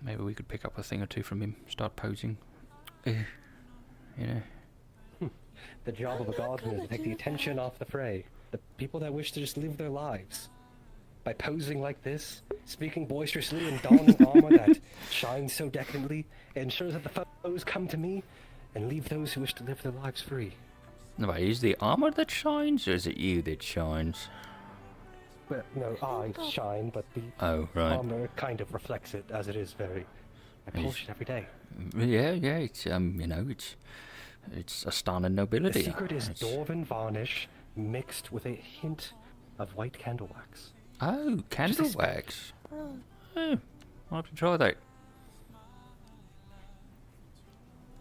F: Maybe we could pick up a thing or two from him, start posing.
J: The job of a guardsman is to take the attention off the fray, the people that wish to just live their lives. by posing like this, speaking boisterously and donning armor that shines so decadently, it ensures that the foes come to me and leave those who wish to live their lives free.
F: No, wait, is the armor that shines, or is it you that shines?
J: Well, no, I shine, but the armor kind of reflects it, as it is very... I polish it every day.
F: Yeah, it's, you know, it's a stunning nobility.
J: The secret is Dwarven varnish mixed with a hint of white candle wax.
F: Oh, candle wax. Oh, I'll have to try that.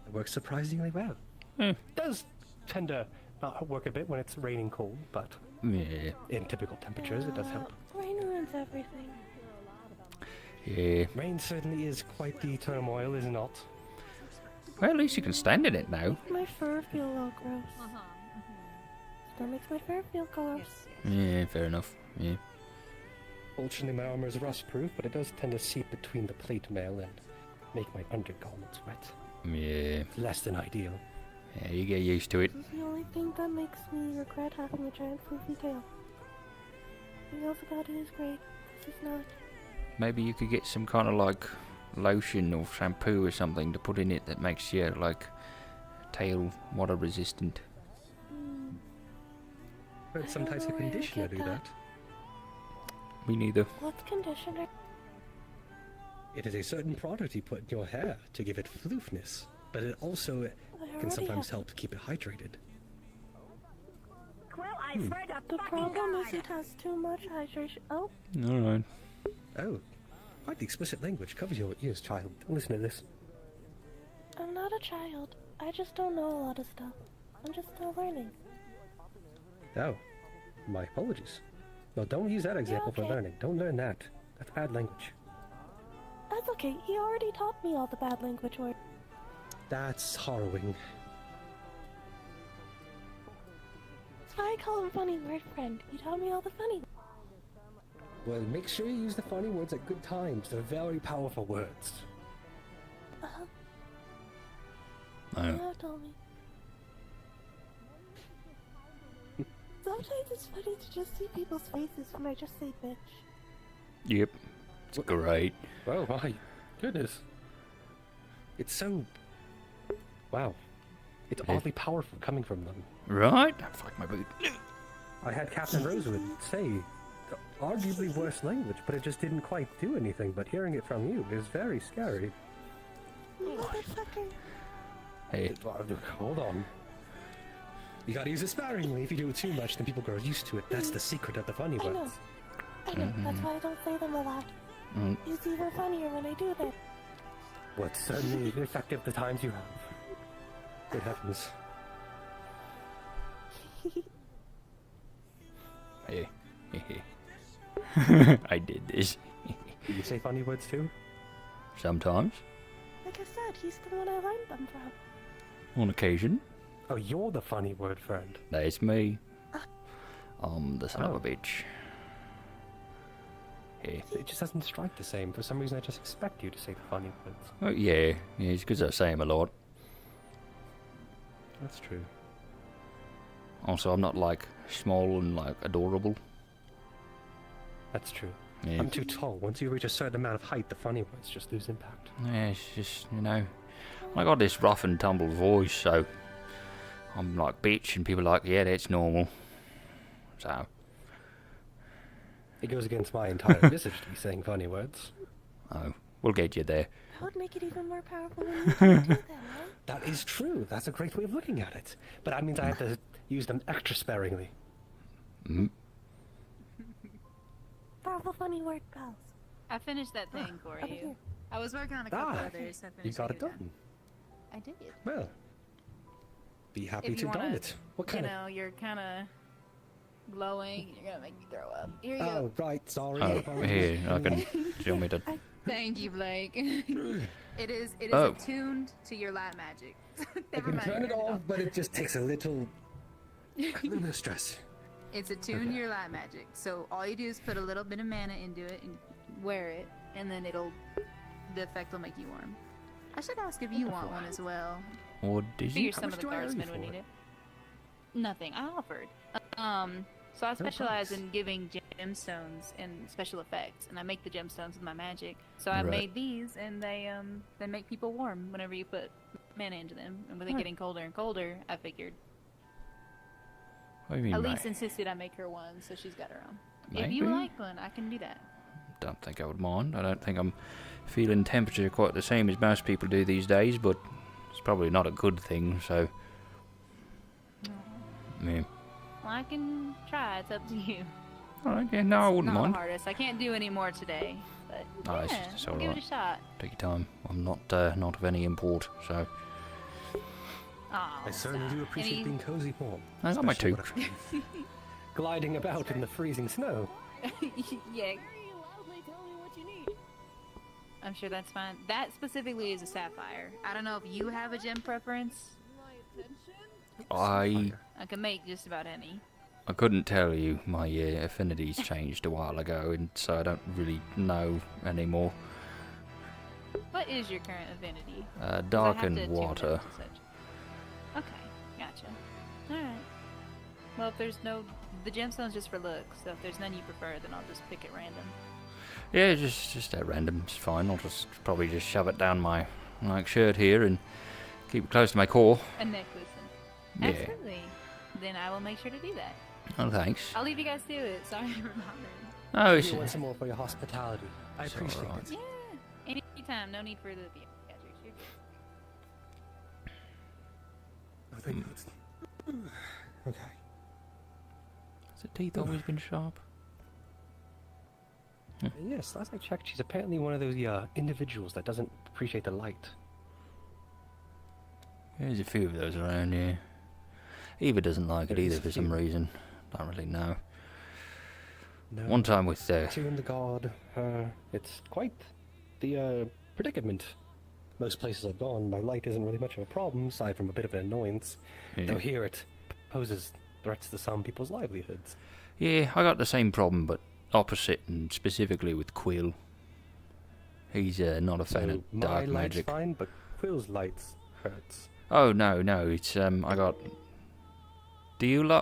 J: It works surprisingly well. It does tend to not work a bit when it's raining cold, but in typical temperatures it does help.
H: Rain ruins everything.
F: Yeah.
J: Rain certainly is quite the turmoil, is it not?
F: Well, at least you can stand in it now.
H: My fur feel all gross. Still makes my fur feel gross.
F: Yeah, fair enough. Yeah.
J: Fortunately, my armor is rust-proof, but it does tend to seep between the plate mail and make my undergarments wet.
F: Yeah.
J: Less than ideal.
F: Yeah, you get used to it.
H: This is the only thing that makes me regret having a giant floofy tail. Everything else about it is great. This is not.
F: Maybe you could get some kind of like lotion or shampoo or something to put in it that makes your like tail water resistant.
J: But sometimes a conditioner do that.
F: Me neither.
H: What's conditioner?
J: It is a certain product you put in your hair to give it floofness, but it also can sometimes help to keep it hydrated.
H: Well, I swear to the problem is it has too much hydration. Oh.
F: Alright.
J: Oh. Quite the explicit language. Cover your ears, child. Listen to this.
H: I'm not a child. I just don't know a lot of stuff. I'm just still learning.
J: Oh. My apologies. No, don't use that example for learning. Don't learn that. That's bad language.
H: That's okay. He already taught me all the bad language words.
J: That's harrowing.
H: That's why I call him Funny Word Friend. He taught me all the funny.
J: Well, make sure you use the funny words at good times. They're very powerful words.
H: You told me. Sometimes it's funny to just see people's faces when I just say bitch.
F: Yep. It's great.
J: Oh my goodness. It's so... Wow. It's oddly powerful coming from them.
F: Right? Fuck my boot.
J: I had Captain Rosewood say arguably worse language, but it just didn't quite do anything. But hearing it from you is very scary.
H: Motherfucker.
F: Hey.
J: Hold on. You gotta use it sparingly. If you do it too much, then people grow used to it. That's the secret of the funny words.
H: I know. That's why I don't say them a lot. It's even funnier when I do them.
J: What's certainly effective the times you have. Good heavens.
F: Hey. I did this.
J: Do you say funny words too?
F: Sometimes.
H: Like I said, he's the one I learned them from.
F: On occasion.
J: Oh, you're the funny word friend.
F: That's me. The son of a bitch. Hey.
J: It just doesn't strike the same. For some reason, I just expect you to say the funny words.
F: Oh, yeah. It's because I say them a lot.
J: That's true.
F: Also, I'm not like small and like adorable.
J: That's true.
F: Yeah.
J: I'm too tall. Once you reach a certain amount of height, the funny words just lose impact.
F: Yeah, it's just, you know, I got this rough and tumble voice, so I'm like bitch, and people are like, yeah, that's normal. So
J: it goes against my entire message to be saying funny words.
F: Oh, we'll get you there.
H: That would make it even more powerful when you do them, right?
J: That is true. That's a great way of looking at it. But that means I have to use them extra sparingly.
H: Powerful funny word pals.
C: I finished that thing for you. I was working on a couple others. I finished
J: You got it done.
C: I did.
J: Well, be happy
C: If
J: to
C: you wanna,
J: don it. What kind
C: you know, you're kind of glowing. You're gonna make me throw up. Here you
J: Oh,
C: go.
J: right. Sorry.
F: Oh, here, I can show me the.
C: Thank you, Blake. it is
J: Oh.
C: attuned to your light magic.
J: I
C: Never
J: can
C: mind.
J: turn it off, but it just takes a little stress.
C: It's attuned to your light magic. So all you do is put a little bit of mana into it and wear it, and then the effect will make you warm. I should ask if you want one as well.
F: What did
C: Figure
F: you?
C: some of the guardsmen would need it. Nothing. I offered. So I specialize
J: nice.
C: in giving gemstones and special effects, and I make the gemstones with my magic. So I
F: Right.
C: made these, and they make people warm whenever you put mana into them. And with it getting colder and colder, I figured
F: What do you mean,
C: Elise
F: mate?
C: insisted I make her one, so she's got her own. If
F: Maybe.
C: you would like one, I can do that.
F: Don't think I would mind. I don't think I'm feeling temperature quite the same as most people do these days, but it's probably not a good thing, so... Yeah.
C: Well, I can try. It's up to you.
F: Alright, yeah, no, I wouldn't
C: Not
F: mind.
C: the hardest. I can't do any more today, but
F: No,
C: yeah,
F: it's
C: we'll
F: all
C: give
F: right.
C: it a shot.
F: Take your time. I'm not of any import, so...
C: Oh,
J: I certainly do appreciate
C: Any-
J: being cozy warm.
F: I got my
J: especially
F: toque.
J: when I'm gliding about in the freezing snow.
C: Yeah. I'm sure that's fine. That specifically is a sapphire. I don't know if you have a gem preference.
F: I
C: can make just about any.
F: I couldn't tell you. My affinities changed a while ago, and so I don't really know anymore.
C: What is your current affinity? 'Cause I
F: Dark
C: have
F: and
C: to tune
F: water.
C: it to such. Okay, gotcha. Alright. Well, if there's no... The gemstone's just for looks, so if there's none you prefer, then I'll just pick at random.
F: Yeah, just at random. It's fine. I'll just probably just shove it down my shirt here and keep it close to my core.
C: A necklace.
F: Yeah.
C: Absolutely. Then I will make sure to do that.
F: Oh, thanks.
C: I'll leave you guys to it. Sorry for bothering.
F: Oh,
J: You want some more for your hospitality. I
F: It's
J: appreciate
F: alright.
J: it.
C: Yeah. Anytime. No need for the theatrics. You're good.
J: Oh, thank you. Okay.
F: Has the teeth always been sharp?
J: Yes, last I checked, she's apparently one of those individuals that doesn't appreciate the light.
F: There's a few of those around here. Eva doesn't like it
J: There is
F: either
J: a
F: for some
J: few.
F: reason. Don't really know.
J: No.
F: One time with
J: Two in the guard. It's quite the predicament. Most places I've gone, my light isn't really much of a problem, aside from a bit of an annoyance.
F: Yeah.
J: Though here it poses threats to some people's livelihoods.
F: Yeah, I got the same problem, but opposite, and specifically with Quill. He's not a fan
J: So
F: of
J: my
F: dark
J: light's
F: magic.
J: fine, but Quill's lights hurts.
F: Oh no, it's I got.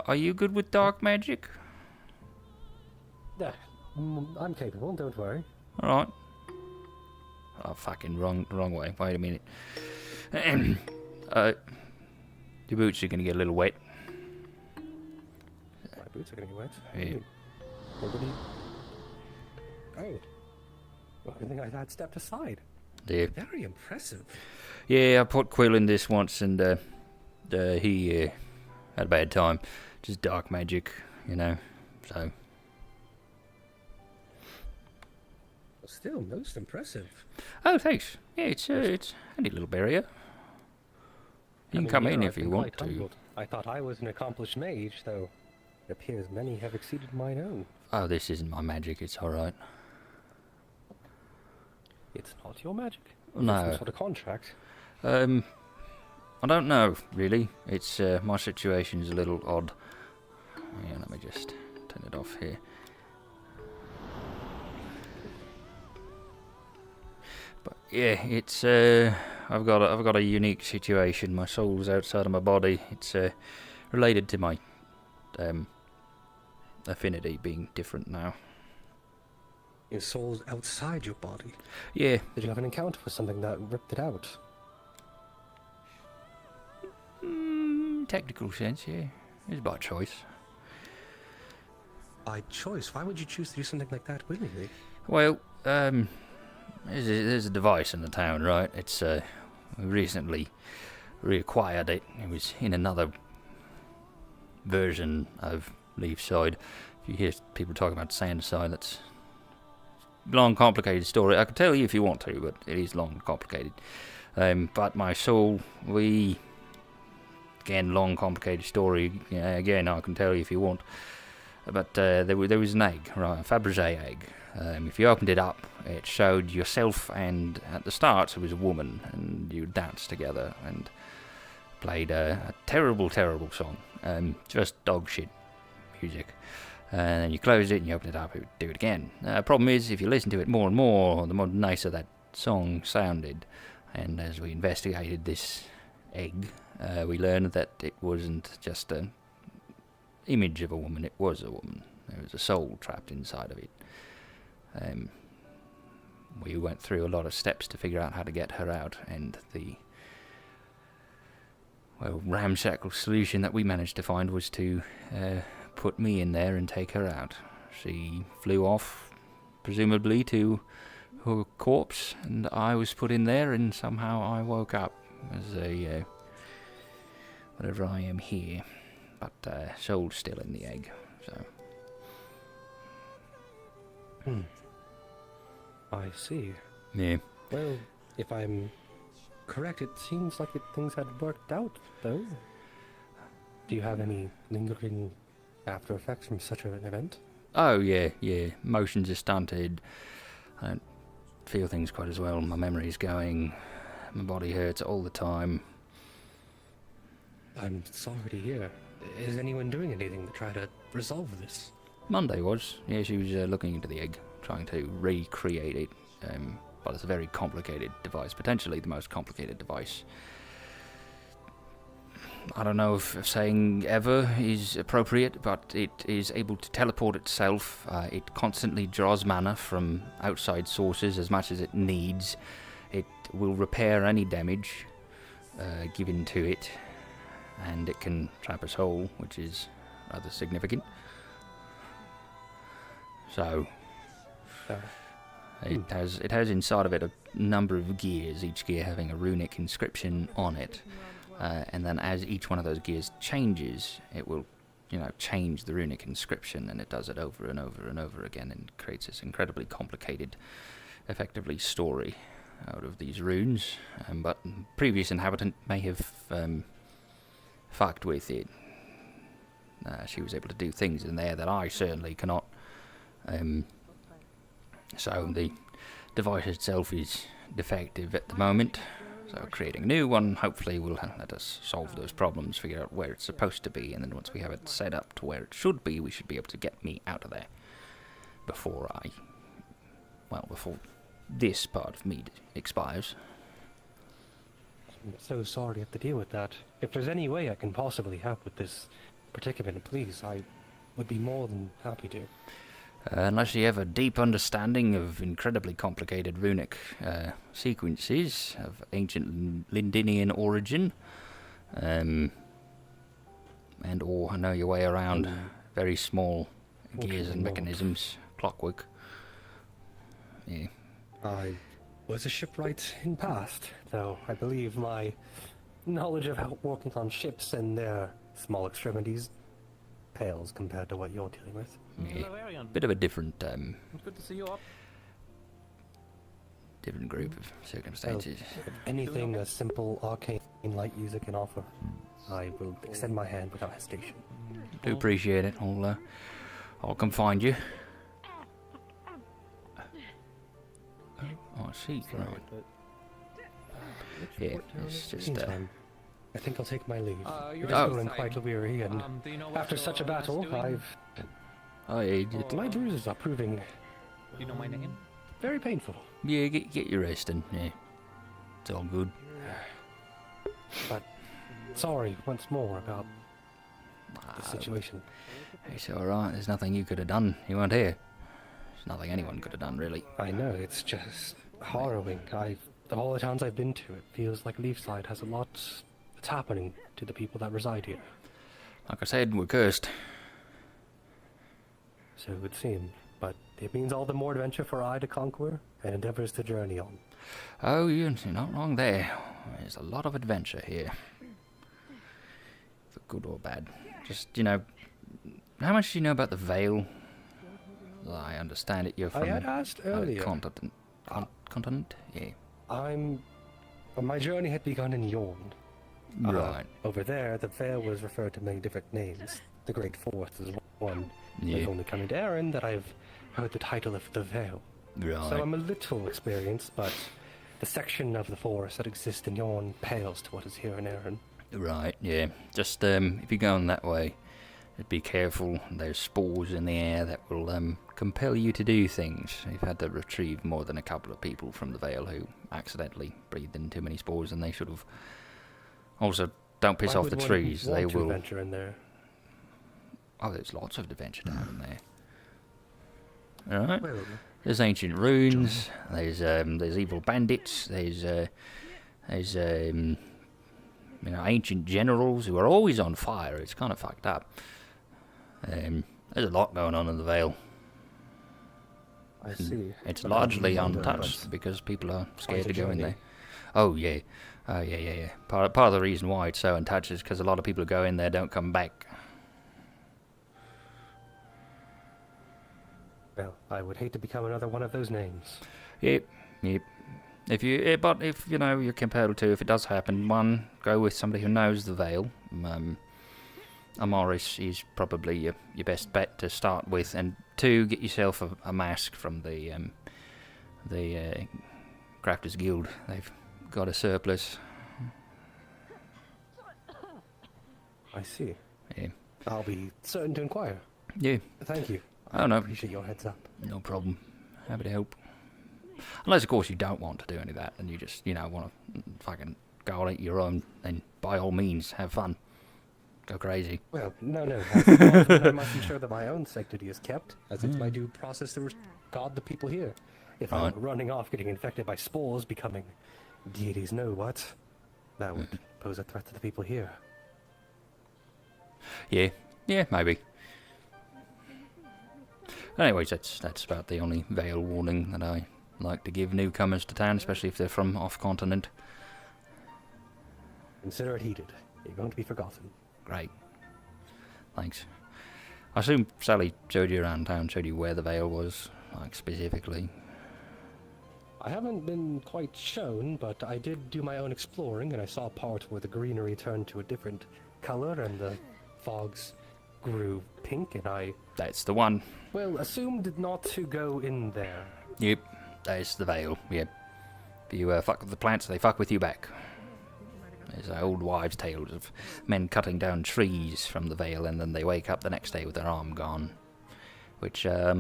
F: Are you good with dark magic?
J: Yeah, I'm capable. Don't worry.
F: All right. Oh, fucking wrong way. Wait a minute. Your boots are gonna get a little wet.
J: My boots are gonna get wet.
F: Yeah.
J: Nobody. Oh. Well, I think I had stepped aside.
F: Yeah.
J: Very impressive.
F: Yeah, I put Quill in this once, and he had a bad time. Just dark magic, you know. So.
J: Still, most impressive.
F: Oh, thanks. Yeah, it's a handy little barrier. You can come in if you want to.
J: I thought I was an accomplished mage, though it appears many have exceeded mine own.
F: Oh, this isn't my magic. It's all right.
J: It's not your magic.
F: No.
J: Some sort of contract.
F: I don't know, really. It's, my situation's a little odd. Yeah, let me just turn it off here. But yeah, it's, I've got a unique situation. My soul's outside of my body. It's, related to my, affinity being different now.
J: Your soul's outside your body.
F: Yeah.
J: Did you have an encounter with something that ripped it out?
F: Technical sense, yeah. It's by choice.
J: By choice? Why would you choose to do something like that willingly?
F: Well, there's a device in the town, right? It's, we recently reacquired it. It was in another version of Leafside. If you hear people talking about Sandside, that's a long, complicated story. I can tell you if you want to, but it is long and complicated. But my soul, again, long, complicated story. Yeah, again, I can tell you if you want. But there was an egg, right, a Fabergé egg. If you opened it up, it showed yourself, and at the start it was a woman, and you danced together and played a terrible, terrible song. Just dog shit music. And then you closed it and you opened it up, it would do it again. Problem is, if you listen to it more and more, the more nicer that song sounded. And as we investigated this egg, we learned that it wasn't just image of a woman. It was a woman. There was a soul trapped inside of it. We went through a lot of steps to figure out how to get her out, and the ramshackle solution that we managed to find was to put me in there and take her out. She flew off, presumably to her corpse, and I was put in there, and somehow I woke up as a whatever I am here, but soul's still in the egg. So.
J: I see.
F: Yeah.
J: Well, if I'm correct, it seems like things had worked out, though. Do you have any lingering after effects from such an event?
F: Oh, yeah. Motions are stunted. I don't feel things quite as well. My memory's going. My body hurts all the time.
J: I'm sorry to hear. Is anyone doing anything to try to resolve this?
F: Monday was. Yeah, she was looking into the egg, trying to recreate it. But it's a very complicated device, potentially the most complicated device. I don't know if saying ever is appropriate, but it is able to teleport itself. It constantly draws mana from outside sources as much as it needs. It will repair any damage given to it, and it can trap a soul, which is rather significant. So it has inside of it a number of gears, each gear having a runic inscription on it. And then as each one of those gears changes, it will, change the runic inscription, and it does it over and over and over again, and creates this incredibly complicated, effectively, story out of these runes. But previous inhabitant may have fucked with it. She was able to do things in there that I certainly cannot. So the device itself is defective at the moment. So creating a new one hopefully will let us solve those problems, figure out where it's supposed to be, and then once we have it set up to where it should be, we should be able to get me out of there before this part of me expires.
J: I'm so sorry to have to deal with that. If there's any way I can possibly help with this predicament, please, I would be more than happy to.
F: Unless you have a deep understanding of incredibly complicated runic sequences of ancient Lindinian origin, and or know your way around very small gears and mechanisms, clockwork. Yeah.
J: I was a shipwright in past, though I believe my knowledge of how working on ships and their small extremities pales compared to what you're dealing with.
F: Yeah. Bit of a different
E: Good to see you up.
F: different group of circumstances.
J: If anything a simple arcane light user can offer, I will extend my hand without hesitation.
F: Do appreciate it. I'll come find you. Oh, I see. Right. Yeah, it's just
J: I think I'll take my leave.
U: You're
J: feeling quite weary, and after such a battle, my bruises are proving.
U: Do you know my name?
J: Very painful.
F: Yeah, get your rest in. Yeah, it's all good.
J: But sorry once more about the situation.
F: It's all right. There's nothing you could have done. You weren't here. There's nothing anyone could have done, really.
J: I know. It's just harrowing. All the towns I've been to, it feels like Leafside has a lot that's happening to the people that reside here.
F: Like I said, we're cursed.
J: So it would seem, but it means all the more adventure for I to conquer and endeavors to journey on.
F: Oh, you're not wrong there. There's a lot of adventure here. For good or bad. Just, how much do you know about the Vale? Well, I understand it, you're from...
J: I had asked earlier.
F: Continent? Yeah.
J: My journey had begun in Yorn.
F: Right.
J: Over there, the Vale was referred to many different names. The Great Forest is one.
F: Yeah.
J: I've only come into Erin that I've heard the title of the Vale.
F: Right.
J: So I'm a little experienced, but the section of the forest that exists in Yorn pales to what is here in Erin.
F: Right, yeah. Just, if you're going that way, be careful. There's spores in the air that will compel you to do things. You've had to retrieve more than a couple of people from the Vale who accidentally breathed in too many spores, and they should have. Also, don't piss off the trees. They will
J: venture in there.
F: Oh, there's lots of adventure down there. Alright.
J: Well,
F: There's ancient ruins. There's evil bandits. There's ancient generals who are always on fire. It's kind of fucked up. There's a lot going on in the Vale.
J: I see.
F: It's
J: But
F: largely
J: I wonder,
F: untouched because people are scared
J: quite
F: to
J: a
F: go in
J: journey.
F: there. Oh yeah, yeah. Part of the reason why it's so untouched is because a lot of people who go in there don't come back.
J: Well, I would hate to become another one of those names.
F: Yep. But if you're compelled to, if it does happen, one, go with somebody who knows the Vale. Amaris is probably your best bet to start with, and two, get yourself a mask from the Crafters Guild. They've got a surplus.
J: I see.
F: Yeah.
J: I'll be certain to inquire.
F: Yeah.
J: Thank you.
F: Oh no.
J: Appreciate your heads up.
F: No problem. Happy to help. Unless, of course, you don't want to do any of that, and you just, want to fucking go on it your own, then by all means, have fun. Go crazy.
J: Well, no. As the guardsman, I must ensure that my own sanctity is kept, as it's my due process to guard the people here. If I'm running off, getting infected by spores, becoming deities know what, that would pose a threat to the people here.
F: Yeah, maybe. Anyways, that's about the only Vale warning that I like to give newcomers to town, especially if they're from off-continent.
J: Consider it heeded. You're going to be forgotten.
F: Great. Thanks. I assume Sally showed you around town, showed you where the Vale was, like, specifically.
J: I haven't been quite shown, but I did do my own exploring, and I saw a part where the greenery turned to a different color, and the fogs grew pink, and I...
F: That's the one.
J: Well, assumed not to go in there.
F: Yep, that's the Vale, yep. If you fuck with the plants, they fuck with you back. There's old wives' tales of men cutting down trees from the Vale, and then they wake up the next day with their arm gone. Which, are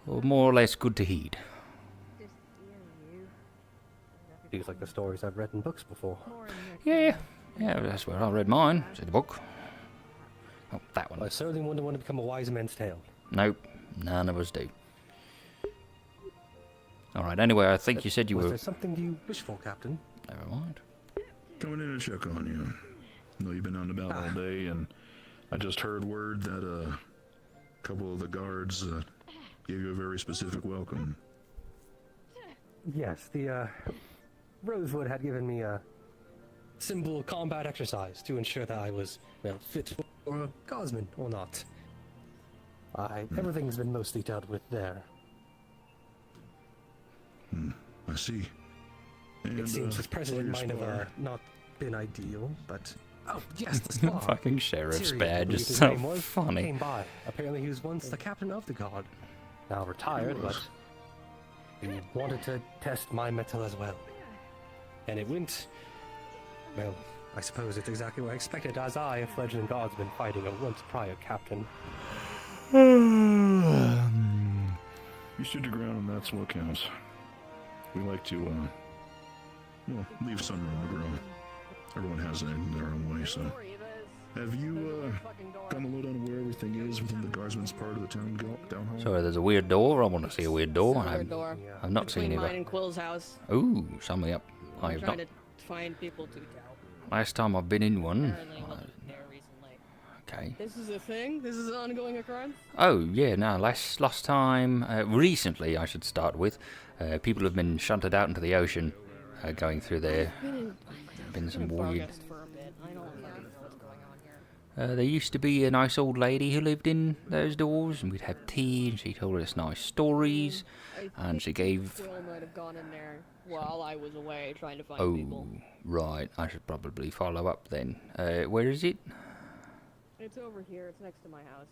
F: more or less good to heed.
J: These like the stories I've read in books before.
F: Yeah, that's where I read mine. It's in the book. Oh, that one.
J: I certainly wouldn't want to become a wise man's tale.
F: Nope, none of us do. Alright, anyway, I think you said you
J: Was
F: were...
J: there something you wish for, Captain?
F: Never mind.
U: Coming in to check on you. Know you've been out and about all day, and I just heard word that a couple of the guards gave you a very specific welcome.
J: Yes, the Rosewood had given me a simple combat exercise to ensure that I was, fit for a guardsman or not. Everything's been mostly dealt with there.
U: I see. And,
J: it seems his president
U: so
J: might
U: your
J: have not been ideal, but... Oh, yes, the spa.
F: Fucking sheriff's
J: Tyrion, I
F: badge
J: believe
F: is
J: his
F: so
J: name was,
F: funny.
J: Came by. Apparently he was once the captain of the guard. Now retired, but he wanted to test my mettle as well. And it went... Well, I suppose it's exactly what I expected, as I, a fledgling guardsman, fighting a once prior captain.
U: You stood your ground, and that's what counts. We like to, leave some room to grow. Everyone has it in their own way, so... Have you, gotten a lowdown of where everything is within the guardsman's part of the town down hall?
F: Sorry, there's a weird door. I want to see a weird door.
B: Weird door.
F: I've not seen
B: Between
F: it.
B: mine and Quill's house.
F: Ooh, sum me up. I
B: I'm
F: have
B: trying
F: not.
B: to find people to tell.
F: Last time I've been in one.
B: Apparently wasn't there recently.
F: Okay.
B: This is a thing? This is an ongoing occurrence?
F: Oh yeah, no. Last time, recently, I should start with. People have been shunted out into the ocean, going through there. Been some weird. There used to be a nice old lady who lived in those doors, and we'd have tea, and she told us nice stories, and she gave...
B: Quill might have gone in there while I was away trying to find
F: Oh,
B: people.
F: right. I should probably follow up then. Where is it?
B: It's over here. It's next to my house.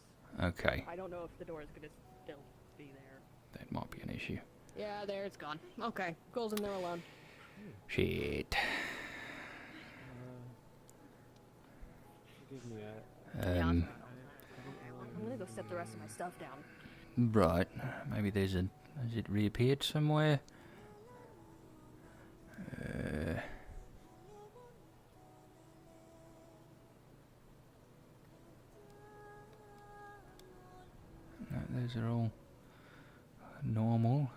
F: Okay.
B: I don't know if the door is going to still be there.
F: That might be an issue.
B: Yeah, there. It's gone. Okay. Quill's in there alone.
F: Shit.
Q: I'm gonna go set the rest of my stuff down.
F: Right. Maybe there's a... Has it reappeared somewhere? These are all normal.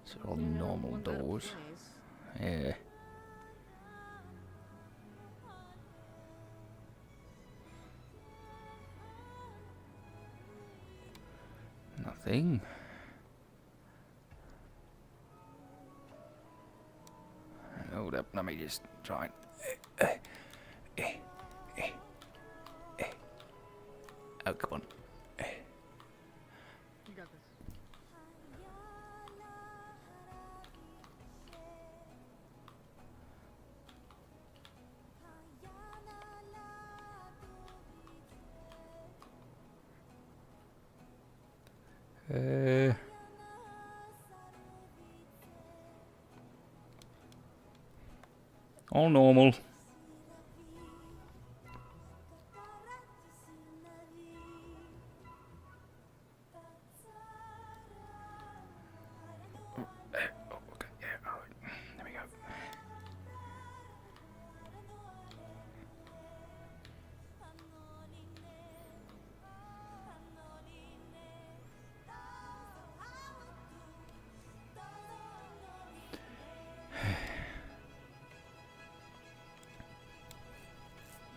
F: These are all normal doors. Yeah. Nothing. Hold up, let me just try and... Oh, come on.
E: You got this.
F: All normal.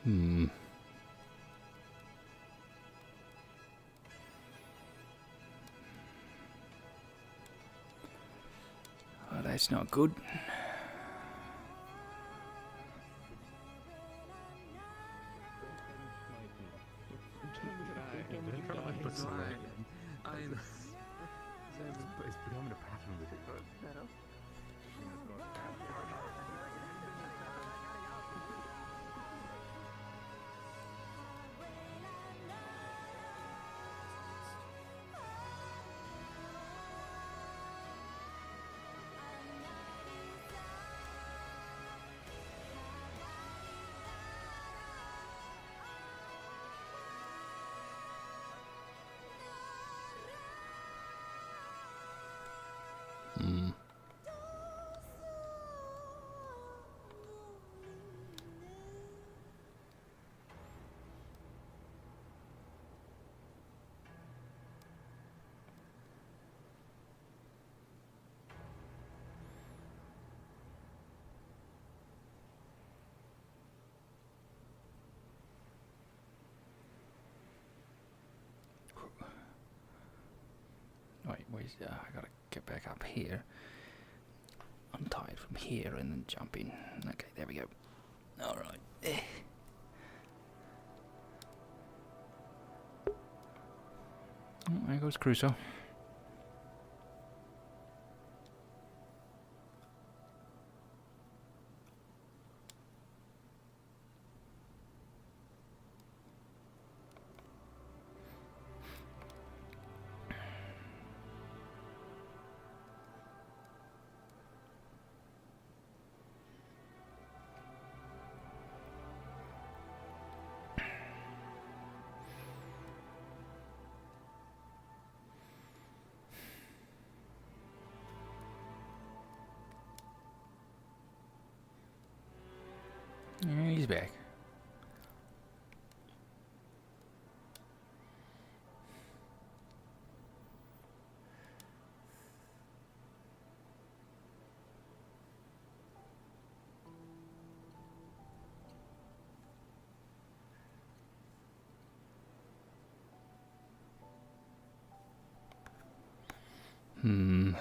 F: Hmm. Well, that's not good.
I: It's becoming a pattern with it, but...
F: Hmm. Wait, where's I gotta get back up here. Untie it from here and then jump in. Okay, there we go. Alright. Oh, there goes Crusoe. Yeah, he's back. Hmm.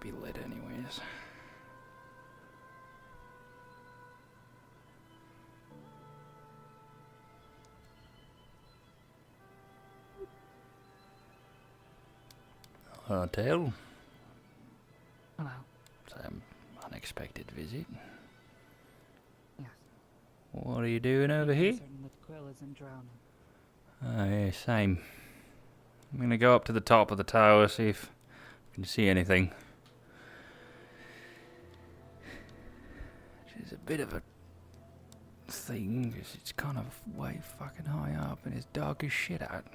F: be lit anyways. Hotel.
P: Hello.
F: Some unexpected visit.
P: Yes.
F: What are you doing over here?
P: Certain that Quill isn't drowning.
F: Oh yeah, same. I'm gonna go up to the top of the tower, see if I can see anything. Which is a bit of a thing, because it's kind of way fucking high up and it's dark as shit out.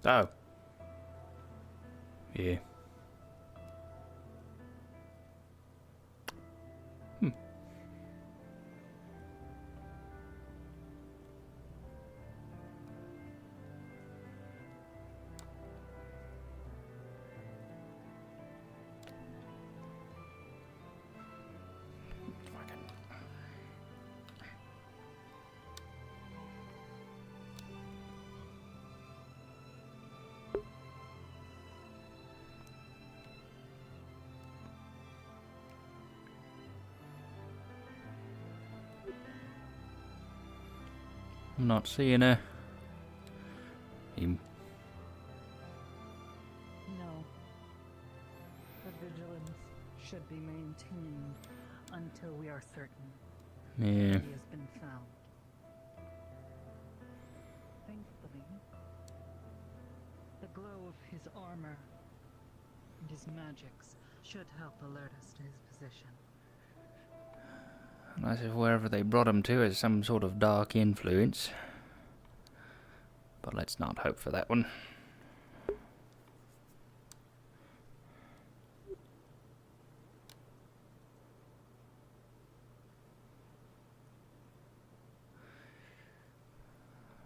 F: Oh. Yeah. I'm not seeing him.
P: No. The vigilance should be maintained until we are certain
F: Yeah.
P: he has been found. Thankfully, the glow of his armor and his magics should help alert us to his position.
F: Unless if wherever they brought him to is some sort of dark influence. But let's not hope for that one.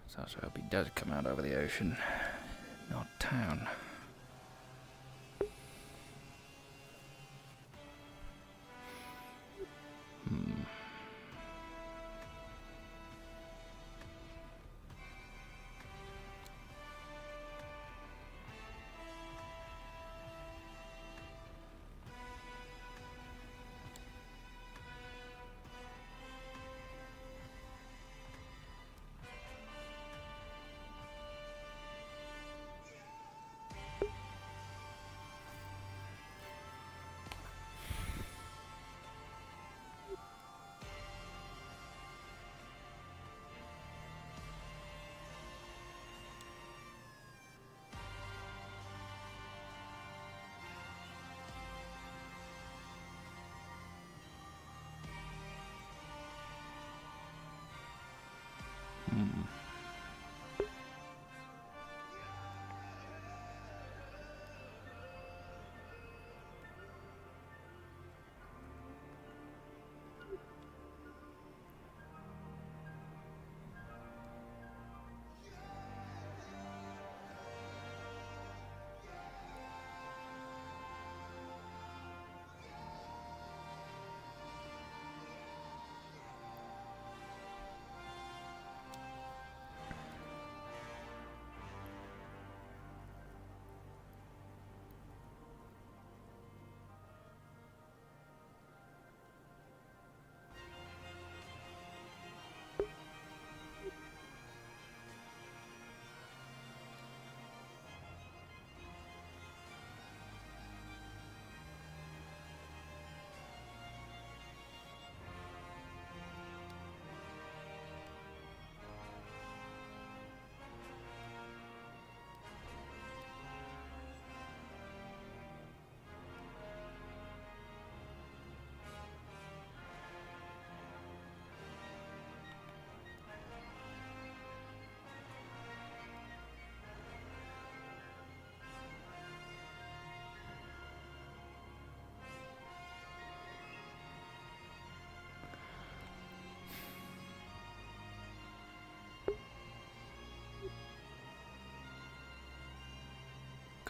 F: So I also hope he does come out over the ocean, not town.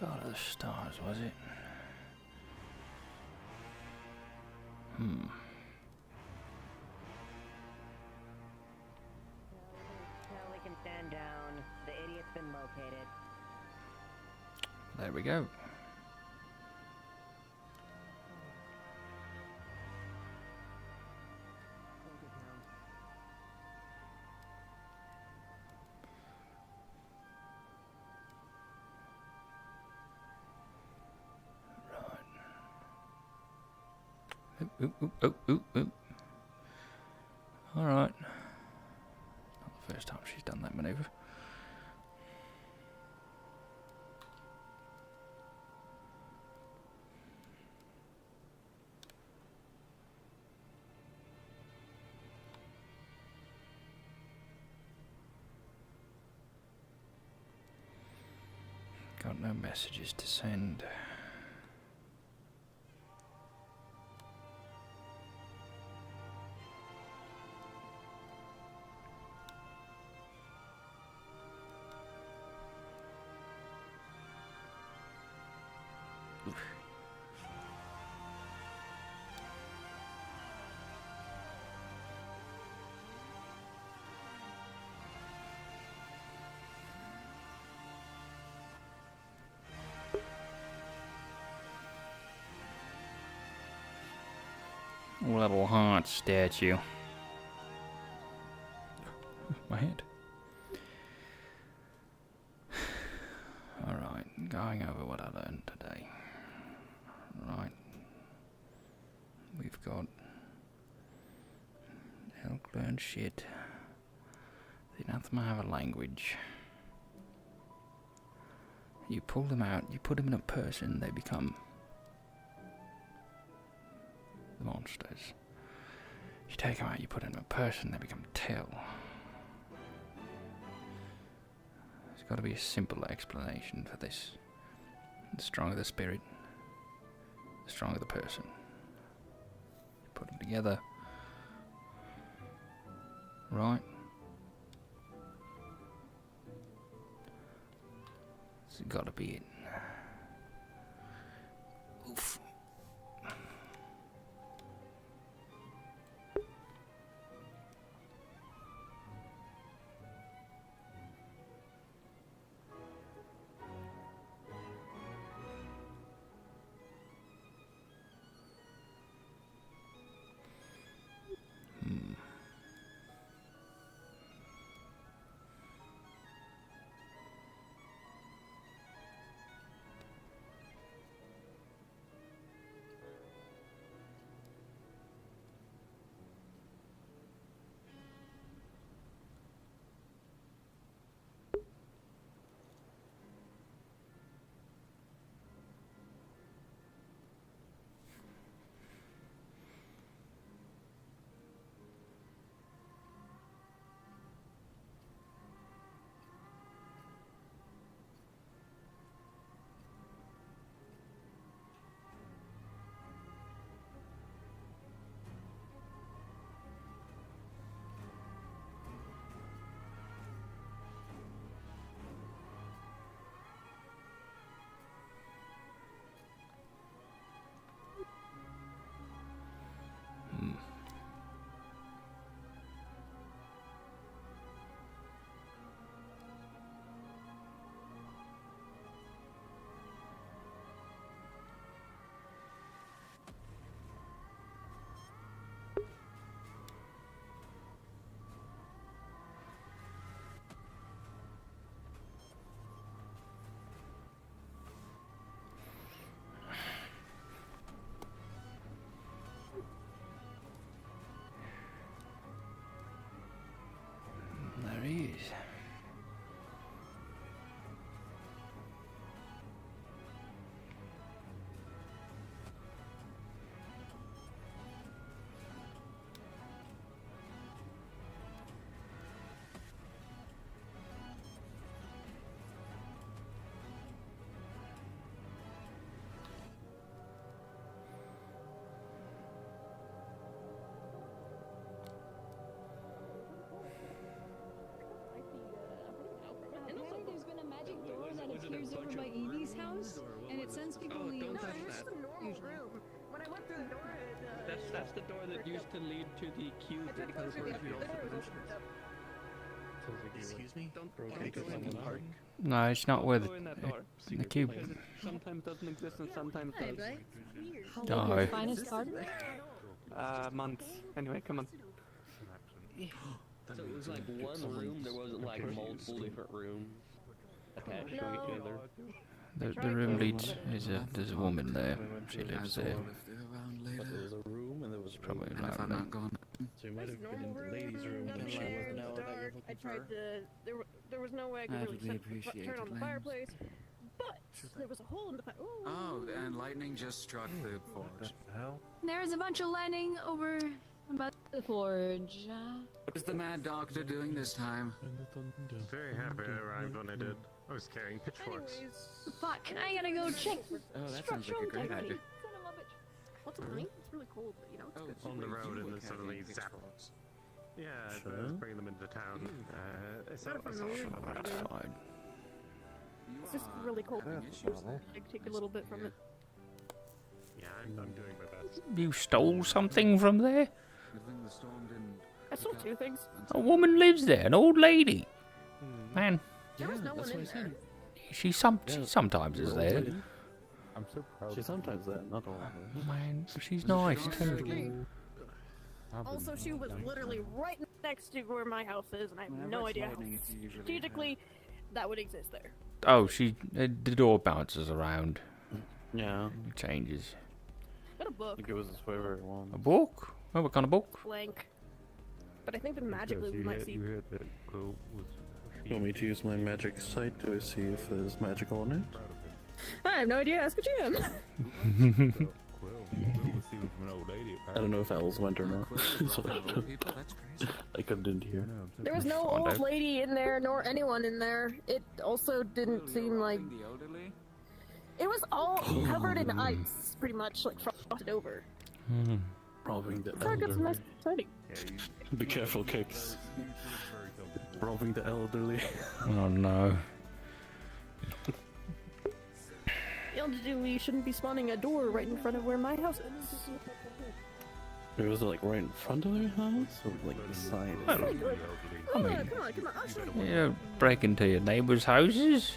F: God of the Stars, was it?
R: Now we can stand down. The idiot's been located.
F: There we go. Oop. Alright. Not the first time she's done that maneuver. Got no messages to send. Little heart statue. My head. Alright, going over what I learned today. Right. We've got elk learn shit. The anathema have a language. You pull them out, you put them in a person, they become the monsters. You take them out, you put them in a person, they become tail. There's got to be a simple explanation for this. The stronger the spirit, the stronger the person. You put them together. Right. This has got to be it. Oof.
T: appears over by Evie's house, and it sends people in the ocean. Usually.
H: When I went through the door,
G: That's the door that used to lead to the cube that goes over to also dimensions.
E: Excuse me?
G: Don't go in the park.
F: No, it's not where
G: Go in that door.
F: the cube.
G: Because it sometimes doesn't exist and sometimes
T: Hey,
G: does.
T: right?
F: No.
T: How your finest garden?
G: Months. Anyway, come on.
K: So it was like one room, there wasn't like multiple different rooms attached to each other.
F: The room leads. There's a woman there. She lives there.
K: But there was a room and there was
F: Probably
K: and
F: loud
K: if I'm
F: enough.
K: not gone.
H: So you might have been in the ladies' room and she wasn't know that you're looking for her.
N: There was no way I could really turn on the fireplace, but there was a hole in the fire.
M: Oh, and lightning just struck the forge.
T: There's a bunch of lightning over by the forge.
M: What is the Mad Doctor doing this time?
W: Very happy I arrived when I did. I was carrying pitchforks.
T: Fuck, I gotta go check.
M: Oh, that sounds like a great idea.
N: What's it like? It's really cold, but you know, it's good.
W: On the road and then suddenly zap. Yeah, I was bringing them into town.
N: That's
F: fine.
N: It's just really cold. Like, take a little bit from it.
W: Yeah, I'm doing my best.
F: You stole something from there?
N: I stole two things.
F: A woman lives there, an old lady. Man,
N: There was no one in there.
F: she sometimes is there.
E: I'm so proud. She's sometimes there, not all.
F: Man, she's nice too.
N: Also, she was literally right next to where my house is, and I have no idea how strategically that would exist there.
F: Oh, the door bounces around.
E: Yeah.
F: It changes.
N: Got a book.
E: I think it was this way where it won.
F: A book? Oh, what kind of book?
N: Blank. But I think that magically we might see.
W: You heard that Quill was.
E: You want me to use my magic sight to see if there's magical on it?
N: I have no idea. Ask a GM.
E: I don't know if owls went or not. So I couldn't hear.
N: There was no old lady in there, nor anyone in there. It also didn't seem like. It was all covered in ice, pretty much, like frosted over.
E: Robbing the
N: So I got some nice
E: elderly.
N: exciting.
E: Be careful, Cakes. Robbing the elderly.
F: Oh no.
N: The elderly shouldn't be spawning a door right in front of where my house is.
E: It was like right in front of their house, or like beside it?
N: Come on, I'll show you.
F: You don't break into your neighbors' houses.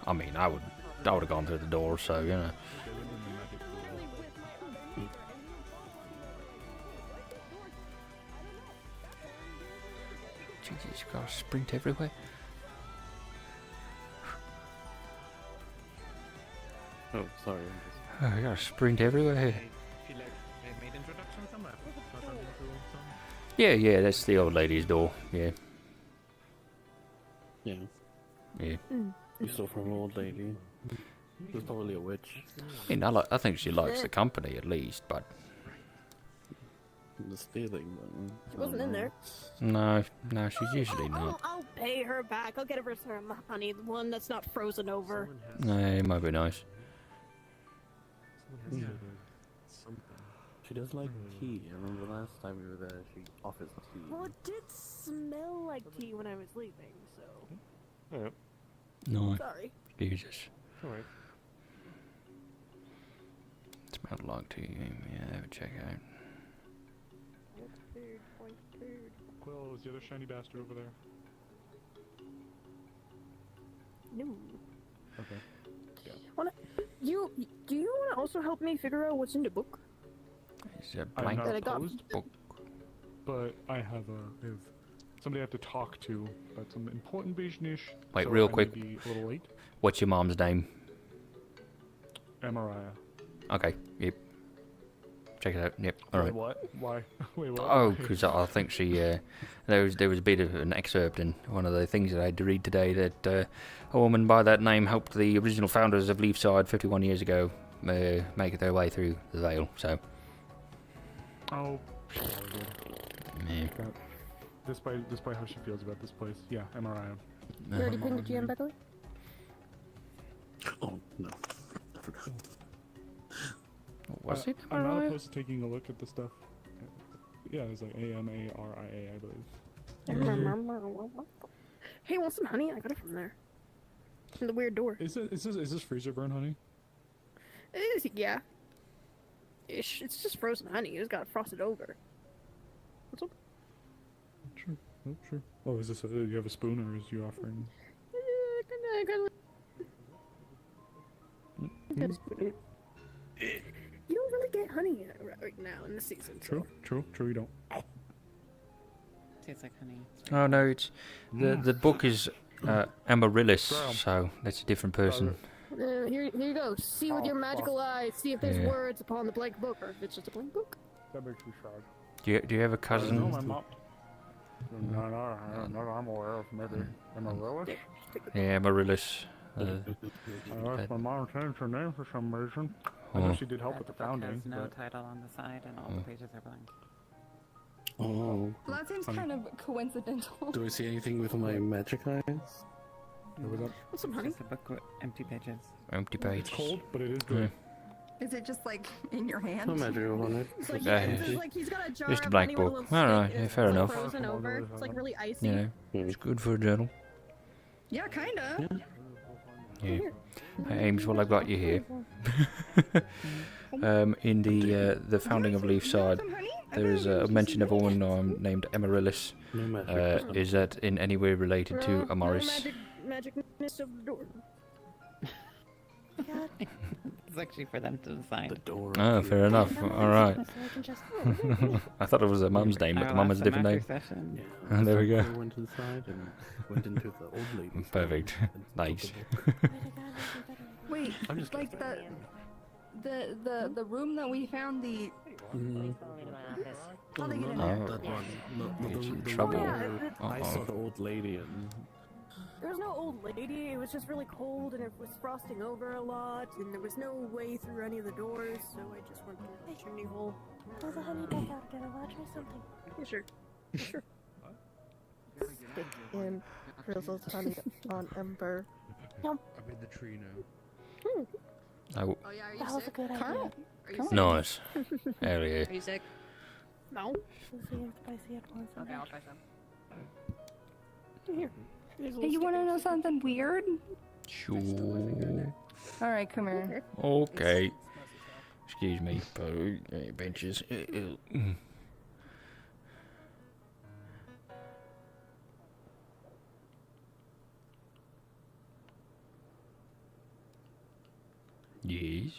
F: I mean, I would have gone through the door, so you know. Jesus, you gotta sprint everywhere.
E: Oh, sorry.
F: Oh, you gotta sprint everywhere. Yeah, that's the old lady's door. Yeah.
E: Yeah.
F: Yeah.
E: You stole from an old lady. She's probably a witch.
F: I mean, I think she likes the company at least, but
E: The stealing one.
N: She wasn't in there.
F: no, she's usually not.
N: I'll pay her back. I'll get her some honey, the one that's not frozen over.
F: No, it might be nice.
E: She does like tea. I remember last time we were there, she offers tea.
N: Well, it did smell like tea when I was leaving, so.
W: Alright.
F: No.
N: Sorry.
F: Jesus.
W: Alright.
F: Smelled like tea. Yeah, have a check out.
W: Quill, is the other shiny bastard over there?
N: No.
W: Okay.
N: Do you want to also help me figure out what's in the book?
F: It's a
W: I'm
F: blank
W: not
N: That I got.
W: opposed,
F: book.
W: but I have somebody I have to talk to about some important business.
F: Wait,
W: so
F: real
W: I may
F: quick.
W: be a little late.
F: What's your mom's name?
W: Mariah.
F: Okay, yep. Check it out. Yep. All right.
W: What? Why? Wait, what?
F: Oh, because I think she there was a bit of an excerpt in one of the things that I had to read today that a woman by that name helped the original founders of Leafside 51 years ago make their way through the Vale. So.
W: Oh.
F: Yeah.
W: Despite how she feels about this place, yeah, Mariah.
N: You already pinged the GM, by the way?
E: Oh, no.
F: Was it?
W: I'm not opposed to taking a look at the stuff. Yeah, it's like AMARIA, I believe.
N: Hey, want some honey? I got it from there.
H: The weird door.
W: Is this freezer burn honey?
H: It is, yeah. It's just frozen honey. You just gotta frost it over. What's up?
W: Sure. Oh, sure. Oh, is this you have a spoon or is you offering?
H: You don't really get honey right now in the season.
W: True. You don't.
D: Tastes like honey.
F: Oh no, it's the book is Amaryllis, so that's a different person.
H: Here you go. See with your magical eyes. See if there's words upon the blank book, or if it's just a blank book.
W: That makes me sad.
F: Do you have a cousin?
W: No, my mom. No, I'm aware of maybe Amaryllis.
F: Yeah, Amaryllis.
W: My mom changed her name for some reason. I know she did help with the founding.
D: Has no title on the side, and all the pages are blank.
U: Oh.
L: Well, that seems kind of coincidental.
U: Do I see anything with my magic eyes?
H: What's some honey?
D: Just a book with empty pages.
F: Empty pages.
W: It's cold, but it is good.
L: Is it just like in your hand?
U: No magic on it.
H: It's like, it's like he's got a jar
F: Just a
H: of
F: black
H: honey with a
F: book.
H: little
F: Alright,
H: stick.
F: yeah,
H: It's
F: fair
H: like
F: enough.
H: frozen over. It's like really icy.
F: You know, it's good for a journal.
L: Yeah, kinda.
F: Yeah. Hey, Ames, while I've got you here, in the founding of Leafside, there is a mention of a woman named Amaryllis. Is that in any way related to Amaris?
H: Magicness of the door.
D: It's actually for them to decide. The
U: door.
F: Oh, fair enough. All right. I thought it was a mum's name, but the mum has a different name.
U: Yeah,
F: there we go.
U: I went inside and went into the old lady's
F: Perfect. Nice.
L: Wait, like the room that we found the. How they get in there?
U: That one. The
F: Trouble.
U: where I saw the old lady and.
H: There was no old lady. It was just really cold, and it was frosting over a lot, and there was no way through any of the doors, so I just went through the chimney hole.
V: There's a honey back out again. I want to try something.
H: Yeah, sure. Sure.
V: Stick in Grizzle's honey on Ember. Yum.
I: I'm in the tree now.
F: Oh,
L: yeah, are you
V: That was a good idea.
L: Are you
F: nice. Hell yeah.
B: Are you sick?
H: No.
V: Spicy at once.
B: Okay, I'll try some.
H: Here.
L: Hey, you want to know something weird?
F: Sure.
L: All right, come here.
F: Okay. Excuse me, benches. Yes.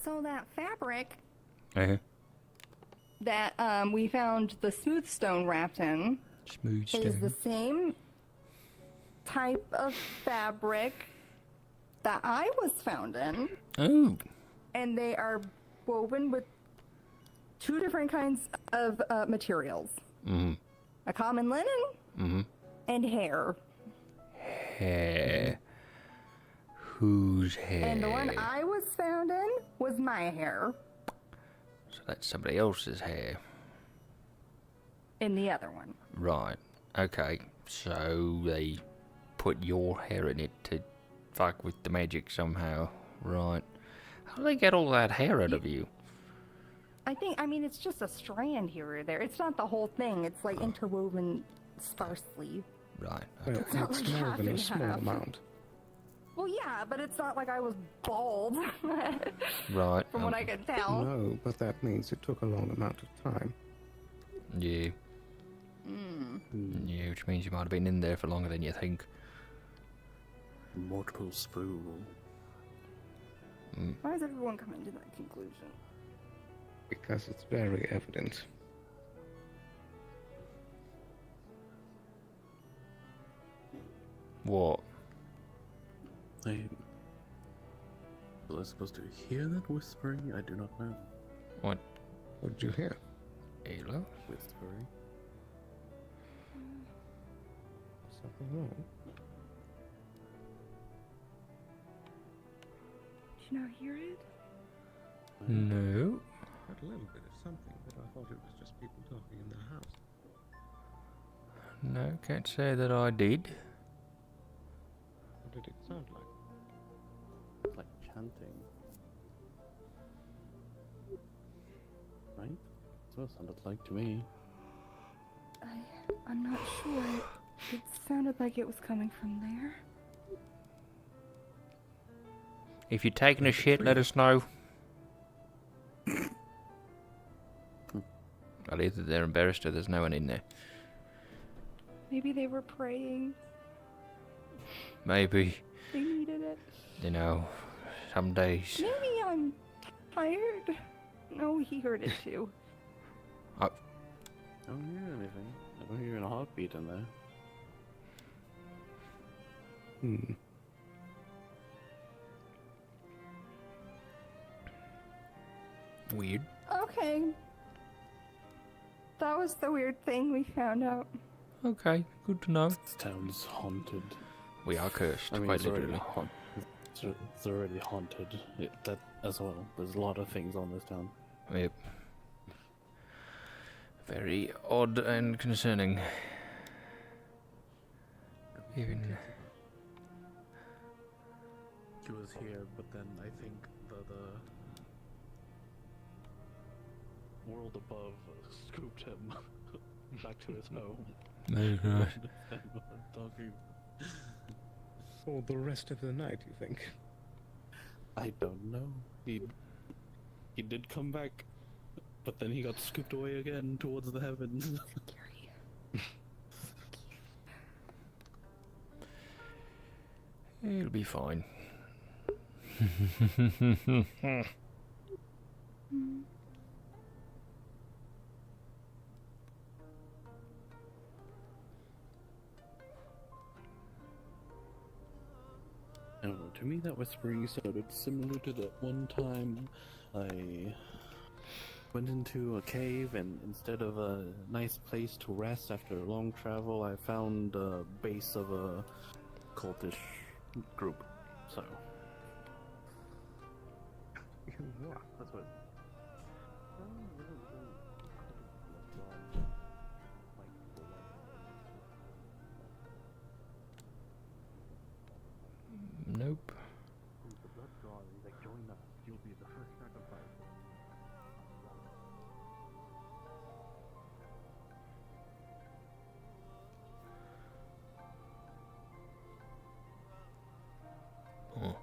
L: So that fabric
F: Uh-huh.
L: that we found the smooth stone wrapped in
F: Smooth
L: is the
F: stone.
L: same type of fabric that I was found in.
F: Oh.
L: And they are woven with two different kinds of materials.
F: Mm-hmm.
L: A common linen
F: Mm-hmm.
L: and hair.
F: Hair. Whose hair?
L: And the one I was found in was my hair.
F: So that's somebody else's hair.
L: In the other one.
F: Right. Okay. So they put your hair in it to fuck with the magic somehow. Right. How do they get all that hair out of you?
L: I mean, it's just a strand here or there. It's not the whole thing. It's like interwoven sparsely.
F: Right.
U: Well,
L: It's not
U: it's
L: like
U: more
L: half
U: than a
L: and
U: small
L: half.
U: amount.
L: Well, yeah, but it's not like I was bald.
F: Right.
L: From what I could tell.
U: No, but that means it took a long amount of time.
F: Yeah.
L: Mm.
F: Yeah, which means you might have been in there for longer than you think.
U: Multiple spool.
L: Why does everyone come to that conclusion?
U: Because it's very evident.
F: What?
U: Was I supposed to hear that whispering? I do not know.
F: What?
U: What did you hear?
F: Ayla?
U: Whispering. Something wrong?
L: Did you not hear it?
F: No.
U: Heard a little bit of something, but I thought it was just people talking in the house.
F: No, can't say that I did.
U: What did it sound like?
K: Like chanting. Right? That's what it sounded like to me.
L: I'm not sure. It sounded like it was coming from there.
F: If you're taking a shit, let us know. Well, either they're embarrassed or there's no one in there.
L: Maybe they were praying.
F: Maybe.
L: They needed it.
F: You know, some days.
L: Maybe I'm tired. No, he heard it too.
U: I don't hear anything. I don't hear a heartbeat in there.
F: Weird.
L: Okay. That was the weird thing we found out.
F: Okay, good to know.
U: This town's haunted.
F: We are cursed,
U: I mean,
F: quite
U: it's already
F: literally.
U: it's already haunted. That as well. There's a lot of things on this town.
F: Yep. Very odd and concerning. Even.
E: He was here, but then I think the world above scooped him back to his home.
F: My God.
J: For the rest of the night, you think?
U: I don't know. He did come back, but then he got scooped away again towards the heavens.
F: It'll be fine.
U: I don't know, to me that whispering sounded similar to that one time I went into a cave and instead of a nice place to rest after a long travel, I found a base of a cultish group, so...
E: Yeah, that's what.
F: Nope.
E: The blood draw is like join us. You'll be the first sacrifice.
F: Oh.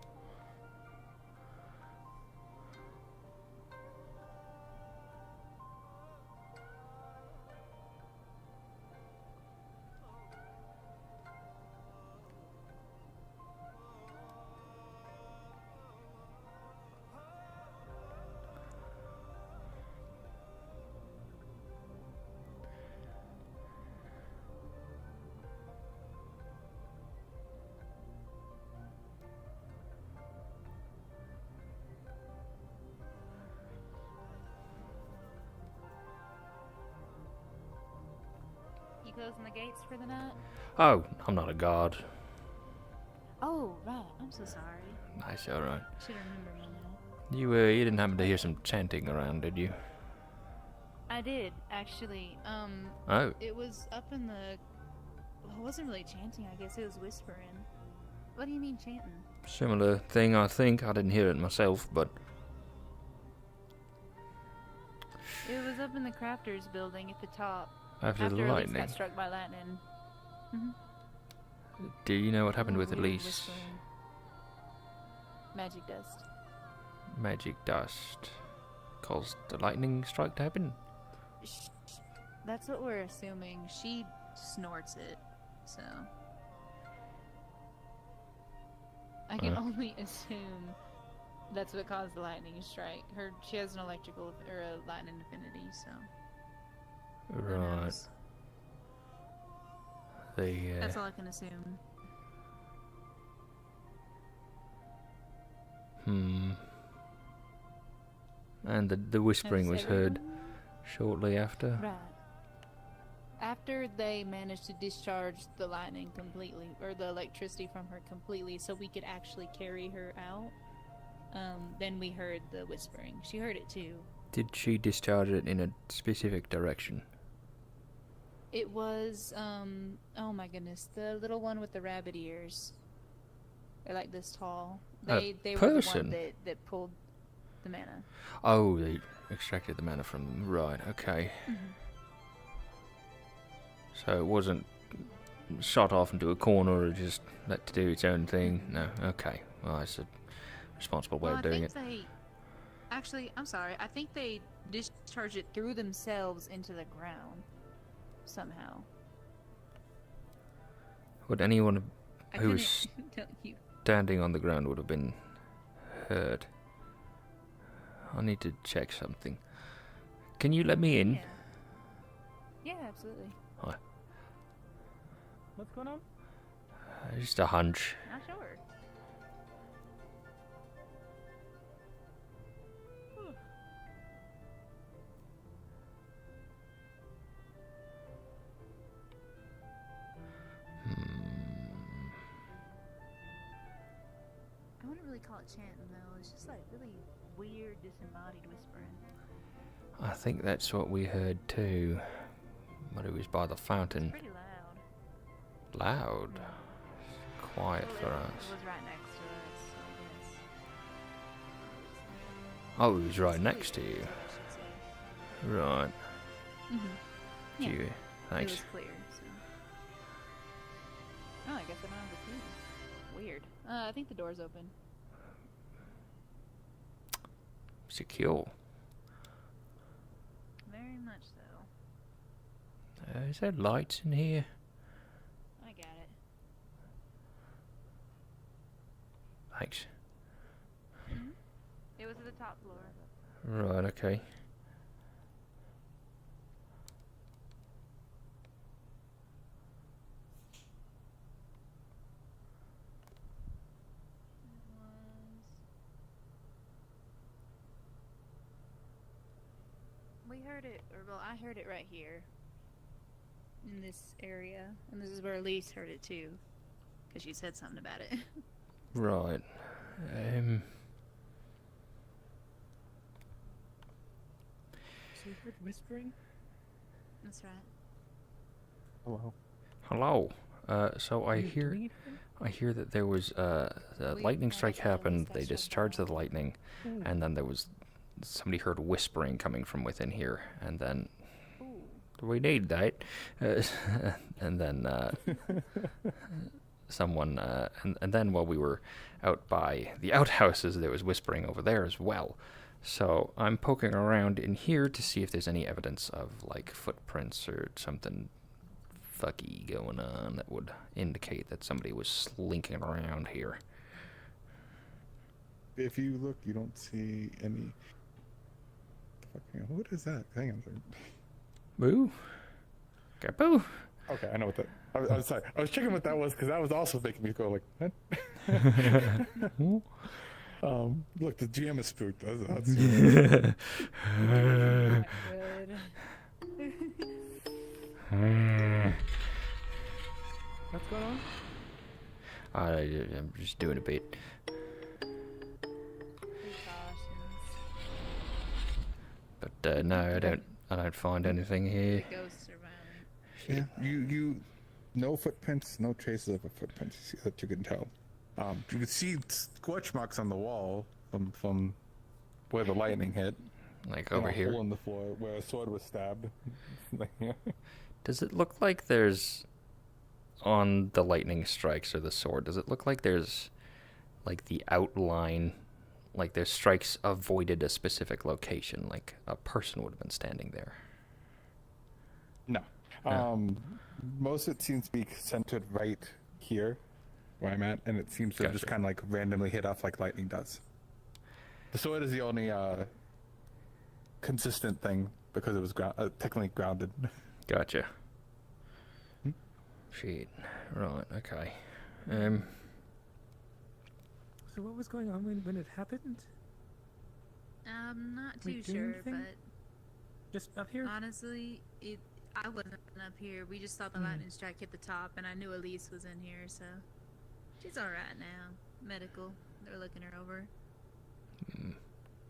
C: You closing the gates for the night?
F: Oh, I'm not a god.
C: Oh, right. I'm so sorry.
F: Nice, alright.
C: Should remember me now.
F: You didn't happen to hear some chanting around, did you?
C: I did, actually.
F: Oh.
C: It was up in the... Well, it wasn't really chanting, I guess. It was whispering. What do you mean chanting?
F: Similar thing, I think. I didn't hear it myself, but...
C: It was up in the crafters building at the top.
F: After the
C: Elise
F: lightning.
C: got struck by lightning.
F: Do you know what happened with
C: Weird
F: Elise?
C: whispering. Magic dust.
F: Magic dust caused the lightning strike to happen?
C: That's what we're assuming. She snorts it, so... I can only assume that's what caused the lightning strike. She has an electrical or a lightning affinity, so... Who
F: Right.
C: knows? That's all I can assume.
F: And the whispering was heard
C: everyone?
F: shortly after.
C: Right. After they managed to discharge the lightning completely, or the electricity from her completely, so we could actually carry her out, then we heard the whispering. She heard it too.
F: Did she discharge it in a specific direction?
C: It was, oh my goodness, the little one with the rabbit ears. They're like this tall. They were the
F: person?
C: one that pulled the mana.
F: Oh, they extracted the mana from them. Right, okay. So it wasn't shot off into a corner or just let to do its own thing? No, okay. Well, that's a responsible way
C: Well,
F: of doing
C: I
F: it.
C: think they... Actually, I'm sorry. I think they discharge it through themselves into the ground. Somehow.
F: Would anyone
C: I
F: who was
C: couldn't tell you.
F: standing on the ground would have been hurt? I need to check something. Can you let me in?
C: Yeah. Yeah, absolutely.
F: Hi.
G: What's going on?
F: Just a hunch.
C: Not sure. I wouldn't really call it chanting though. It's just like really weird, disembodied whispering.
F: I think that's what we heard too. But it was by the fountain.
C: It's pretty loud.
F: Loud. Quiet for us.
C: It was right next to us, so I guess.
F: Oh, it was right next to you. Right.
C: Yeah.
F: Gee, thanks.
C: It was clear, so. Oh, I guess I don't have the key. Weird. I think the door's open.
F: Secure.
C: Very much so.
F: Is there lights in here?
C: I got it.
F: Thanks.
C: It was at the top floor.
F: Right, okay.
C: We heard it, or well, I heard it right here. In this area. And this is where Elise heard it too. Because she said something about it.
F: Right.
I: So you heard whispering?
C: That's right.
G: Hello.
F: Hello. So I hear that there was the lightning strike happened. They discharged the lightning, and then there was somebody heard whispering coming from within here, and then we need that, and then someone, and then while we were out by the outhouses, there was whispering over there as well. So I'm poking around in here to see if there's any evidence of like footprints or something fucky going on that would indicate that somebody was slinking around here.
A: If you look, you don't see any. Fucking, what is that? Hang on a second.
F: Boo. Boo.
A: Okay, I know what that. I was sorry. I was checking what that was because that was also making me go like, what? Look, the GM is spooked. That's
G: What's going on?
F: I'm just doing a bit. But no, I don't find anything here.
A: Yeah, you, no footprints, no traces of a footprint that you can tell. You can see scorch marks on the wall from where the lightning hit.
F: Like over here?
A: Hole in the floor where a sword was stabbed.
F: Does it look like there's, on the lightning strikes or the sword, does it look like there's, like the outline, like their strikes avoided a specific location, like a person would have been standing there?
A: No. Most of it seems to be centered right here, where I'm at, and it seems to just kind of like randomly hit off like lightning does. The sword is the only consistent thing because it was technically grounded.
F: Gotcha. Shit. Right. Okay.
I: So what was going on when it happened?
C: I'm not
I: We
C: too
I: do
C: sure,
I: anything?
C: but
I: Just up here?
C: honestly, I wasn't up here. We just thought the lightning strike hit the top, and I knew Elise was in here, so she's all right now. Medical. They're looking her over.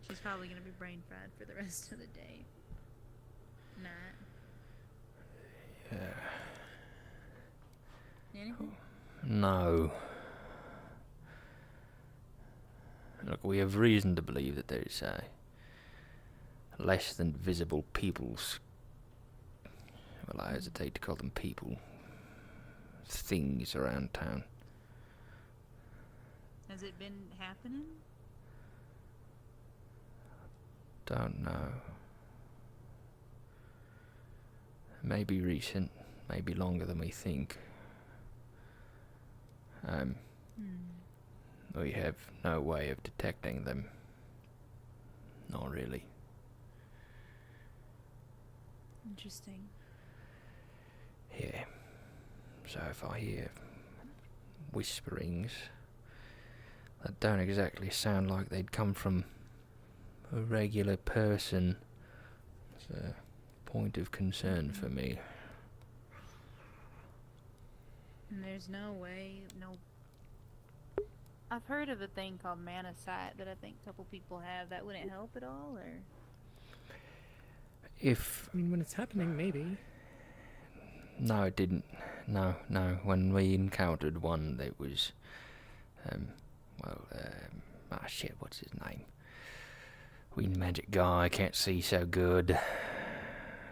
C: She's probably gonna be brain fried for the rest of the day. Night. Anything?
F: No. Look, we have reason to believe that there's less than visible peoples. Well, I hesitate to call them people. Things around town.
C: Has it been happening?
F: Don't know. Maybe recent, maybe longer than we think. We have no way of detecting them. Not really.
C: Interesting.
F: Yeah. So if I hear whisperings that don't exactly sound like they'd come from a regular person, it's a point of concern for me.
C: And there's no way, no. I've heard of a thing called mana sight that I think a couple people have. That wouldn't help at all, or?
F: If
O: I mean, when it's happening, maybe.
F: no, it didn't. No. When we encountered one that was, shit, what's his name? Wind magic guy, can't see so good.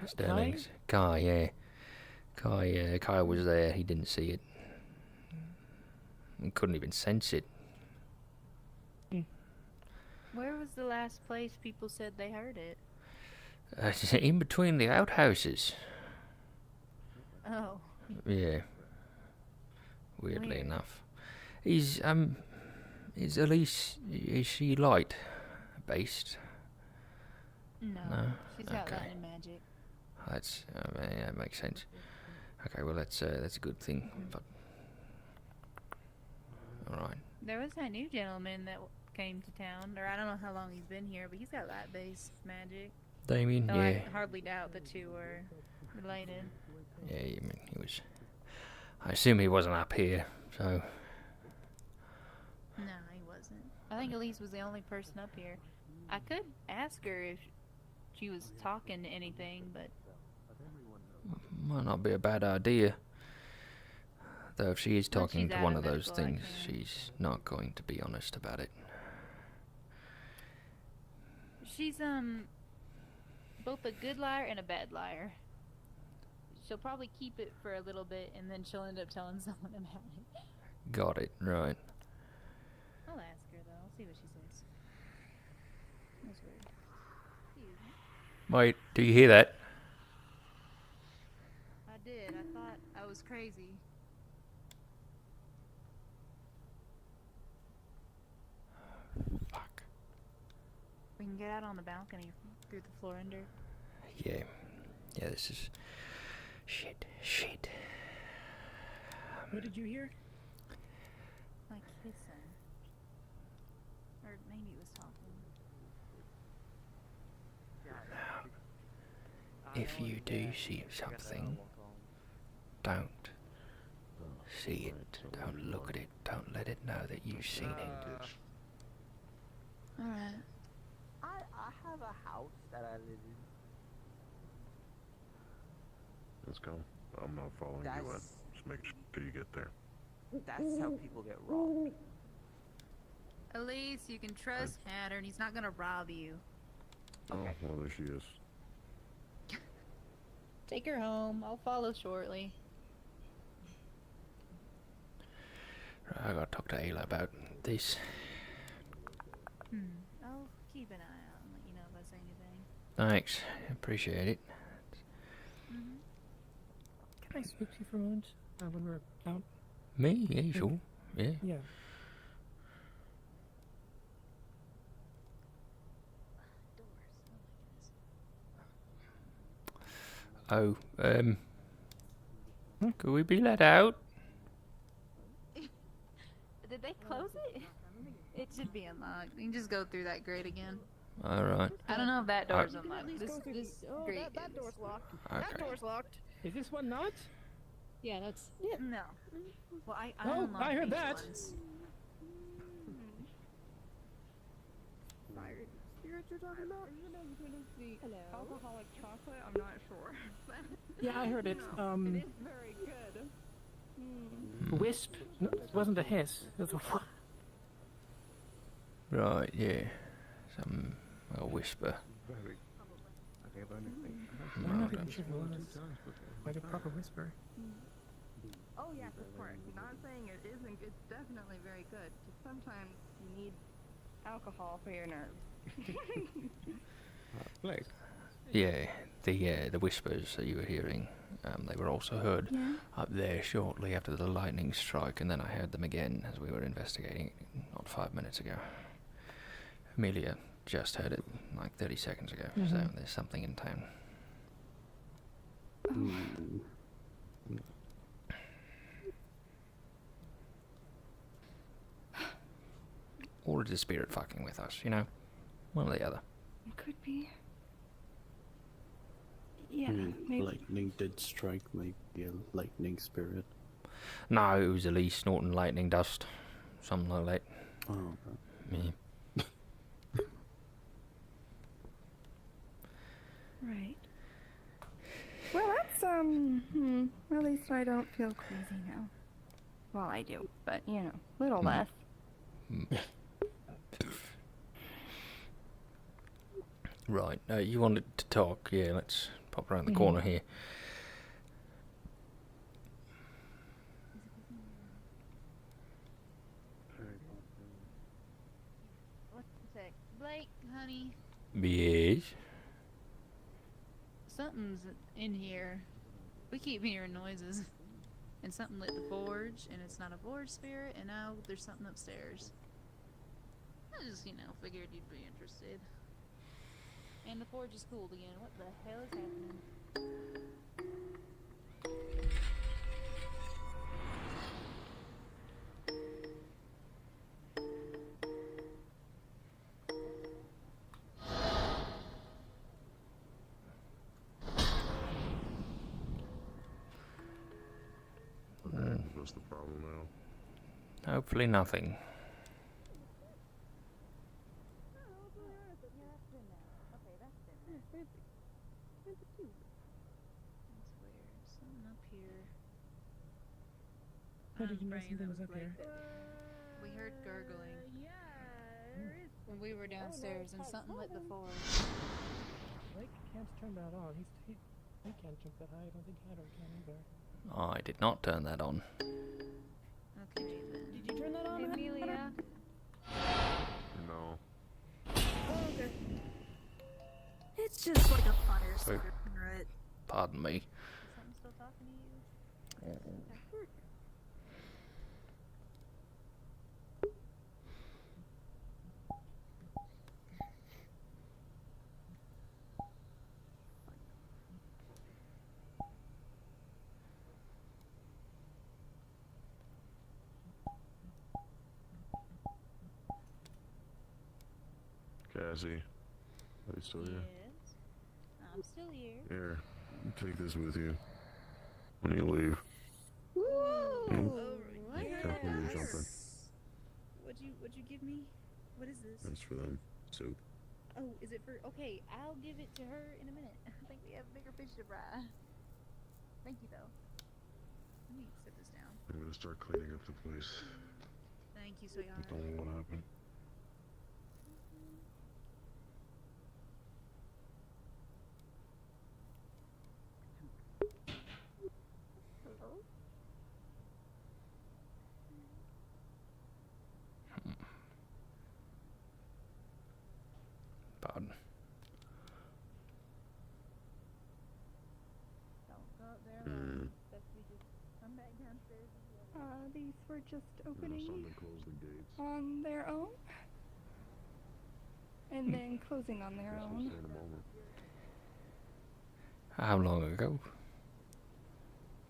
F: Sterling's Kai, yeah. Kai was there. He didn't see it. He couldn't even sense it.
C: Where was the last place people said they heard it?
F: In between the outhouses.
C: Oh.
F: Yeah. Weirdly enough. Is Elise, is she light based?
C: No. She's got lightning magic.
F: That's, yeah, that makes sense. Okay, well that's a good thing. But alright.
C: There was that new gentleman that came to town, or I don't know how long he's been here, but he's got light-based magic.
F: Damien,
C: so
F: yeah.
C: I hardly doubt the two are related.
F: Yeah, I mean, he was... I assume he wasn't up here, so...
C: No, he wasn't. I think Elise was the only person up here. I could ask her if she was talking to anything, but...
F: Might not be a bad idea. Though if she is talking to one of those things, she's not going to be honest about it.
C: She's, both a good liar and a bad liar. She'll probably keep it for a little bit, and then she'll end up telling someone about it.
F: Got it, right.
C: I'll ask her, though. I'll see what she says. That's weird.
F: Wait, do you hear that?
C: I did. I thought I was crazy.
F: Fuck.
C: We can get out on the balcony through the floor under.
F: Yeah. Yeah, this is... Shit.
O: What did you hear?
C: Like hissing. Or maybe it was talking.
F: Now, if you do see something, don't see it. Don't look at it. Don't let it know that you've seen it.
C: Alright.
K: I have a house that I live in.
U: Let's go. I'm not following you in. Just make sure you get there.
K: That's how people get robbed.
C: Elise, you can trust Hatter, and he's not gonna rob you.
U: Okay. Oh, well, there she is.
C: Take her home. I'll follow shortly.
F: Right, I gotta talk to Ayla about this.
C: I'll keep an eye out and let you know if I see anything.
F: Thanks. Appreciate it.
O: Can I speak to you for a moment when we're out?
F: Me? Yeah, sure. Yeah.
O: Yeah.
F: Oh, could we be let out?
C: Did they close it? It should be unlocked. You can just go through that grate again.
F: Alright.
C: I don't know if that door's unlocked. This grate
N: that door's locked.
F: Okay.
N: That door's locked.
O: Is this one not?
T: Yeah, that's...
C: Yeah. No. Well, I
O: Oh,
C: unlocked
O: I heard
C: these
O: that.
C: ones.
N: Fire spirit you're talking about? Hello. Alcoholic chocolate? I'm not sure.
O: Yeah, I heard it.
N: It is very good.
O: Wisp. No, it wasn't a hiss. It was a wh-
F: Right, yeah. A whisper.
O: I don't know if it should was. Like a proper whisper.
L: Oh yes, of course. Not saying it isn't. It's definitely very good. Just sometimes you need alcohol for your nerves.
O: Blake.
F: Yeah, the whispers that you were hearing, they were also heard up there shortly after the lightning strike, and then I heard them again as we were investigating not 5 minutes ago. Amelia just heard it like 30 seconds ago, so there's something in town. Or is the spirit fucking with us, you know? One or the other.
L: It could be. Yeah,
U: I mean,
L: maybe.
U: lightning did strike, maybe a lightning spirit.
F: No, it was Elise snorting lightning dust. Something like that.
U: Oh,
F: Yeah.
L: Right. Well, that's, at least I don't feel crazy now. Well, I do, but, you know, a little less.
F: Right, you wanted to talk? Yeah, let's pop around the corner here.
C: One sec. Blake, honey.
F: Yes?
C: Something's in here. We keep hearing noises. And something lit the forge, and it's not a forge spirit, and now there's something upstairs. I just, figured you'd be interested. And the forge is cooled again. What the hell is happening?
U: What's the problem now?
F: Hopefully nothing.
C: How did you know something was up here? We heard gurgling. When we were downstairs and something lit the forge.
O: Blake can't turn that on. He can't jump that high. I don't think Haddock can either.
F: I did not turn that on.
C: Okay, then.
N: Did you turn that on,
C: Amelia?
U: No.
N: Oh, okay. It's just like a fire starter, right?
F: Pardon me.
C: Is something still talking to you?
U: Cassie, are you still here?
C: Yes. I'm still here.
U: Here, take this with you when you leave.
C: Woo!
U: What? Careful or something.
C: What'd you give me? What is this?
U: That's for them. Soup.
C: Oh, is it for? Okay, I'll give it to her in a minute. I think we have bigger fish to fry. Thank you, though. Let me sit this down.
U: I'm gonna start cleaning up the place.
C: Thank you, sweetheart.
U: Tell me what happened.
C: Hello?
F: Pardon.
C: Don't go up there alone. Best we just come back downstairs and
L: These were just opening
U: Somebody close the gates.
L: on their own. And then closing on their own.
U: In a moment.
F: How long ago?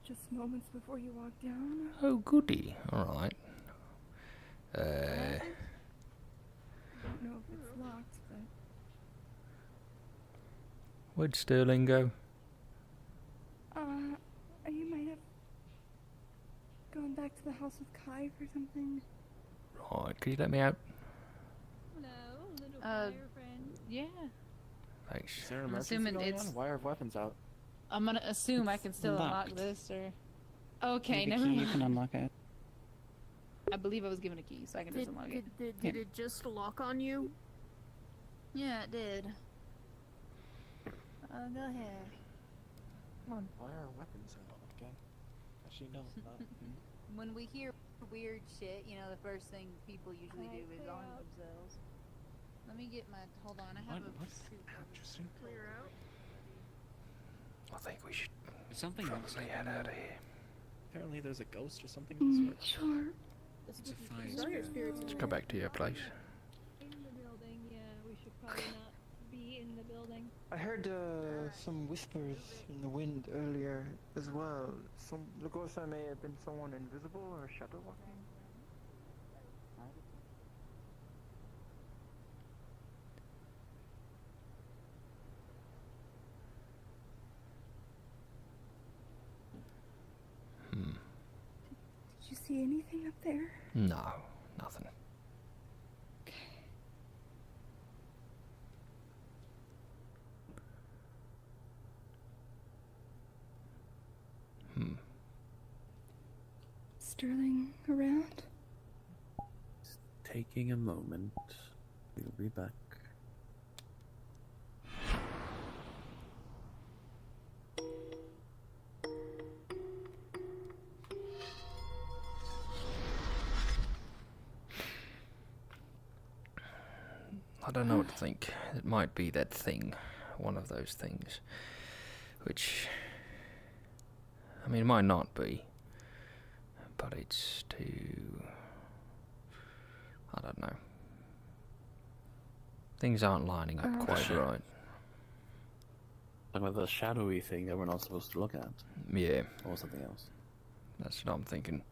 L: Just moments before you walk down.
F: Oh, goody. Alright.
L: I don't know if it's locked, but
F: Where'd Sterling go?
L: you might have gone back to the house with Kai or something.
F: Right, could you let me out?
C: Hello, little fire friend. Yeah.
F: Thanks.
E: Is there an
C: I'm
E: emergency
C: assuming
E: going
C: it's-
E: on? Why are weapons out?
C: I'm gonna assume I can still unlock
D: Locked.
C: this, or... Okay,
D: Maybe
C: never
D: key,
C: mind.
D: you can unlock it.
C: I believe I was given a key, so I can just unlock it.
N: Did it just lock on you?
C: Yeah, it did. Go ahead.
E: Come on, why are weapons out? Okay. Actually, no, it's not.
C: When we hear weird shit, the first thing people usually do is arm themselves. Let me get my. Hold on, I have a.
I: Interesting.
N: Clear out.
F: I think we should
M: Something else
F: probably head out of here.
I: Apparently there's a ghost or something of the sort.
L: Sure.
M: It's a fine.
N: Saw your spirits.
F: Let's go back to your place.
T: In the building, yeah, we should probably not be in the building.
P: I heard some whispers in the wind earlier as well. Some Lugosa may have been someone invisible or shadow walking.
L: Did you see anything up there?
F: No, nothing.
L: Sterling around?
U: Taking a moment. We'll be back.
F: I don't know what to think. It might be that thing, one of those things, which, I mean, it might not be, but it's too, I don't know. Things aren't lining up quite right.
U: Talking about the shadowy thing that we're not supposed to look at.
F: Yeah.
U: Or something else.
F: That's what I'm thinking.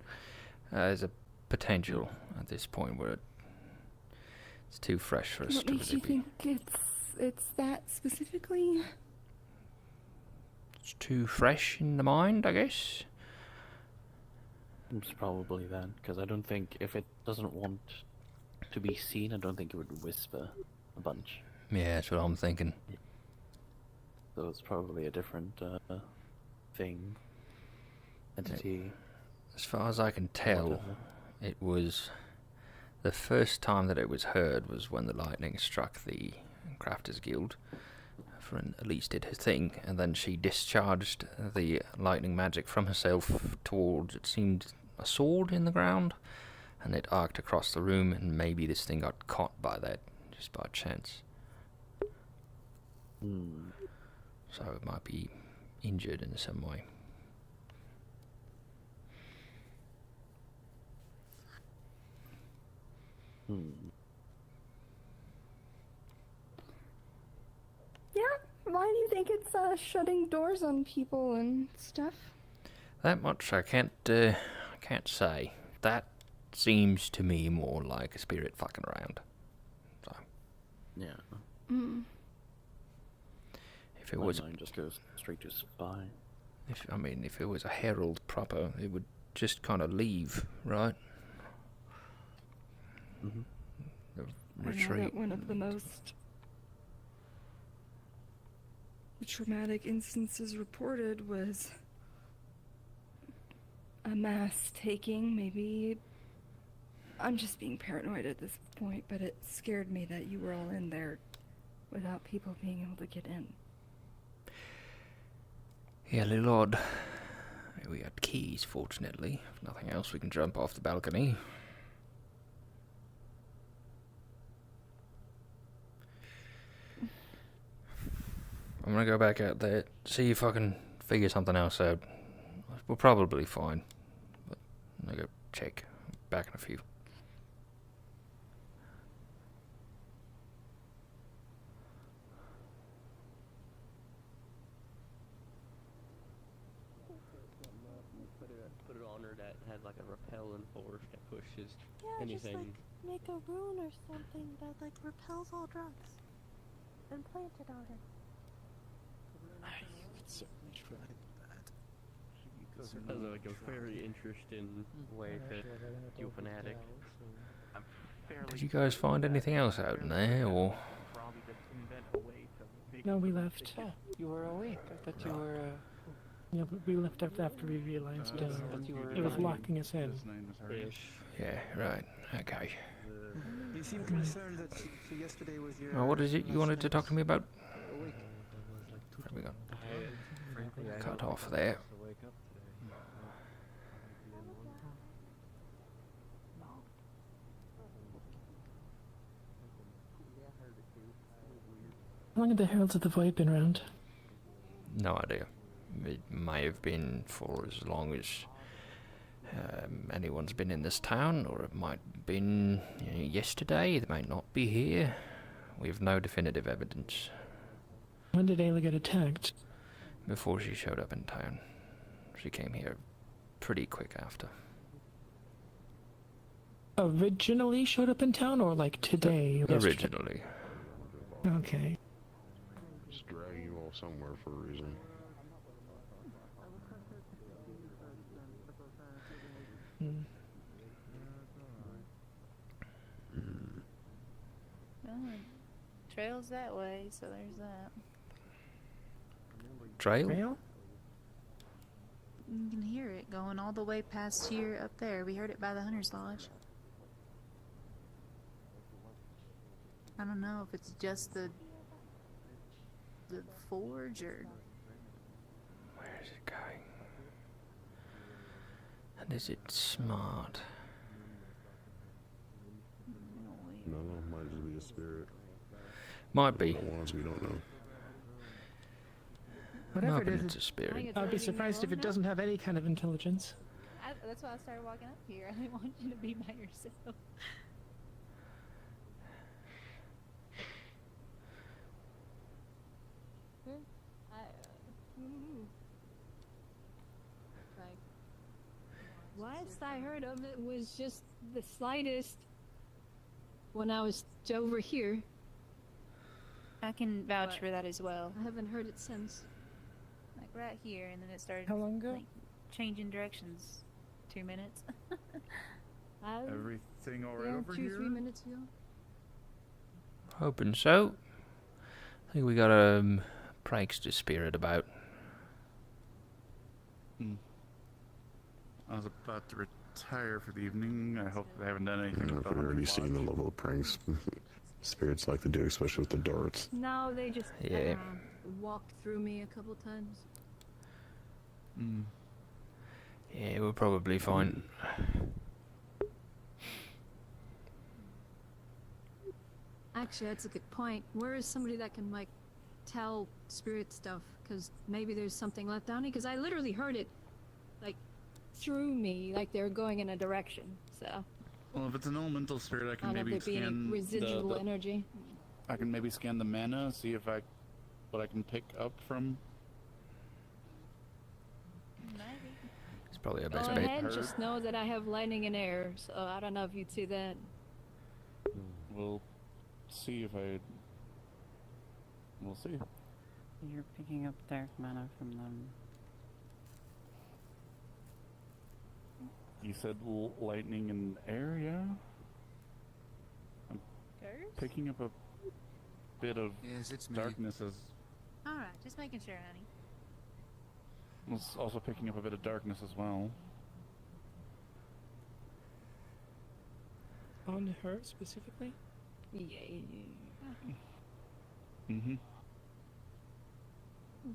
F: There's a potential at this point where it's too fresh for us
L: What
F: to
L: makes you
F: really be.
L: think it's that specifically?
F: It's too fresh in the mind, I guess.
U: It's probably that, because I don't think if it doesn't want to be seen, I don't think it would whisper a bunch.
F: Yeah, that's what I'm thinking.
U: So it's probably a different thing, entity.
F: As far as I can tell,
U: whatever.
F: it was the first time that it was heard was when the lightning struck the Crafters Guild. Elise did her thing, and then she discharged the lightning magic from herself towards, it seemed, a sword in the ground, and it arced across the room, and maybe this thing got caught by that, just by chance. So it might be injured in some way.
L: Yeah, why do you think it's shutting doors on people and stuff?
F: That much I can't say. That seems to me more like a spirit fucking around. So.
U: Yeah.
F: If it was,
U: My mind just goes straight to spy.
F: If it was a herald proper, it would just kind of leave, right?
L: I know that one of the most traumatic instances reported was a mass taking. Maybe I'm just being paranoid at this point, but it scared me that you were all in there without people being able to get in.
F: Yeah, little odd. We got keys, fortunately. If nothing else, we can jump off the balcony. I'm gonna go back out there, see if I can figure something else out. We're probably fine. But I'm gonna go check. Back in a few.
K: Put it on her that had like a repellent force that pushes
N: Yeah,
K: anything.
N: just like make a rune or something that like repels all drugs and plant it on her.
I: You could certainly try that.
K: That's like a very interesting way to do fanatic.
F: Did you guys find anything else out in there, or?
H: No, we left.
P: Oh, you were awake. I thought you were.
H: Yeah, but we left after we realized it was locking us in.
F: Yeah, right. Okay.
P: You seem concerned that so yesterday was your.
F: Well, what is it you wanted to talk to me about? There we go. Cut off there.
H: How long have the Heralds of the Void been around?
F: No idea. It may have been for as long as anyone's been in this town, or it might have been yesterday. They might not be here. We have no definitive evidence.
H: When did Ayla get attacked?
F: Before she showed up in town. She came here pretty quick after.
H: Originally showed up in town, or like today?
F: Originally.
H: Okay.
U: Just drag you all somewhere for a reason.
C: Well, trail's that way, so there's that.
F: Trail?
C: You can hear it going all the way past here up there. We heard it by the Hunter's Lodge. I don't know if it's just the forge or...
F: Where is it going? And is it smart?
U: No, might just be a spirit.
F: Might be.
U: We don't know.
H: Whatever it is,
F: it's a spirit.
H: I'd be surprised if it doesn't have any kind of intelligence.
C: That's why I started walking up here. I didn't want you to be by yourself.
T: Last I heard of it was just the slightest when I was over here.
C: I can vouch
T: But
C: for that as well.
T: I haven't heard it since.
C: Like right here, and then it started.
H: How long ago?
C: Like, changing directions. 2 minutes.
W: Everything alright over
T: 2
W: here?
T: 3 minutes ago.
F: Hoping so. I think we got prankster spirit about.
W: I was about to retire for the evening. I hope they haven't done anything
U: I've already seen the level of pranks spirits like to do, especially with the darts.
T: No, they just
F: Yeah.
T: walked through me a couple times.
F: Yeah, we're probably fine.
T: Actually, that's a good point. Where is somebody that can like tell spirit stuff? Because maybe there's something left down here. Because I literally heard it, like, through me, like they were going in a direction. So
W: Well, if it's an elemental spirit, I
T: I
W: can
T: don't know if
W: maybe
T: there'd be any
W: scan
T: residual
W: the
T: energy.
W: I can maybe scan the mana, see if what I can pick up from.
F: It's probably our
T: Go
F: best bet.
T: ahead, just know that I have lightning and air, so I don't know if you'd see that.
W: We'll see if we'll see.
D: You're picking up dark mana from them.
W: You said lightning and air, yeah? I'm picking up a bit of darkness as...
C: Alright, just making sure, honey.
W: I was also picking up a bit of darkness as well.
H: On her specifically?
W: Mm-hmm.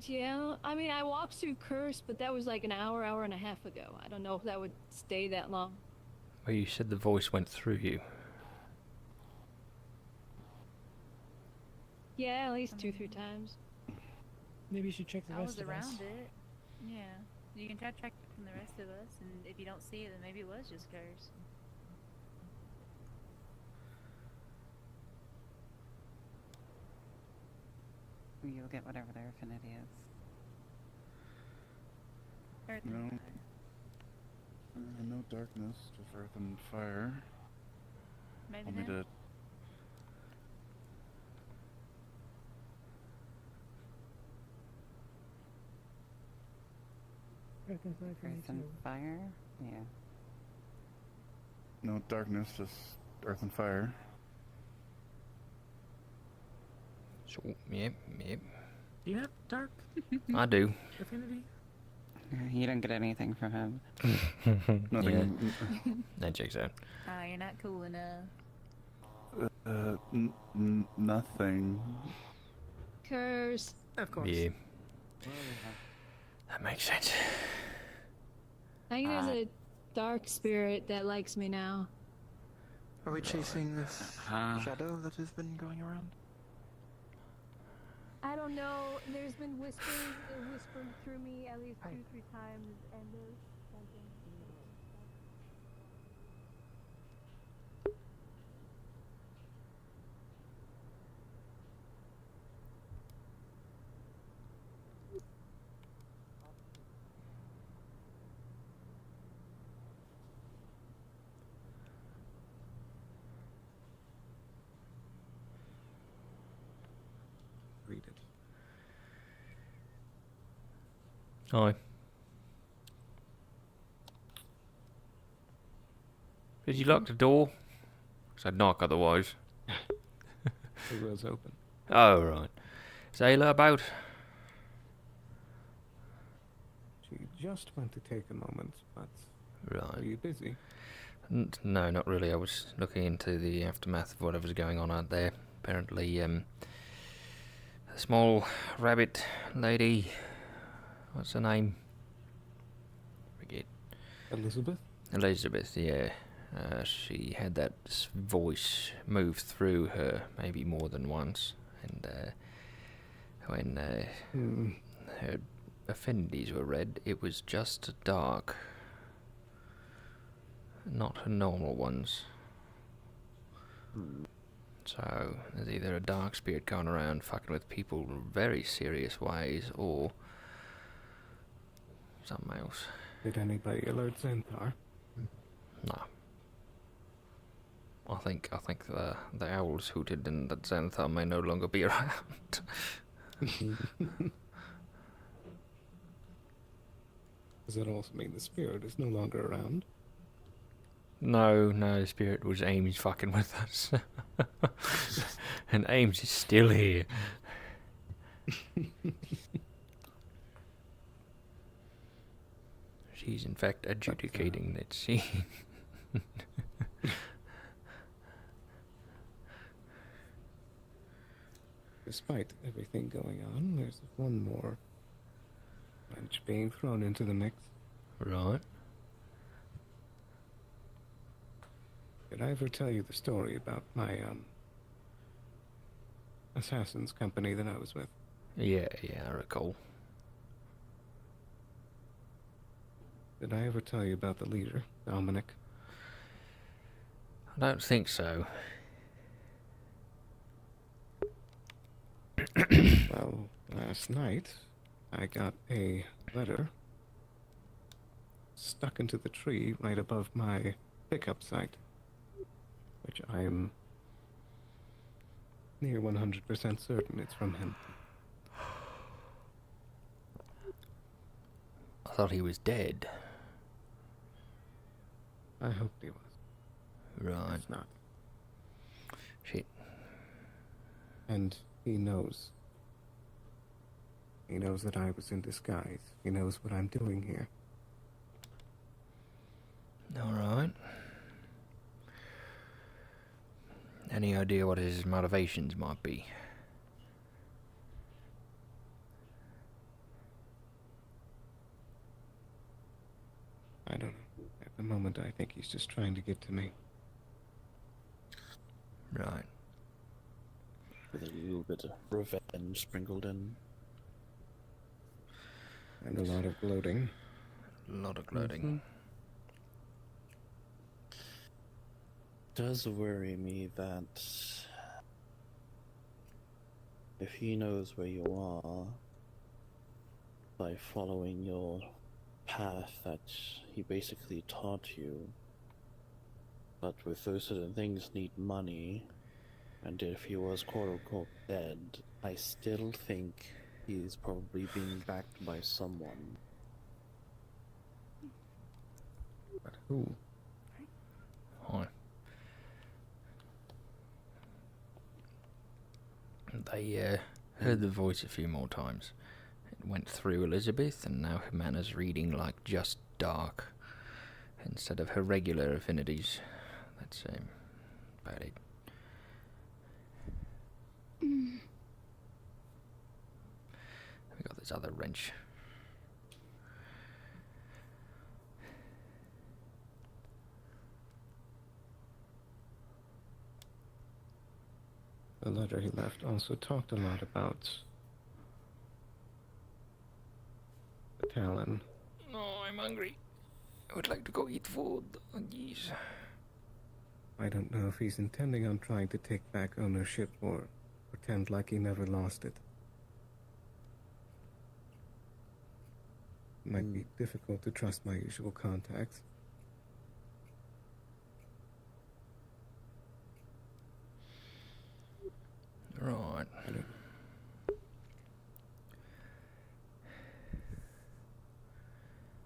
T: Yeah, I mean, I walked through Curse, but that was like an hour and a half ago. I don't know if that would stay that long.
F: Well, you said the voice went through you.
T: Yeah, at least 2-3 times.
H: Maybe you should check the
C: I
H: rest
C: was
H: of
C: around
H: us.
C: it. Yeah. You can try to track it from the rest of us, and if you don't see it, then maybe it was just Curse.
D: You'll get whatever their affinity is.
C: Earth
W: No.
C: and fire.
W: No darkness, just earth and fire.
C: Maybe
W: Want me
C: then.
W: to...
H: Earth and fire for me
D: Earth and
H: too.
D: fire? Yeah.
W: No darkness, just earth and fire.
F: So, yep.
H: Do you have dark
F: I do.
H: affinity?
D: You don't get anything from him.
W: Nothing.
F: That checks out.
C: You're not cool enough.
W: Nothing.
T: Curse.
H: Of course.
F: Yeah. That makes sense.
T: I think there's a dark spirit that likes me now.
P: Are we chasing this shadow that has been going around?
T: I don't know. There's been whispers whispered through me at least 2-3 times, and there's something.
O: Read it.
F: Hi. Did you lock the door? 'Cause I'd knock otherwise.
O: It was open.
F: Oh, right. Sailor about?
O: She just went to take a moment, but
F: Right.
O: are you busy?
F: No, not really. I was looking into the aftermath of whatever's going on out there. Apparently, a small rabbit lady, what's her name? Forget.
O: Elizabeth?
F: Elizabeth, yeah. She had that voice move through her maybe more than once, and when her affinities were read, it was just dark. Not her normal ones. So, there's either a dark spirit going around fucking with people in very serious ways, or something else.
O: Did anybody alert Xanthar?
F: No. I think the owls hooted and that Xanthar may no longer be around.
O: Does that also mean the spirit is no longer around?
F: No, the spirit was Ames fucking with us. And Ames is still here. She's in fact adjudicating that scene.
O: Despite everything going on, there's one more wrench being thrown into the mix.
F: Right.
O: Did I ever tell you the story about my, assassin's company that I was with?
F: Yeah, I recall.
O: Did I ever tell you about the leader, Dominic?
F: I don't think so.
O: Well, last night, I got a letter stuck into the tree right above my pickup site, which I am near 100% certain it's from him.
F: I thought he was dead.
O: I hoped he was.
F: Right.
O: It's not.
F: Shit.
O: And he knows. He knows that I was in disguise. He knows what I'm doing here.
F: Alright. Any idea what his motivations might be?
O: I don't know. At the moment, I think he's just trying to get to me.
F: Right.
U: With a little bit of revenge sprinkled in.
O: And a lot of gloating.
F: A lot of gloating.
U: Does worry me that if he knows where you are by following your path that he basically taught you, but with those certain things need money, and if he was quote-unquote dead, I still think he's probably being backed by someone.
O: But who?
F: Hi. They heard the voice a few more times. It went through Elizabeth, and now Humana's reading like just dark instead of her regular affinities. That's about it. We got this other wrench.
O: The letter he left also talked a lot about Talon.
F: Oh, I'm hungry. I would like to go eat food. Oh, jeez.
O: I don't know if he's intending on trying to take back ownership or pretend like he never lost it. It might be difficult to trust my usual contacts.
F: Right.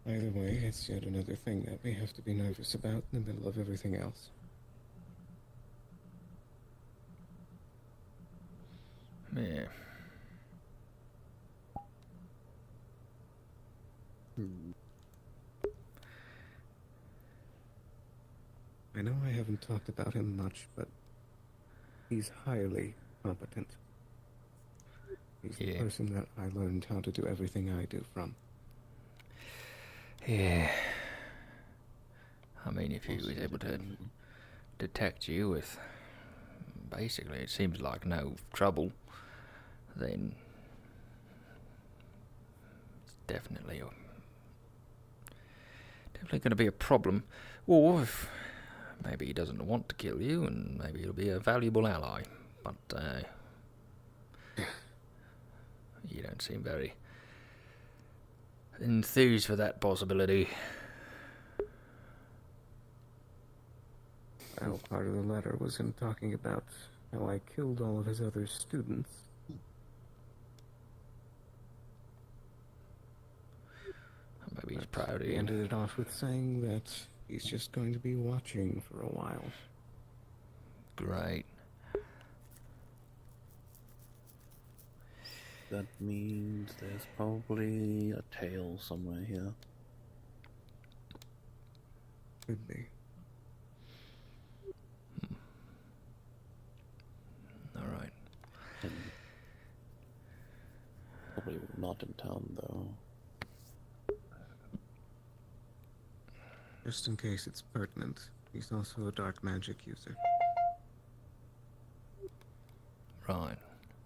O: Either way, it's yet another thing that we have to be nervous about in the middle of everything else.
F: Yeah.
O: I know I haven't talked about him much, but he's highly competent. He's the person that I learned how to do everything I do from.
F: Yeah. I mean, if he was able to detect you with, basically, it seems like no trouble, then it's definitely going to be a problem. Or if maybe he doesn't want to kill you, and maybe he'll be a valuable ally. But you don't seem very enthused for that possibility.
O: Well, part of the letter was him talking about how I killed all of his other students.
F: Maybe he's proud of
O: He
F: you.
O: ended it off with saying that he's just going to be watching for a while.
F: Great.
U: That means there's probably a tail somewhere here.
O: Could be.
F: Alright.
U: Probably not in town, though.
O: Just in case it's pertinent, he's also a dark magic user.
F: Right.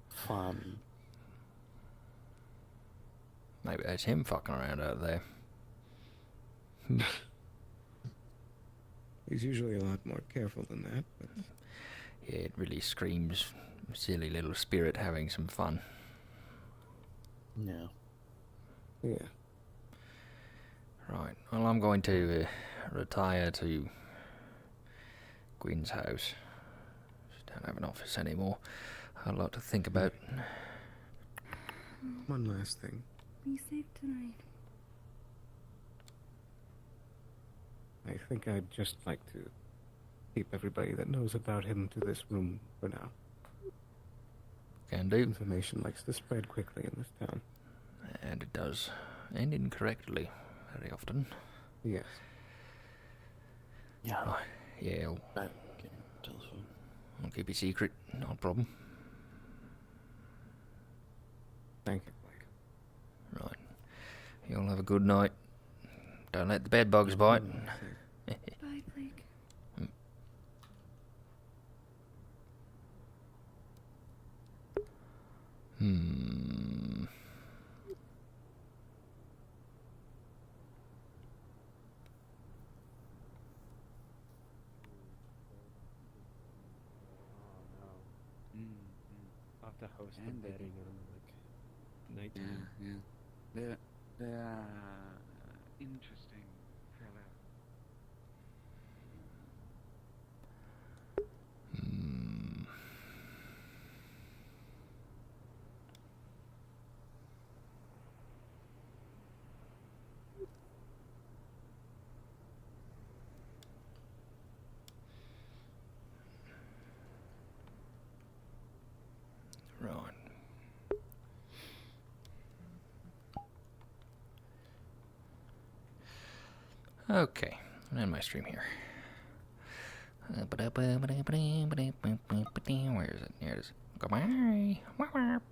U: Fun.
F: Maybe that's him fucking around out there.
O: He's usually a lot more careful than that, but...
F: Yeah, it really screams silly little spirit having some fun.
U: Yeah.
O: Yeah.
F: Right. Well, I'm going to retire to Gwyn's house. She don't have an office anymore. A lot to think about.
O: One last thing.
L: Be safe tonight.
O: I think I'd just like to keep everybody that knows about him to this room for now.
F: Can do.
O: Information likes to spread quickly in this town.
F: And it does. And incorrectly, very often.
O: Yes.
U: Yeah.
F: Right. Yeah, I'll keep it secret. Not a problem.
O: Thank you, Blake.
F: Right. You'll have a good night. Don't let the bed bugs bite.
L: Bye, Blake.
G: I'll have to host
I: And
G: the
I: they
G: wedding
I: do.
G: on like nighttime.
M: Yeah. They're interesting fella.
F: Right. Okay, I'll end my stream here. Where is it? Here it is. Goodbye.